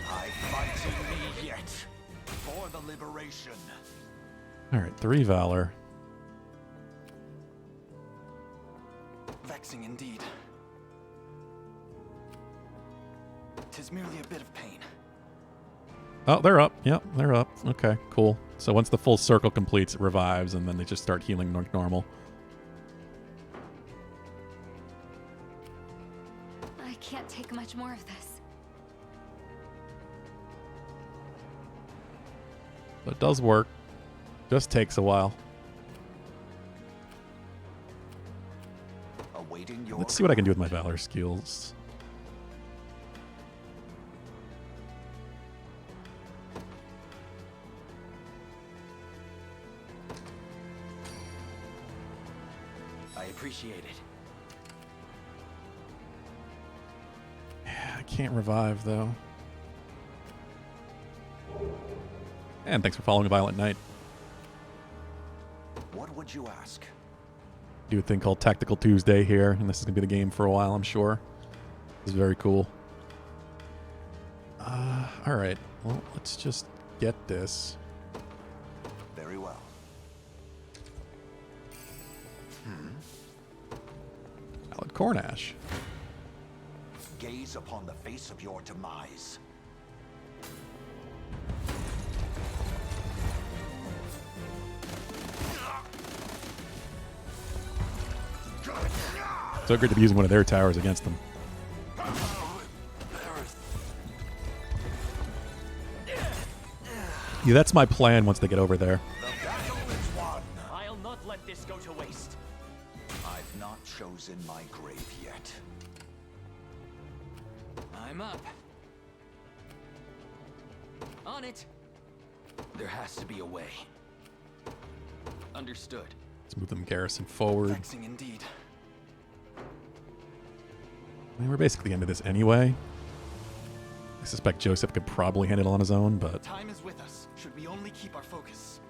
I fight in me yet for the liberation. Alright, 3 Valor. Vexing indeed. 'Tis merely a bit of pain. Oh, they're up. Yep, they're up. Okay, cool. So once the full circle completes, it revives, and then they just start healing like normal. I can't take much more of this. But it does work. Just takes a while. Awaiting your Let's see what I can do with my Valor skills. I appreciate it. Yeah, I can't revive, though. And thanks for following Violent Night. What would you ask? Do a thing called Tactical Tuesday here, and this is going to be the game for a while, I'm sure. This is very cool. Alright, well, let's just get this. Very well. Valid Cornash. Gaze upon the face of your demise. So great to be using one of their towers against them. Yeah, that's my plan once they get over there. I'll not let this go to waste. I've not chosen my grave yet. I'm up. On it. There has to be a way. Understood. Let's move them garrison forward. Vexing indeed. I mean, we're basically into this anyway. I suspect Joseph could probably handle it on his own, but... Time is with us. Should we only keep our focus?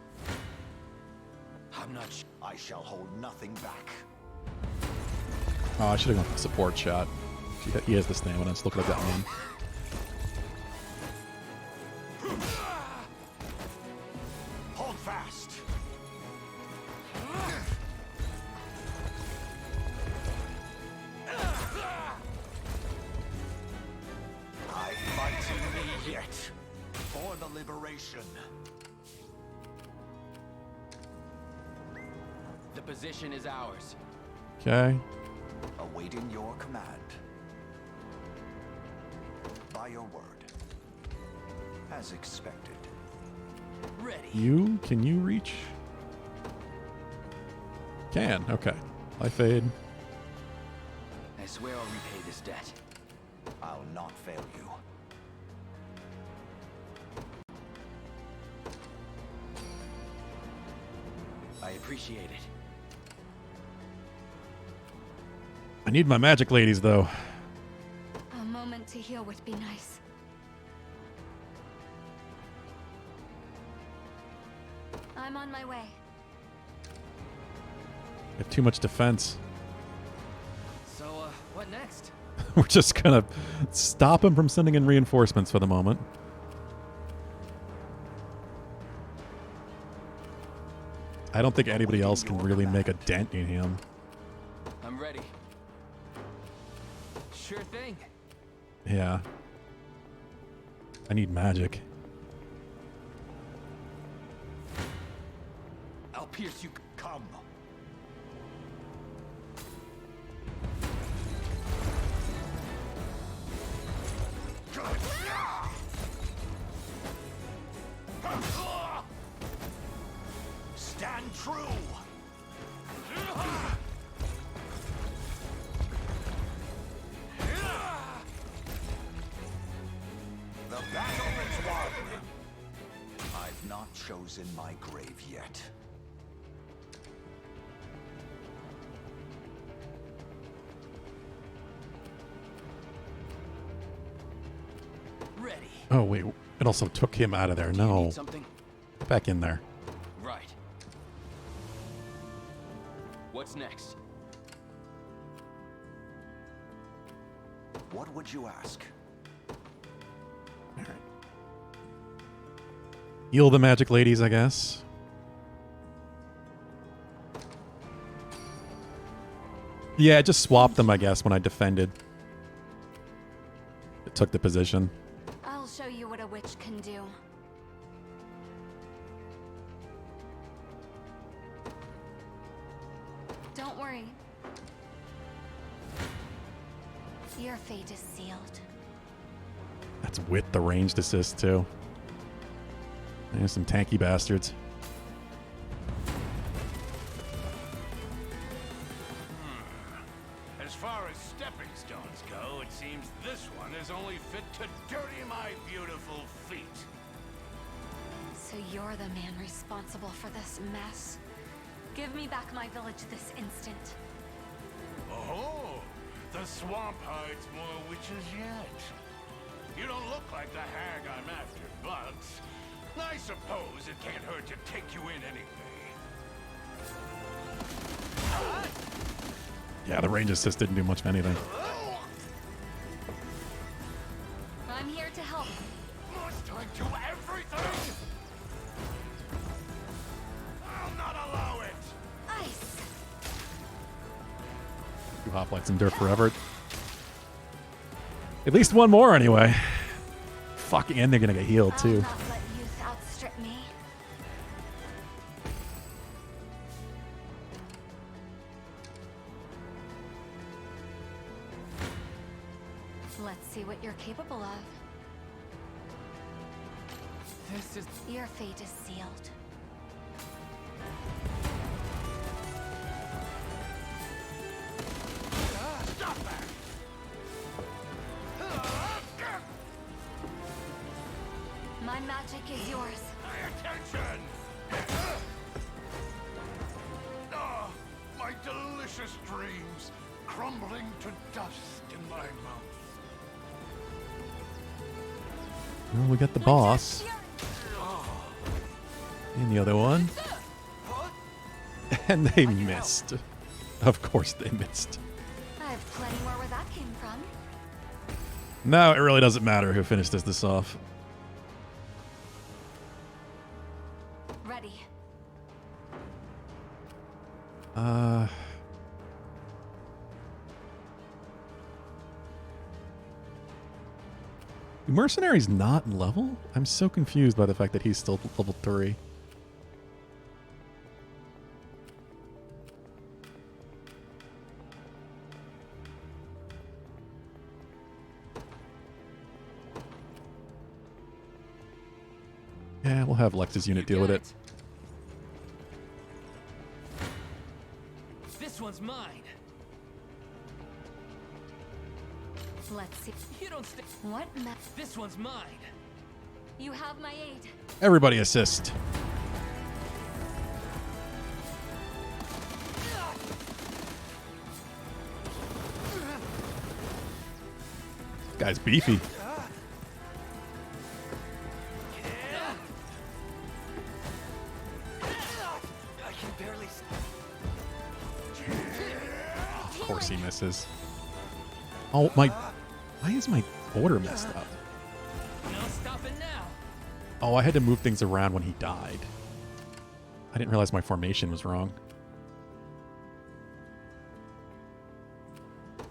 I'm not. I shall hold nothing back. Oh, I should have gone for the support shot. He has the stamina. Let's look like that one. Hold fast. I fight in me yet for the liberation. The position is ours. Okay. Awaiting your command. By your word. As expected. Ready. Can you reach? Can, okay. I fade. I swear I'll repay this debt. I'll not fail you. I appreciate it. I need my magic ladies, though. A moment to heal would be nice. I'm on my way. We have too much defense. So, what next? We're just gonna stop him from sending in reinforcements for the moment. I don't think anybody else can really make a dent in him. I'm ready. Sure thing. Yeah. I need magic. I'll pierce you. Come. Stand true. The battle is won. I've not chosen my grave yet. Ready. Oh, wait. It also took him out of there. No. Something? Get back in there. Right. What's next? What would you ask? Heal the magic ladies, I guess. Yeah, just swap them, I guess, when I defended. It took the position. I'll show you what a witch can do. Don't worry. Your fate is sealed. That's with the ranged assist, too. There's some tanky bastards. As far as stepping stones go, it seems this one is only fit to dirty my beautiful feet. So you're the man responsible for this mess. Give me back my village this instant. Oh, the swamp hides more witches yet. You don't look like the hag I'm after, but I suppose it can't hurt to take you in anyway. Yeah, the range assist didn't do much of anything. I'm here to help. Must I do everything? I'll not allow it. Ice. You hoplites endure forever. At least one more, anyway. Fucking, and they're gonna get healed, too. I'll not let youth outstrip me. Let's see what you're capable of. This is... Your fate is sealed. Stop that! My magic is yours. Attention! Ah, my delicious dreams crumbling to dust in my mouth. Well, we got the boss. And the other one. And they missed. Of course they missed. I have plenty more where that came from. No, it really doesn't matter who finishes this off. Ready. Mercenary's not level? I'm so confused by the fact that he's still level 3. Yeah, we'll have Lex's unit deal with it. This one's mine. Let's see. You don't stay. What This one's mine. You have my aid. Everybody assist. This guy's beefy. least. Of course he misses. Oh, my... Why is my order messed up? No stopping now. Oh, I had to move things around when he died. I didn't realize my formation was wrong.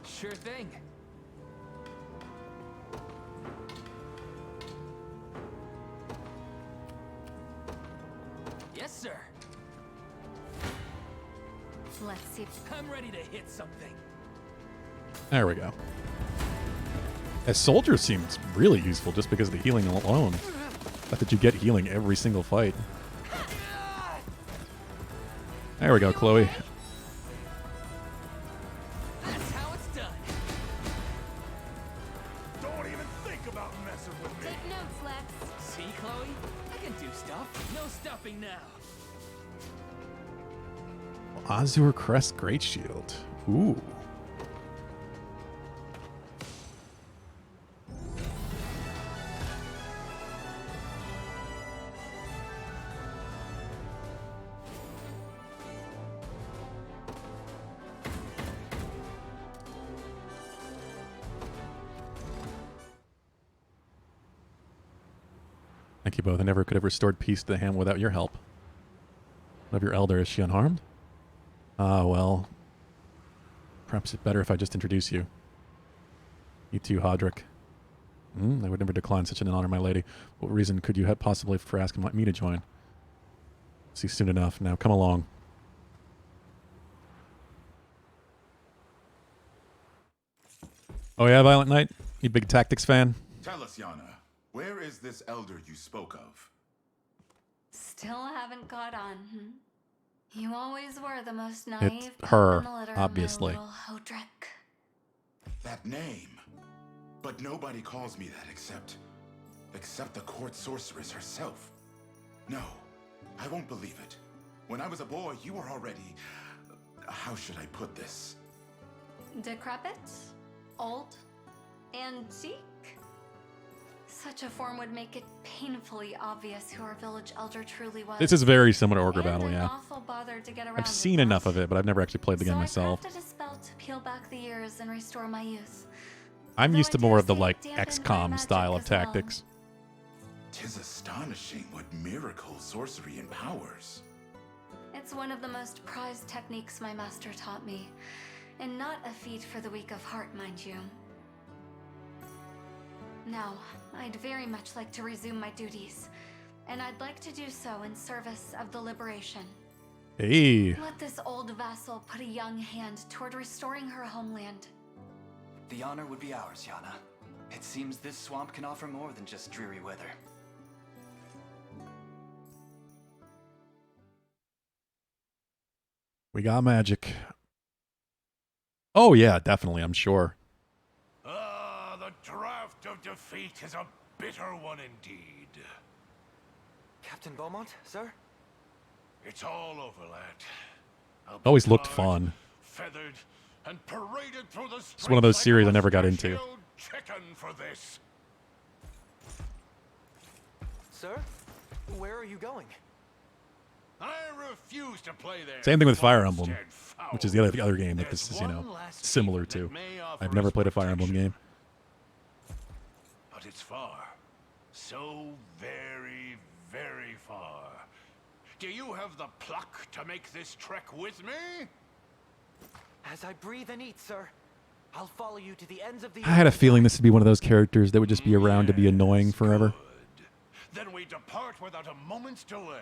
Sure thing. Yes, sir. Let's see. I'm ready to hit something. There we go. As soldier seems really useful just because of the healing alone. Not that you get healing every single fight. There we go, Chloe. That's how it's done. Don't even think about messing with me. Take notes, Lex. See, Chloe? I can do stuff. No stopping now. Azure Crest Great Shield. Ooh. Thank you both. I never could have restored peace to the hand without your help. Love your elder. Is she unharmed? Ah, well. Perhaps it's better if I just introduce you. You too, Hodrick. I would never decline such an honor, my lady. What reason could you have possibly for asking me to join? See soon enough. Now, come along. Oh yeah, Violent Knight? You big tactics fan? Tell us, Yana, where is this elder you spoke of? Still haven't caught on. You always were the most naive It's her, in the litter, obviously. my little Hodrick. That name. But nobody calls me that except the court sorceress herself. No, I won't believe it. When I was a boy, you were already... How should I put this? Decrepit, old, antique. Such a form would make it painfully obvious who our village elder truly was. This is very similar to Ogre And Battle, an yeah. awful bother to get around I've it, seen enough of it, but I've never actually played the game myself. I crafted a spell to peel back the years and restore my youth. I'm used to more of the, like, dampened XCOM my style of magic as well. tactics. 'Tis astonishing what miracle sorcery empowers. It's one of the most prized techniques my master taught me, and not a feat for the weak of heart, mind you. Now, I'd very much like to resume my duties, and I'd like to do so in service of the liberation. Hey. Let this old vassal put a young hand toward restoring her homeland. The honor would be ours, Yana. It seems this swamp can offer more than just dreary weather. We got magic. Oh yeah, definitely, I'm sure. Ah, the draft of defeat is a bitter one indeed. Captain Beaumont, sir? It's all over, lad. I'll be Always looked tarred, fun. feathered, and paraded through the It's one of those streets series I like a never got into. mustachioed chicken for this. Sir? Where are you going? I refuse to play there. Same thing with Fire Emblem, which is the other game that this is, you know, similar to. I've never played a Fire Emblem game. But it's far. So very, very far. Do you have the pluck to make this trek with me? As I breathe and eat, sir, I'll follow you to the ends of the I had a feeling this would be one of those characters that would just be around to be annoying forever. Then we depart without a moment's delay.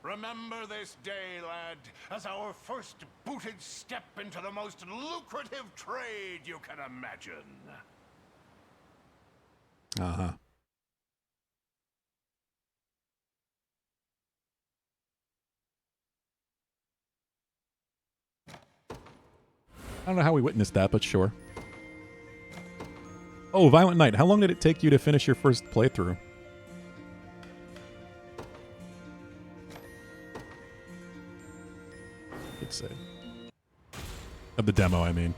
Remember this day, lad, as our first booted step into the most lucrative trade you can imagine. Uh-huh. I don't know how we witnessed that, but sure. Oh, Violent Knight, how long did it take you to finish your first playthrough? Let's say. Of the demo, I mean.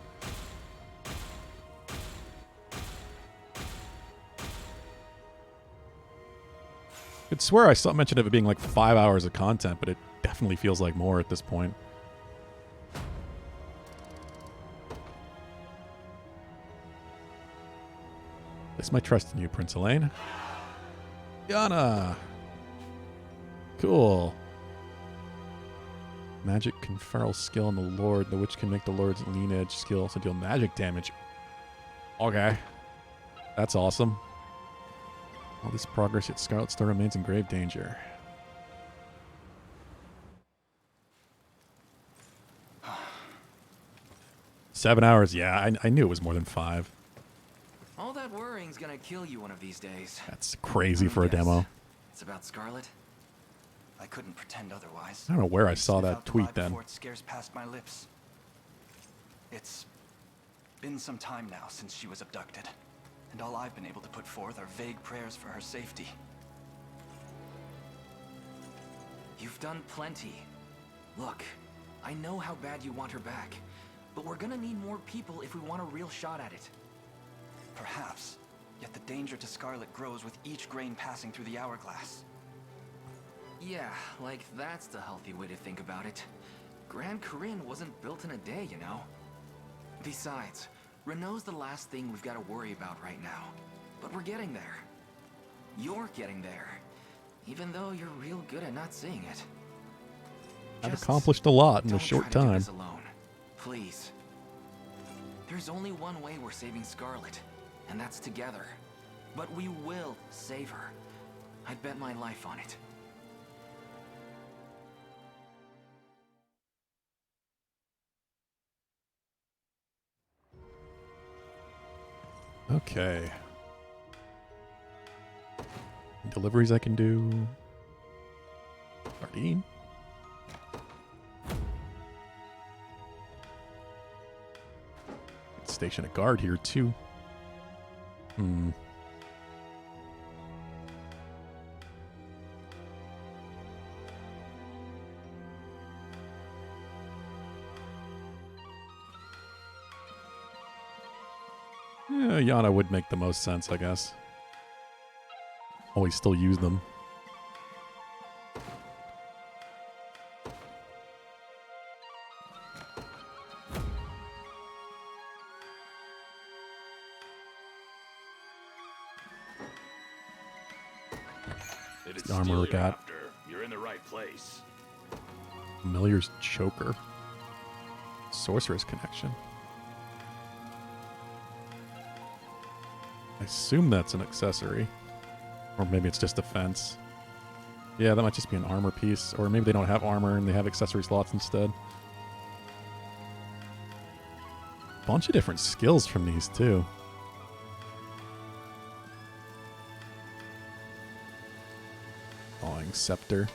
could swear I saw mention of it being like 5 hours of content, but it definitely feels like more at this point. Place my trust in you, Prince Elaine. Yana! Cool. Magic conferral skill on the Lord. The witch can make the Lord's lean edge skill to deal magic damage. Okay. That's awesome. All this progress, yet Scarlet still remains in grave danger. Seven hours, yeah, I knew it was more than 5. All that worrying's gonna kill you one of these days. That's crazy for a demo. It's about Scarlet. I couldn't pretend otherwise. I don't know where I saw Sniff that out the tweet lie then. before it scares past my lips. It's been some time now since she was abducted, and all I've been able to put forth are vague prayers for her safety. You've done plenty. Look, I know how bad you want her back, but we're gonna need more people if we want a real shot at it. Perhaps, yet the danger to Scarlet grows with each grain passing through the hourglass. Yeah, like that's the healthy way to think about it. Grand Corinne wasn't built in a day, you know? Besides, Renault's the last thing we've got to worry about right now. But we're getting there. You're getting there. Even though you're real good at not seeing it. I've accomplished a lot in a Don't short try to do time. this alone. Please. There's only one way we're saving Scarlet, and that's together. But we will save her. I'd bet my life on it. Okay. Deliveries I can do. Sardine. Station a guard here too. Yeah, Yana would make the most sense, I guess. Always still use them. It is The armor still we you're got. after. You're in the right place. Familiar's Choker. Sorcerer's Connection. I assume that's an accessory. Or maybe it's just defense. Yeah, that might just be an armor piece. Or maybe they don't have armor and they have accessory slots instead. Bunch of different skills from these too. Thawing Scepter.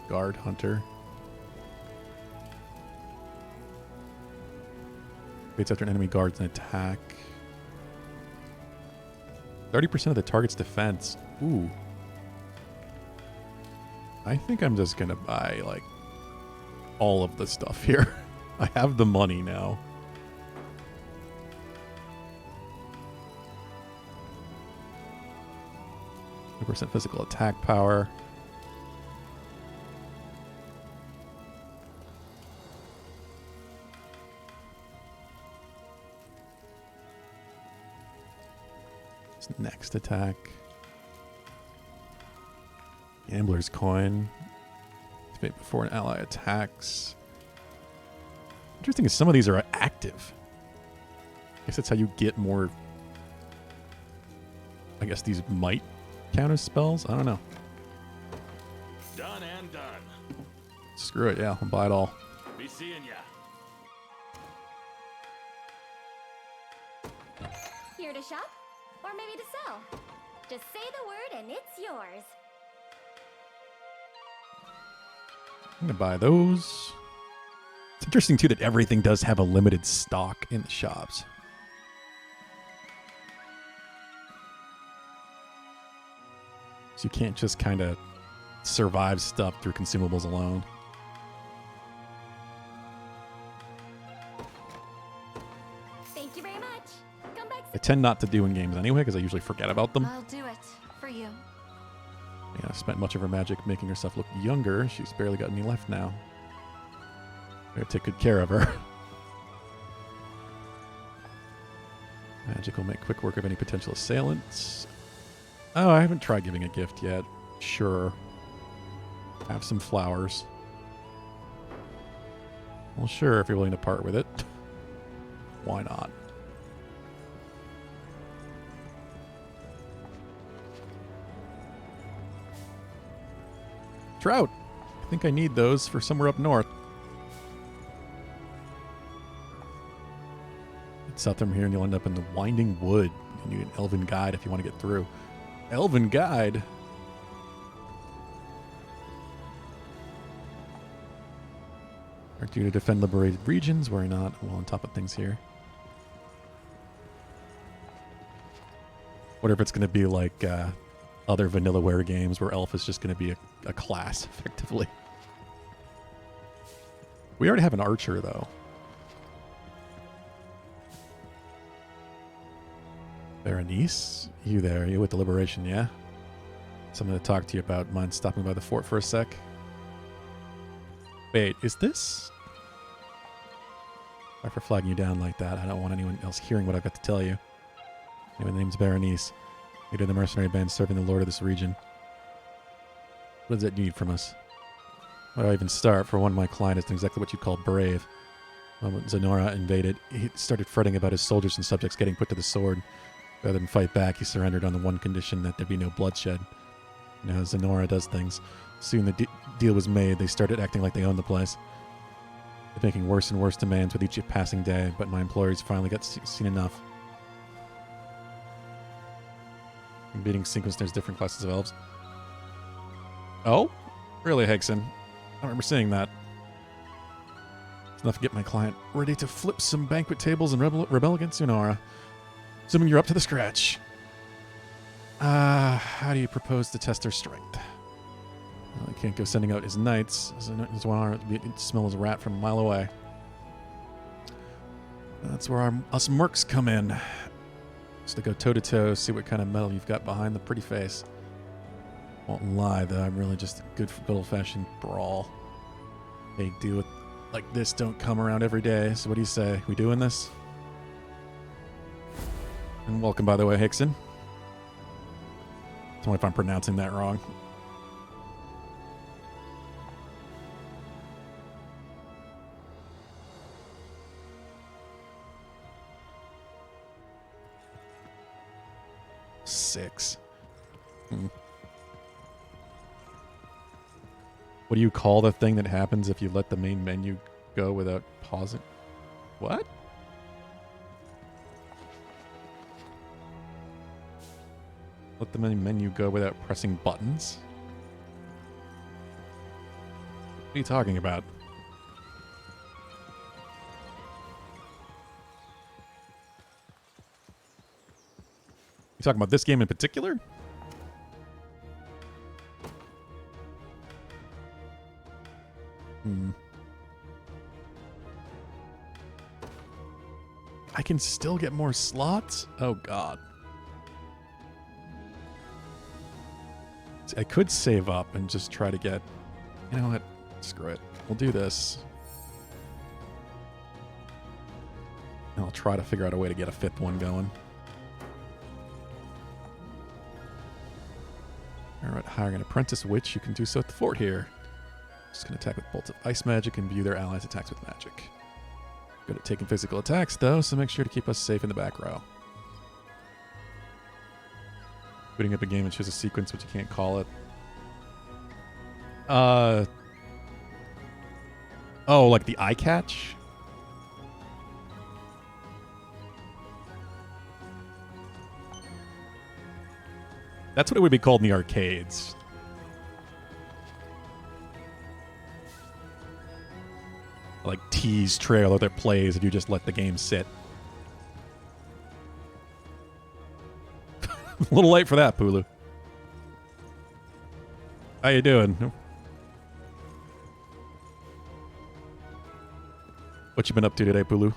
Guard Hunter. Waits after an enemy guards an attack. 30% of the target's defense. Ooh. I think I'm just gonna buy, like, all of the stuff here. I have the money now. % physical attack power. Next attack. Gambler's Coin. Activate before an ally attacks. Interesting is some of these are active. I guess that's how you get more. I guess these might count as spells. I don't know. Done and done. Screw it. Yeah, I'll buy it all. Be seeing ya. Here to shop? Or maybe to sell? Just say the word and it's yours. I'm gonna buy those. It's interesting too that everything does have a limited stock in the shops. So you can't just kind of survive stuff through consumables alone. Thank you very much. Come back. I tend not to do in games anyway, because I usually forget about them. I'll do it for you. Yeah, spent much of her magic making herself look younger. She's barely got any left now. Better take good care of her. Magic will make quick work of any potential assailants. Oh, I haven't tried giving a gift yet. Sure. Have some flowers. Well, sure, if you're willing to part with it. Why not? Trout. I think I need those for somewhere up north. It's south from here and you'll end up in the Winding Wood. You need an elven guide if you want to get through. Elven guide? Aren't you to defend liberated regions? Worry not. I'm well on top of things here. Wonder if it's going to be like other Vanillaware games where Elf is just going to be a class, effectively. We already have an archer, though. Berenice? You there? You with the Liberation, yeah? Something to talk to you about. Mind stopping by the fort for a sec? Wait, is this... Sorry for flagging you down like that. I don't want anyone else hearing what I've got to tell you. Anyway, the name's Berenice. Leader of the mercenary band serving the lord of this region. What does it need from us? Where do I even start? For one, my client isn't exactly what you'd call brave. When Zenora invaded, he started fretting about his soldiers and subjects getting put to the sword. Rather than fight back, he surrendered on the one condition that there be no bloodshed. You know how Zenora does things. Soon the deal was made. They started acting like they owned the place. They're making worse and worse demands with each passing day, but my employers finally got seen enough. In beating sequence, there's different classes of elves. Oh? Really, Hegson? I remember seeing that. It's enough to get my client ready to flip some banquet tables and rebel against Zenora. Assuming you're up to the scratch. How do you propose to test her strength? Well, I can't go sending out his knights. Zenora smells a rat from a mile away. That's where us mercs come in. Just to go toe-to-toe, see what kind of metal you've got behind the pretty face. Won't lie, though. I'm really just a good old-fashioned brawl. Big deal with like this don't come around every day. So what do you say? We doing this? And welcome, by the way, Hickson. Tell me if I'm pronouncing that wrong. Six. What do you call the thing that happens if you let the main menu go without pausing? What? Let the main menu go without pressing buttons? What are you talking about? You talking about this game in particular? I can still get more slots? Oh, God. I could save up and just try to get... You know what? Screw it. We'll do this. And I'll try to figure out a way to get a fifth one going. Alright, hiring an apprentice witch. You can do so at the fort here. Just going to attack with bolts of ice magic and view their allies' attacks with magic. Good at taking physical attacks, though, so make sure to keep us safe in the back row. Booting up a game and choose a sequence, but you can't call it. Oh, like the eye catch? That's what it would be called in the arcades. Like tease trailer that plays if you just let the game sit. A little late for that, Pulu. How you doing? What you been up to today, Pulu?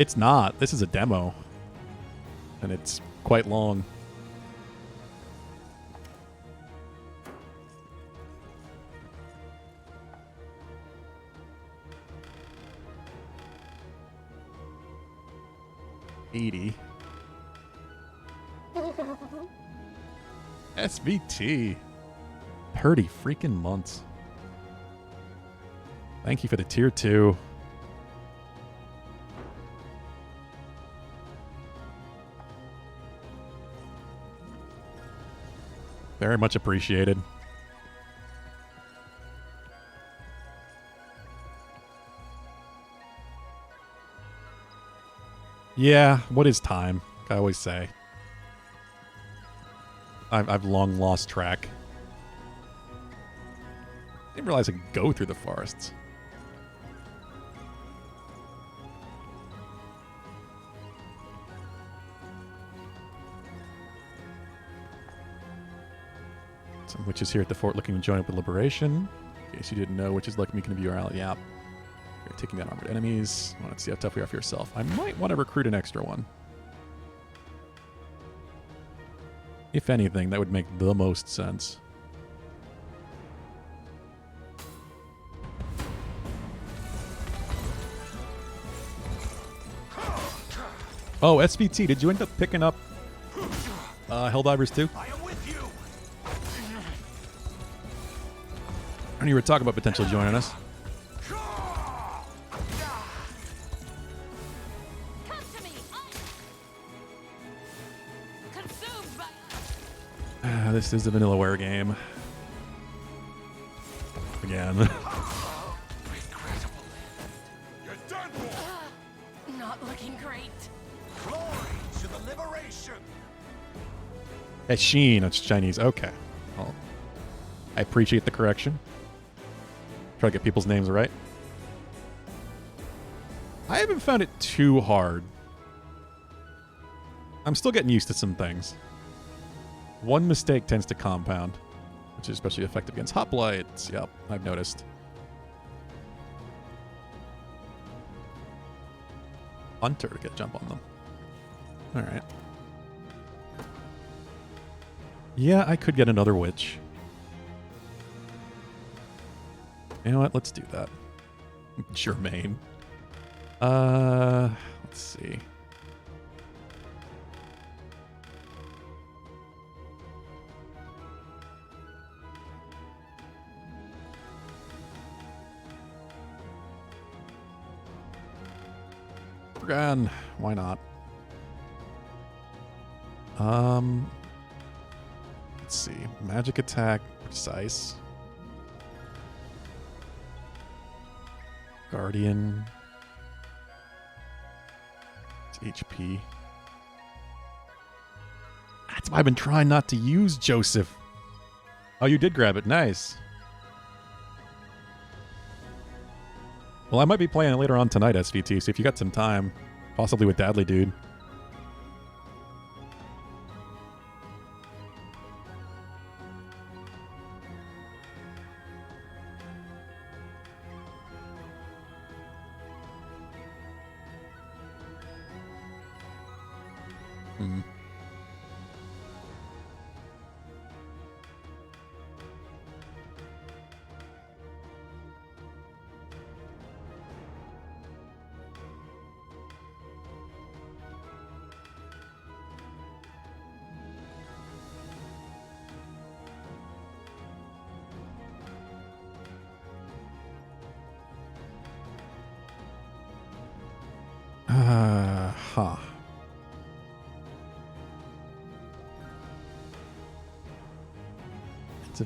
It's not. This is a demo. And it's quite long. $80. SVT. 30 freaking months. Thank you for the tier 2. Very much appreciated. Yeah, what is time? I always say. I've long lost track. I didn't realize I could go through the forests. Some witches here at the fort looking to join up with Liberation. In case you didn't know, witches like me can view our ally. Yeah. You're taking out armored enemies. Want to see how tough we are for yourself. I might want to recruit an extra one. If anything, that would make the most sense. Oh, SVT, did you end up picking up Helldivers too? I am with you. I knew you were talking about potentially joining us. This is a Vanillaware game. Again. Not looking great. Glory to the liberation. It's Sheen, it's Chinese. Okay. Well, I appreciate the correction. Try to get people's names right. I haven't found it too hard. I'm still getting used to some things. One mistake tends to compound, which is especially effective against hoplites. Yep, I've noticed. Hunter to get a jump on them. All right. Yeah, I could get another witch. You know what? Let's do that. Germaine. Let's see. Again, why not? Let's see. Magic attack, precise. Guardian. It's HP. That's why I've been trying not to use Joseph. Oh, you did grab it. Nice. Well, I might be playing it later on tonight, SVT, so if you got some time, possibly with Dadley Dude. Huh.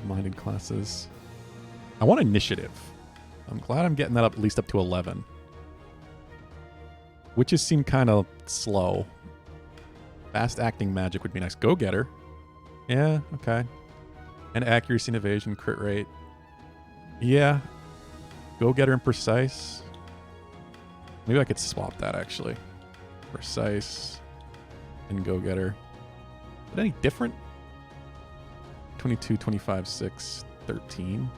Minded classes. I want initiative. I'm glad I'm getting that up at least up to 11. Witches seem kind of slow. Fast acting magic would be nice. Go-getter. Yeah, okay. And accuracy and evasion, crit rate. Yeah. Go-getter and precise. Maybe I could swap that actually. Precise and go-getter. But any different? 22, 25, 6, 13.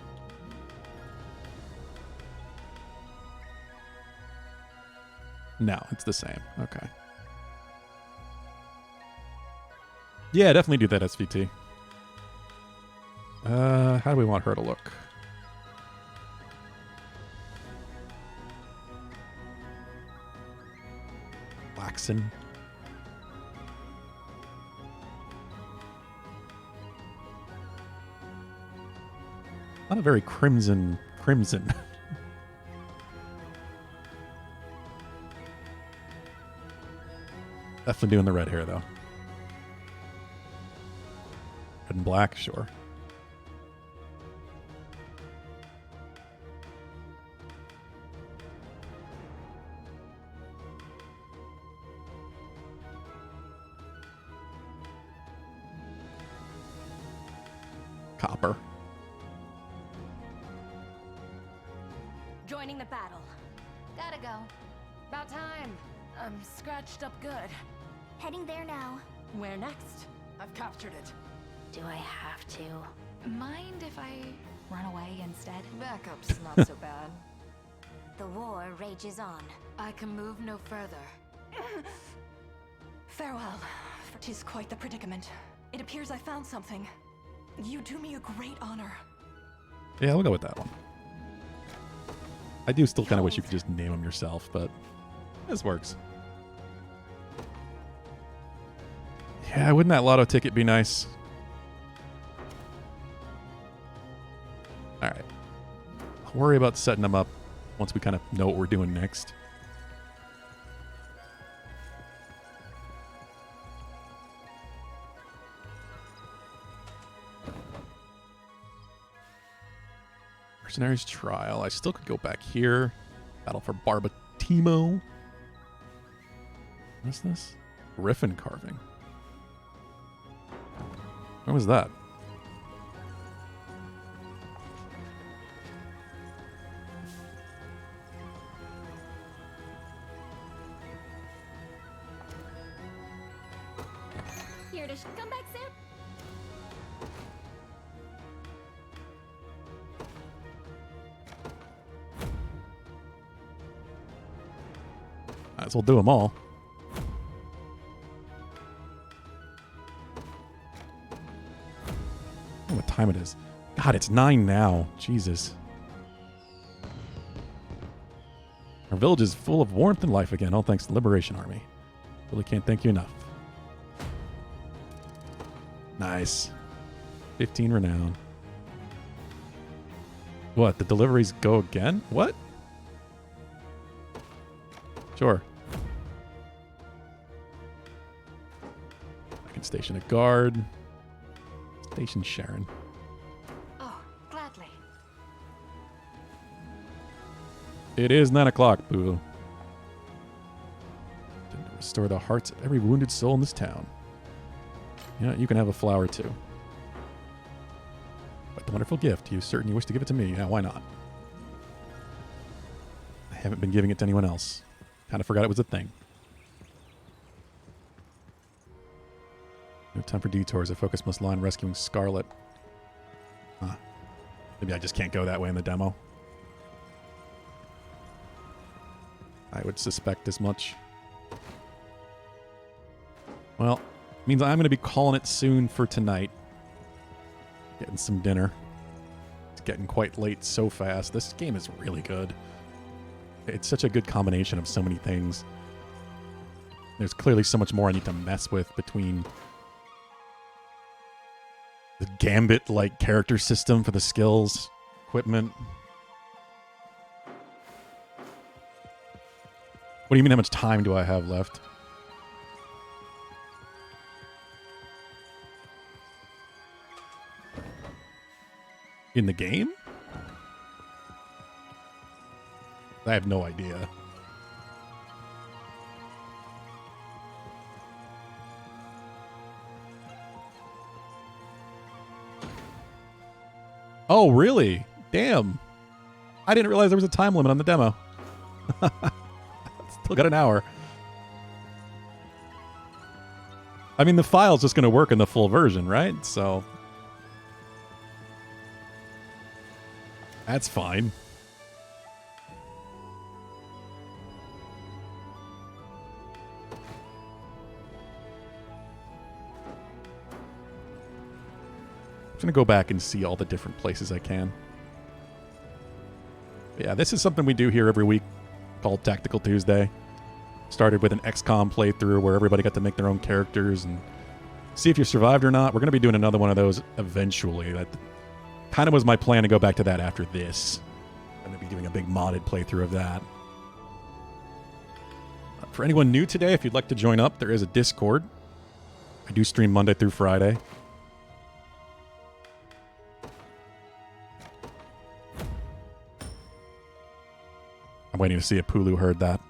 No, it's the same. Okay. Yeah, definitely do that, SVT. How do we want her to look? Waxen. Not a very crimson. Definitely doing the red hair, though. Red and black, sure. Copper. Joining the battle. Gotta go. About time. I'm scratched up good. Heading there now. Where next? I've captured it. Do I have to? Mind if I run away instead? Backup's not so bad. The war rages on. I can move no further. Farewell. 'Tis quite the predicament. It appears I found something. You do me a great honor. Yeah, we'll go with that one. I do still kind of wish you could just name them yourself, but this works. Yeah, wouldn't that lotto ticket be nice? Alright. I'll worry about setting them up once we kind of know what we're doing next. Mercenaries Trial. I still could go back here. Battle for Barbatimo. What's this? Griffin carving. When was that? Here to come back, Sam. Might as well do them all. I don't know what time it is. God, it's 9 now. Jesus. Our village is full of warmth and life again, all thanks to the Liberation Army. Really can't thank you enough. Nice. 15 renown. What? The deliveries go again? What? Sure. I can station a guard. Station Sharon. Oh, gladly. It is 9 o'clock, boo. To restore the hearts of every wounded soul in this town. Yeah, you can have a flower too. But the wonderful gift. You certain you wish to give it to me? Yeah, why not? I haven't been giving it to anyone else. Kind of forgot it was a thing. No time for detours. Our focus must lie on rescuing Scarlet. Huh. Maybe I just can't go that way in the demo. I would suspect as much. Well, means I'm going to be calling it soon for tonight. Getting some dinner. It's getting quite late so fast. This game is really good. It's such a good combination of so many things. There's clearly so much more I need to mess with between the Gambit-like character system for the skills, equipment. What do you mean, how much time do I have left? In the game? I have no idea. Oh, really? Damn. I didn't realize there was a time limit on the demo. Still got an hour. I mean, the file's just going to work in the full version, right? So that's fine. just going to go back and see all the different places I can. But yeah, this is something we do here every week called Tactical Tuesday. Started with an XCOM playthrough where everybody got to make their own characters and see if you survived or not. We're going to be doing another one of those eventually. That kind of was my plan to go back to that after this. I'm going to be doing a big modded playthrough of that. For anyone new today, if you'd like to join up, there is a Discord. I do stream Monday through Friday. I'm waiting to see if Pulu heard that.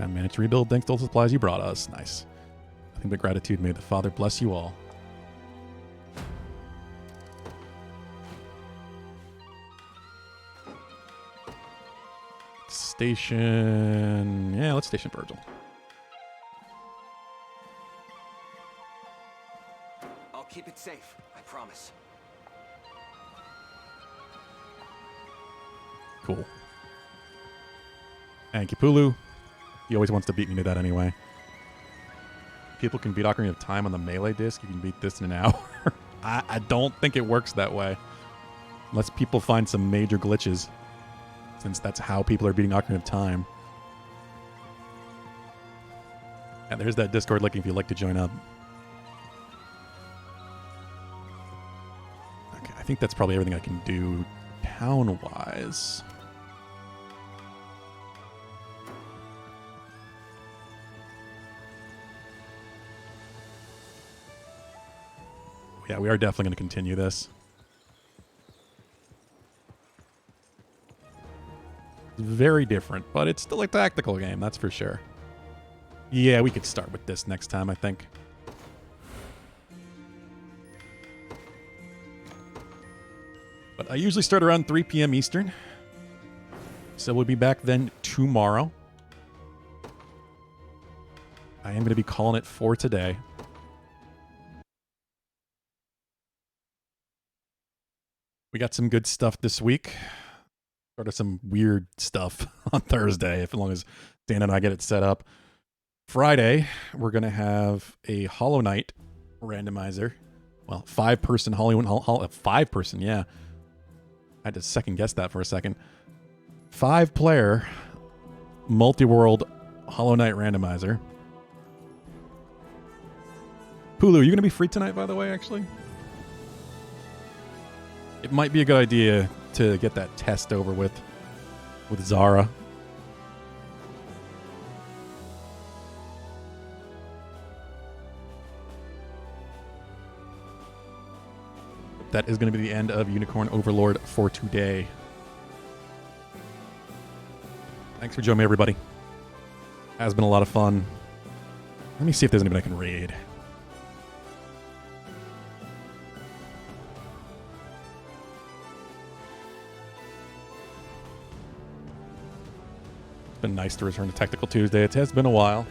Managed to rebuild thanks to all the supplies you brought us. Nice. Nothing but gratitude. May the Father bless you all. Station... Yeah, let's station Virgil. I'll keep it safe, I promise. Cool. Thank you, Pulu. He always wants to beat me to that anyway. People can beat Ocarina of Time on the Melee disc. You can beat this in an hour. I don't think it works that way. Unless people find some major glitches. Since that's how people are beating Ocarina of Time. And there's that Discord link if you'd like to join up. Okay, I think that's probably everything I can do town-wise. Yeah, we are definitely going to continue this. Very different, but it's still a tactical game, that's for sure. Yeah, we could start with this next time, I think. But I usually start around 3 p.m. Eastern. So we'll be back then tomorrow. I am going to be calling it for today. We got some good stuff this week. Sort of some weird stuff on Thursday, as long as Dan and I get it set up. Friday, we're going to have a Hollow Knight randomizer. Well, 5-person Hollow... 5-person, yeah. I had to second guess that for a second. 5-player multi-world Hollow Knight randomizer. Pulu, are you going to be free tonight, by the way, actually? It might be a good idea to get that test over with Zara. That is going to be the end of Unicorn Overlord for today. Thanks for joining me, everybody. Has been a lot of fun. Let me see if there's anybody I can raid. It's been nice to return to Tactical Tuesday. It has been a while.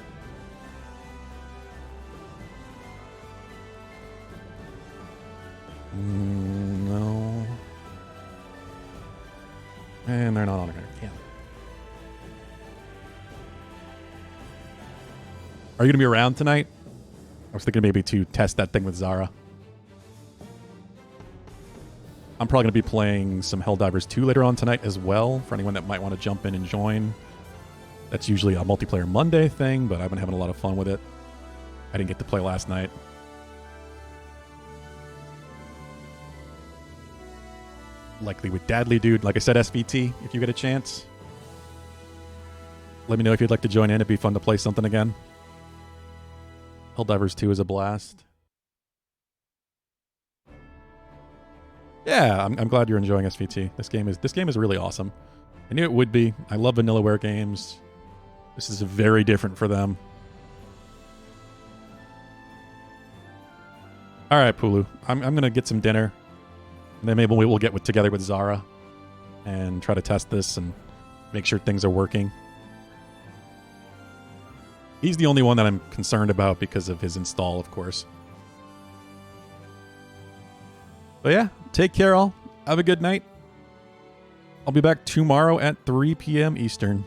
No. And they're not on here. Damn. Are you going to be around tonight? I was thinking maybe to test that thing with Zara. I'm probably going to be playing some Helldivers 2 later on tonight as well, for anyone that might want to jump in and join. That's usually a multiplayer Monday thing, but I've been having a lot of fun with it. I didn't get to play last night. Likely with Dadley Dude. Like I said, SVT, if you get a chance. Let me know if you'd like to join in. It'd be fun to play something again. Helldivers 2 is a blast. Yeah, I'm glad you're enjoying SVT. This game is really awesome. I knew it would be. I love Vanillaware games. This is very different for them. All right, Pulu. I'm going to get some dinner. And then maybe we'll get together with Zara and try to test this and make sure things are working. He's the only one that I'm concerned about because of his install, of course. But yeah, take care all. Have a good night. I'll be back tomorrow at 3 p.m. Eastern.